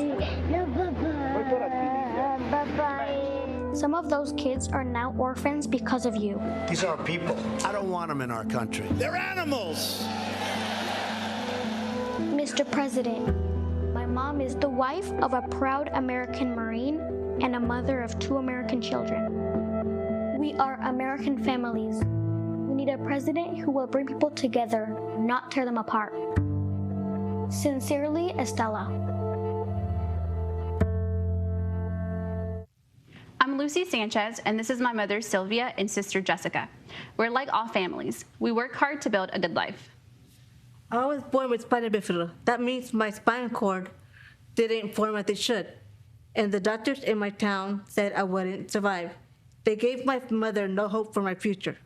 Some of those kids are now orphans because of you. These are people. I don't want them in our country. They're animals. Mr. President, my mom is the wife of a proud American Marine and a mother of 2 American children. We are American families. We need a president who will bring people together, not tear them apart. Sincerely, Estella. I'm Lucy Sanchez, and this is my mother, Sylvia, and sister, Jessica. We're like all families. We work hard to build a good life. I was born with spina bifida. That means my spinal cord didn't form as it should. And the doctors in my town said I wouldn't survive. They gave my mother no hope for my future.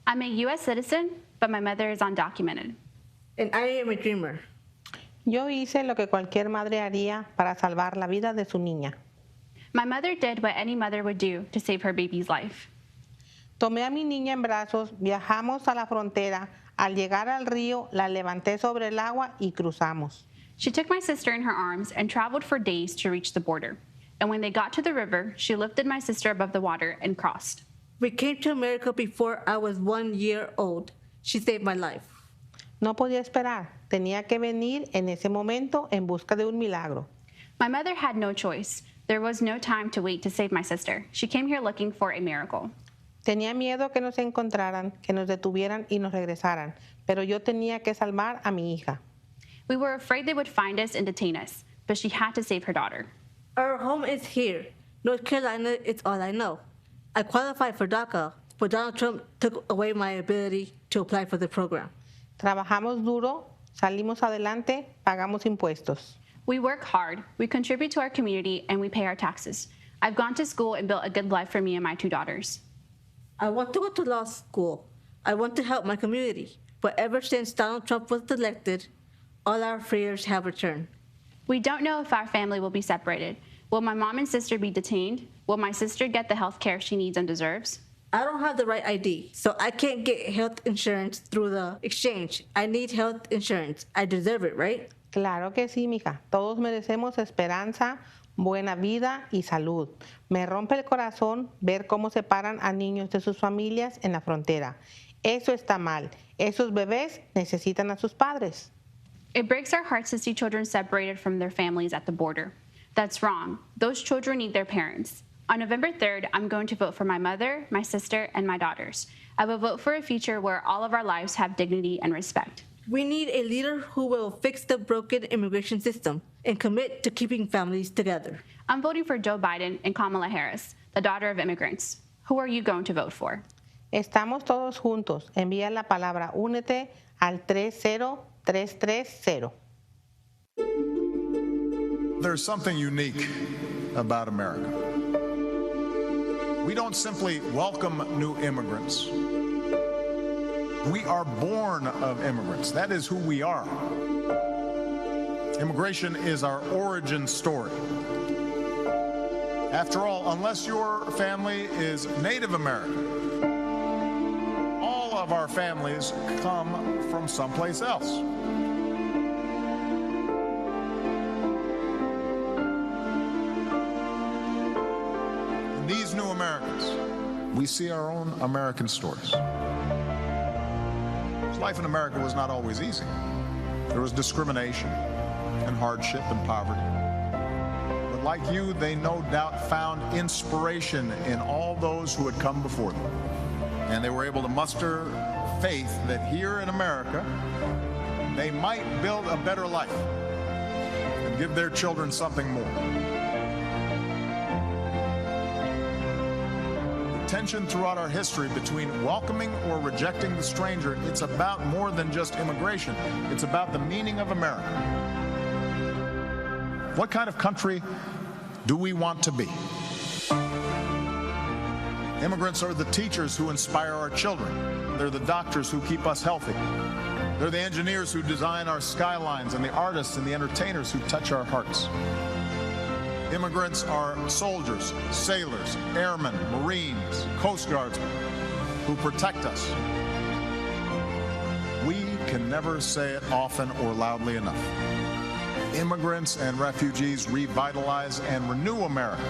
I'm a U.S. citizen, but my mother is undocumented. And I am a dreamer. Yo hice lo que cualquier madre haría para salvar la vida de su niña. My mother did what any mother would do to save her baby's life. Tomé a mi niña en brazos, viajamos a la frontera. Al llegar al río, la levanté sobre el agua y cruzamos. She took my sister in her arms and traveled for days to reach the border. And when they got to the river, she lifted my sister above the water and crossed. We came to America before I was 1 year old. She saved my life. No podía esperar. Tenía que venir en ese momento en busca de un milagro. My mother had no choice. There was no time to wait to save my sister. She came here looking for a miracle. Tenía miedo que nos encontraran, que nos detuvieran y nos regresaran, pero yo tenía que salvar a mi hija. We were afraid they would find us and detain us, but she had to save her daughter. Our home is here. North Carolina is all I know. I qualified for DACA, but Donald Trump took away my ability to apply for the program. Trabajamos duro, salimos adelante, pagamos impuestos. We work hard, we contribute to our community, and we pay our taxes. I've gone to school and built a good life for me and my 2 daughters. I want to go to law school. I want to help my community. But ever since Donald Trump was elected, all our fears have returned. We don't know if our family will be separated, Will my mom and sister be detained? Will my sister get the health care she needs and deserves? I don't have the right ID, so I can't get health insurance through the exchange. I need health insurance. I deserve it, right? Claro que sí, mija. Todos merecemos esperanza, buena vida y salud. Me rompe el corazón ver cómo separan a niños de sus familias en la frontera. Eso está mal. Esos bebés necesitan a sus padres. It breaks our hearts to see children separated from their families at the border. That's wrong. Those children need their parents. On November 3rd, I'm going to vote for my mother, my sister, and my daughters. I will vote for a future where all of our lives have dignity and respect. We need a leader who will fix the broken immigration system and commit to keeping families together. I'm voting for Joe Biden and Kamala Harris, the daughter of immigrants. Who are you going to vote for? Estamos todos juntos. Envía la palabra únete al 30330. There's something unique about America. We don't simply welcome new immigrants. We are born of immigrants. That is who we are. Immigration is our origin story. After all, unless your family is Native American, all of our families come from someplace else. In these new Americans, we see our own American stories. Life in America was not always easy. There was discrimination and hardship and poverty. But like you, they no doubt found inspiration in all those who had come before them. And they were able to muster faith that here in America, they might build a better life and give their children something more. Tension throughout our history between welcoming or rejecting the stranger, it's about more than just immigration. It's about the meaning of America. What kind of country do we want to be? Immigrants are the teachers who inspire our children. They're the doctors who keep us healthy. They're the engineers who design our skylines, and the artists and the entertainers who touch our hearts. Immigrants are soldiers, sailors, airmen, Marines, Coast Guardsmen who protect us. We can never say it often or loudly enough. Immigrants and refugees revitalize and renew America.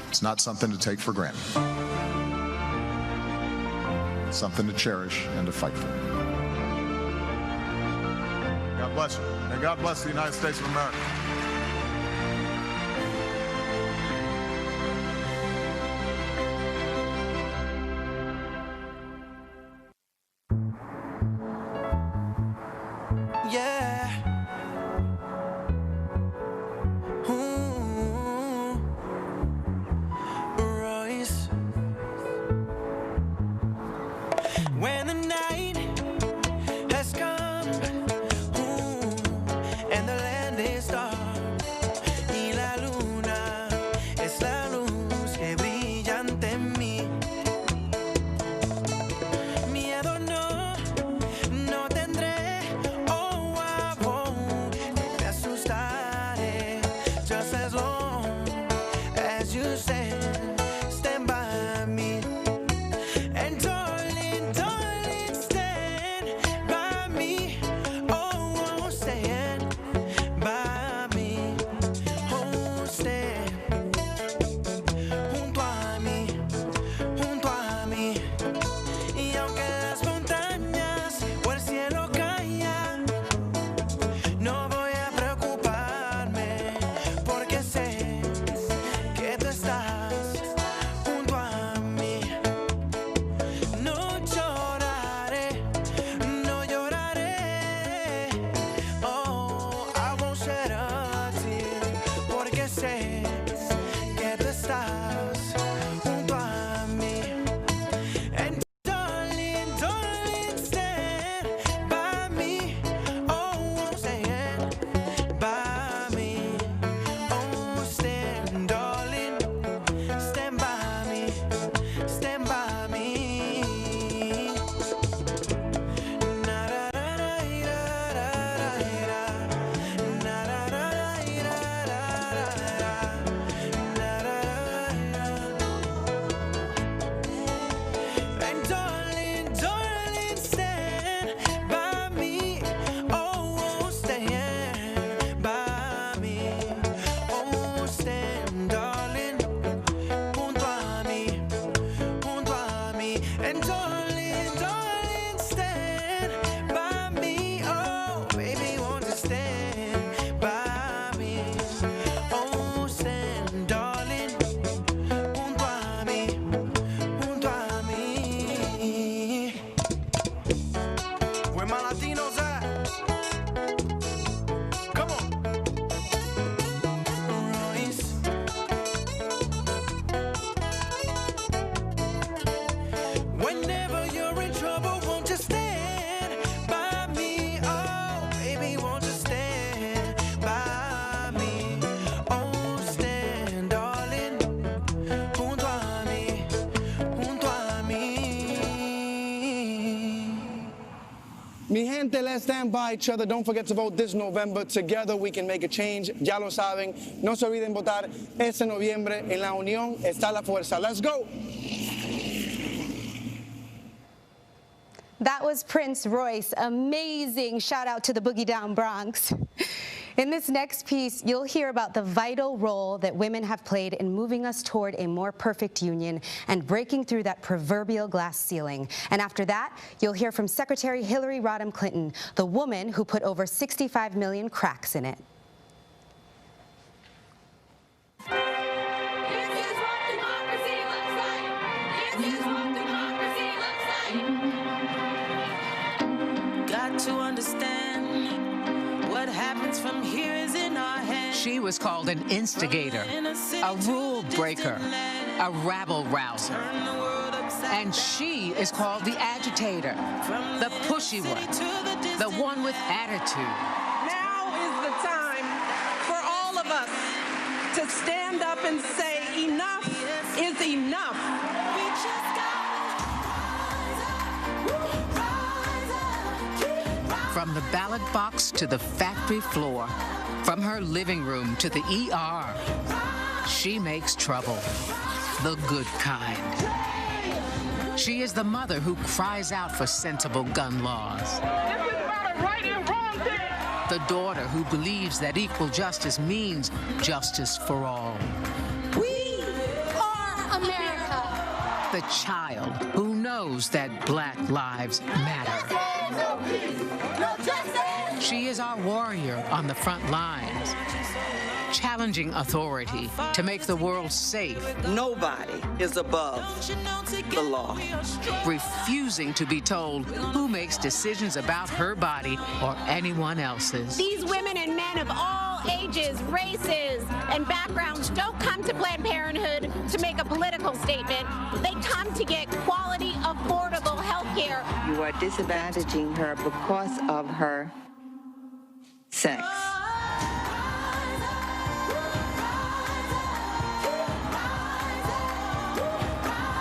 It's not something to take for granted. It's something to cherish and to fight for. God bless you, and God bless the United States of America. When the night has come, and the land is dark, y la luna es la luz que brilla ante mí. Miedo no tendré, oh, I won't rosa. Come on. Royce. Whenever you're in trouble, won't you stand by me? Oh, baby, won't you stand by me? Oh, stand, darling, junto a mí, junto a mí. Mi gente, let's stand by each other. Don't forget to vote this November. Together we can make a change. Ya lo saben. No se olviden votar este noviembre. En la unión está la fuerza. Let's go. That was Prince Royce. Amazing. Shout out to the Boogie Down Bronx. In this next piece, you'll hear about the vital role that women have played in moving us toward a more perfect union and breaking through that proverbial glass ceiling. And after that, you'll hear from Secretary Hillary Rodham Clinton, the woman who put over 65 million cracks in it. Got to understand what happens from here is in our hands. She was called an instigator, a rule breaker, a rabble rouser. And she is called the agitator, the pushy one, the one with attitude. Now is the time for all of us to stand up and say enough is enough. From the ballot box to the factory floor, from her living room to the ER, she makes trouble, the good kind. She is the mother who cries out for sensible gun laws. This is about a right and wrong thing. The daughter who believes that equal justice means justice for all. We are America. The child who knows that Black lives matter. She is our warrior on the front lines, challenging authority to make the world safe. Nobody is above the law. Refusing to be told who makes decisions about her body or anyone else's. These women and men of all ages, races, and backgrounds don't come to Planned Parenthood to make a political statement. They come to get quality, affordable health care. You are disadvantaging her because of her sex.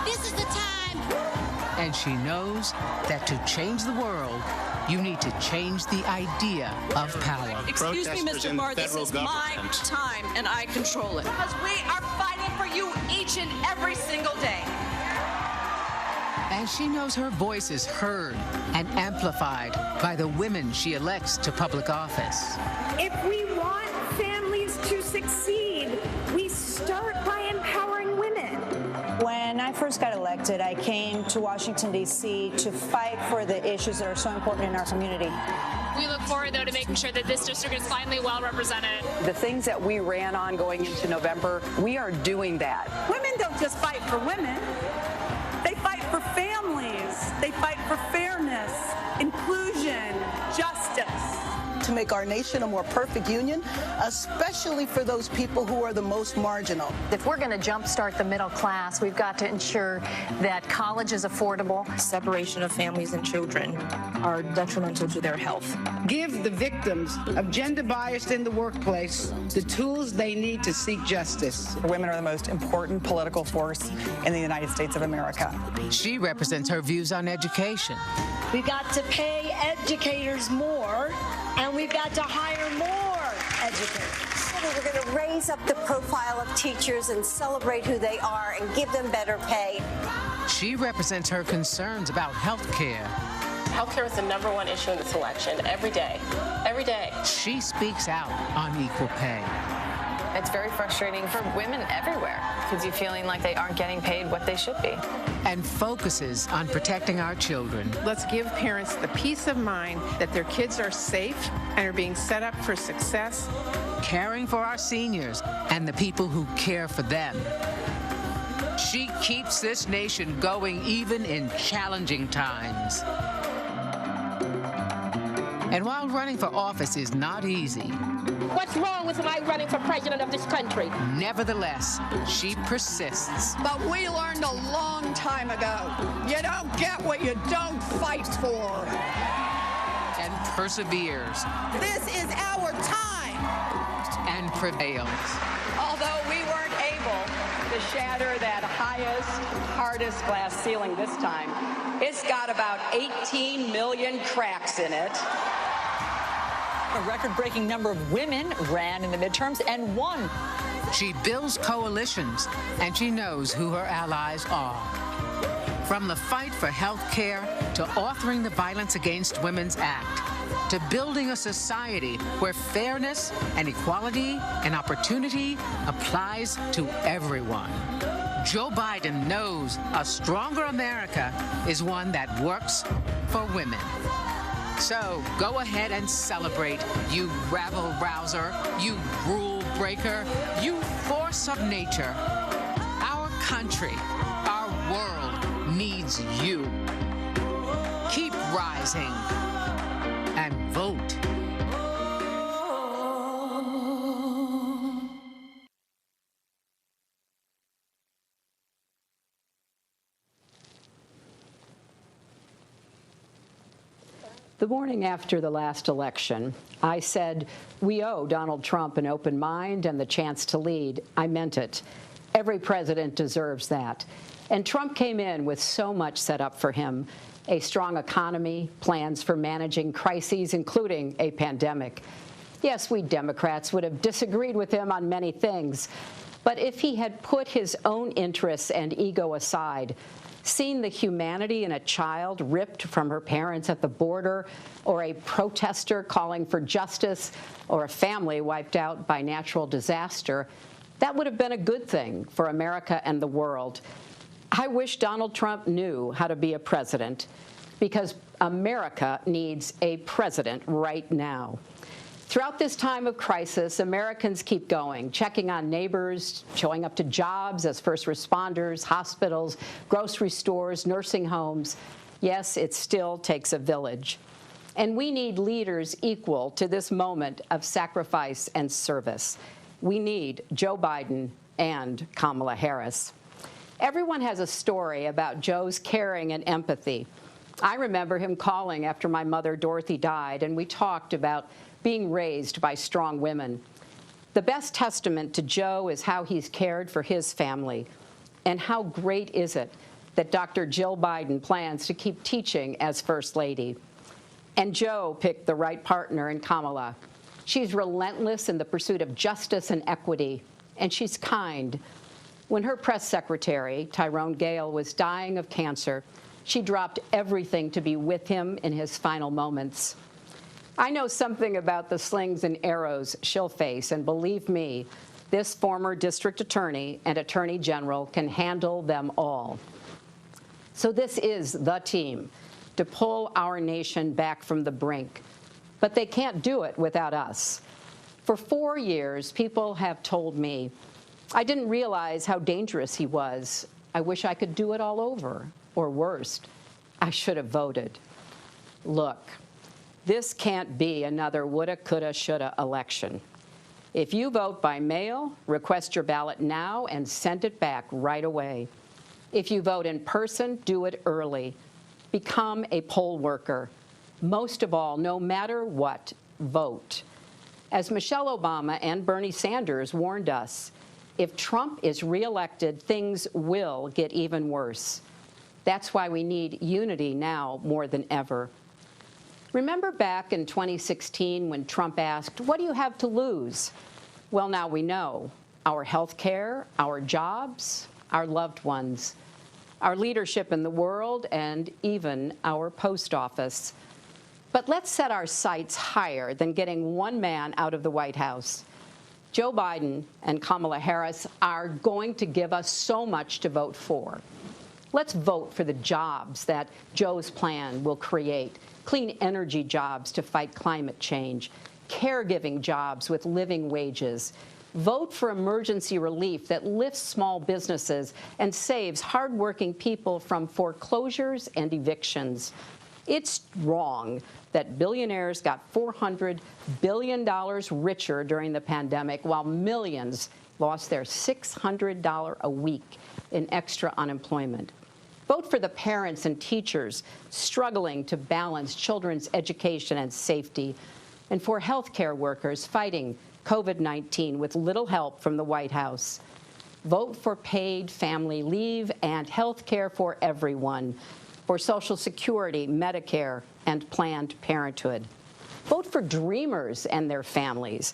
This is the time. And she knows that to change the world, you need to change the idea of power. Excuse me, Mr. Barr, this is my time, and I control it. Because we are fighting for you each and every single day. And she knows her voice is heard and amplified by the women she elects to public office. If we want families to succeed, we start by empowering women. When I first got elected, I came to Washington, D.C. to fight for the issues that are so important in our community. We look forward, though, to making sure that this district is finally well represented. The things that we ran on going into November, we are doing that. Women don't just fight for women. They fight for families. They fight for fairness, inclusion, justice. To make our nation a more perfect union, especially for those people who are the most marginal. If we're going to jumpstart the middle class, we've got to ensure that college is affordable. Separation of families and children are detrimental to their health. Give the victims of gender bias in the workplace the tools they need to seek justice. Women are the most important political force in the United States of America. She represents her views on education. We've got to pay educators more, and we've got to hire more educators. We're going to raise up the profile of teachers and celebrate who they are and give them better pay. She represents her concerns about health care. Healthcare is the #1 issue in this election every day. Every day. She speaks out on equal pay. It's very frustrating for women everywhere because you're feeling like they aren't getting paid what they should be. And focuses on protecting our children. Let's give parents the peace of mind that their kids are safe and are being set up for success. Caring for our seniors and the people who care for them. She keeps this nation going even in challenging times. And while running for office is not easy, What's wrong with my running for president of this country? nevertheless, she persists. But we learned a long time ago, you don't get what you don't fight for. And perseveres. This is our time. And prevails. Although we weren't able to shatter that highest, hardest glass ceiling this time, it's got about 18 million cracks in it. A record-breaking number of women ran in the midterms and won. She builds coalitions, and she knows who her allies are. From the fight for health care to authoring the Violence Against Women's Act, to building a society where fairness and equality and opportunity applies to everyone. Joe Biden knows a stronger America is one that works for women. So go ahead and celebrate, you rabble-rouser, you rule-breaker, you force of nature. Our country, our world needs you. Keep rising and vote. The morning after the last election, I said, we owe Donald Trump an open mind and the chance to lead. I meant it. Every president deserves that. And Trump came in with so much set up for him: a strong economy, plans for managing crises, including a pandemic. Yes, we Democrats would have disagreed with him on many things, but if he had put his own interests and ego aside, seen the humanity in a child ripped from her parents at the border, or a protester calling for justice, or a family wiped out by natural disaster, that would have been a good thing for America and the world. I wish Donald Trump knew how to be a president, because America needs a president right now. Throughout this time of crisis, Americans keep going, checking on neighbors, showing up to jobs as first responders, hospitals, grocery stores, nursing homes. Yes, it still takes a village. And we need leaders equal to this moment of sacrifice and service. We need Joe Biden and Kamala Harris. Everyone has a story about Joe's caring and empathy. I remember him calling after my mother, Dorothy, died, and we talked about being raised by strong women. The best testament to Joe is how he's cared for his family. And how great is it that Dr. Jill Biden plans to keep teaching as First Lady. And Joe picked the right partner in Kamala. She's relentless in the pursuit of justice and equity, and she's kind. When her press secretary, Tyrone Gale, was dying of cancer, she dropped everything to be with him in his final moments. I know something about the slings and arrows she'll face, and believe me, this former district attorney and attorney general can handle them all. So this is the team to pull our nation back from the brink. But they can't do it without us. For 4 years, people have told me, I didn't realize how dangerous he was. I wish I could do it all over. Or worse, I should have voted. Look, this can't be another woulda, coulda, shoulda election. If you vote by mail, request your ballot now and send it back right away. If you vote in person, do it early. Become a poll worker. Most of all, no matter what, vote. As Michelle Obama and Bernie Sanders warned us, if Trump is reelected, things will get even worse. That's why we need unity now more than ever. Remember back in 2016 when Trump asked, what do you have to lose? Well, now we know. Our health care, our jobs, our loved ones, our leadership in the world, and even our post office. But let's set our sights higher than getting one man out of the White House. Joe Biden and Kamala Harris are going to give us so much to vote for. Let's vote for the jobs that Joe's plan will create. Clean energy jobs to fight climate change, caregiving jobs with living wages. Vote for emergency relief that lifts small businesses and saves hardworking people from foreclosures and evictions. It's wrong that billionaires got $400 billion richer during the pandemic, while millions lost their $600 a week in extra unemployment. Vote for the parents and teachers struggling to balance children's education and safety, and for healthcare workers fighting COVID-19 with little help from the White House. Vote for paid family leave and health care for everyone, for Social Security, Medicare, and Planned Parenthood. Vote for dreamers and their families.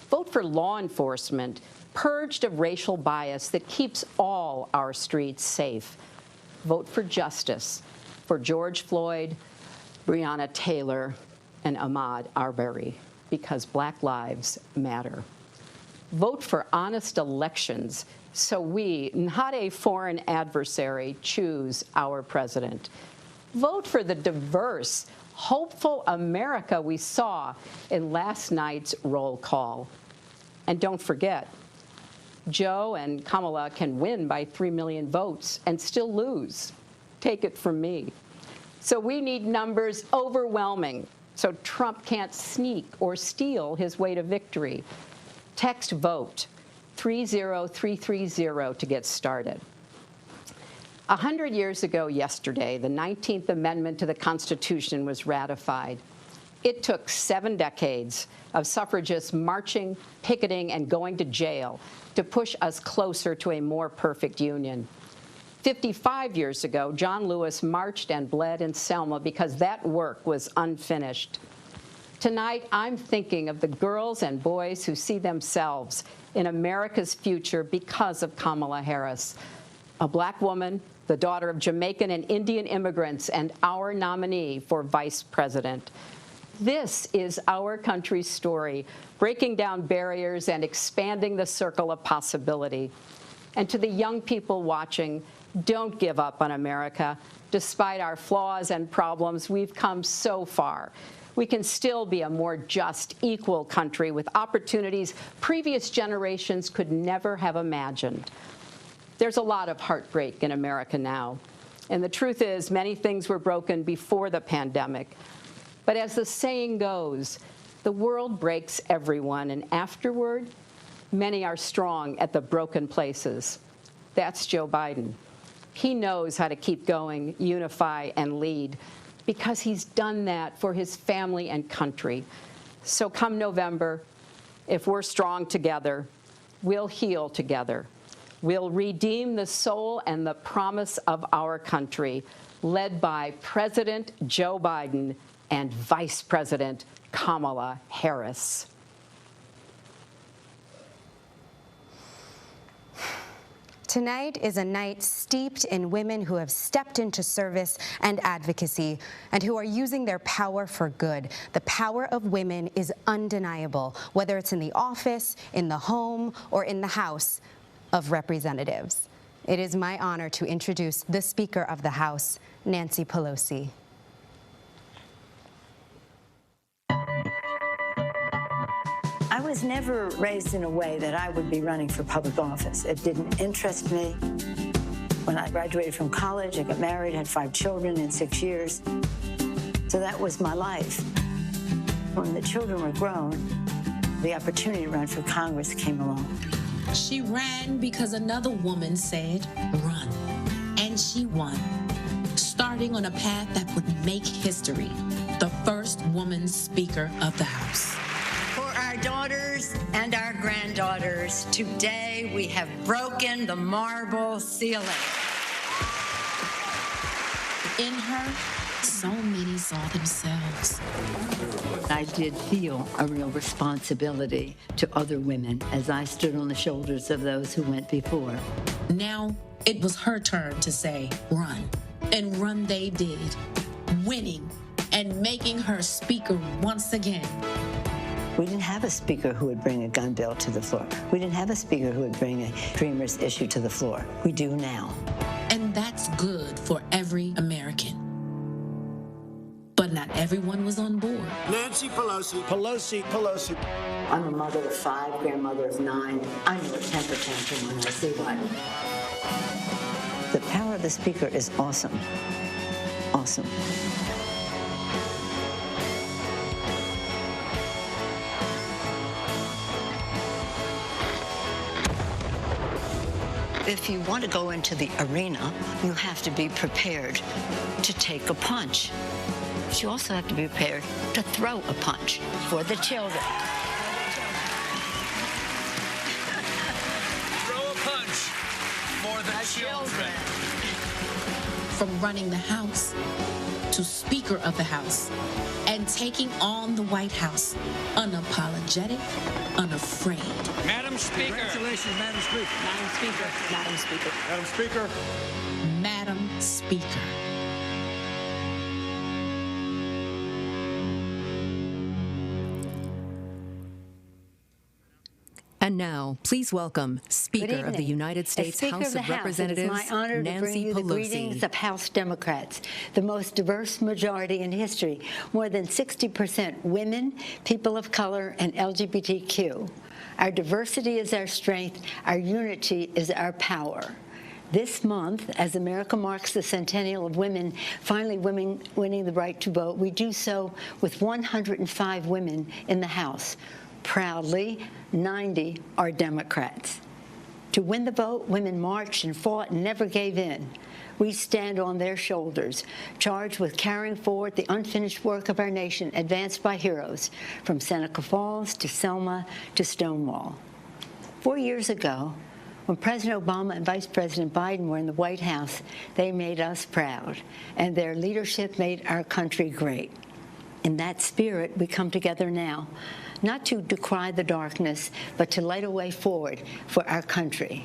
Vote for law enforcement purged of racial bias that keeps all our streets safe. Vote for justice for George Floyd, Breonna Taylor, and Ahmaud Arbery, because Black lives matter. Vote for honest elections so we, not a foreign adversary, choose our president. Vote for the diverse, hopeful America we saw in last night's roll call. And don't forget, Joe and Kamala can win by 3 million votes and still lose. Take it from me. So we need numbers overwhelming so Trump can't sneak or steal his way to victory. Text VOTE 30330 to get started. 100 years ago yesterday, the 19th Amendment to the Constitution was ratified. It took 7 decades of suffragists marching, picketing, and going to jail to push us closer to a more perfect union. 55 years ago, John Lewis marched and bled in Selma because that work was unfinished. Tonight, I'm thinking of the girls and boys who see themselves in America's future because of Kamala Harris, a Black woman, the daughter of Jamaican and Indian immigrants, and our nominee for vice president. This is our country's story, breaking down barriers and expanding the circle of possibility. And to the young people watching, don't give up on America. Despite our flaws and problems, we've come so far. We can still be a more just, equal country with opportunities previous generations could never have imagined. There's a lot of heartbreak in America now. And the truth is, many things were broken before the pandemic. But as the saying goes, the world breaks everyone, and afterward, many are strong at the broken places. That's Joe Biden. He knows how to keep going, unify, and lead, because he's done that for his family and country. So come November, if we're strong together, we'll heal together. We'll redeem the soul and the promise of our country, led by President Joe Biden and Vice President Kamala Harris. Tonight is a night steeped in women who have stepped into service and advocacy and who are using their power for good. The power of women is undeniable, whether it's in the office, in the home, or in the House of Representatives. It is my honor to introduce the Speaker of the House, Nancy Pelosi. I was never raised in a way that I would be running for public office. It didn't interest me. When I graduated from college, I got married, had 5 children in 6 years. So that was my life. When the children were grown, the opportunity to run for Congress came along. She ran because another woman said, run. And she won, starting on a path that would make history, the first woman Speaker of the House. For our daughters and our granddaughters, today we have broken the marble ceiling. In her, so many saw themselves. I did feel a real responsibility to other women as I stood on the shoulders of those who went before. Now it was her turn to say, run. And run they did, winning and making her Speaker once again. We didn't have a speaker who would bring a gun bill to the floor. We didn't have a speaker who would bring a Dreamers issue to the floor. We do now. And that's good for every American. But not everyone was on board. Nancy Pelosi. Pelosi. Pelosi. I'm a mother of 5, grandmother of 9. I know a temper tantrum when I see one. The power of the speaker is awesome. Awesome. if you want to go into the arena, you have to be prepared to take a punch. But you also have to be prepared to throw a punch for the children. Throw a punch for the children. From running the House to Speaker of the House and taking on the White House, unapologetic, unafraid. Madam Speaker. Congratulations, Madam Speaker. Madam Speaker. Madam Speaker. Madam Speaker. Madam Speaker. And now, please welcome Speaker of the United States House of Representatives, It's my honor to bring you the greetings of House Democrats, the most diverse majority in history. More than 60% women, people of color, and LGBTQ. Our diversity is our strength. Our unity is our power. This month, as America marks the centennial of women finally winning the right to vote, we do so with 105 women in the House. Proudly, 90 are Democrats. To win the vote, women marched and fought and never gave in. We stand on their shoulders, charged with carrying forward the unfinished work of our nation advanced by heroes, from Seneca Falls to Selma to Stonewall. 4 years ago, when President Obama and Vice President Biden were in the White House, they made us proud, and their leadership made our country great. In that spirit, we come together now, not to decry the darkness, but to light a way forward for our country.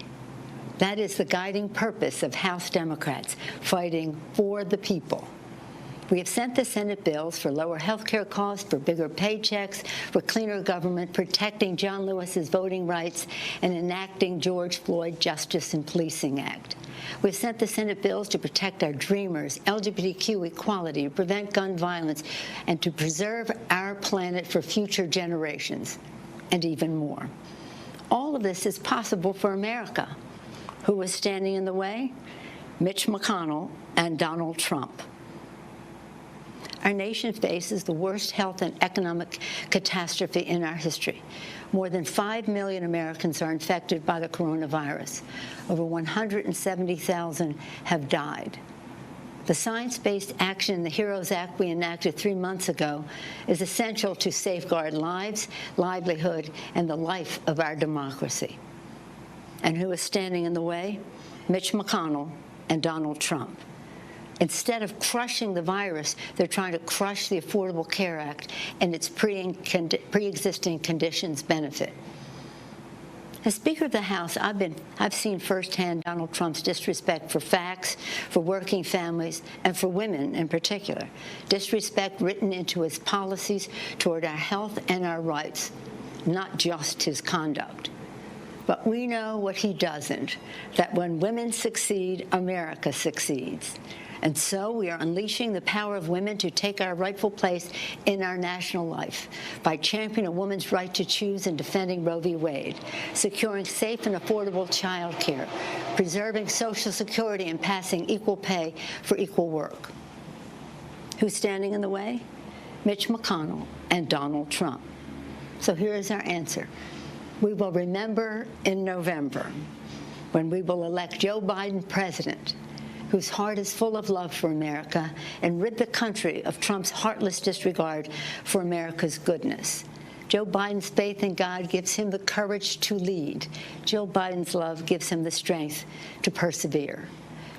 That is the guiding purpose of House Democrats, fighting for the people. We have sent the Senate bills for lower health care costs, for bigger paychecks, for cleaner government, protecting John Lewis's voting rights, and enacting George Floyd Justice and Policing Act. We've sent the Senate bills to protect our dreamers, LGBTQ equality, to prevent gun violence, and to preserve our planet for future generations, and even more. All of this is possible for America. Who was standing in the way? Mitch McConnell and Donald Trump. Our nation faces the worst health and economic catastrophe in our history. More than 5 million Americans are infected by the coronavirus. Over 170,000 have died. The science-based action in the HEROES Act we enacted 3 months ago is essential to safeguard lives, livelihood, and the life of our democracy. And who is standing in the way? Mitch McConnell and Donald Trump. Instead of crushing the virus, they're trying to crush the Affordable Care Act and its pre-existing conditions benefit. As Speaker of the House, I've seen firsthand Donald Trump's disrespect for facts, for working families, and for women in particular. Disrespect written into his policies toward our health and our rights, not just his conduct. But we know what he doesn't, that when women succeed, America succeeds. And so we are unleashing the power of women to take our rightful place in our national life by championing a woman's right to choose and defending Roe v. Wade, securing safe and affordable child care, preserving Social Security, and passing equal pay for equal work. Who's standing in the way? Mitch McConnell and Donald Trump. So here is our answer. We will remember in November when we will elect Joe Biden president, whose heart is full of love for America, and rid the country of Trump's heartless disregard for America's goodness. Joe Biden's faith in God gives him the courage to lead. Joe Biden's love gives him the strength to persevere.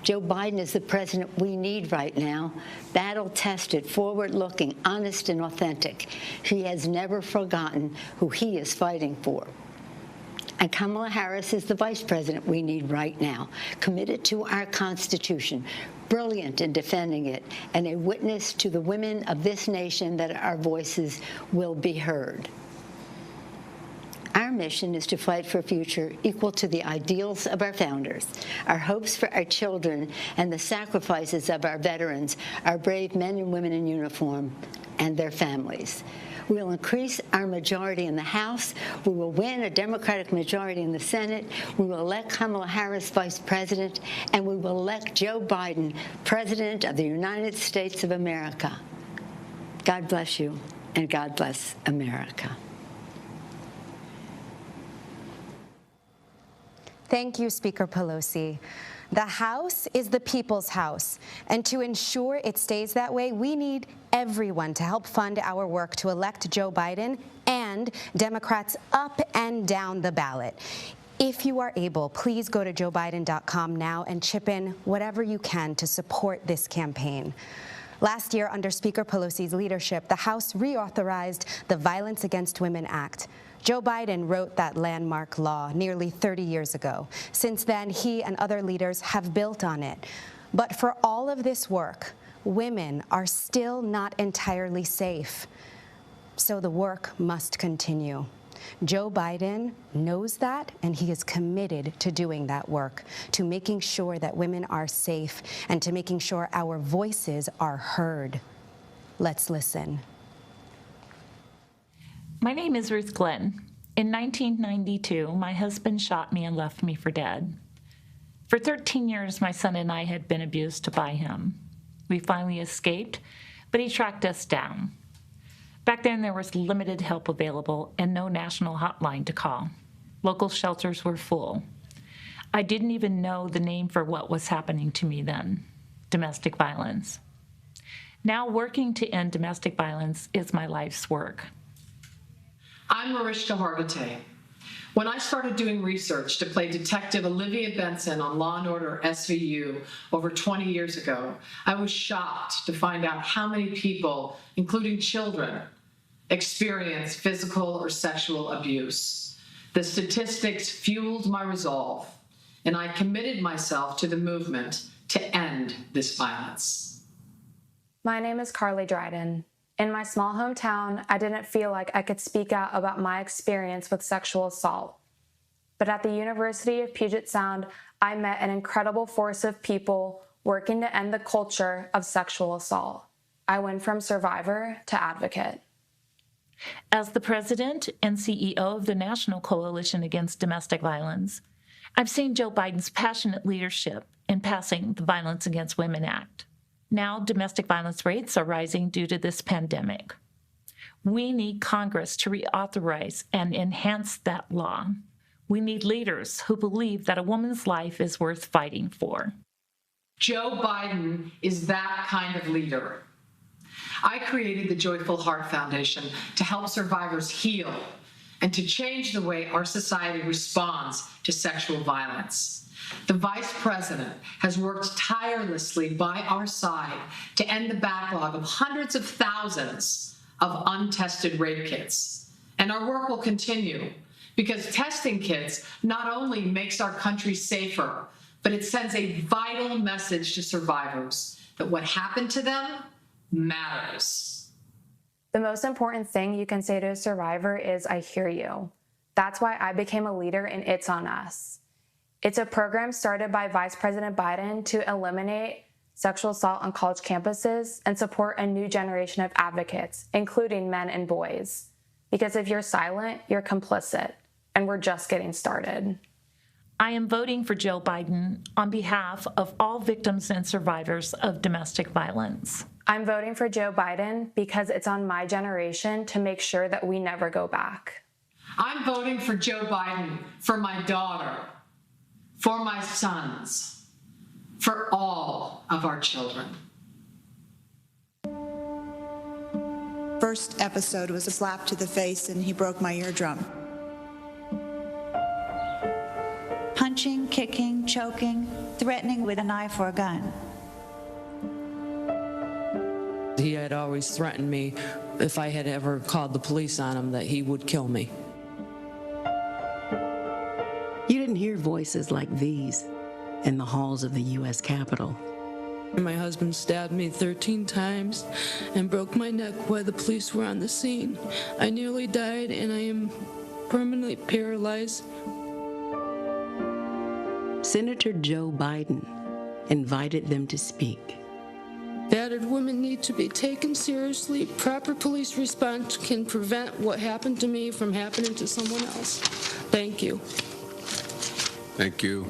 Joe Biden is the president we need right now, battle-tested, forward-looking, honest, and authentic. He has never forgotten who he is fighting for. And Kamala Harris is the vice president we need right now, committed to our Constitution, brilliant in defending it, and a witness to the women of this nation that our voices will be heard. Our mission is to fight for a future equal to the ideals of our founders, our hopes for our children, and the sacrifices of our veterans, our brave men and women in uniform, and their families. We will increase our majority in the House. We will win a Democratic majority in the Senate. We will elect Kamala Harris vice president, and we will elect Joe Biden president of the United States of America. God bless you, and God bless America. Thank you, Speaker Pelosi. The House is the people's house, and to ensure it stays that way, we need everyone to help fund our work to elect Joe Biden and Democrats up and down the ballot. If you are able, please go to joebiden.com now and chip in whatever you can to support this campaign. Last year, under Speaker Pelosi's leadership, the House reauthorized the Violence Against Women Act. Joe Biden wrote that landmark law nearly 30 years ago. Since then, he and other leaders have built on it. But for all of this work, women are still not entirely safe. So the work must continue. Joe Biden knows that, and he is committed to doing that work, to making sure that women are safe and to making sure our voices are heard. Let's listen. My name is Ruth Glenn. In 1992, my husband shot me and left me for dead. For 13 years, my son and I had been abused by him. We finally escaped, but he tracked us down. Back then, there was limited help available and no national hotline to call. Local shelters were full. I didn't even know the name for what was happening to me then: domestic violence. Now, working to end domestic violence is my life's work. I'm Mariska Hargitay. When I started doing research to play Detective Olivia Benson on Law & Order SVU over 20 years ago, I was shocked to find out how many people, including children, experience physical or sexual abuse. The statistics fueled my resolve, and I committed myself to the movement to end this violence. My name is Carly Dryden. In my small hometown, I didn't feel like I could speak out about my experience with sexual assault. But at the University of Puget Sound, I met an incredible force of people working to end the culture of sexual assault. I went from survivor to advocate. As the president and CEO of the National Coalition Against Domestic Violence, I've seen Joe Biden's passionate leadership in passing the Violence Against Women Act. Now, domestic violence rates are rising due to this pandemic. We need Congress to reauthorize and enhance that law. We need leaders who believe that a woman's life is worth fighting for. Joe Biden is that kind of leader. I created the Joyful Heart Foundation to help survivors heal and to change the way our society responds to sexual violence. The Vice President has worked tirelessly by our side to end the backlog of hundreds of thousands of untested rape kits. And our work will continue because testing kits not only makes our country safer, but it sends a vital message to survivors that what happened to them matters. The most important thing you can say to a survivor is, "I hear you." That's why I became a leader in It's On Us. It's a program started by Vice President Biden to eliminate sexual assault on college campuses and support a new generation of advocates, including men and boys. Because if you're silent, you're complicit, and we're just getting started. I am voting for Joe Biden on behalf of all victims and survivors of domestic violence. I'm voting for Joe Biden because it's on my generation to make sure that we never go back. I'm voting for Joe Biden for my daughter, for my sons, for all of our children. First episode was a slap to the face and he broke my eardrum. Punching, kicking, choking, threatening with a knife or a gun. He had always threatened me if I had ever called the police on him that he would kill me. You didn't hear voices like these in the halls of the U.S. Capitol. My husband stabbed me 13 times and broke my neck while the police were on the scene. I nearly died and I am permanently paralyzed. Senator Joe Biden invited them to speak. Battered women need to be taken seriously. Proper police response can prevent what happened to me from happening to someone else. Thank you. Thank you.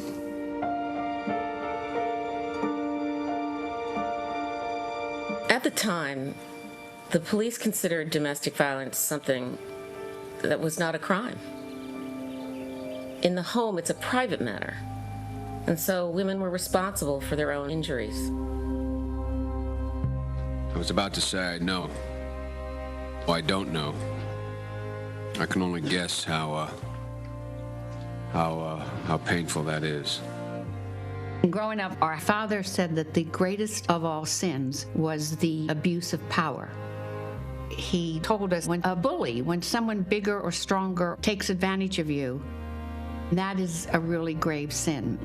At the time, the police considered domestic violence something that was not a crime. In the home, it's a private matter. And so women were responsible for their own injuries. I was about to say I know. Well, I don't know. I can only guess how painful that is. Growing up, our father said that the greatest of all sins was the abuse of power. He told us when a bully, when someone bigger or stronger takes advantage of you, that is a really grave sin.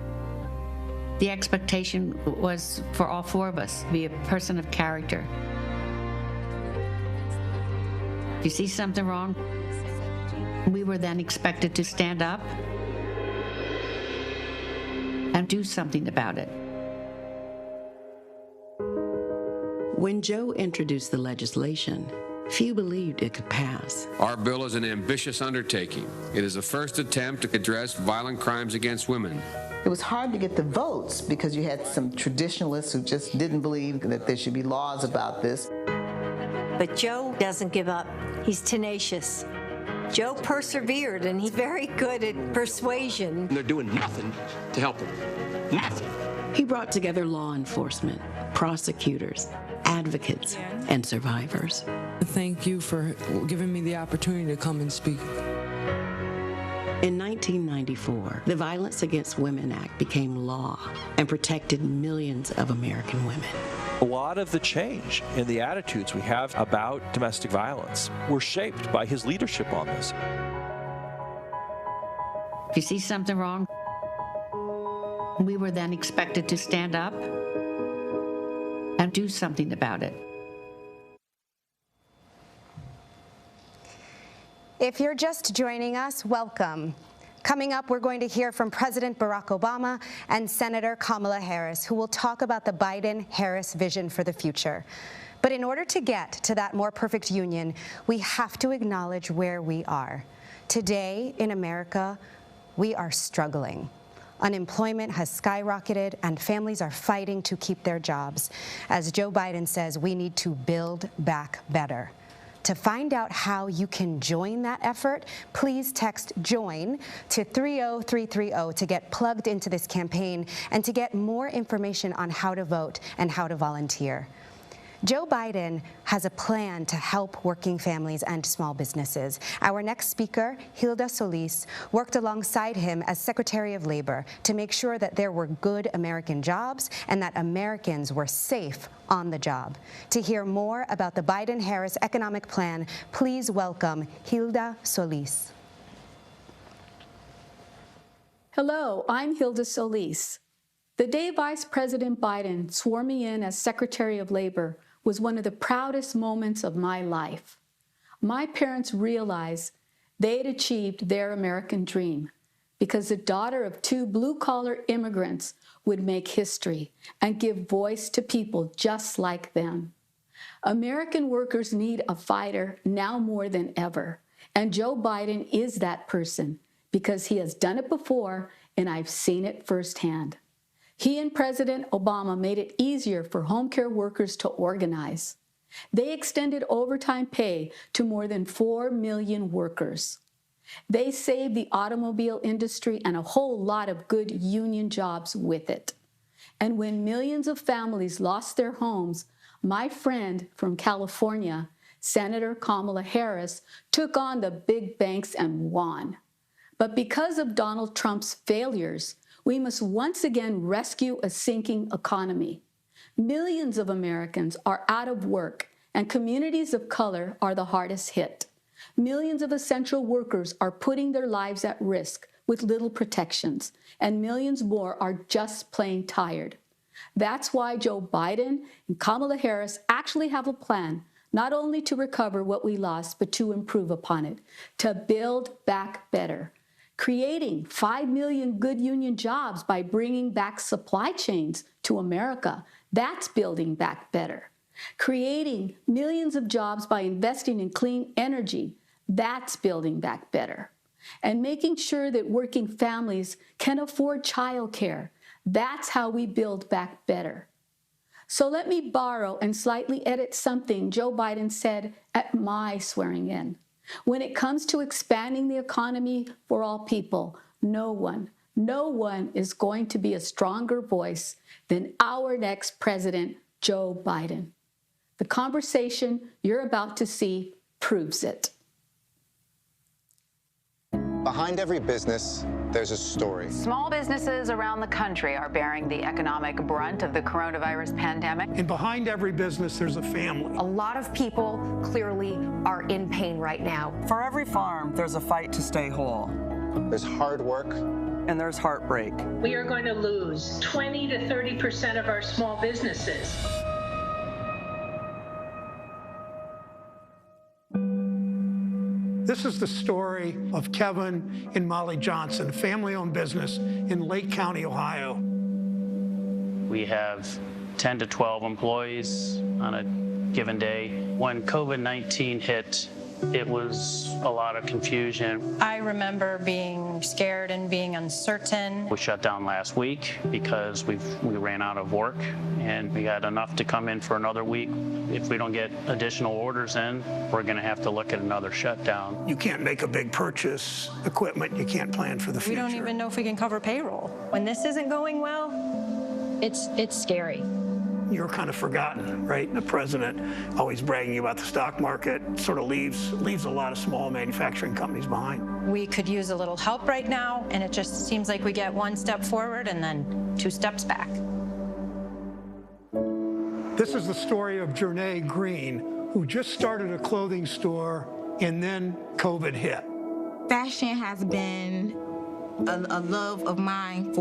The expectation was for all four of us to be a person of character. If you see something wrong, we were then expected to stand up and do something about it. When Joe introduced the legislation, few believed it could pass. Our bill is an ambitious undertaking. It is the first attempt to address violent crimes against women. It was hard to get the votes because you had some traditionalists who just didn't believe that there should be laws about this. But Joe doesn't give up. He's tenacious. Joe persevered, and he's very good at persuasion. They're doing nothing to help them. Nothing. He brought together law enforcement, prosecutors, advocates, and survivors. Thank you for giving me the opportunity to come and speak. In 1994, the Violence Against Women Act became law and protected millions of American women. A lot of the change in the attitudes we have about domestic violence were shaped by his leadership on this. If you see something wrong, we were then expected to stand up and do something about it. If you're just joining us, welcome. Coming up, we're going to hear from President Barack Obama and Senator Kamala Harris, who will talk about the Biden-Harris vision for the future. But in order to get to that more perfect union, we have to acknowledge where we are. Today in America, we are struggling. Unemployment has skyrocketed, and families are fighting to keep their jobs. As Joe Biden says, we need to build back better. To find out how you can join that effort, please text JOIN to 30330 to get plugged into this campaign and to get more information on how to vote and how to volunteer. Joe Biden has a plan to help working families and small businesses. Our next speaker, Hilda Solis, worked alongside him as Secretary of Labor to make sure that there were good American jobs and that Americans were safe on the job. To hear more about the Biden-Harris economic plan, please welcome Hilda Solis. Hello, I'm Hilda Solis. The day Vice President Biden swore me in as Secretary of Labor was one of the proudest moments of my life. My parents realized they had achieved their American dream because the daughter of two blue-collar immigrants would make history and give voice to people just like them. American workers need a fighter now more than ever, and Joe Biden is that person because he has done it before and I've seen it firsthand. He and President Obama made it easier for home care workers to organize. They extended overtime pay to more than 4 million workers. They saved the automobile industry and a whole lot of good union jobs with it. And when millions of families lost their homes, my friend from California, Senator Kamala Harris, took on the big banks and won. But because of Donald Trump's failures, we must once again rescue a sinking economy. Millions of Americans are out of work, and communities of color are the hardest hit. Millions of essential workers are putting their lives at risk with little protections, and millions more are just plain tired. That's why Joe Biden and Kamala Harris actually have a plan, not only to recover what we lost, but to improve upon it, to build back better. Creating 5 million good union jobs by bringing back supply chains to America. That's building back better. Creating millions of jobs by investing in clean energy. That's building back better. And making sure that working families can afford childcare. That's how we build back better. So let me borrow and slightly edit something Joe Biden said at my swearing in. When it comes to expanding the economy for all people, no one is going to be a stronger voice than our next president, Joe Biden. The conversation you're about to see proves it. Behind every business, there's a story. Small businesses around the country are bearing the economic brunt of the coronavirus pandemic. And behind every business, there's a family. A lot of people clearly are in pain right now. For every farm, there's a fight to stay whole. There's hard work. And there's heartbreak. We are going to lose 20 to 30% of our small businesses. This is the story of Kevin and Molly Johnson, a family-owned business in Lake County, Ohio. We have 10 to 12 employees on a given day. When COVID-19 hit, it was a lot of confusion. I remember being scared and being uncertain. We shut down last week because we ran out of work, and we had enough to come in for another week. If we don't get additional orders in, we're going to have to look at another shutdown. You can't make a big purchase, equipment, you can't plan for the future. We don't even know if we can cover payroll. When this isn't going well, it's scary. You're kind of forgotten, right? The president always bragging about the stock market sort of leaves a lot of small manufacturing companies behind. We could use a little help right now, and it just seems like we get one step forward and then 2 steps back. This is the story of Jernay Green, who just started a clothing store and then COVID hit. Fashion has been a love of mine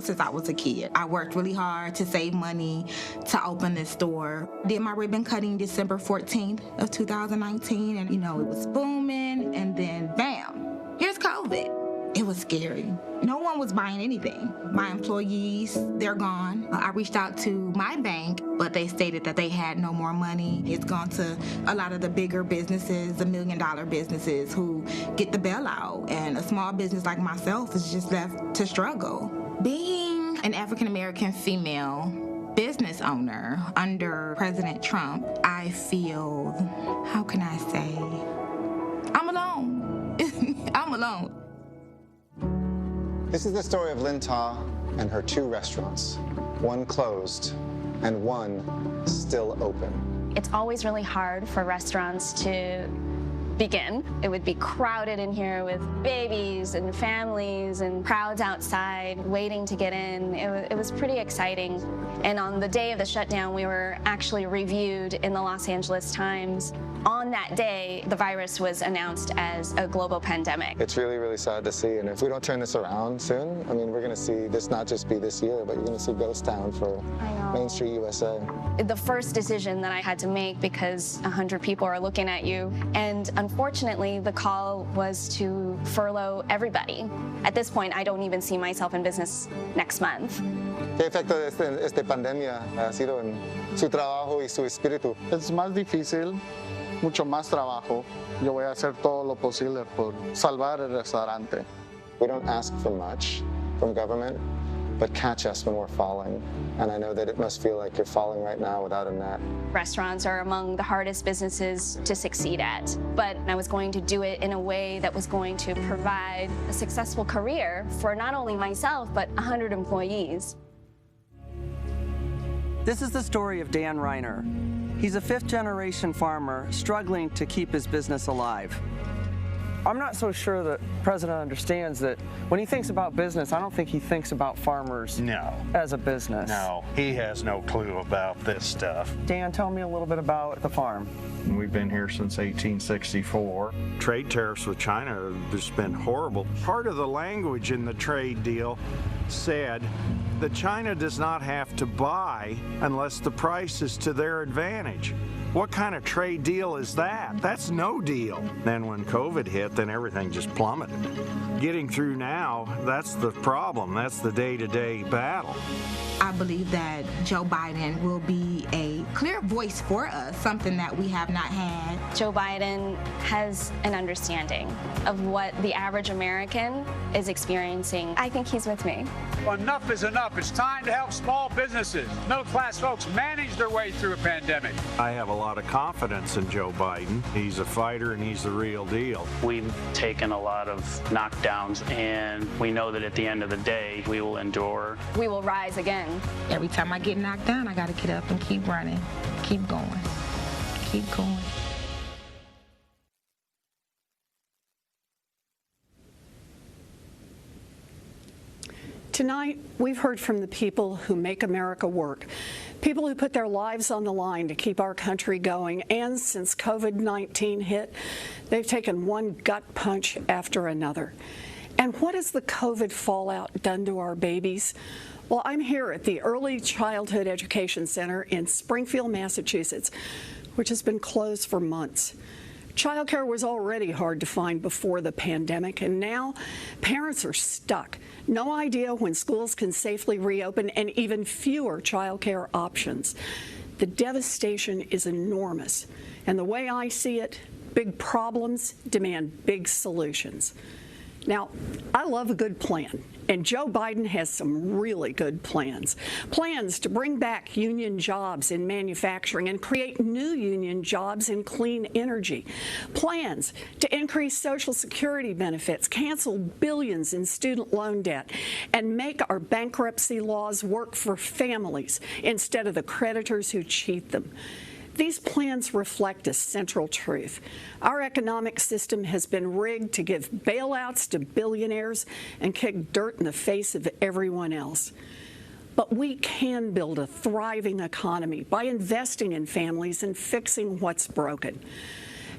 since I was a kid. I worked really hard to save money to open this store. Did my ribbon cutting December 14th of 2019, and it was booming, and then bam, here's COVID. It was scary. No one was buying anything. My employees, they're gone. I reached out to my bank, but they stated that they had no more money. It's gone to a lot of the bigger businesses, the $1 million businesses who get the bailout. And a small business like myself is just left to struggle. Being an African-American female business owner under President Trump, I feel, how can I say, I'm alone. I'm alone. This is the story of Lynn Ta and her 2 restaurants, one closed and one still open. It's always really hard for restaurants to begin. It would be crowded in here with babies and families and crowds outside waiting to get in. It was pretty exciting. And on the day of the shutdown, we were actually reviewed in the Los Angeles Times. On that day, the virus was announced as a global pandemic. It's really, really sad to see. And if we don't turn this around soon, we're going to see this not just be this year, but you're going to see ghost town for Main Street USA. The first decision that I had to make, because 100 people are looking at you, and unfortunately, the call was to furlough everybody. At this point, I don't even see myself in business next month. ¿Qué efecto de esta pandemia ha sido en su trabajo y su espíritu? Es más difícil, mucho más trabajo. Yo voy a hacer todo lo posible por salvar el restaurante. We don't ask for much from government, but catch us when we're falling. And I know that it must feel like you're falling right now without a net. Restaurants are among the hardest businesses to succeed at, but I was going to do it in a way that was going to provide a successful career for not only myself, but 100 employees. This is the story of Dan Reiner. He's a 5th-generation farmer struggling to keep his business alive. I'm not so sure that the president understands that when he thinks about business, I don't think he thinks about farmers as a business. No, he has no clue about this stuff. Dan, tell me a little bit about the farm. We've been here since 1864. Trade tariffs with China have just been horrible. Part of the language in the trade deal said that China does not have to buy unless the price is to their advantage. What kind of trade deal is that? That's no deal. Then when COVID hit, then everything just plummeted. Getting through now, that's the problem. That's the day-to-day battle. I believe that Joe Biden will be a clear voice for us, something that we have not had. Joe Biden has an understanding of what the average American is experiencing. I think he's with me. Enough is enough. It's time to help small businesses, middle-class folks manage their way through a pandemic. I have a lot lot of confidence in Joe Biden. He's a fighter and he's the real deal. We've taken a lot of knockdowns, and we know that at the end of the day, we will endure. We will rise again. Every time I get knocked down, I got to get up and keep running, keep going, keep going. Tonight, we've heard from the people who make America work, people who put their lives on the line to keep our country going. And since COVID-19 hit, they've taken one gut punch after another. And what has the COVID fallout done to our babies? Well, I'm here at the Early Childhood Education Center in Springfield, Massachusetts, which has been closed for months. Childcare was already hard to find before the pandemic, and now parents are stuck. No idea when schools can safely reopen, and even fewer childcare options. The devastation is enormous, and the way I see it, big problems demand big solutions. Now, I love a good plan, and Joe Biden has some really good plans. Plans to bring back union jobs in manufacturing and create new union jobs in clean energy. Plans to increase Social Security benefits, cancel billions in student loan debt, and make our bankruptcy laws work for families instead of the creditors who cheat them. These plans reflect a central truth. Our economic system has been rigged to give bailouts to billionaires and kick dirt in the face of everyone else. But we can build a thriving economy by investing in families and fixing what's broken.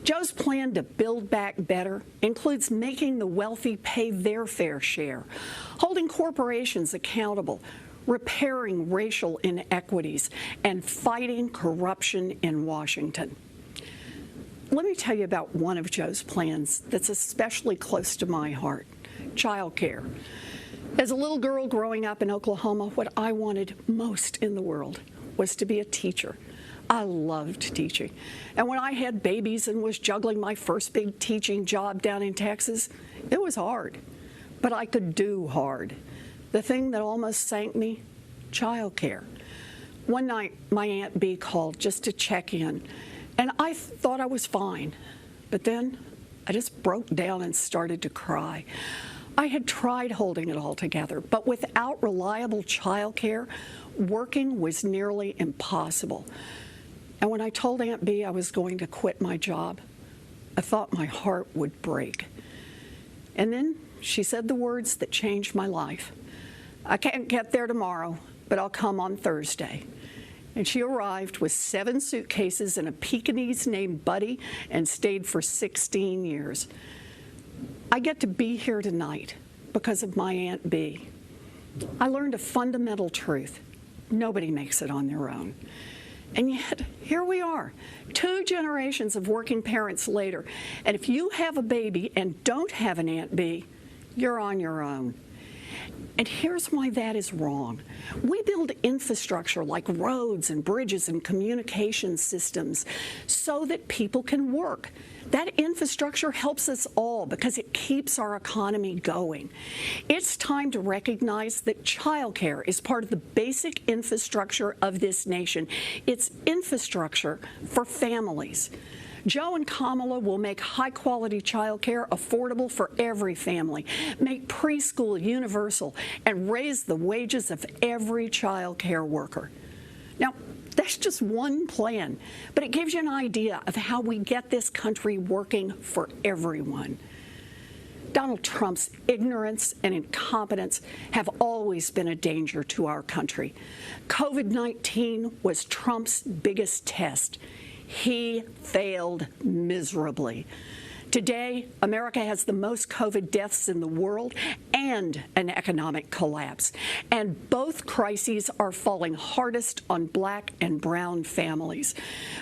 Joe's plan to build back better includes making the wealthy pay their fair share, holding corporations accountable, repairing racial inequities, and fighting corruption in Washington. Let me tell you about one of Joe's plans that's especially close to my heart: childcare. As a little girl growing up in Oklahoma, what I wanted most in the world was to be a teacher. I loved teaching. And when I had babies and was juggling my first big teaching job down in Texas, it was hard, but I could do hard. The thing that almost sank me, childcare. One night, my Aunt Bee called just to check in, and I thought I was fine. But then I just broke down and started to cry. I had tried holding it all together, but without reliable childcare, working was nearly impossible. And when I told Aunt Bee I was going to quit my job, I thought my heart would break. And then she said the words that changed my life. I can't get there tomorrow, but I'll come on Thursday. And she arrived with 7 suitcases and a Pekingese named Buddy and stayed for 16 years. I get to be here tonight because of my Aunt Bee. I learned a fundamental truth. Nobody makes it on their own. And yet, here we are, 2 generations of working parents later. And if you have a baby and don't have an Aunt Bee, you're on your own. And here's why that is wrong. We build infrastructure like roads and bridges and communication systems so that people can work. That infrastructure helps us all because it keeps our economy going. It's time to recognize that childcare is part of the basic infrastructure of this nation. It's infrastructure for families. Joe and Kamala will make high-quality childcare affordable for every family, make preschool universal, and raise the wages of every childcare worker. Now, that's just one plan, but it gives you an idea of how we get this country working for everyone. Donald Trump's ignorance and incompetence have always been a danger to our country. COVID-19 was Trump's biggest test. He failed miserably. Today, America has the most COVID deaths in the world and an economic collapse. And both crises are falling hardest on Black and brown families.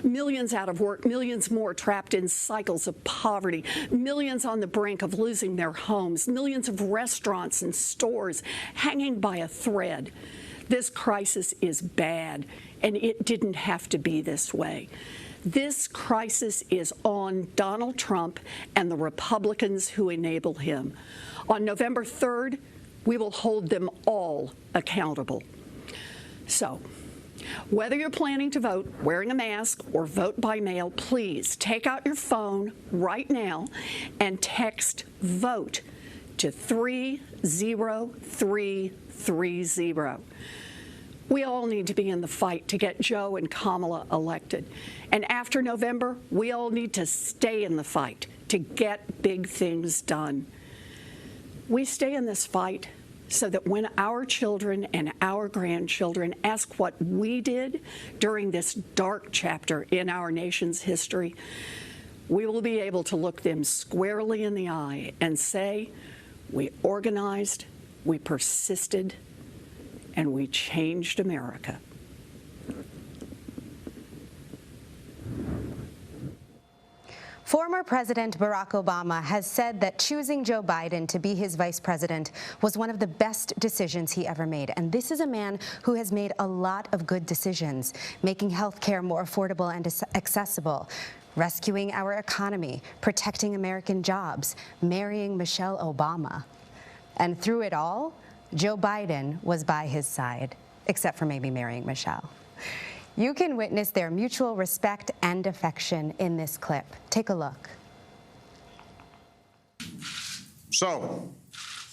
Millions out of work, millions more trapped in cycles of poverty, millions on the brink of losing their homes, millions of restaurants and stores hanging by a thread. This crisis is bad, and it didn't have to be this way. This crisis is on Donald Trump and the Republicans who enable him. On November 3rd, we will hold them all accountable. So, Whether you're planning to vote wearing a mask or vote by mail, please take out your phone right now and text VOTE to 30330. We all need to be in the fight to get Joe and Kamala elected. And after November, we all need to stay in the fight to get big things done. We stay in this fight so that when our children and our grandchildren ask what we did during this dark chapter in our nation's history, we will be able to look them squarely in the eye and say, we organized, we persisted, and we changed America. Former President Barack Obama has said that choosing Joe Biden to be his vice president was one of the best decisions he ever made. And this is a man who has made a lot of good decisions, making health care more affordable and accessible, rescuing our economy, protecting American jobs, marrying Michelle Obama. And through it all, Joe Biden was by his side, except for maybe marrying Michelle. You can witness their mutual respect and affection in this clip. Take a look. So,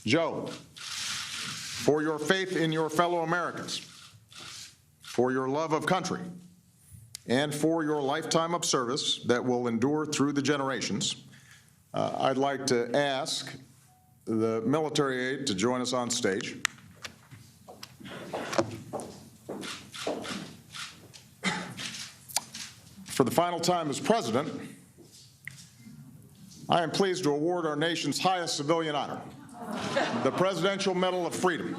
Joe, for your faith in your fellow Americans, for your love of country, and for your lifetime of service that will endure through the generations, I'd like to ask the military aide to join us on stage. For the final time as president, I am pleased to award our nation's highest civilian honor, the Presidential Medal of Freedom.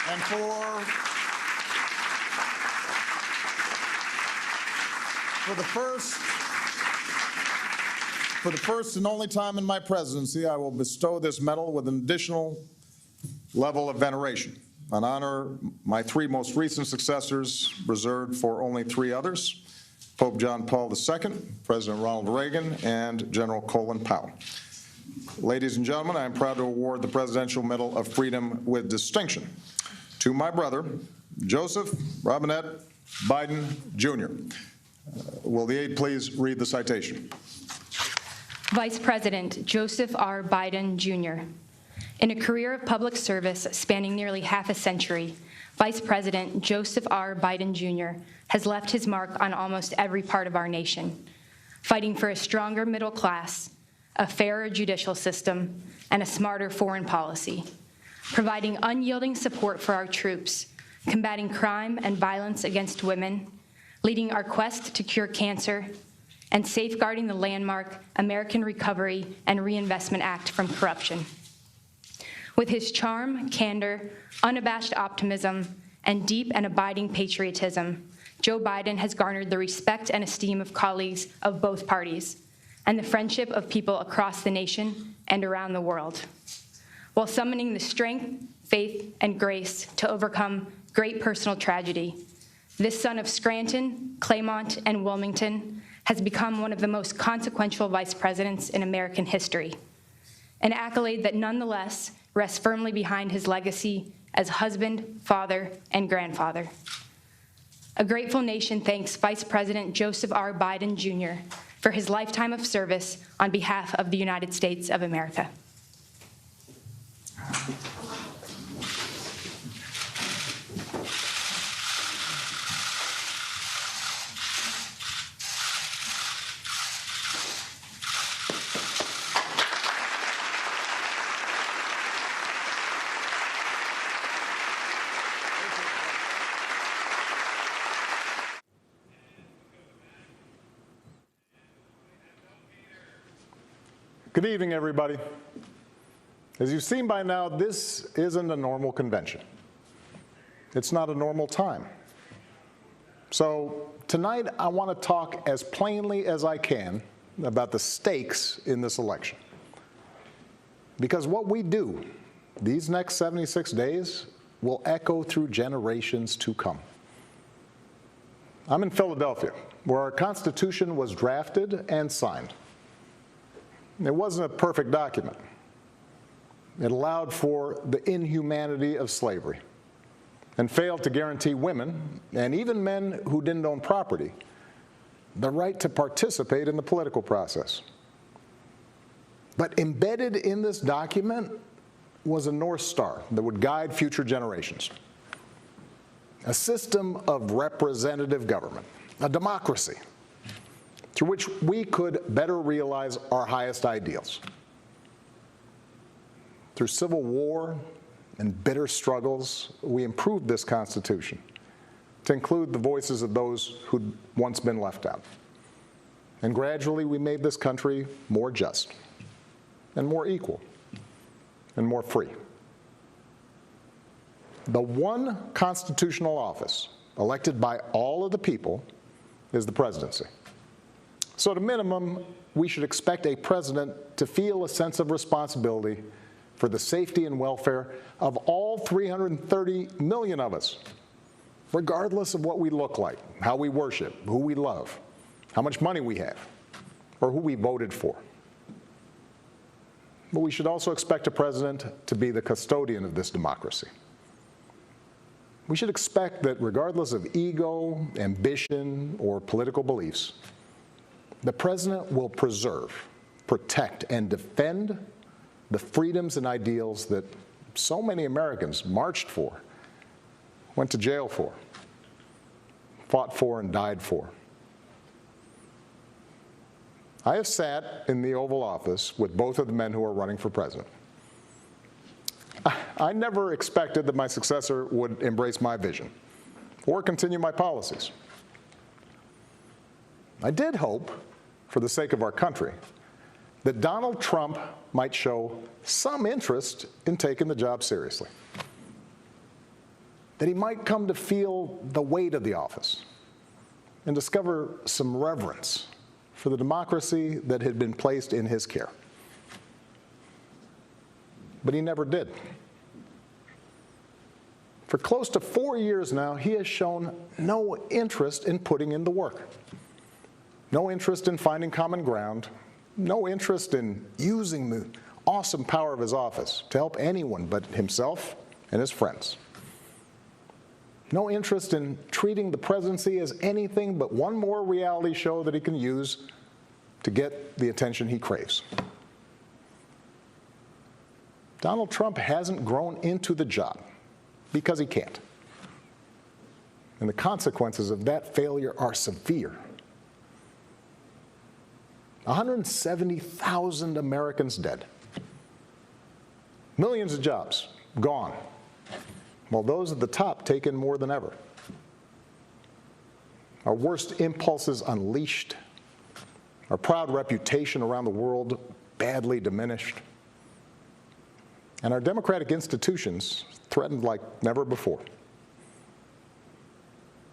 And for the first and only time in my presidency, I will bestow this medal with an additional level of veneration, an honor my three most recent successors reserved for only three others: Pope John Paul II, President Ronald Reagan, and General Colin Powell. Ladies and gentlemen, I am proud to award the Presidential Medal of Freedom with distinction to my brother, Joseph Robinette Biden, Jr. Will the aide please read the citation? Vice President Joseph R. Biden, Jr. In a career of public service spanning nearly half a century, Vice President Joseph R. Biden, Jr. has left his mark on almost every part of our nation, fighting for a stronger middle class, a fairer judicial system, and a smarter foreign policy, providing unyielding support for our troops, combating crime and violence against women, leading our quest to cure cancer, and safeguarding the landmark American Recovery and Reinvestment Act from corruption. With his charm, candor, unabashed optimism, and deep and abiding patriotism, Joe Biden has garnered the respect and esteem of colleagues of both parties, and the friendship of people across the nation and around the world, while summoning the strength, faith, and grace to overcome great personal tragedy. This son of Scranton, Claymont, and Wilmington has become one of the most consequential vice presidents in American history, an accolade that nonetheless rests firmly behind his legacy as husband, father, and grandfather. A grateful nation thanks Vice President Joseph R. Biden, Jr. for his lifetime of service on behalf of the United States of America. Good evening, everybody. As you've seen by now, this isn't a normal convention. It's not a normal time. So tonight, I want to talk as plainly as I can about the stakes in this election. Because what we do these next 76 days will echo through generations to come. I'm in Philadelphia, where our Constitution was drafted and signed. It wasn't a perfect document. It allowed for the inhumanity of slavery and failed to guarantee women, and even men who didn't own property, the right to participate in the political process. But embedded in this document was a North Star that would guide future generations. A system of representative government, a democracy, through which we could better realize our highest ideals. Through civil war and bitter struggles, we improved this Constitution to include the voices of those who'd once been left out. And gradually, we made this country more just and more equal and more free. The one constitutional office elected by all of the people is the presidency. So at a minimum, we should expect a president to feel a sense of responsibility for the safety and welfare of all 330 million of us, regardless of what we look like, how we worship, who we love, how much money we have, or who we voted for. But we should also expect a president to be the custodian of this democracy. We should expect that regardless of ego, ambition, or political beliefs, the president will preserve, protect, and defend the freedoms and ideals that so many Americans marched for, went to jail for, fought for, and died for. I have sat in the Oval Office with both of the men who are running for president. I never expected that my successor would embrace my vision or continue my policies. I did hope, for the sake of our country, that Donald Trump might show some interest in taking the job seriously, that he might come to feel the weight of the office and discover some reverence for the democracy that had been placed in his care. But he never did. For close to 4 years now, he has shown no interest in putting in the work, no interest in finding common ground, no interest in using the awesome power of his office to help anyone but himself and his friends. No interest in treating the presidency as anything but one more reality show that he can use to get the attention he craves. Donald Trump hasn't grown into the job because he can't. And the consequences of that failure are severe. 170,000 Americans dead. Millions of jobs gone, while those at the top taken more than ever. Our worst impulses unleashed, our proud reputation around the world badly diminished, and our democratic institutions threatened like never before.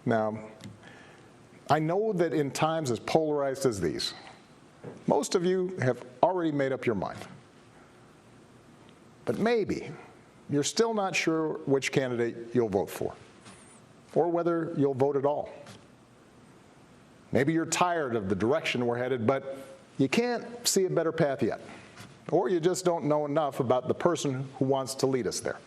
Now, I know that in times as polarized as these, most of you have already made up your mind. But maybe you're still not sure which candidate you'll vote for, or whether you'll vote at all. Maybe you're tired of the direction we're headed, but you can't see a better path yet. Or you just don't know enough about the person who wants to lead us there.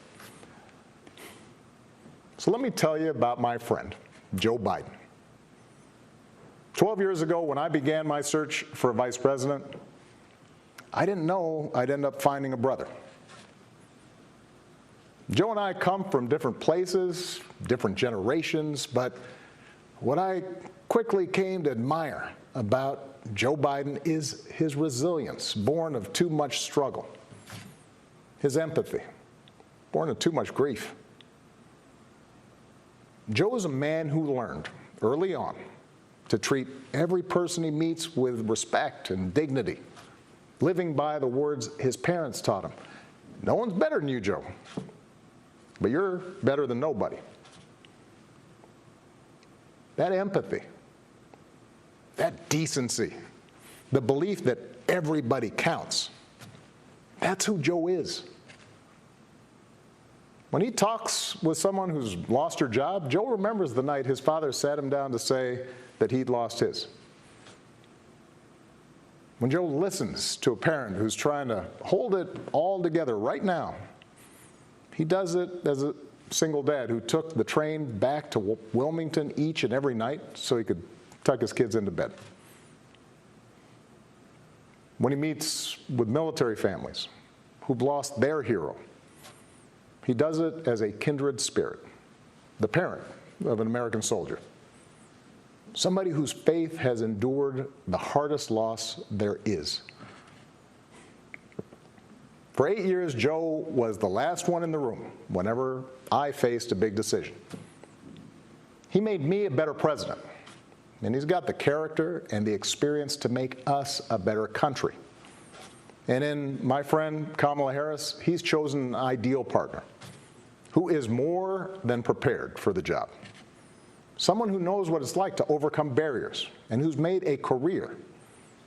So let me tell you about my friend, Joe Biden. 12 years ago, when I began my search for a vice president, I didn't know I'd end up finding a brother. Joe and I come from different places, different generations, but what I quickly came to admire about Joe Biden is his resilience, born of too much struggle, his empathy, born of too much grief. Joe is a man who learned early on to treat every person he meets with respect and dignity, living by the words his parents taught him: No one's better than you, Joe, but you're better than nobody. That empathy, that decency, the belief that everybody counts, that's who Joe is. When he talks with someone who's lost her job, Joe remembers the night his father sat him down to say that he'd lost his. When Joe listens to a parent who's trying to hold it all together right now, he does it as a single dad who took the train back to Wilmington each and every night so he could tuck his kids into bed. When he meets with military families who've lost their hero, he does it as a kindred spirit, the parent of an American soldier, somebody whose faith has endured the hardest loss there is. For 8 years, Joe was the last one in the room whenever I faced a big decision. He made me a better president, and he's got the character and the experience to make us a better country. And in my friend Kamala Harris, he's chosen an ideal partner who is more than prepared for the job. Someone who knows what it's like to overcome barriers and who's made a career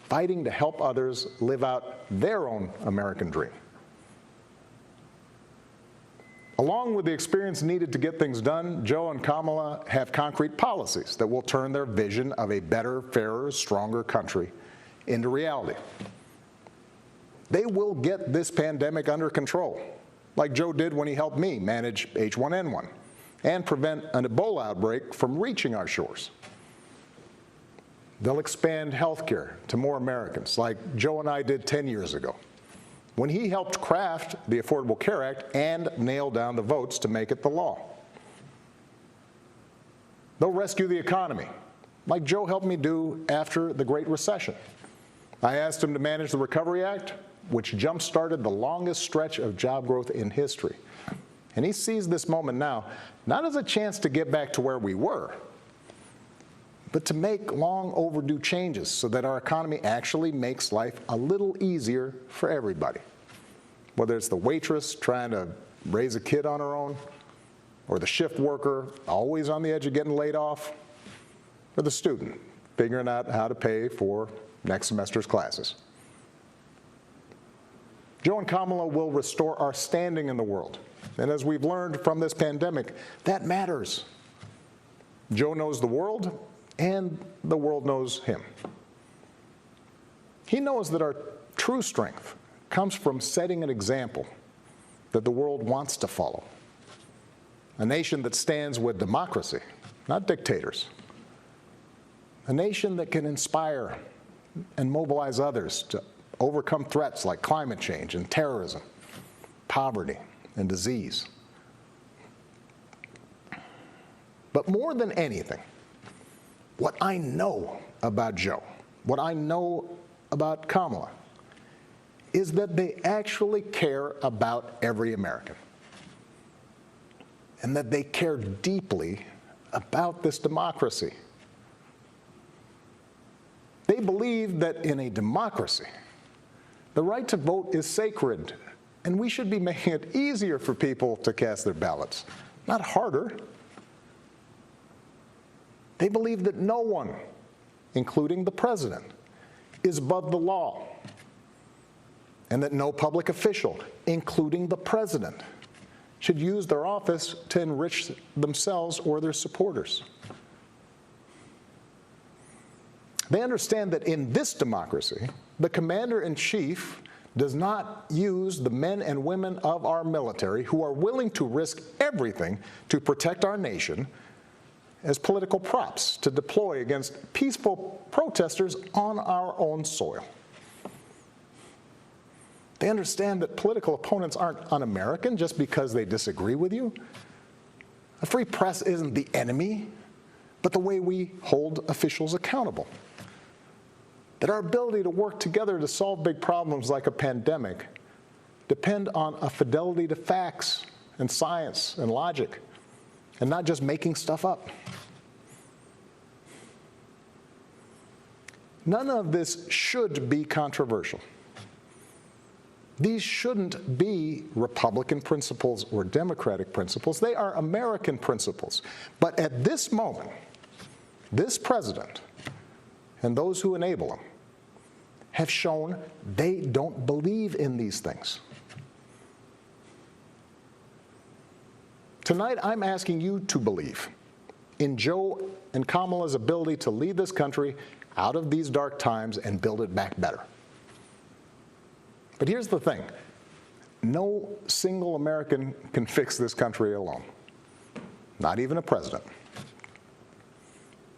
fighting to help others live out their own American dream. Along with the experience needed to get things done, Joe and Kamala have concrete policies that will turn their vision of a better, fairer, stronger country into reality. They will get this pandemic under control, like Joe did when he helped me manage H1N1 and prevent an Ebola outbreak from reaching our shores. They'll expand health care to more Americans, like Joe and I did 10 years ago, when he helped craft the Affordable Care Act and nail down the votes to make it the law. They'll rescue the economy, like Joe helped me do after the Great Recession. I asked him to manage the Recovery Act, which jump-started the longest stretch of job growth in history. And he sees this moment now, not as a chance to get back to where we were, but to make long overdue changes so that our economy actually makes life a little easier for everybody. Whether it's the waitress trying to raise a kid on her own, or the shift worker always on the edge of getting laid off, or the student figuring out how to pay for next semester's classes. Joe and Kamala will restore our standing in the world. And as we've learned from this pandemic, that matters. Joe knows the world, and the world knows him. He knows that our true strength comes from setting an example that the world wants to follow. A nation that stands with democracy, not dictators. A nation that can inspire and mobilize others to overcome threats like climate change and terrorism, poverty and disease. But more than anything, what I know about Joe, what I know about Kamala, is that they actually care about every American, and that they care deeply about this democracy. They believe that in a democracy, the right to vote is sacred, and we should be making it easier for people to cast their ballots, not harder. They believe that no one, including the president, is above the law, and that no public official, including the president, should use their office to enrich themselves or their supporters. They understand that in this democracy, the commander-in-chief does not use the men and women of our military who are willing to risk everything to protect our nation as political props to deploy against peaceful protesters on our own soil. They understand that political opponents aren't un-American just because they disagree with you. A free press isn't the enemy, but the way we hold officials accountable. That our ability to work together to solve big problems like a pandemic depend on a fidelity to facts and science and logic, and not just making stuff up. None of this should be controversial. These shouldn't be Republican principles or Democratic principles. They are American principles. But at this moment, this president and those who enable him have shown they don't believe in these things. Tonight, I'm asking you to believe in Joe and Kamala's ability to lead this country out of these dark times and build it back better. But here's the thing. No single American can fix this country alone, not even a president.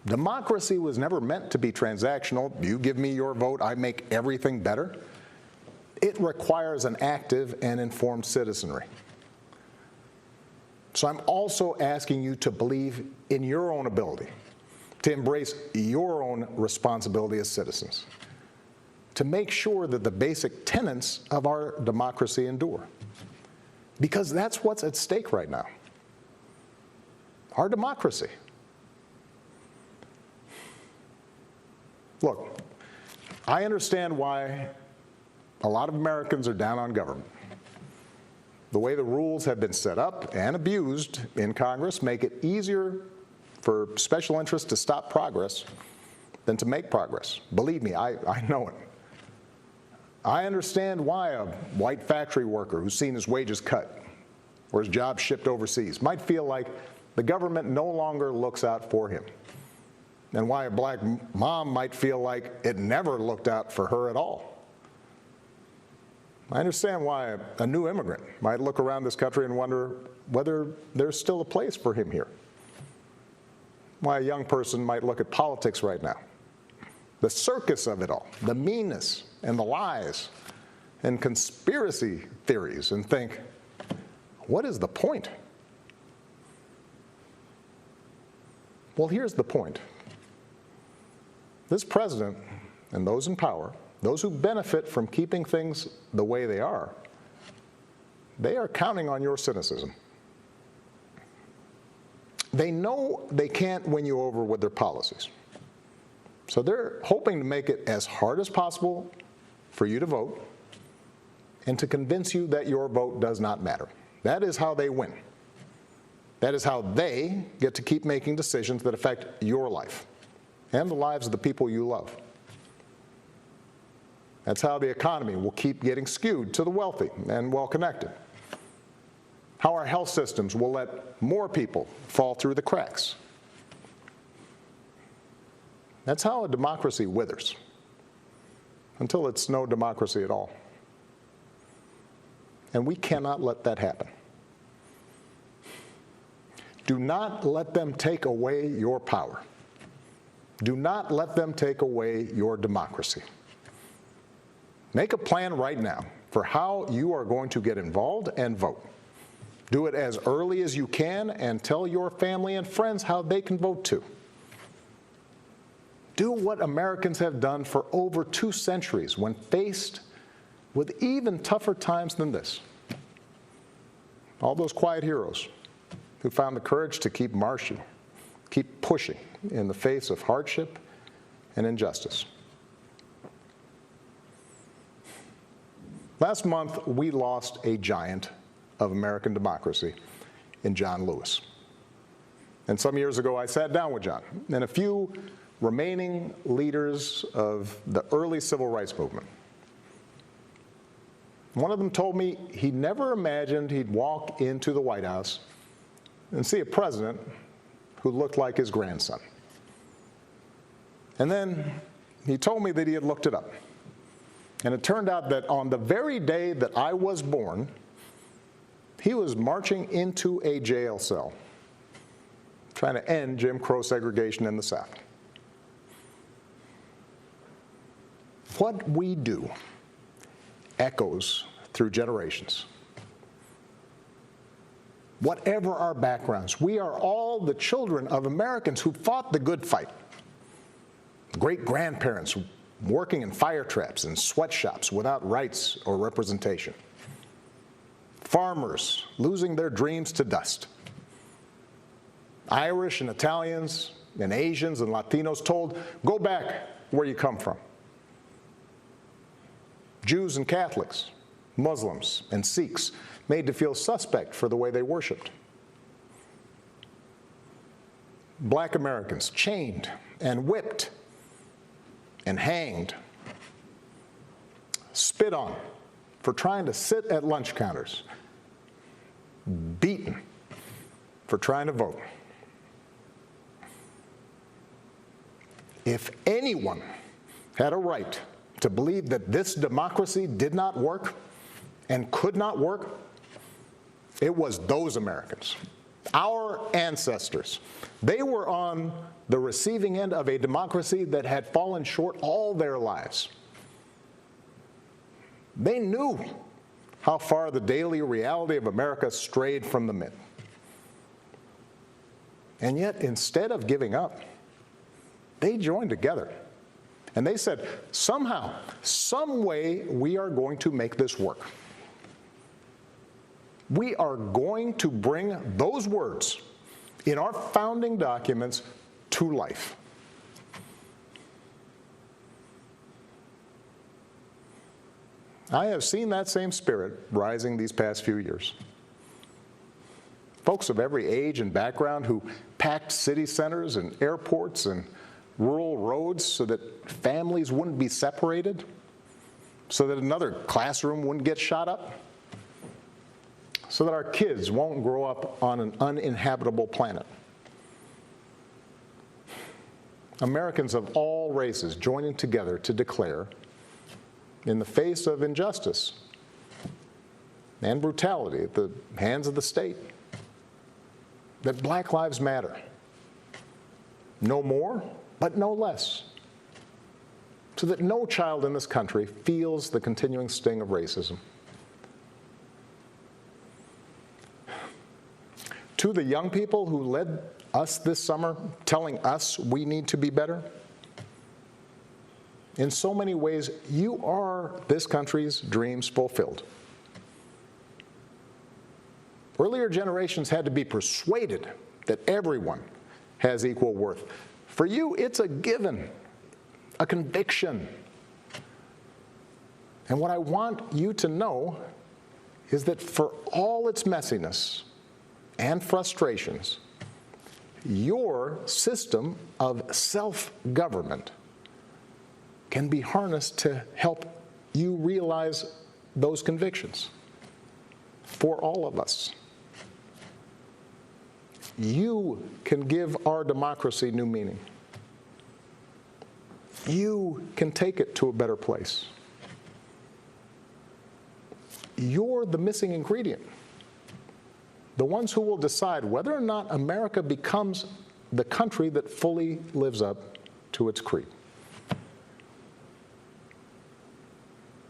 Democracy was never meant to be transactional. You give me your vote, I make everything better. It requires an active and informed citizenry. So I'm also asking you to believe in your own ability, to embrace your own responsibility as citizens, to make sure that the basic tenets of our democracy endure. Because that's what's at stake right now. Our democracy. Look, I understand why a lot of Americans are down on government. The way the rules have been set up and abused in Congress make it easier for special interests to stop progress than to make progress. Believe me, I know it. I understand why a white factory worker who's seen his wages cut or his job shipped overseas might feel like the government no longer looks out for him, and why a black mom might feel like it never looked out for her at all. I understand why a new immigrant might look around this country and wonder whether there's still a place for him here. Why a young person might look at politics right now, the circus of it all, the meanness and the lies and conspiracy theories, and think, what is the point? Well, here's the point. This president and those in power, those who benefit from keeping things the way they are counting on your cynicism. They know they can't win you over with their policies. So they're hoping to make it as hard as possible for you to vote and to convince you that your vote does not matter. That is how they win. That is how they get to keep making decisions that affect your life and the lives of the people you love. That's how the economy will keep getting skewed to the wealthy and well-connected. How our health systems will let more people fall through the cracks. That's how a democracy withers, until it's no democracy at all. And we cannot let that happen. Do not let them take away your power. Do not let them take away your democracy. Make a plan right now for how you are going to get involved and vote. Do it as early as you can and tell your family and friends how they can vote too. Do what Americans have done for over 2 centuries when faced with even tougher times than this. All those quiet heroes who found the courage to keep marching, keep pushing in the face of hardship and injustice. Last month, we lost a giant of American democracy in John Lewis. And some years ago, I sat down with John and a few remaining leaders of the early civil rights movement. One of them told me he never imagined he'd walk into the White House and see a president who looked like his grandson. And then he told me that he had looked it up. And it turned out that on the very day that I was born, he was marching into a jail cell, trying to end Jim Crow segregation in the South. What we do echoes through generations. Whatever our backgrounds, we are all the children of Americans who fought the good fight. Great-grandparents working in fire traps and sweatshops without rights or representation. Farmers losing their dreams to dust. Irish and Italians and Asians and Latinos told, go back where you come from. Jews and Catholics Muslims, and Sikhs made to feel suspect for the way they worshiped. Black Americans chained and whipped and hanged, spit on for trying to sit at lunch counters, beaten for trying to vote. If anyone had a right to believe that this democracy did not work and could not work, it was those Americans, our ancestors. They were on the receiving end of a democracy that had fallen short all their lives. They knew how far the daily reality of America strayed from the myth. And yet, instead of giving up, they joined together. And they said, somehow, some way, we are going to make this work. We are going to bring those words in our founding documents to life. I have seen that same spirit rising these past few years. Folks of every age and background who packed city centers and airports and rural roads so that families wouldn't be separated, so that another classroom wouldn't get shot up, so that our kids won't grow up on an uninhabitable planet. Americans of all races joining together to declare, in the face of injustice and brutality at the hands of the state, that Black lives matter. No more, but no less. So that no child in this country feels the continuing sting of racism. To the young people who led us this summer, telling us we need to be better, in so many ways, you are this country's dreams fulfilled. Earlier generations had to be persuaded that everyone has equal worth. For you, it's a given, a conviction. And what I want you to know is that for all its messiness and frustrations, your system of self-government can be harnessed to help you realize those convictions for all of us. You can give our democracy new meaning. You can take it to a better place. You're the missing ingredient. The ones who will decide whether or not America becomes the country that fully lives up to its creed.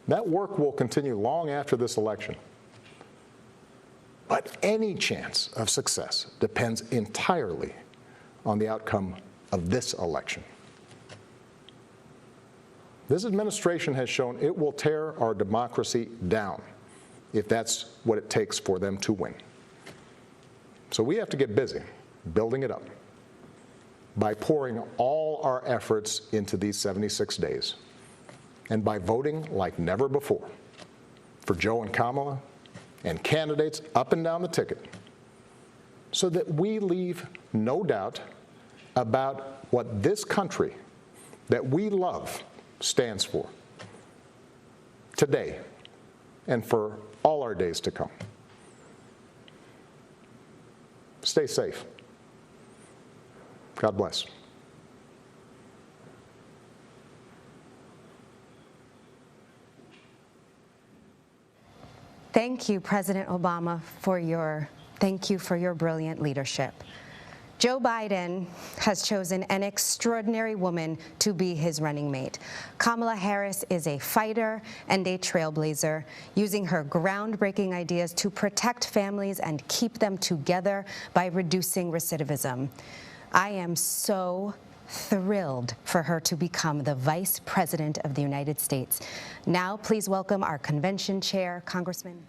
That work will continue long after this election. But any chance of success depends entirely on the outcome of this election. This administration has shown it will tear our democracy down if that's what it takes for them to win. So we have to get busy building it up by pouring all our efforts into these 76 days and by voting like never before for Joe and Kamala and candidates up and down the ticket so that we leave no doubt about what this country that we love stands for today and for all our days to come. Stay safe. God bless. Thank you, President Obama, thank you for your brilliant leadership. Joe Biden has chosen an extraordinary woman to be his running mate. Kamala Harris is a fighter and a trailblazer, using her groundbreaking ideas to protect families and keep them together by reducing recidivism. I am so thrilled for her to become the Vice President of the United States. Now, please welcome our convention chair, Congressman.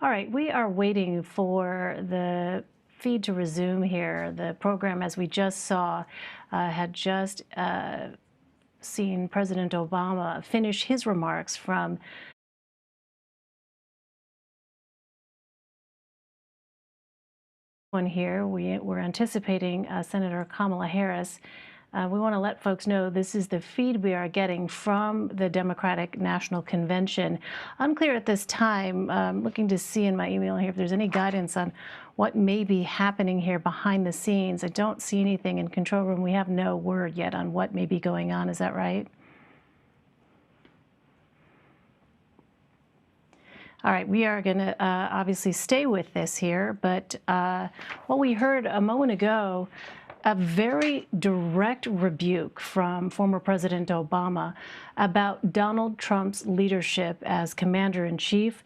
All right, we are waiting for the feed to resume here. The program, as we just saw, had just seen President Obama finish his remarks from here. We're anticipating Senator Kamala Harris. We want to let folks know this is the feed we are getting from the Democratic National Convention. Unclear at this time. Looking to see in my email here if there's any guidance on what may be happening here behind the scenes. I don't see anything in control room. We have no word yet on what may be going on. Is that right? All right, we are going to obviously stay with this here, but what we heard a moment ago, a very direct rebuke from former President Obama about Donald Trump's leadership as commander-in-chief.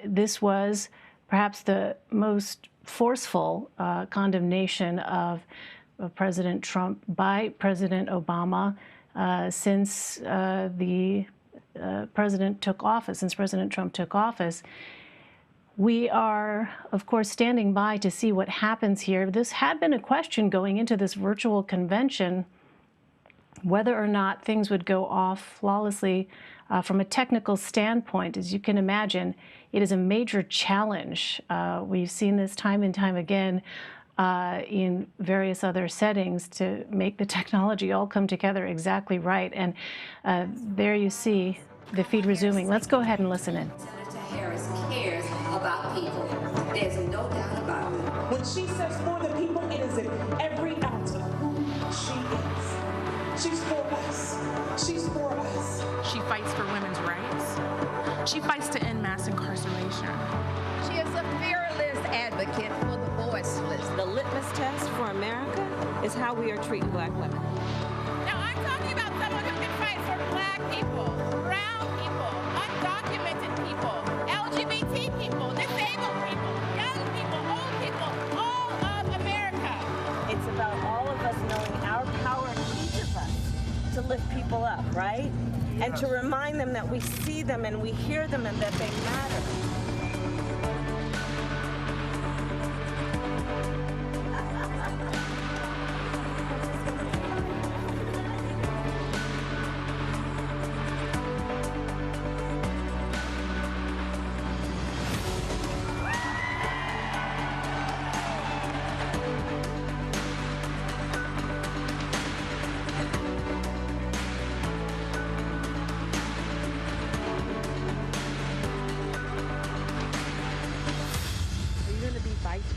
This was perhaps the most forceful condemnation of President Trump by President Obama since President Trump took office. We are, of course, standing by to see what happens here. This had been a question going into this virtual convention, whether or not things would go off flawlessly from a technical standpoint. As you can imagine, it is a major challenge. We've seen this time and time again in various other settings to make the technology all come together exactly right. And there you see the feed resuming. Let's go ahead and listen in. Senator Harris cares about people. There's no doubt about it. When she says for the people, it is in every ounce of who she is. She's for us. She's for us. She fights for women's rights. She fights to end mass incarceration. She is a fearless advocate for the voiceless. The litmus test for America is how we are treating black women. Now, I'm talking about someone who can fight for black people, brown people, undocumented people, LGBT people, disabled people, young people, old people, all of America. It's about all of us knowing our power, each of us, to lift people up, right? Yes. And to remind them that we see them and we hear them and that they matter.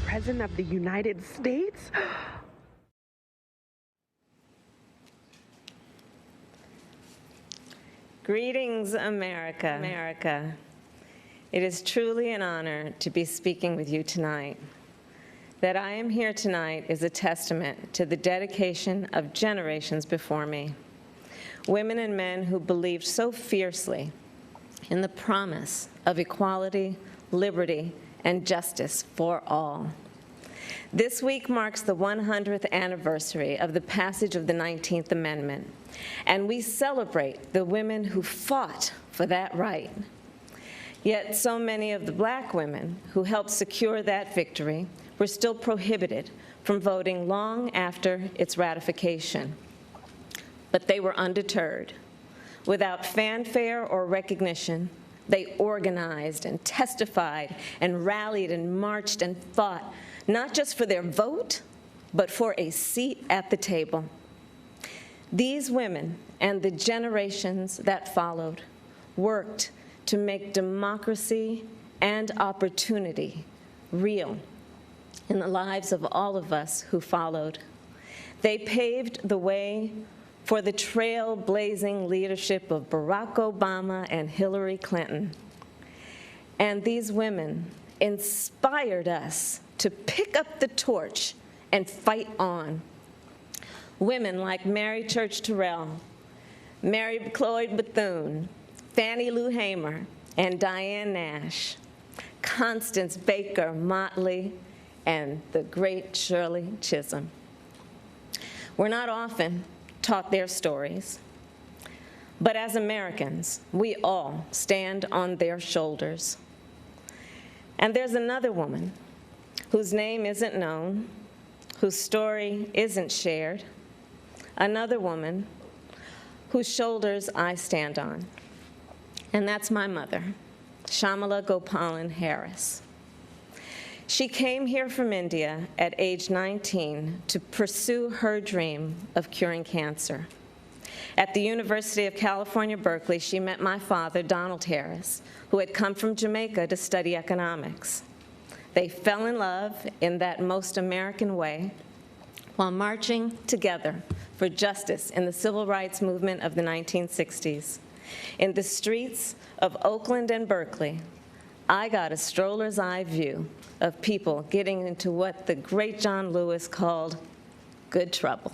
President of the United States? Greetings, America. America. It is truly an honor to be speaking with you tonight. That I am here tonight is a testament to the dedication of generations before me. Women and men who believed so fiercely in the promise of equality, liberty, and justice for all. This week marks the 100th anniversary of the passage of the 19th Amendment, and we celebrate the women who fought for that right. Yet so many of the black women who helped secure that victory were still prohibited from voting long after its ratification. But they were undeterred. Without fanfare or recognition, they organized and testified and rallied and marched and fought, not just for their vote, but for a seat at the table. These women and the generations that followed worked to make democracy and opportunity real in the lives of all of us who followed. They paved the way for the trailblazing leadership of Barack Obama and Hillary Clinton. And these women inspired us to pick up the torch and fight on. Women like Mary Church Terrell, Mary Cloyd Bethune, Fannie Lou Hamer, and Diane Nash, Constance Baker Motley, and the great Shirley Chisholm. We're not often taught their stories, but as Americans, we all stand on their shoulders. And there's another woman whose name isn't known, whose story isn't shared, another woman whose shoulders I stand on. And that's my mother, Kamala Gopalan Harris. She came here from India at age 19 to pursue her dream of curing cancer. At the University of California, Berkeley, she met my father, Donald Harris, who had come from Jamaica to study economics. They fell in love in that most American way while marching together for justice in the civil rights movement of the 1960s. In the streets of Oakland and Berkeley, I got a stroller's eye view of people getting into what the great John Lewis called good trouble.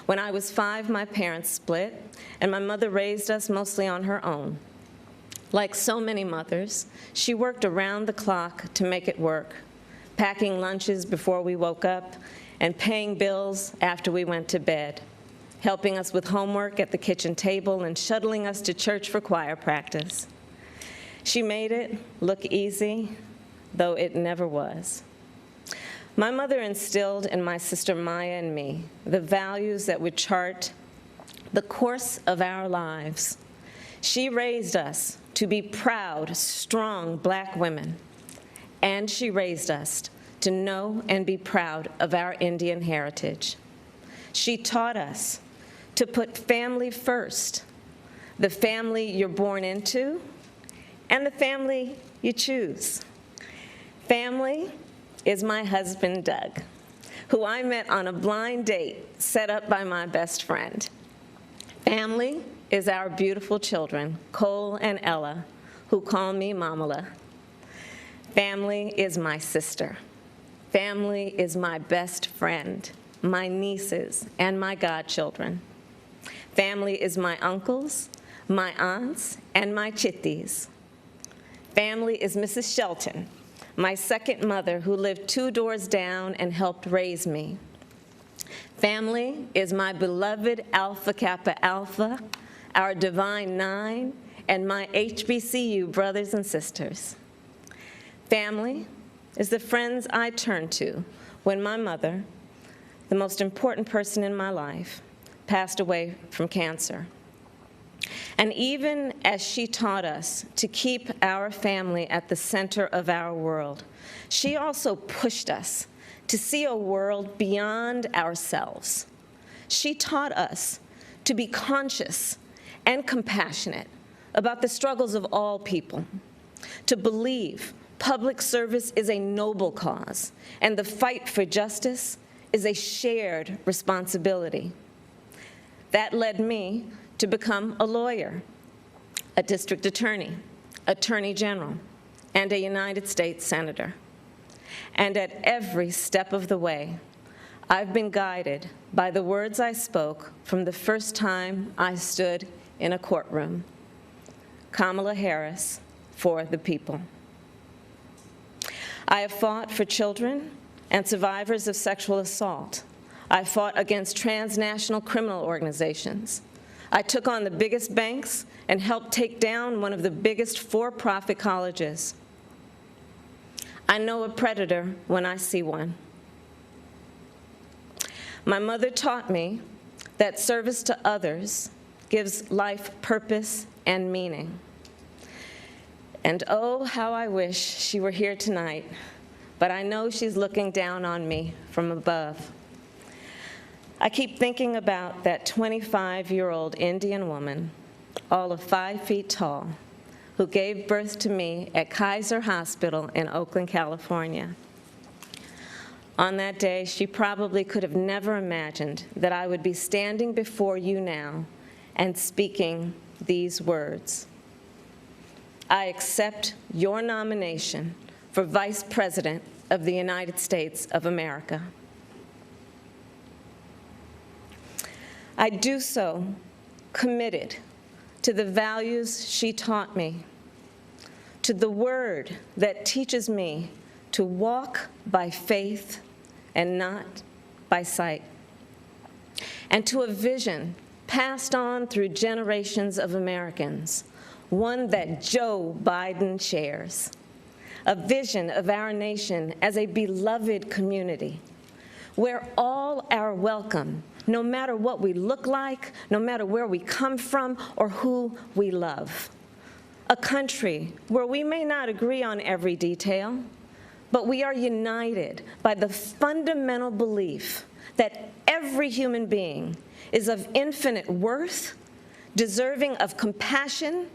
When I was 5, my parents split, and my mother raised us mostly on her own. Like so many mothers, she worked around the clock to make it work, packing lunches before we woke up and paying bills after we went to bed, helping us with homework at the kitchen table and shuttling us to church for choir practice. She made it look easy, though it never was. My mother instilled in my sister Maya and me the values that would chart the course of our lives. She raised us to be proud, strong Black women, and she raised us to know and be proud of our Indian heritage. She taught us to put family first, the family you're born into, and the family you choose. Family is my husband, Doug, who I met on a blind date set up by my best friend. Family is our beautiful children, Cole and Ella, who call me Mamala. Family is my sister. Family is my best friend, my nieces, and my godchildren. Family is my uncles, my aunts, and my chitties. Family is Mrs. Shelton, my second mother who lived 2 doors down and helped raise me. Family is my beloved Alpha Kappa Alpha, our Divine Nine, and my HBCU brothers and sisters. Family is the friends I turn to when my mother, the most important person in my life, passed away from cancer. And even as she taught us to keep our family at the center of our world, she also pushed us to see a world beyond ourselves. She taught us to be conscious and compassionate about the struggles of all people, to believe public service is a noble cause, and the fight for justice is a shared responsibility. That led me to become a lawyer, a district attorney, attorney general, and a United States senator. And at every step of the way, I've been guided by the words I spoke from the first time I stood in a courtroom. Kamala Harris, for the people. I have fought for children and survivors of sexual assault. I fought against transnational criminal organizations. I took on the biggest banks and helped take down one of the biggest for-profit colleges. I know a predator when I see one. My mother taught me that service to others gives life purpose and meaning. And oh, how I wish she were here tonight, but I know she's looking down on me from above. I keep thinking about that 25-year-old Indian woman, all of 5 feet tall, who gave birth to me at Kaiser Hospital in Oakland, California. On that day, she probably could have never imagined that I would be standing before you now and speaking these words. I accept your nomination for Vice President of the United States of America. I do so committed to the values she taught me, to the word that teaches me to walk by faith and not by sight, and to a vision passed on through generations of Americans, one that Joe Biden shares. a vision of our nation as a beloved community where all are welcome, no matter what we look like, no matter where we come from or who we love. A country where we may not agree on every detail, but we are united by the fundamental belief that every human being is of infinite worth, deserving of compassion,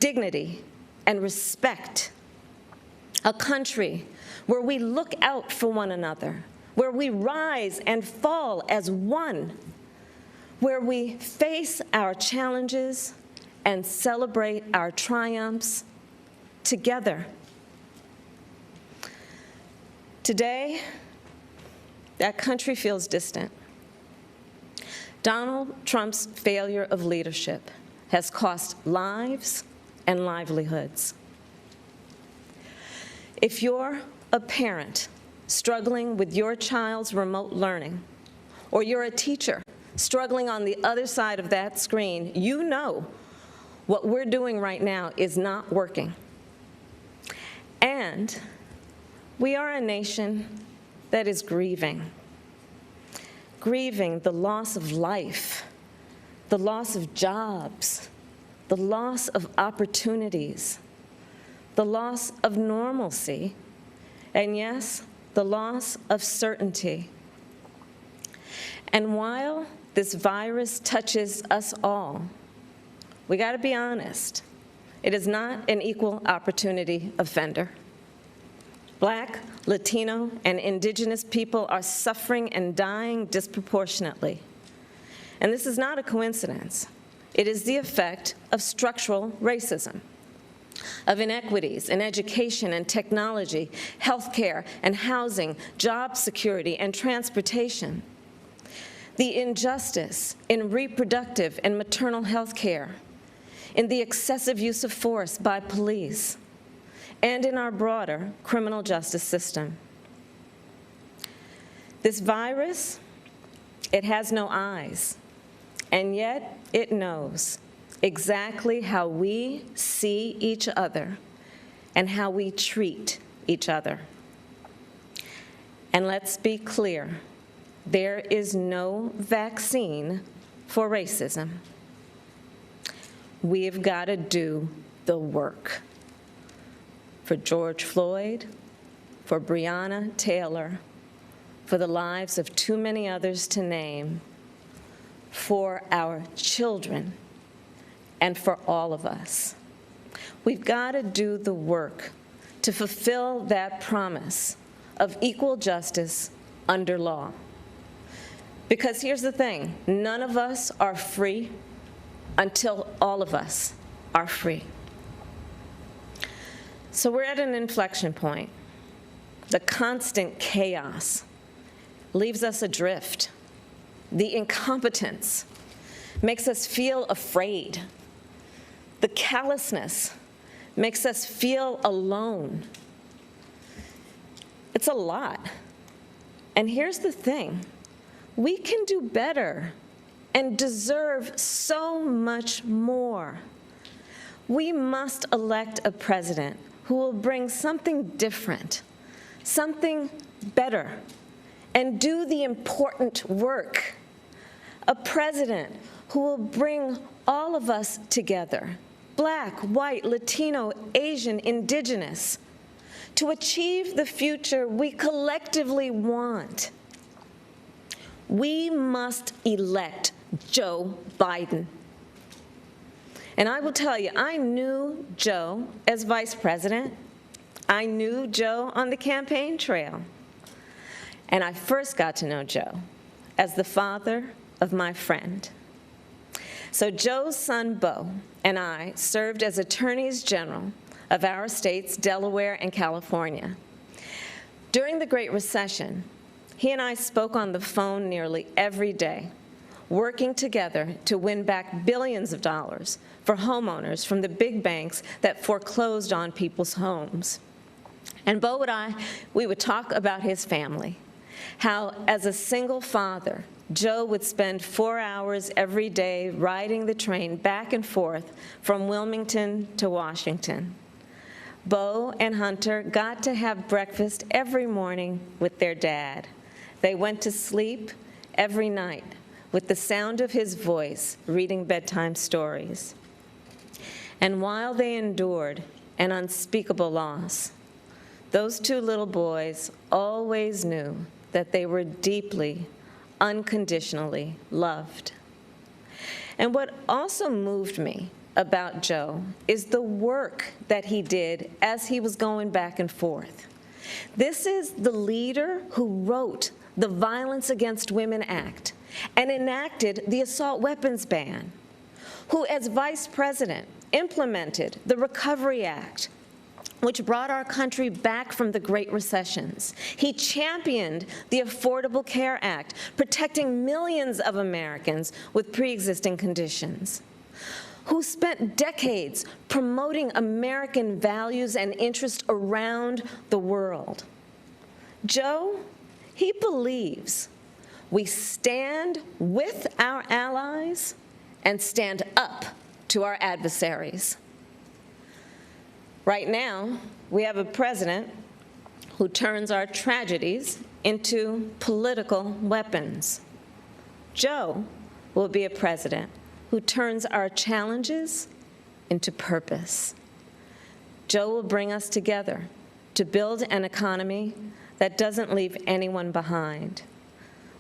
dignity, and respect. A country where we look out for one another, where we rise and fall as one, where we face our challenges and celebrate our triumphs together. Today, that country feels distant. Donald Trump's failure of leadership has cost lives and livelihoods. If you're a parent struggling with your child's remote learning, or you're a teacher struggling on the other side of that screen, you know what we're doing right now is not working. And we are a nation that is grieving the loss of life, the loss of jobs, the loss of opportunities, the loss of normalcy, and yes, the loss of certainty. And while this virus touches us all, we got to be honest, it is not an equal opportunity offender. Black, Latino, and indigenous people are suffering and dying disproportionately. And this is not a coincidence. It is the effect of structural racism, of inequities in education and technology, healthcare and housing, job security and transportation, the injustice in reproductive and maternal health care, in the excessive use of force by police, and in our broader criminal justice system. This virus, it has no eyes, and yet it knows exactly how we see each other and how we treat each other. And let's be clear, there is no vaccine for racism. We've got to do the work. For George Floyd, for Breonna Taylor, for the lives of too many others to name, for our children, and for all of us. We've got to do the work to fulfill that promise of equal justice under law. Because here's the thing, none of us are free until all of us are free. So we're at an inflection point. The constant chaos leaves us adrift. The incompetence makes us feel afraid. The callousness makes us feel alone. It's a lot. And here's the thing, we can do better and deserve so much more. We must elect a president who will bring something different, something better, and do the important work. A president who will bring all of us together, Black, white, Latino, Asian, Indigenous, to achieve the future we collectively want. We must elect Joe Biden. And I will tell you, I knew Joe as vice president. I knew Joe on the campaign trail. And I first got to know Joe as the father of my friend. So Joe's son, Bo, and I served as attorneys general of our states, Delaware and California. During the Great Recession, he and I spoke on the phone nearly every day, working together to win back billions of dollars for homeowners from the big banks that foreclosed on people's homes. And Bo and I, we would talk about his family, how as a single father, Joe would spend 4 hours every day riding the train back and forth from Wilmington to Washington. Bo and Hunter got to have breakfast every morning with their dad. They went to sleep every night with the sound of his voice reading bedtime stories. And while they endured an unspeakable loss, those two little boys always knew that they were deeply, unconditionally loved. And what also moved me about Joe is the work that he did as he was going back and forth. This is the leader who wrote the Violence Against Women Act and enacted the assault weapons ban, who as vice president implemented the Recovery Act, which brought our country back from the Great Recessions. He championed the Affordable Care Act, protecting millions of Americans with pre-existing conditions, who spent decades promoting American values and interests around the world. Joe, he believes we stand with our allies and stand up to our adversaries. Right now, we have a president who turns our tragedies into political weapons. Joe will be a president who turns our challenges into purpose. Joe will bring us together to build an economy that doesn't leave anyone behind,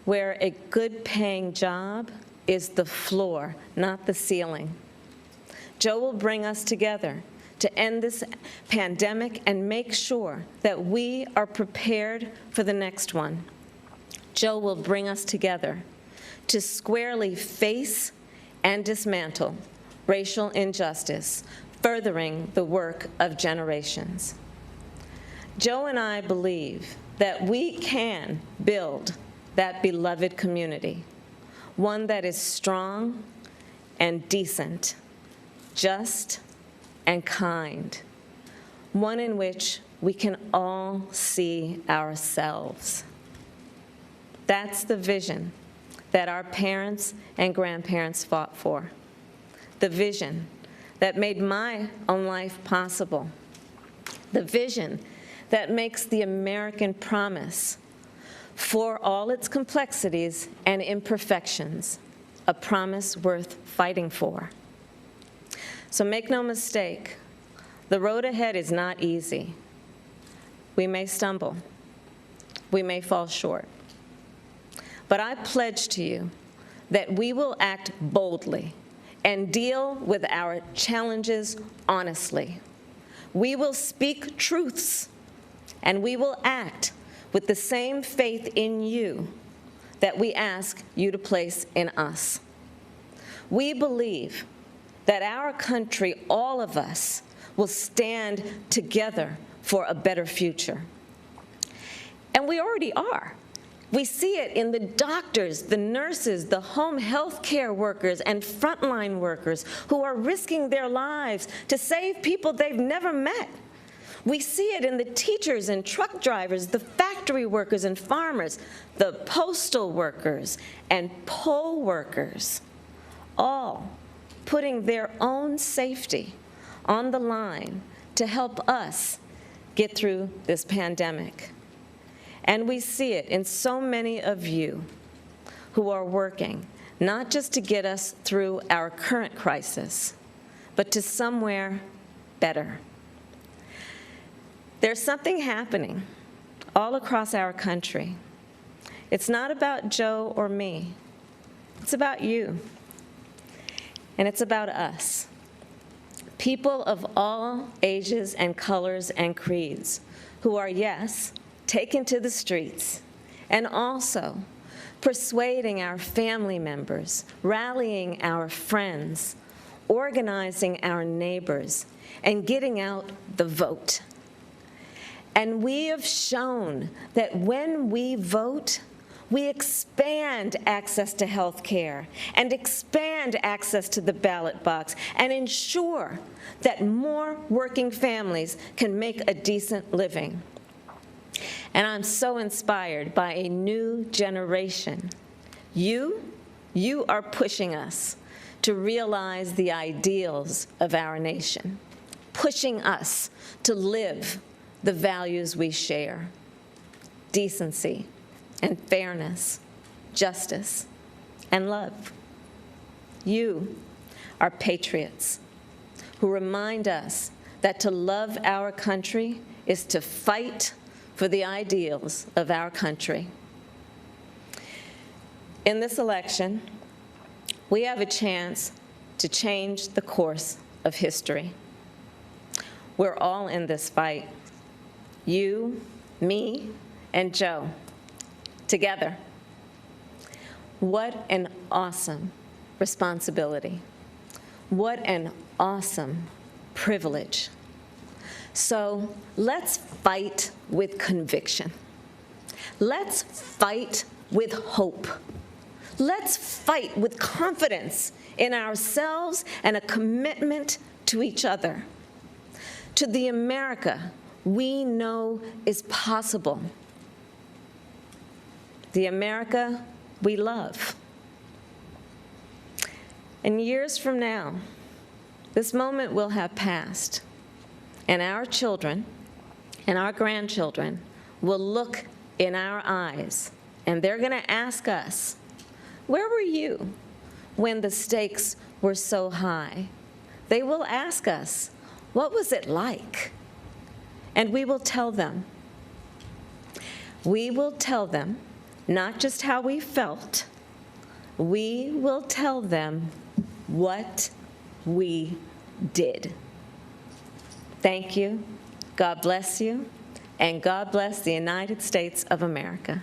where a good-paying job is the floor, not the ceiling. Joe will bring us together to end this pandemic and make sure that we are prepared for the next one. Joe will bring us together to squarely face and dismantle racial injustice, furthering the work of generations. Joe and I believe that we can build that beloved community, one that is strong and decent, just and kind, one in which we can all see ourselves. That's the vision that our parents and grandparents fought for, the vision that made my own life possible, the vision that makes the American promise, for all its complexities and imperfections, a promise worth fighting for. So make no mistake, the road ahead is not easy. We may stumble, we may fall short. But I pledge to you that we will act boldly and deal with our challenges honestly. We will speak truths, and we will act with the same faith in you that we ask you to place in us. We believe that our country, all of us, will stand together for a better future. And we already are. We see it in the doctors, the nurses, the home health care workers, and frontline workers who are risking their lives to save people they've never met. We see it in the teachers and truck drivers, the factory workers and farmers, the postal workers and poll workers, all putting their own safety on the line to help us get through this pandemic. And we see it in so many of you who are working, not just to get us through our current crisis, but to somewhere better. There's something happening all across our country. It's not about Joe or me. It's about you. And it's about us. People of all ages and colors and creeds who are, yes, taken to the streets, and also persuading our family members, rallying our friends, organizing our neighbors, and getting out the vote. And we have shown that when we vote, we expand access to health care and expand access to the ballot box and ensure that more working families can make a decent living. And I'm so inspired by a new generation. You are pushing us to realize the ideals of our nation, pushing us to live the values we share: decency and fairness, justice and love. You are patriots who remind us that to love our country is to fight for the ideals of our country. In this election, we have a chance to change the course of history. We're all in this fight. You, me, and Joe, together. What an awesome responsibility. What an awesome privilege. So let's fight with conviction. Let's fight with hope. Let's fight with confidence in ourselves and a commitment to each other, to the America we know is possible, the America we love. And years from now, this moment will have passed, and our children and our grandchildren will look in our eyes, and they're going to ask us, where were you when the stakes were so high? They will ask us, what was it like? And we will tell them. We will tell them not just how we felt, we will tell them what we did. Thank you, God bless you, and God bless the United States of America.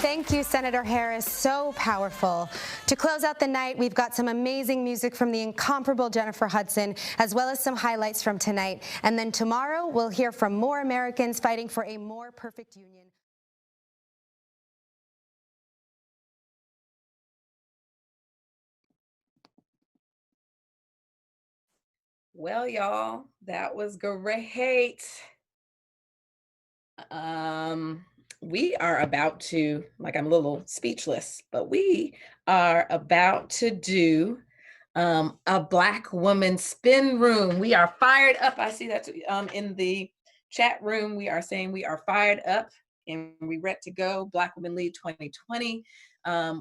Thank you, Senator Harris. So powerful. To close out the night, we've got some amazing music from the incomparable Jennifer Hudson, as well as some highlights from tonight. And then tomorrow, we'll hear from more Americans fighting for a more perfect union. Well, y'all, that was great. we are about to, like, I'm a little speechless, but we are about to do a Black woman spin room. We are fired up. I see that in the chat room. We are saying we are fired up and we ready to go. Black Women Lead 2020.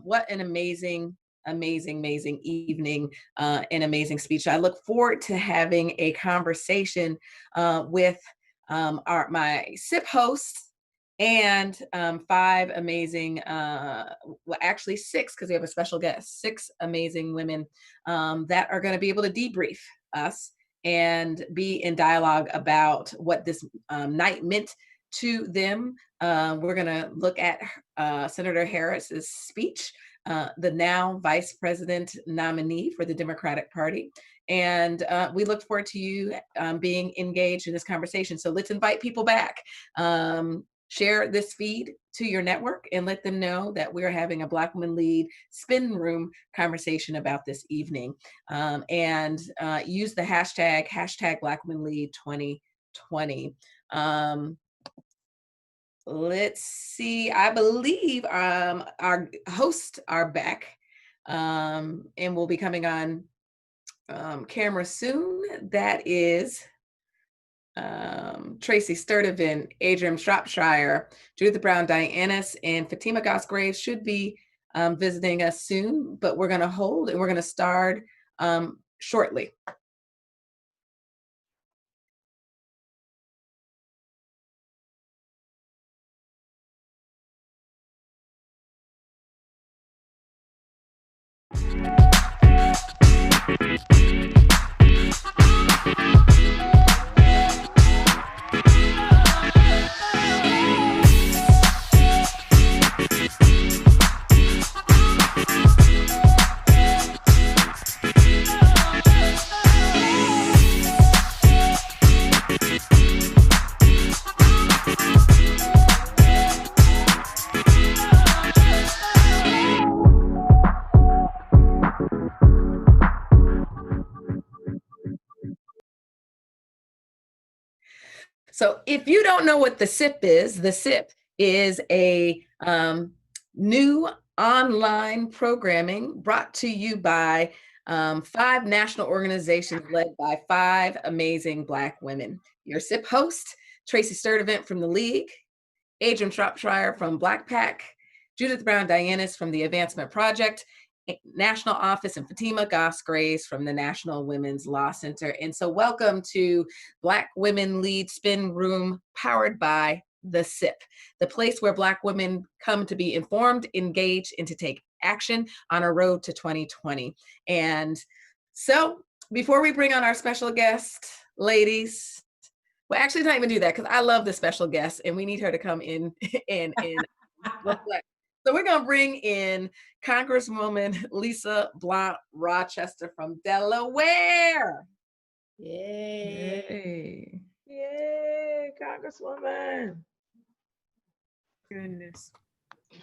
What an amazing evening, an amazing speech. I look forward to having a conversation with my SIP hosts and 5 amazing, well, actually 6, because we have a special guest, 6 amazing women that are going to be able to debrief us and be in dialogue about what this night meant to them. We're going to look at Senator Harris's speech, the now Vice President nominee for the Democratic Party. And we look forward to you being engaged in this conversation. So let's invite people back. Share this feed to your network and let them know that we're having a Black Women Lead spin room conversation about this evening. And use the hashtag Black Women Lead 2020. Let's see, I believe our hosts are back and will be coming on camera soon. That is Tracy Sturdivant, Adrian Shropshire, Judith Brown Dianis, and Fatima Gosgrave should be visiting us soon, but we're going to hold and we're going to start shortly. So if you don't know what the SIP is a new online programming brought to you by 5 national organizations led by 5 amazing Black women. Your SIP host, Tracy Sturdivant from the League, Adrian Shropshire from Black PAC, Judith Brown Dianis from the Advancement Project, National Office, and Fatima Gosgrave from the National Women's Law Center. And so welcome to Black Women Lead Spin Room, powered by the SIP, the place where Black women come to be informed, engaged, and to take action on our road to 2020. And so before we bring on our special guest, ladies, well, actually, don't even do that, because I love the special guest and we need her to come in and reflect. So we're going to bring in Congresswoman Lisa Blount Rochester from Delaware. Yay. Yay, Congresswoman. Goodness.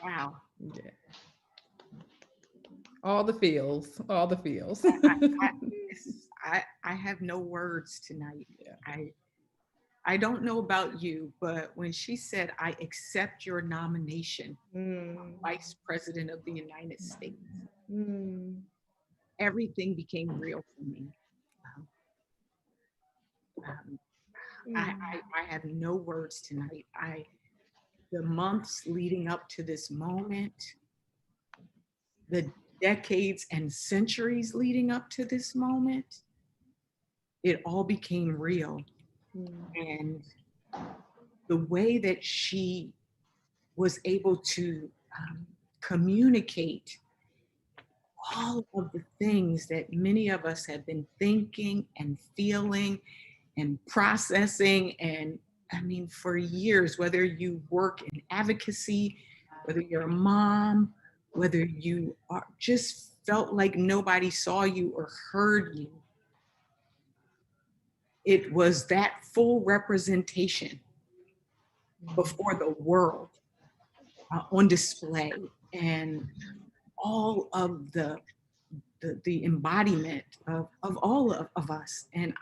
Wow. Yeah. All the feels, all the feels. I have no words tonight. Yeah. I don't know about you, but when she said, I accept your nomination, Vice President of the United States, everything became real for me. I have no words tonight. The months leading up to this moment, the decades and centuries leading up to this moment, it all became real. And the way that she was able to communicate all of the things that many of us have been thinking and feeling and processing, and I mean, for years, whether you work in advocacy, whether you're a mom, whether you are just felt like nobody saw you or heard you, it was that full representation before the world on display, and all of the embodiment of all of us. And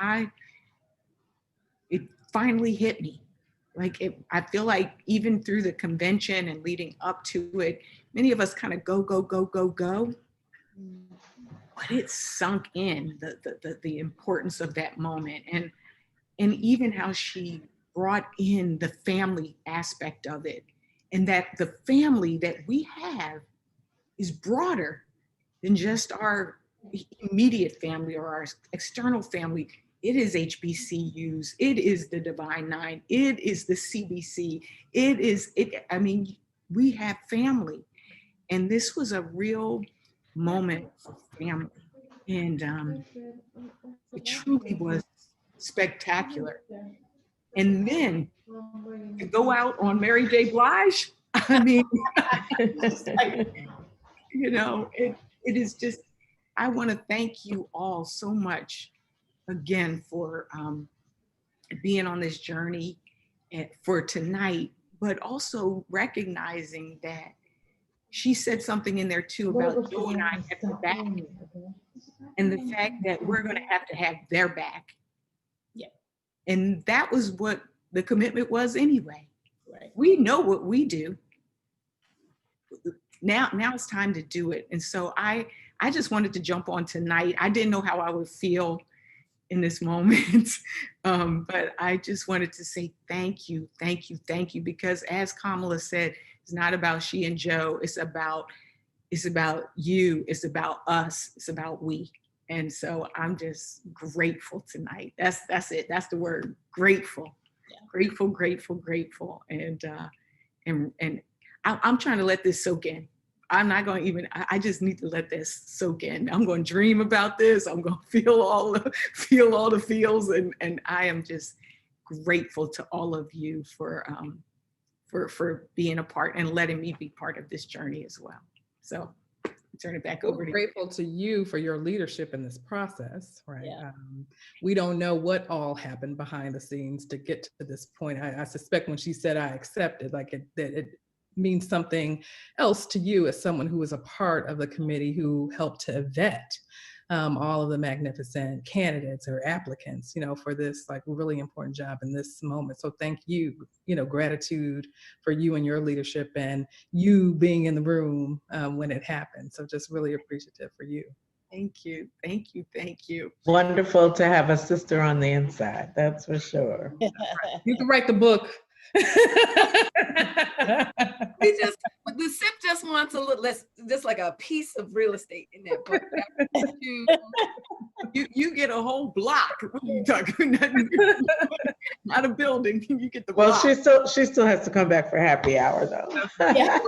it finally hit me I feel like even through the convention and leading up to it, many of us kind of go, but it sunk in the importance of that moment. And even how she brought in the family aspect of it, and that the family that we have is broader than just our immediate family or our external family. It is HBCUs, it is the Divine Nine, it is the CBC, I mean, we have family. And this was a real moment for family. And it truly was spectacular. And then to go out on Mary J. Blige, I mean, you know, it is just, I want to thank you all so much again for being on this journey and for tonight, but also recognizing that she said something in there too about you and I at the back, and the fact that we're going to have their back. Yeah. And that was what the commitment was anyway. Right. We know what we do. Now it's time to do it. And so I just wanted to jump on tonight. I didn't know how I would feel in this moment, but I just wanted to say thank you, because as Kamala said, it's not about she and Joe, it's about you, it's about us, it's about we. And so I'm just grateful tonight. That's it. That's the word, grateful. Yeah. Grateful. And I'm trying to let this soak in. I'm not going to even, I just need to let this soak in. I'm going to dream about this. I'm going to feel all the feels. And I am just grateful to all of you for being a part and letting me be part of this journey as well. So turn it back over to you. Grateful to you for your leadership in this process, right? Yeah. We don't know what all happened behind the scenes to get to this point. I suspect when she said I accepted, like it means something else to you as someone who was a part of the committee who helped to vet all of the magnificent candidates or applicants, you know, for this like really important job in this moment. So thank you, you know, gratitude for you and your leadership and you being in the room when it happened. So just really appreciative for you. Thank you. Wonderful to have a sister on the inside, that's for sure. You can write the book. The SIP just wants a little less, just like a piece of real estate in that book. You get a whole block. What are you talking? Not a building. You get the block. Well, she still has to come back for happy hour though. Yeah.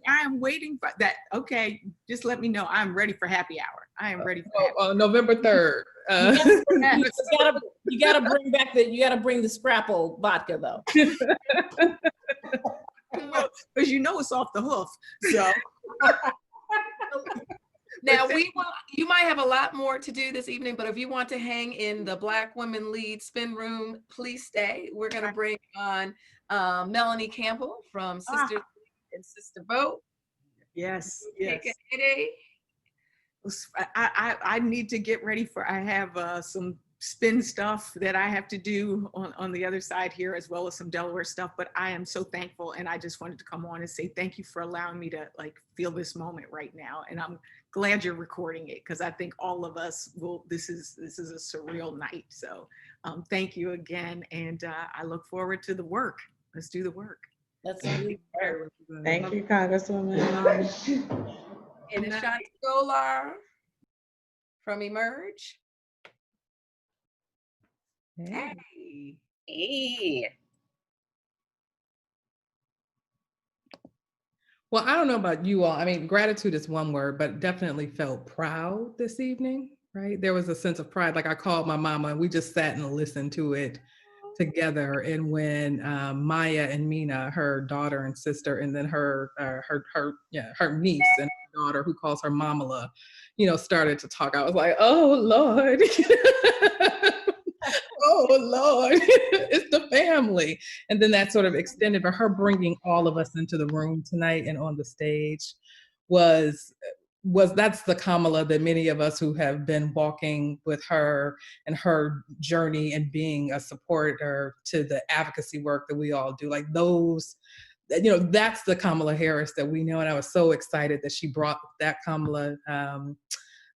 I am waiting for that. Okay, just let me know. I'm ready for happy hour. I am ready for November 3rd. You gotta bring back the Scrapple vodka though. Because you know it's off the hoof. So now you might have a lot more to do this evening, but if you want to hang in the Black Women Lead Spin Room, please stay. We're gonna bring on Melanie Campbell from Sisters and Sister Vote. Yes. I need to get ready for, I have some spin stuff that I have to do on the other side here, as well as some Delaware stuff, but I am so thankful. And I just wanted to come on and say thank you for allowing me to like feel this moment right now. And I'm glad you're recording it, because I think all of us this is a surreal night. So thank you again. And I look forward to the work. Let's do the work. That's really fair. Thank you, Congresswoman. And Ashanti Golar from Emerge. Hey. Well, I don't know about you all. I mean, gratitude is one word, but definitely felt proud this evening, right? There was a sense of pride. Like I called my mama and we just sat and listened to it together. And when Maya and Mina, her daughter and sister, and then her niece and daughter, who calls her Mamala, you know, started to talk, I was like, oh Lord, oh Lord, it's the family. And then that sort of extended, but her bringing all of us into the room tonight and on the stage was that's the Kamala that many of us who have been walking with her and her journey and being a supporter to the advocacy work that we all do, like those, that's the Kamala Harris that we know. And I was so excited that she brought that Kamala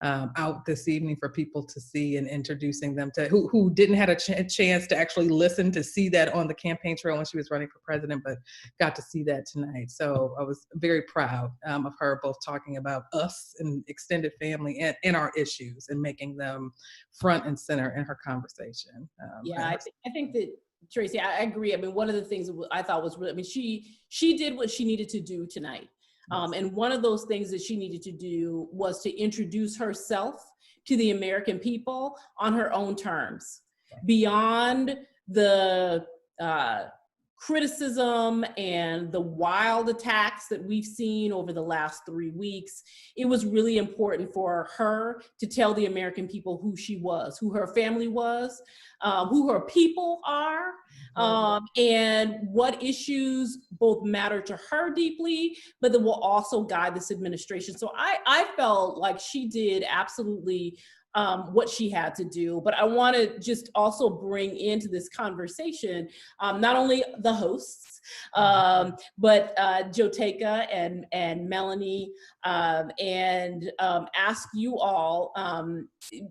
out this evening for people to see, and introducing them to who didn't have a chance to actually listen to see that on the campaign trail when she was running for president, but got to see that tonight. So I was very proud of her, both talking about us and extended family and our issues, and making them front and center in her conversation. I think that, Tracy, I agree. I mean, one of the things that I thought was really, I mean, she did what she needed to do tonight. And one of those things that she needed to do was to introduce herself to the American people on her own terms, beyond the criticism and the wild attacks that we've seen over the last 3 weeks. It was really important for her to tell the American people who she was, who her family was, who her people are, and what issues both matter to her deeply, but that will also guide this administration. So I felt like she did absolutely what she had to do. But I want to just also bring into this conversation not only the hosts, but Joteka and Melanie, and ask you all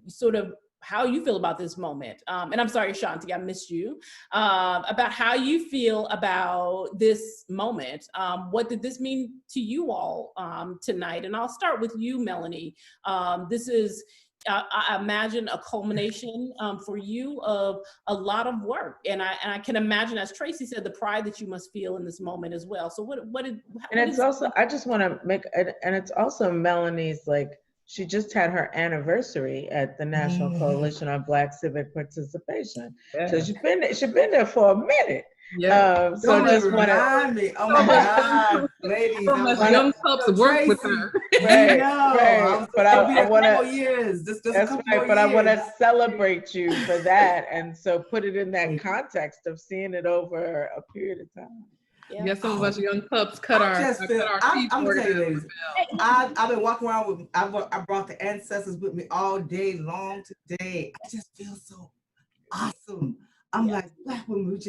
sort of how you feel about this moment. And I'm sorry, Shanti, I missed you, about how you feel about this moment. What did this mean to you all tonight? And I'll start with you, Melanie. This is, I imagine, a culmination for you of a lot of work, and I can imagine, as Tracy said, the pride that you must feel in this moment as well. So I just want to make, and it's also Melanie's, like, she just had her anniversary at the National Coalition on Black Civic Participation. So she's been there for a minute. Yeah. So Don't just even want remind me. Oh my God, ladies. Young pups work with her. Right. But I want to. That's right. But I want to celebrate you for that, and so put it in that context of seeing it over a period of time. Yeah, some of us young pups cut our teeth. I'm gonna tell you, ladies, I've been walking around with, I brought the ancestors with me all day long today. I just feel so awesome. I'm like, Black women, when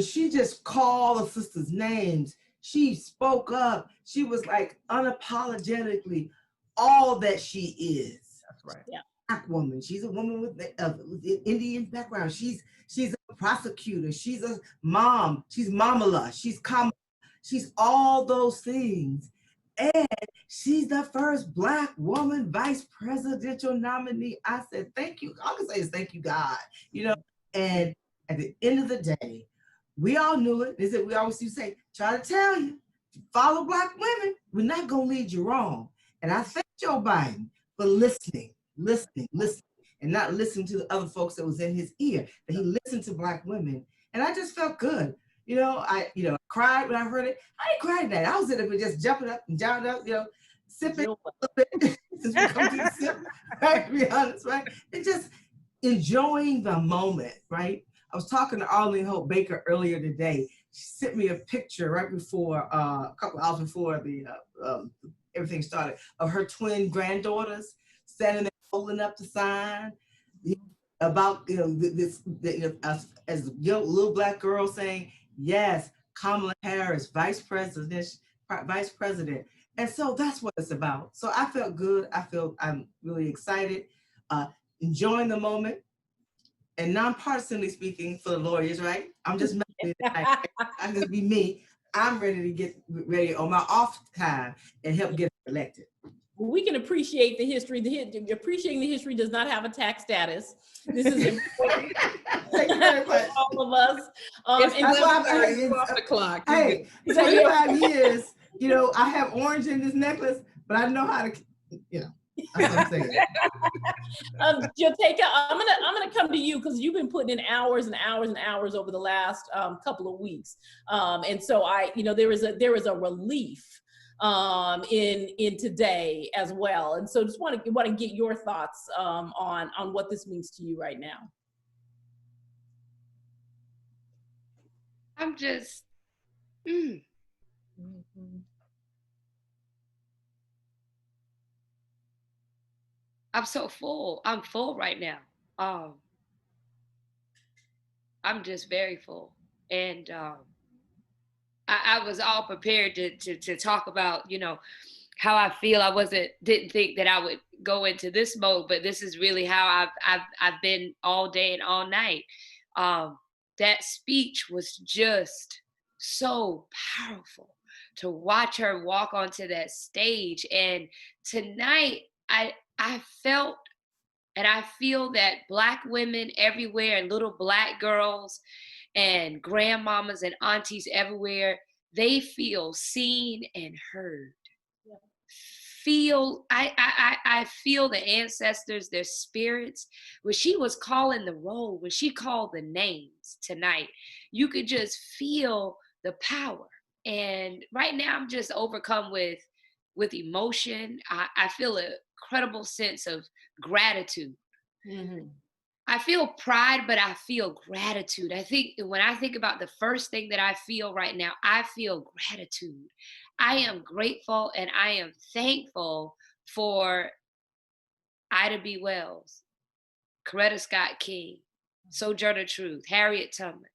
she just called the sisters' names, she spoke up. She was like unapologetically all that she is. That's right. Yeah. Black woman. She's a woman with the Indian background. She's a prosecutor. She's a mom. She's Mamala. She's Kamala. She's all those things. And she's the first Black woman vice presidential nominee. I said, thank you. All I can say is thank you, God. And at the end of the day, we all knew it. They said, we always used to say, try to tell you, follow Black women, we're not going to lead you wrong. And I thank Joe Biden for listening, and not listening to the other folks that was in his ear, that he listened to Black women. And I just felt good. I cried when I heard it. I didn't cry that. I was in there just jumping up and down up, sipping a little bit, since we come to the sip, right, to be honest, right? And just enjoying the moment, right? I was talking to Arlene Hope Baker earlier today. She sent me a picture right before, a couple hours before everything started, of her twin granddaughters standing there holding up the sign about us as a little Black girl saying, yes, Kamala Harris, vice president. And so that's what it's about. So I felt good. I'm really excited, enjoying the moment. And nonpartisanly speaking, for the lawyers, right? I'm just I can just be me. I'm ready to get ready on my off time and help get elected. We can appreciate the history. Appreciating the history does not have a tax status. This is important for all of us. That's why I'm off the clock. Hey, 25 years, I have orange in this necklace, but I know how to, that's what I'm saying. Joteka, I'm gonna come to you because you've been putting in hours and hours and hours over the last couple of weeks, and so there is a relief in today as well, and so just want to get your thoughts on what this means to you right now. I'm just I'm so full. I'm full right now. I'm just very full. And I was all prepared to talk about, you know, how I feel. Didn't think that I would go into this mode, but this is really how I've been all day and all night. That speech was just so powerful to watch her walk onto that stage. And tonight I felt and I feel that Black women everywhere and little Black girls and grandmamas and aunties everywhere, they feel seen and heard. I feel the ancestors, their spirits. When she was calling the roll, when she called the names tonight, you could just feel the power. And right now I'm just overcome with emotion. I feel an incredible sense of gratitude. Mm-hmm. I feel pride, but I feel gratitude. I think when I think about the first thing that I feel right now, I feel gratitude. I am grateful and I am thankful for Ida B. Wells, Coretta Scott King, Sojourner Truth, Harriet Tubman,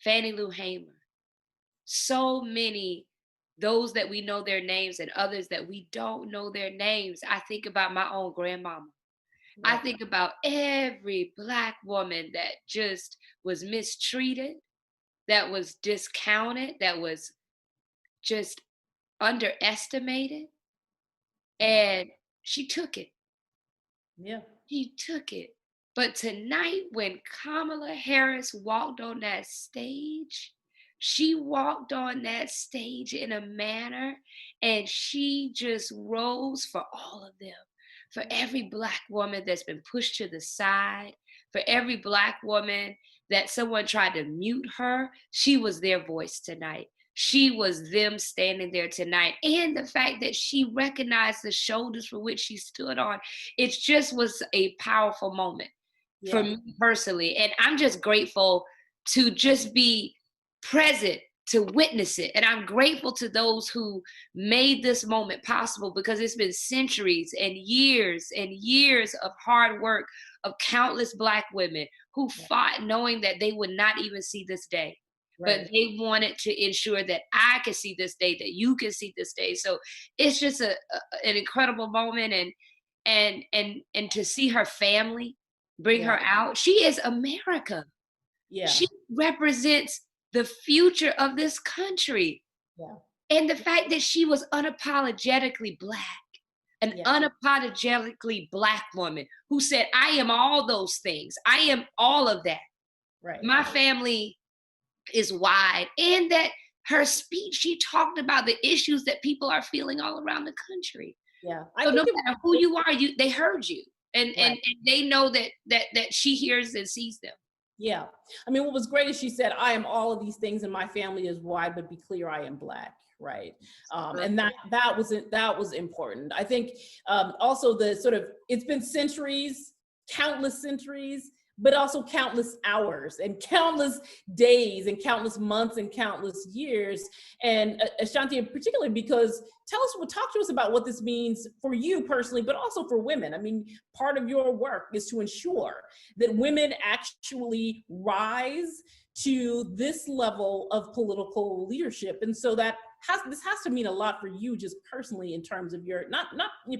Fannie Lou Hamer. So many, those that we know their names and others that we don't know their names. I think about my own grandmama. I think about every Black woman that just was mistreated, that was discounted, that was just underestimated. And she took it. Yeah. She took it. But tonight, when Kamala Harris walked on that stage, she walked on that stage in a manner and she just rose for all of them. For every Black woman that's been pushed to the side, for every Black woman that someone tried to mute her, she was their voice tonight. She was them standing there tonight. And the fact that she recognized the shoulders for which she stood on, it just was a powerful moment for me personally. And I'm just grateful to just be present to witness it. And I'm grateful to those who made this moment possible, because it's been centuries and years of hard work of countless Black women who fought knowing that they would not even see this day. But they wanted to ensure that I could see this day, that you can see this day. So it's just an incredible moment. And to see her family bring her out. She is America. Yeah. She represents the future of this country. Yeah. And the fact that she was unapologetically Black, an unapologetically Black woman who said, I am all those things. I am all of that. Right. My family is wide. And that her speech, she talked about the issues that people are feeling all around the country. Yeah. So no matter who you are, they heard you. And they know that she hears and sees them. Yeah. I mean, what was great is she said, I am all of these things and my family is wide, but be clear, I am Black. Right. And that was important. I think also the sort of, it's been centuries, countless centuries, but also countless hours and countless days and countless months and countless years. And Ashanti, particularly because talk to us about what this means for you personally, but also for women. I mean, part of your work is to ensure that women actually rise to this level of political leadership. And so this has to mean a lot for you just personally in terms of your, not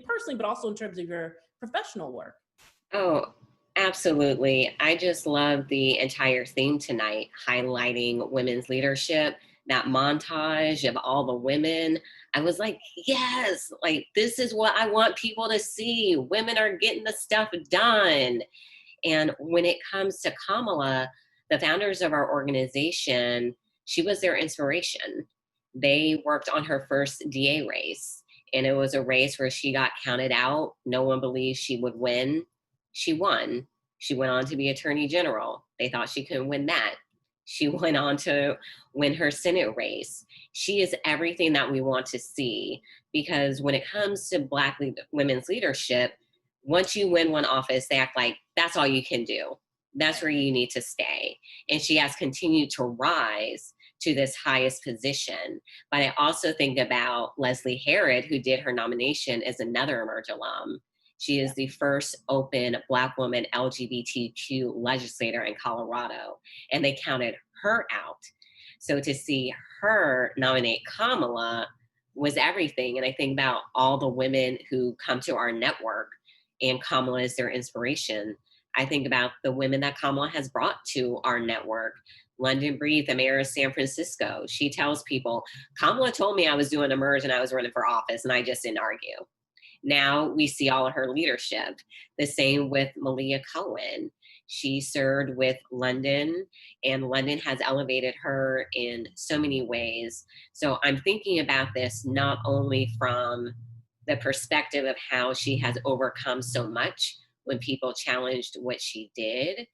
personally, but also in terms of your professional work. Oh, absolutely. I just love the entire theme tonight, highlighting women's leadership, that montage of all the women. I was like, yes, like this is what I want people to see. Women are getting the stuff done. And when it comes to Kamala, the founders of our organization, she was their inspiration. They worked on her first DA race, and it was a race where she got counted out. No one believed she would win. She won. She went on to be Attorney General. They thought she couldn't win that. She went on to win her Senate race. She is everything that we want to see, because when it comes to Black women's leadership, once you win one office, they act like that's all you can do. That's where you need to stay. And she has continued to rise to this highest position. But I also think about Leslie Herod, who did her nomination as another Emerge alum. She is the first open Black woman LGBTQ legislator in Colorado, and they counted her out. So to see her nominate Kamala was everything. And I think about all the women who come to our network and Kamala is their inspiration. I think about the women that Kamala has brought to our network. London Breed, the mayor of San Francisco, she tells people, Kamala told me I was doing a merge and I was running for office, and I just didn't argue. Now we see all of her leadership. The same with Malia Cohen. She served with London, and London has elevated her in so many ways. So I'm thinking about this not only from the perspective of how she has overcome so much when people challenged what she did,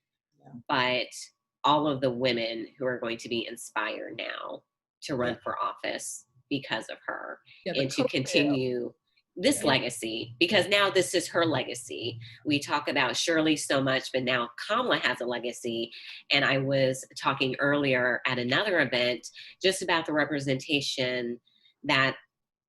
but all of the women who are going to be inspired now to run for office because of her, and to continue this legacy, because now this is her legacy. We talk about Shirley so much, but now Kamala has a legacy. And I was talking earlier at another event just about the representation that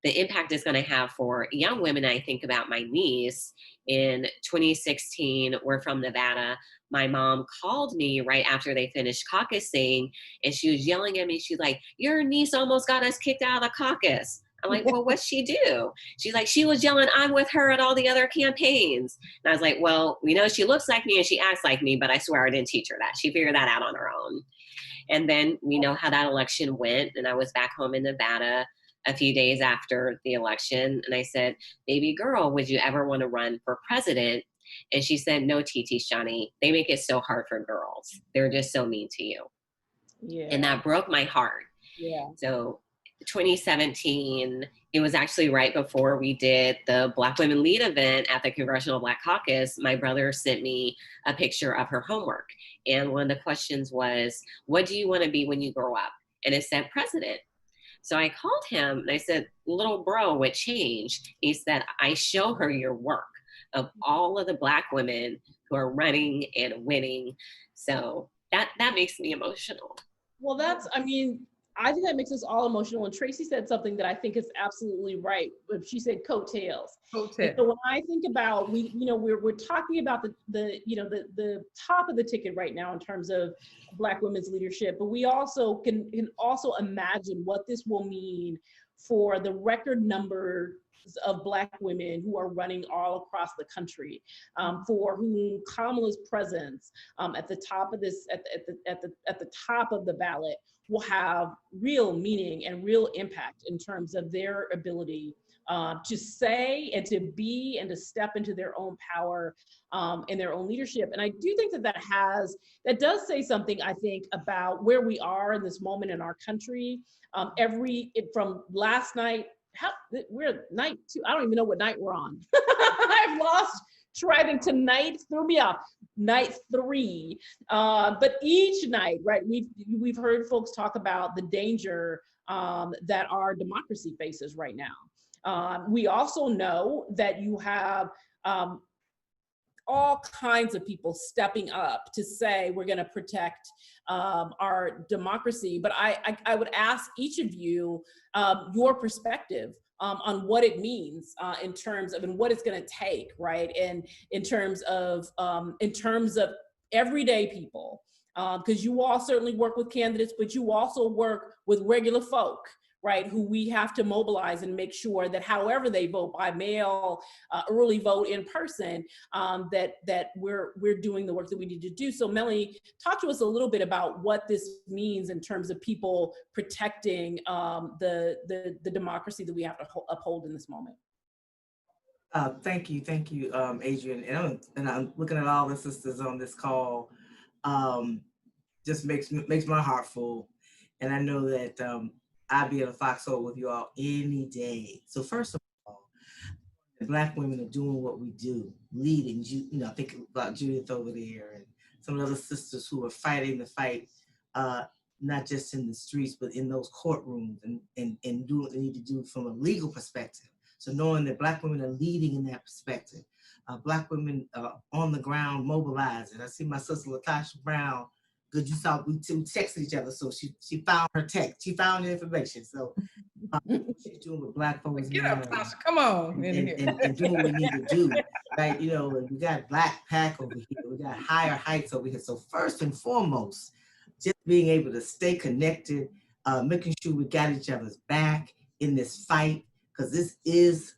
the impact is going to have for young women. I think about my niece in 2016. We're from Nevada. My mom called me right after they finished caucusing, and she was yelling at me. She's like, your niece almost got us kicked out of the caucus. I'm like, well, what'd she do? She's like, she was yelling, I'm with her at all the other campaigns. And I was like, well, we know she looks like me and she acts like me, but I swear I didn't teach her that. She figured that out on her own. And then we know how that election went. And I was back home in Nevada a few days after the election. And I said, baby girl, would you ever want to run for president? And she said, no, TT Shani, they make it so hard for girls. They're just so mean to you. Yeah. And that broke my heart. Yeah. So 2017, it was actually right before we did the Black Women Lead event at the Congressional Black Caucus. My brother sent me a picture of her homework. And one of the questions was, what do you want to be when you grow up? And it said president. So I called him and I said, little bro, what changed? He said, I show her your work of all of the Black women who are running and winning. So that makes me emotional. Well, I think that makes us all emotional. And Tracy said something that I think is absolutely right. She said coattails. So when I think about, we're talking about the top of the ticket right now in terms of Black women's leadership, but we also can also imagine what this will mean for the record number of Black women who are running all across the country, for whom Kamala's presence at the top of this, at the top of the ballot, will have real meaning and impact impact in terms of their ability to say and to be and to step into their own power and their own leadership. And I do think that does say something, I think, about where we are in this moment in our country. From last night, we're night 2. I don't even know what night we're on. I've lost track. Tonight threw me off. Night 3. But each night, right, we've heard folks talk about the danger that our democracy faces right now. We also know that you have all kinds of people stepping up to say we're going to protect our democracy. But I would ask each of you your perspective on what it means in terms of, and what it's going to take, right? And in terms of everyday people, because you all certainly work with candidates, but you also work with regular folk, right? Who we have to mobilize and make sure that however they vote, by mail, early vote, in person, that we're doing the work that we need to do. So Melanie, talk to us a little bit about what this means in terms of people protecting the democracy that we have to uphold in this moment. Thank you, Adrian. And I'm looking at all the sisters on this call. Just makes my heart full, and I know that I'll be in a foxhole with you all any day. So first of all, the Black women are doing what we do, leading. Think about Judith over there and some of the other sisters who are fighting the fight, not just in the streets, but in those courtrooms and do what they need to do from a legal perspective. So knowing that Black women are leading in that perspective, Black women on the ground mobilizing. I see my sister Latosha Brown. Good, you saw we texted each other, so she found her text. She found the information. So She's doing what Black folks Get up, Tasha. Come on in here. And do what we need to do. Right? You know, we got Black Pack over here. We got Higher Heights over here. So first and foremost, just being able to stay connected, making sure we got each other's back in this fight, because this is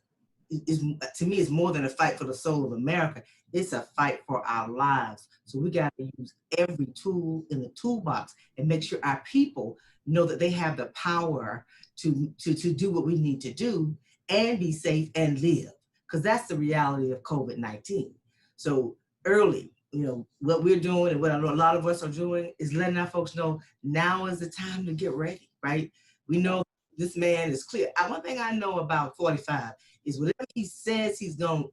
to me, it's more than a fight for the soul of America. It's a fight for our lives. So we got to use every tool in the toolbox and make sure our people know that they have the power to do what we need to do and be safe and live, because that's the reality of COVID-19. So early, you know, what we're doing and what a lot of us are doing is letting our folks know now is the time to get ready, right? We know this man is clear. One thing I know about 45 is whatever he says he's gonna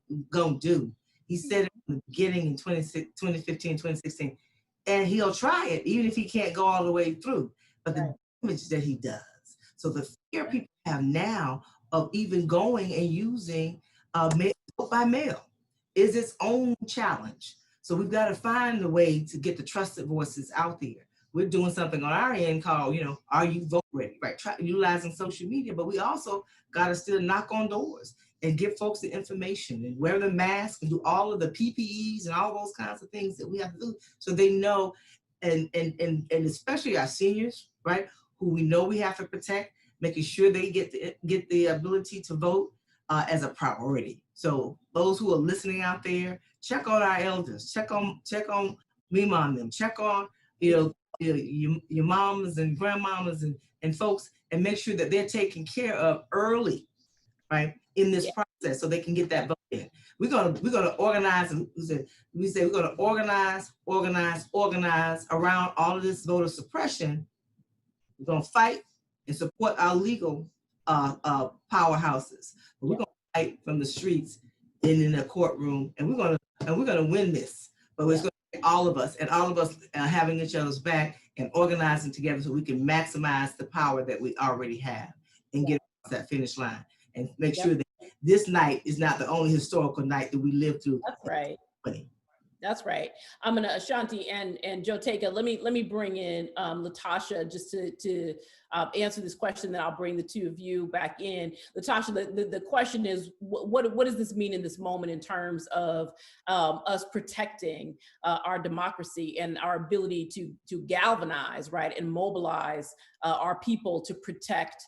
do, he said it in the beginning in 2015, 2016, and he'll try it even if he can't go all the way through. But the damage that he does. So the fear people have now of even going and using vote by mail is its own challenge. So we've got to find a way to get the trusted voices out there. We're doing something on our end called, you know, Are You Vote Ready? Right, utilizing social media, but we also got to still knock on doors and give folks the information and wear the mask and do all of the PPEs and all those kinds of things that we have to do so they know, and especially our seniors, right, who we know we have to protect, making sure they get the ability to vote as a priority. So those who are listening out there, check on our elders, check on me on them, check on your moms and grandmamas and folks, and make sure that they're taken care of early, right, in this process, so they can get that vote in. We're gonna organize, and we say we're gonna organize around all of this voter suppression. We're gonna fight and support our legal powerhouses. But we're gonna fight from the streets and in the courtroom, and we're gonna win this. But it's gonna take all of us, and all of us having each other's back and organizing together so we can maximize the power that we already have and get across that finish line and make sure that this night is not the only historical night that we live through. That's right. That's right. I'm gonna Ashanti and Joe Teka. Let me bring in Latosha just to answer this question. Then I'll bring the two of you back in. Latosha, the question is, what does this mean in this moment in terms of us protecting our democracy and our ability to galvanize, right, and mobilize our people to protect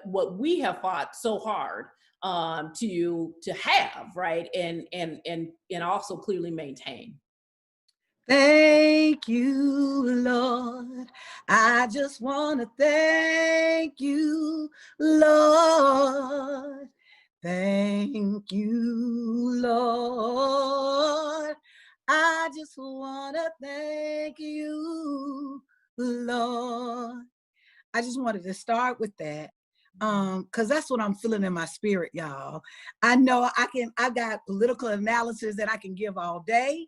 what we have fought so hard to have, right, and also clearly maintain. Thank you, Lord. I just want to thank you, Lord. Thank you, Lord. I just want to thank you, Lord. I just wanted to start with that. Because that's what I'm feeling in my spirit, y'all. I know I got political analysis that I can give all day,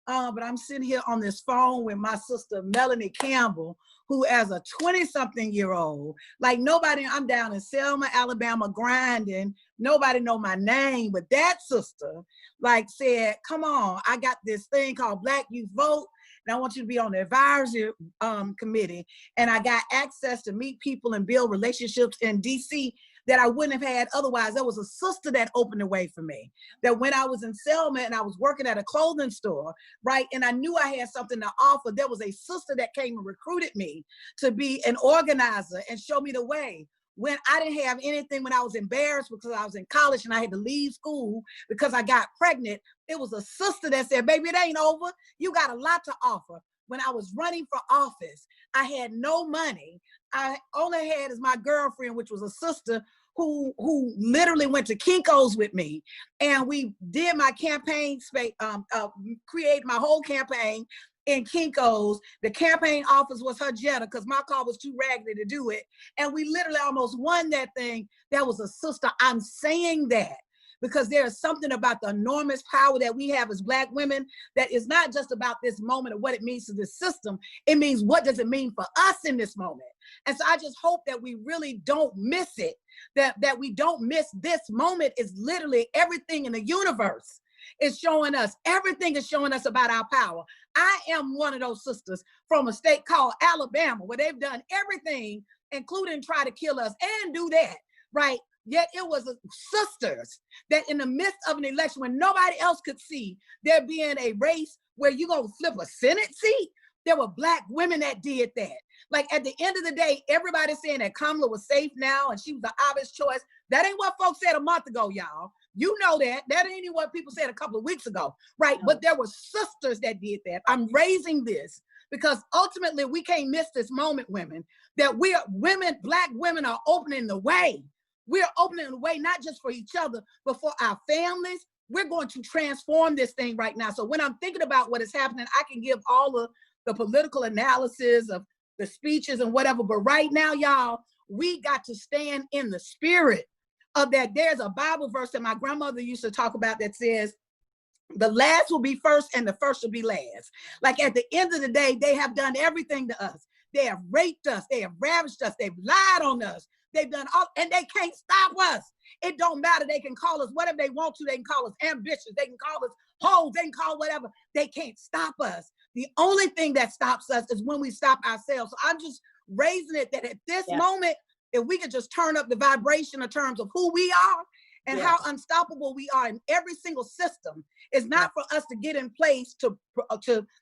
but I'm sitting here on this phone with my sister, Melanie Campbell, who as a 20-something-year-old, like nobody, I'm down in Selma, Alabama, grinding, nobody know my name, but that sister, like said, come on, I got this thing called Black Youth Vote, and I want you to be on the advisory committee. And I got access to meet people and build relationships in DC that I wouldn't have had otherwise. There was a sister that opened the way for me. That when I was in Selma and I was working at a clothing store, right, and I knew I had something to offer, there was a sister that came and recruited me to be an organizer and show me the way. When I didn't have anything, when I was embarrassed because I was in college and I had to leave school because I got pregnant, it was a sister that said, baby, it ain't over. You got a lot to offer. When I was running for office, I had no money. I only had as my girlfriend, which was a sister who literally went to Kinko's with me. And we did my campaign space, create my whole campaign in Kinko's. The campaign office was her Jetta because my car was too raggedy to do it. And we literally almost won that thing. That was a sister. I'm saying that because there is something about the enormous power that we have as Black women that is not just about this moment of what it means to this system. It means what does it mean for us in this moment? And so I just hope that we really don't miss it, that we don't miss this moment. Is literally everything in the universe is showing us, everything is showing us about our power. I am one of those sisters from a state called Alabama, where they've done everything including try to kill us and do that, right? Yet it was sisters that in the midst of an election when nobody else could see there being a race where you're going to flip a Senate seat, there were Black women that did that. Like at the end of the day, everybody's saying that Kamala was safe now and she was the obvious choice. That ain't what folks said a month ago, y'all. You know that. That ain't even what people said a couple of weeks ago, right? But there were sisters that did that. I'm raising this because ultimately we can't miss this moment, women, that we are women, Black women are opening the way. We're opening the way, not just for each other, but for our families. We're going to transform this thing right now. So when I'm thinking about what is happening, I can give all of the political analysis of the speeches and whatever. But right now, y'all, we got to stand in the spirit of that. There's a Bible verse that my grandmother used to talk about that says, the last will be first and the first will be last. Like at the end of the day, they have done everything to us. They have raped us. They have ravaged us. They've lied on us. They've done all, and they can't stop us. It don't matter. They can call us whatever they want to. They can call us ambitious. They can call us hoes. They can call whatever. They can't stop us. The only thing that stops us is when we stop ourselves. So I'm just raising it that at this moment, if we could just turn up the vibration in terms of who we are and how unstoppable we are in every single system. It's not for us to get in place to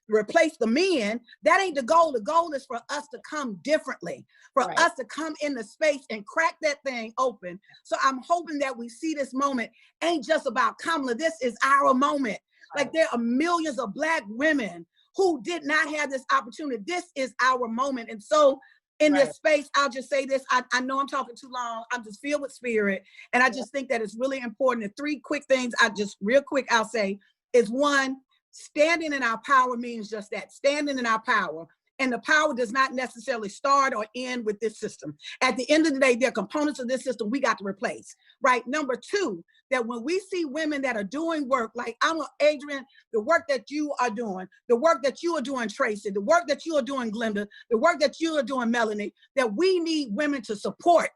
replace the men. That ain't the goal. The goal is for us to come differently, for us to come in the space and crack that thing open. So I'm hoping that we see this moment ain't just about Kamala. This is our moment. Like there are millions of Black women who did not have this opportunity. This is our moment. And so in this space, I'll just say this. I know I'm talking too long. I'm just filled with spirit. And I just think that it's really important. The three quick things real quick, I'll say is one, standing in our power means just that, standing in our power. And the power does not necessarily start or end with this system. At the end of the day, there are components of this system we got to replace, right? Number two, that when we see women that are doing work, like Adrian, the work that you are doing, the work that you are doing, Tracy, the work that you are doing, Glenda, the work that you are doing, Melanie, that we need women to support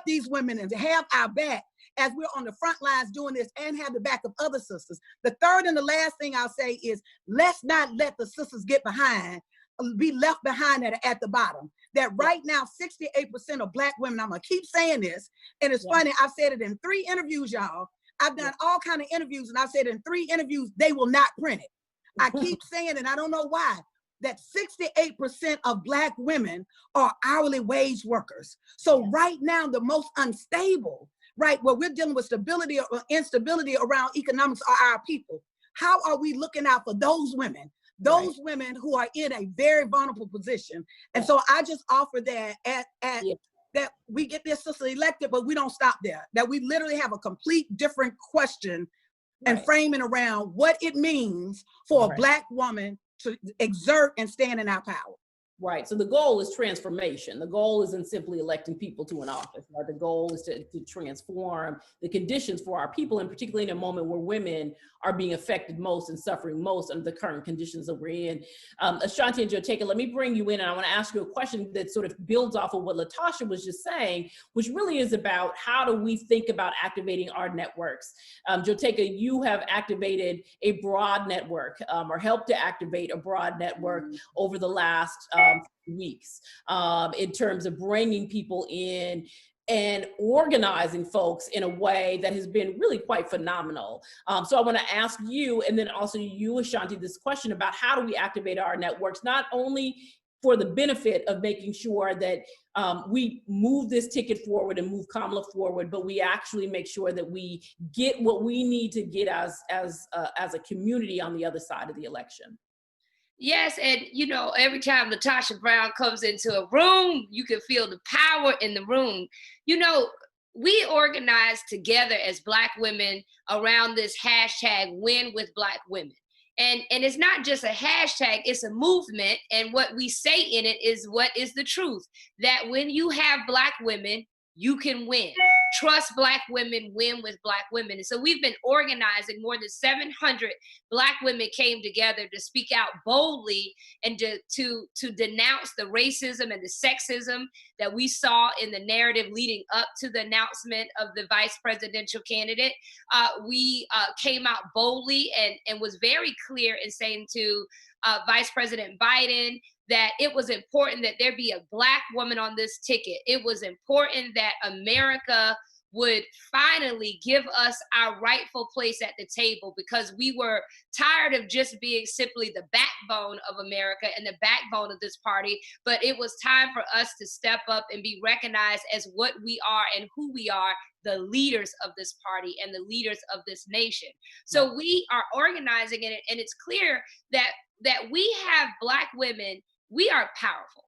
these women and to have our back as we're on the front lines doing this and have the back of other sisters. The third and the last thing I'll say is let's not let the sisters be left behind at the bottom. That right now, 68% of Black women, I'm gonna keep saying this, and it's funny, I've said it in 3 interviews, y'all. I've done all kind of interviews, and I've said in 3 interviews, they will not print it. I keep saying it, and I don't know why, that 68% of Black women are hourly wage workers. So right now, the most unstable, right, where we're dealing with stability or instability around economics are our people. How are we looking out for those women? Those women who are in a very vulnerable position. And so I just offer that that we get this sister elected, but we don't stop there. That we literally have a complete different question and framing around what it means for a Black woman to exert and stand in our power. Right. So the goal is transformation. The goal isn't simply electing people to an office. Right? The goal is to transform the conditions for our people, and particularly in a moment where women are being affected most and suffering most under the current conditions that we're in. Ashanti and Joteka, let me bring you in, and I want to ask you a question that sort of builds off of what Latosha was just saying, which really is about how do we think about activating our networks. Joteka, you have activated a broad network or helped to activate a broad network over the last weeks in terms of bringing people in and organizing folks in a way that has been really quite phenomenal. So I want to ask you, and then also you, Ashanti, this question about how do we activate our networks, not only for the benefit of making sure that we move this ticket forward and move Kamala forward, but we actually make sure that we get what we need to get as a community on the other side of the election. Yes, and you know, every time Latosha Brown comes into a room, you can feel the power in the room. You know, we organize together as Black women around this hashtag Win with Black Women. And it's not just a hashtag, it's a movement. And what we say in it is what is the truth, that when you have Black women, you can win. Trust Black women, win with Black women. And so we've been organizing. More than 700 Black women came together to speak out boldly and to denounce the racism and the sexism that we saw in the narrative leading up to the announcement of the vice presidential candidate. We came out boldly and was very clear in saying to Vice President Biden that it was important that there be a Black woman on this ticket. It was important that America would finally give us our rightful place at the table, because we were tired of just being simply the backbone of America and the backbone of this party. But it was time for us to step up and be recognized as what we are and who we are, the leaders of this party and the leaders of this nation. So we are organizing it, and it's clear that we have Black women. We are powerful.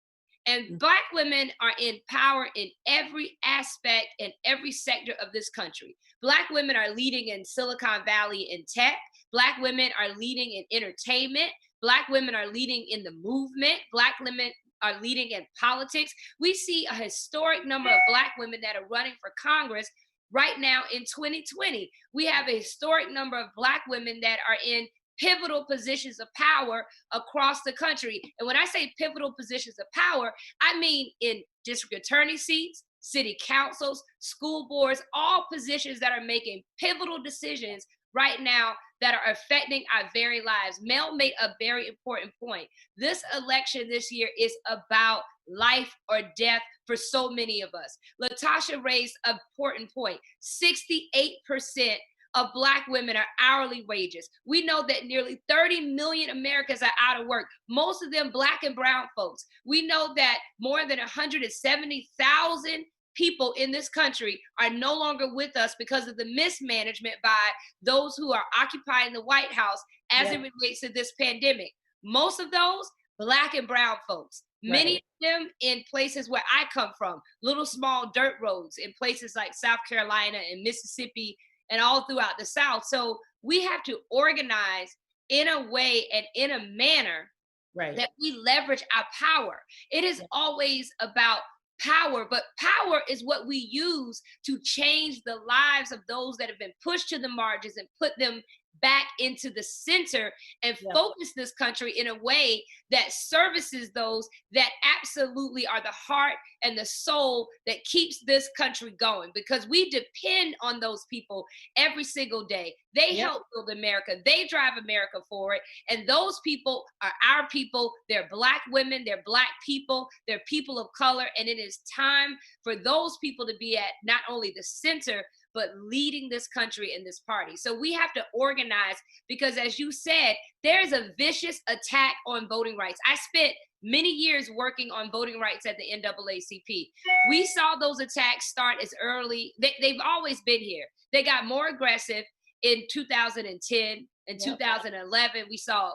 And Black women are in power in every aspect and every sector of this country. Black women are leading in Silicon Valley in tech. Black women are leading in entertainment. Black women are leading in the movement. Black women are leading in politics. We see a historic number of Black women that are running for Congress right now in 2020. We have a historic number of Black women that are in pivotal positions of power across the country. And when I say pivotal positions of power, I mean in district attorney seats, city councils, school boards, all positions that are making pivotal decisions right now that are affecting our very lives. Mel made a very important point. This election this year is about life or death for so many of us. Latosha raised an important point. 68% of Black women are hourly wages. We know that nearly 30 million Americans are out of work, most of them Black and brown folks. We know that more than 170,000 people in this country are no longer with us because of the mismanagement by those who are occupying the White House as it relates to this pandemic. Most of those, Black and brown folks. Many of them in places where I come from, little small dirt roads in places like South Carolina and Mississippi and all throughout the South. So we have to organize in a way and in a manner that we leverage our power. It is always about power, but power is what we use to change the lives of those that have been pushed to the margins and put them back into the center and focus this country in a way that services those that absolutely are the heart and the soul that keeps this country going, because we depend on those people every single day. They help build America. They drive America forward. And those people are our people. They're Black women. They're Black people. They're people of color. And it is time for those people to be at not only the center, but leading this country and this party. So we have to organize, because as you said, there's a vicious attack on voting rights. I spent many years working on voting rights at the NAACP. We saw those attacks start as early, they've always been here. They got more aggressive in 2010 and 2011. We saw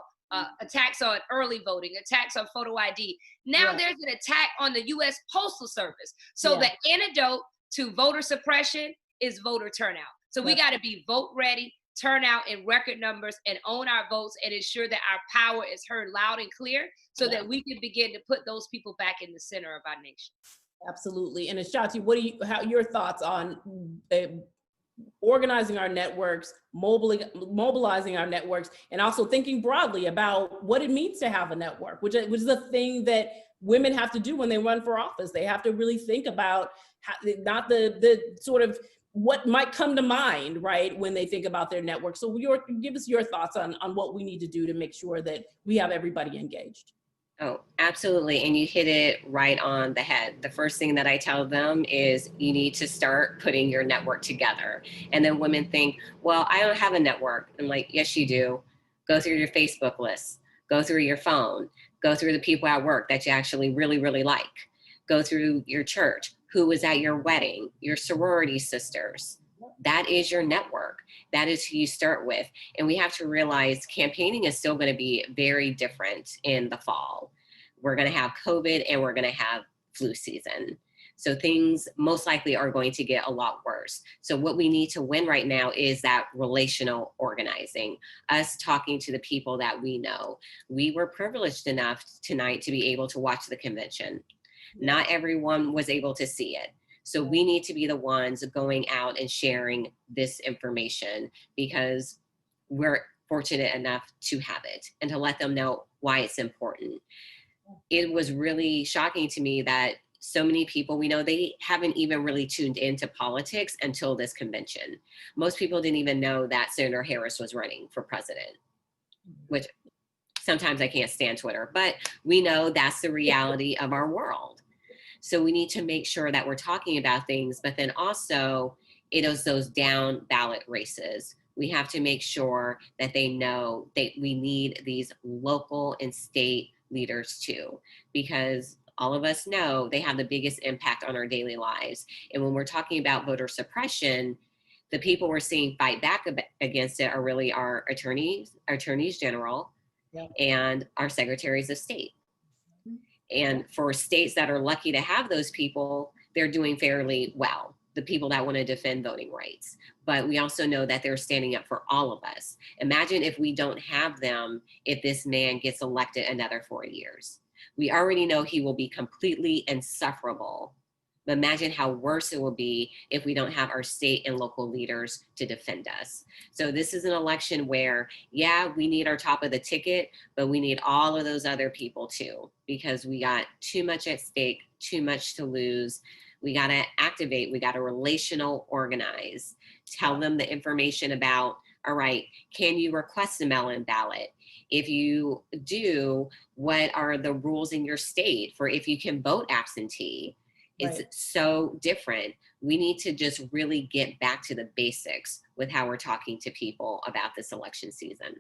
attacks on early voting, attacks on photo ID. Now there's an attack on the US Postal Service. So the antidote to voter suppression is voter turnout. So we got to be vote ready, turn out in record numbers, and own our votes, and ensure that our power is heard loud and clear, so that we can begin to put those people back in the center of our nation. Absolutely. And Ashanti, how your thoughts on organizing our networks, mobilizing our networks, and also thinking broadly about what it means to have a network, which is the thing that women have to do when they run for office. They have to really think about not the sort of what might come to mind, right, when they think about their network. So give us your thoughts on what we need to do to make sure that we have everybody engaged. Oh, absolutely. And you hit it right on the head. The first thing that I tell them is you need to start putting your network together. And then women think, well, I don't have a network. I'm like, yes, you do. Go through your Facebook list, go through your phone, go through the people at work that you actually really, really like, go through your church, who was at your wedding, your sorority sisters. That is your network. That is who you start with. And we have to realize campaigning is still going to be very different in the fall. We're going to have COVID and we're going to have flu season. So things most likely are going to get a lot worse. So what we need to win right now is that relational organizing, us talking to the people that we know. We were privileged enough tonight to be able to watch the convention. Not everyone was able to see it. So we need to be the ones going out and sharing this information, because we're fortunate enough to have it and to let them know why it's important. It was really shocking to me that so many people, we know they haven't even really tuned into politics until this convention. Most people didn't even know that Senator Harris was running for president, which sometimes I can't stand Twitter, but we know that's the reality of our world. So we need to make sure that we're talking about things, but then also it is those down ballot races. We have to make sure that they know that we need these local and state leaders too, because all of us know they have the biggest impact on our daily lives. And when we're talking about voter suppression, the people we're seeing fight back against it are really our attorneys general, and our secretaries of state. And for states that are lucky to have those people, they're doing fairly well, the people that want to defend voting rights. But we also know that they're standing up for all of us. Imagine if we don't have them, if this man gets elected another 4 years. We already know he will be completely insufferable. But imagine how worse it will be if we don't have our state and local leaders to defend us. So this is an election where, yeah, we need our top of the ticket, but we need all of those other people too, because we got too much at stake, too much to lose. We got to activate, we got to relational organize, tell them the information about, all right, can you request a mail-in ballot? If you do, what are the rules in your state for if you can vote absentee? It's so different. We need to just really get back to the basics with how we're talking to people about this election season.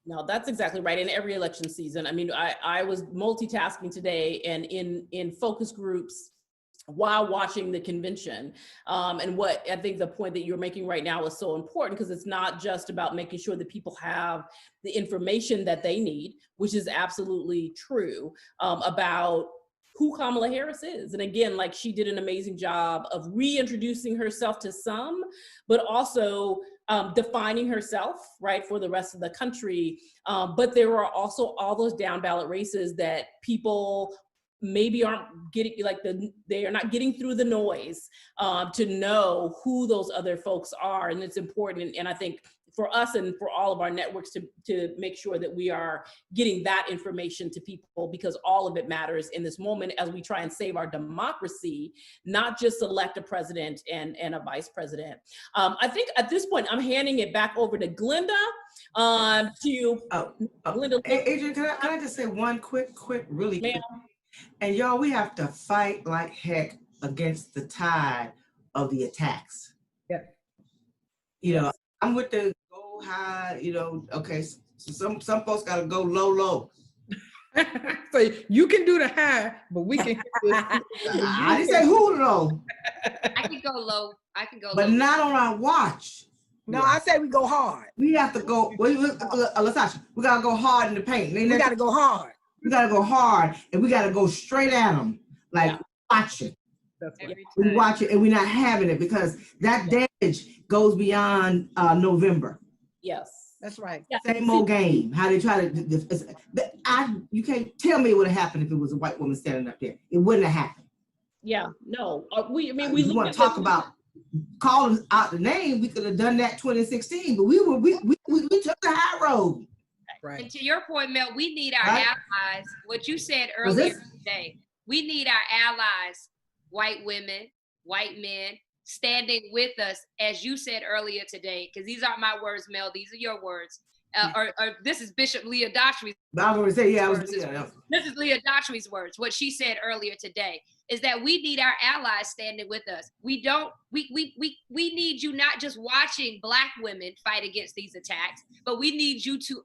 No, that's exactly right. In every election season, I mean, I was multitasking today and in focus groups while watching the convention. And what I think the point that you're making right now is so important, because it's not just about making sure that people have the information that they need, which is absolutely true, about who Kamala Harris is. And again, like, she did an amazing job of reintroducing herself to some, but also defining herself, right, for the rest of the country. But there are also all those down ballot races that people maybe aren't getting, like, they are not getting through the noise to know who those other folks are. And it's important. And I think for us and for all of our networks to make sure that we are getting that information to people, because all of it matters in this moment as we try and save our democracy, not just elect a president and a vice president. I think at this point, I'm handing it back over to Glenda. Glenda. Hey, Adrian, can I just say one quick, really quick? And y'all, we have to fight like heck against the tide of the attacks. Yeah. You know, I'm with the go high, you know, okay, so some folks gotta go low. So you can do the high, but we can I didn't say who low. I can go low. But not on our watch. No, I say we go hard. We have to go, Latosha, we gotta go hard in the paint. We gotta go hard. We gotta go hard, and we gotta go straight at them. Like, watch it. We watch it, and we're not having it, because that damage goes beyond November. Yes, that's right. Same old game. How they try to. You can't tell me it would have happened if it was a white woman standing up there. It wouldn't have happened. Yeah, no. We want to talk about calling out the name. We could have done that 2016, but we took the high road. Right. And to your point, Mel, we need our allies. What you said earlier today, we need our allies, white women, white men, standing with us, as you said earlier today, because these aren't my words, Mel, these are your words. Or this is Bishop Leah Daughtry's. I was going to say, This is Leah Daughtry's words. What she said earlier today is that we need our allies standing with us. We need you not just watching Black women fight against these attacks, but we need you to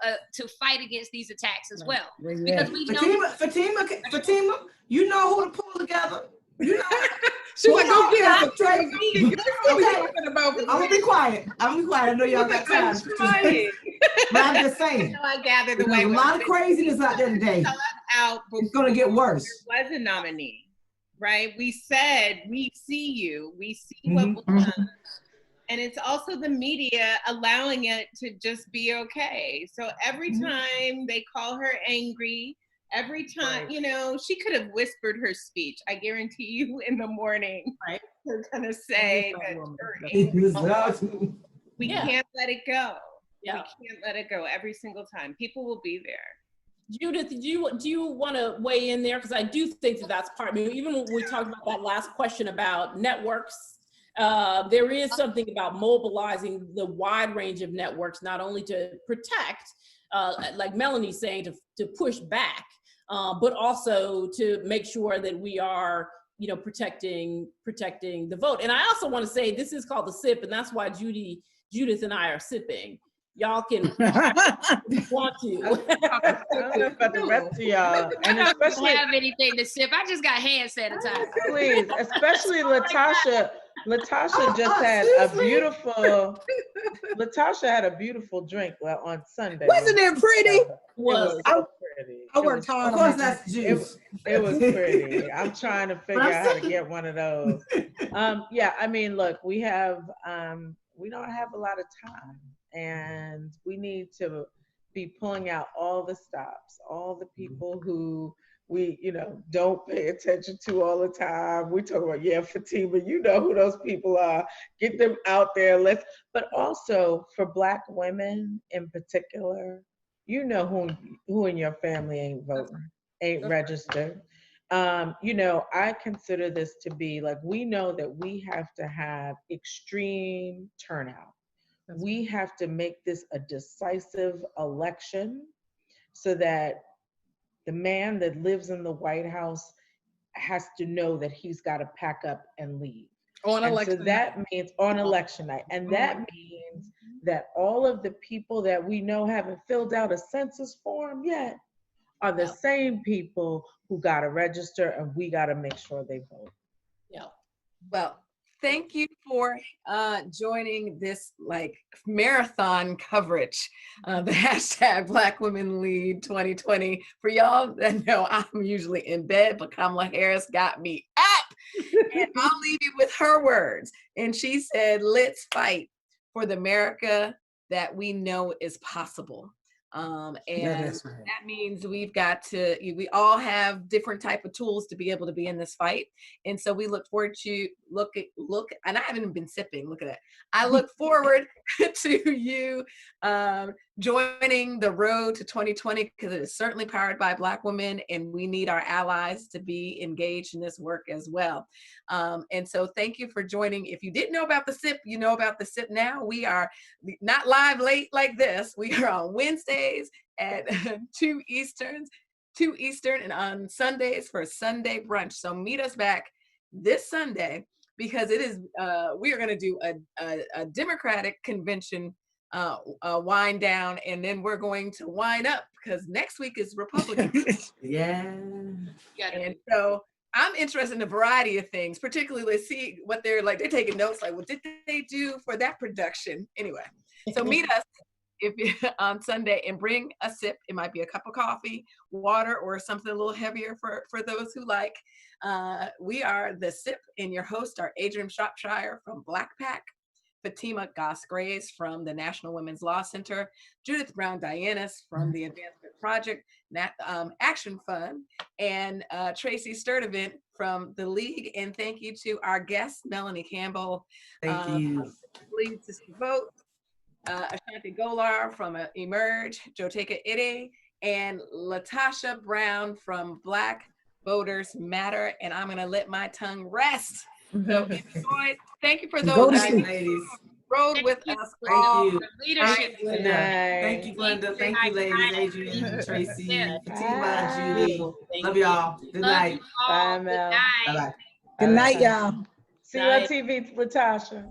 fight against these attacks as well. Because we know Fatima, you know who to pull together. You know. She's like, go get out. I'm gonna be quiet. I know y'all got time. But I'm just saying. I gather the way. There's a lot of craziness out there today. It's gonna get worse. There was a nominee, right? We said we see you. We see what was done. And it's also the media allowing it to just be okay. So every time they call her angry, every time, you know, she could have whispered her speech. I guarantee you in the morning, right? They're going to say that we can't let it go. Yeah. We can't let it go every single time. People will be there. Judith, do you want to weigh in there? Because I do think that that's part. I mean, even when we talked about that last question about networks, there is something about mobilizing the wide range of networks, not only to protect like Melanie's saying, to push back, but also to make sure that we are, you know, protecting the vote. And I also want to say this is called the SIP, and that's why Judith and I are sipping. Y'all can want to. I don't know about the rest of y'all, and I don't especially have anything to sip. I just got hand sanitizer. please, especially Latosha. Latosha just had a beautiful. Latosha had a beautiful drink on Sunday. Wasn't it pretty? It was so pretty. I worked hard. Of course, that's juice. It was pretty. I'm trying to figure out how to get one of those. Yeah, I mean, look, we don't have a lot of time, and we need to be pulling out all the stops, all the people who we, you know, don't pay attention to all the time. We talk about, yeah, Fatima, you know who those people are. Get them out there. But also for Black women in particular, you know who in your family ain't voting, ain't registered. You know, I consider this to be like, we know that we have to have extreme turnout. We have to make this a decisive election so that the man that lives in the White House has to know that he's got to pack up and leave. On election so that means on election night. And that means that all of the people that we know haven't filled out a census form yet are the same people who got to register, and we got to make sure they vote. Yeah. Well, thank you for joining this like marathon coverage, the hashtag Black Women Lead 2020. For y'all that know, I'm usually in bed, but Kamala Harris got me up. And I'll leave you with her words. And she said, let's fight for the America that we know is possible. And that means we all have different type of tools to be able to be in this fight. And so we look forward to and I haven't even been sipping, look at that. I look forward to you joining the road to 2020, because it is certainly powered by Black women, and we need our allies to be engaged in this work as well. And so thank you for joining. If you didn't know about the SIP, you know about the SIP now. We are not live late like this. We are on Wednesdays at 2 Eastern, and on Sundays for Sunday brunch. So meet us back this Sunday, because it is we are going to do a Democratic convention wind down, and then we're going to wind up, because next week is Republican. Yeah. And so I'm interested in a variety of things, particularly let's see what they're like. They're taking notes like, what did they do for that production? Anyway, so meet us on Sunday and bring a sip. It might be a cup of coffee, water, or something a little heavier for those who like. We are the SIP, and your hosts are Adrian Shropshire from Black PAC, Fatima Goss-Graves from the National Women's Law Center, Judith Brown-Dianis from the Advancement Project Action Fund, and Tracy Sturdivant from the League. And thank you to our guest, Melanie Campbell. Thank you. Lead Sister Vote, Ashanti Golar from Emerge, Joteka Ide, and Latosha Brown from Black Voters Matter. And I'm gonna let my tongue rest. So enjoy. Thank you for those ladies. Rode with us. Thank you. Leadership. Thank you, Glenda. Thank you, ladies. Adrian, Tracy, Fatima, Judy. Love y'all. Good night. Bye, Mel. Bye-bye. Good night, y'all. See you on TV, Latosha.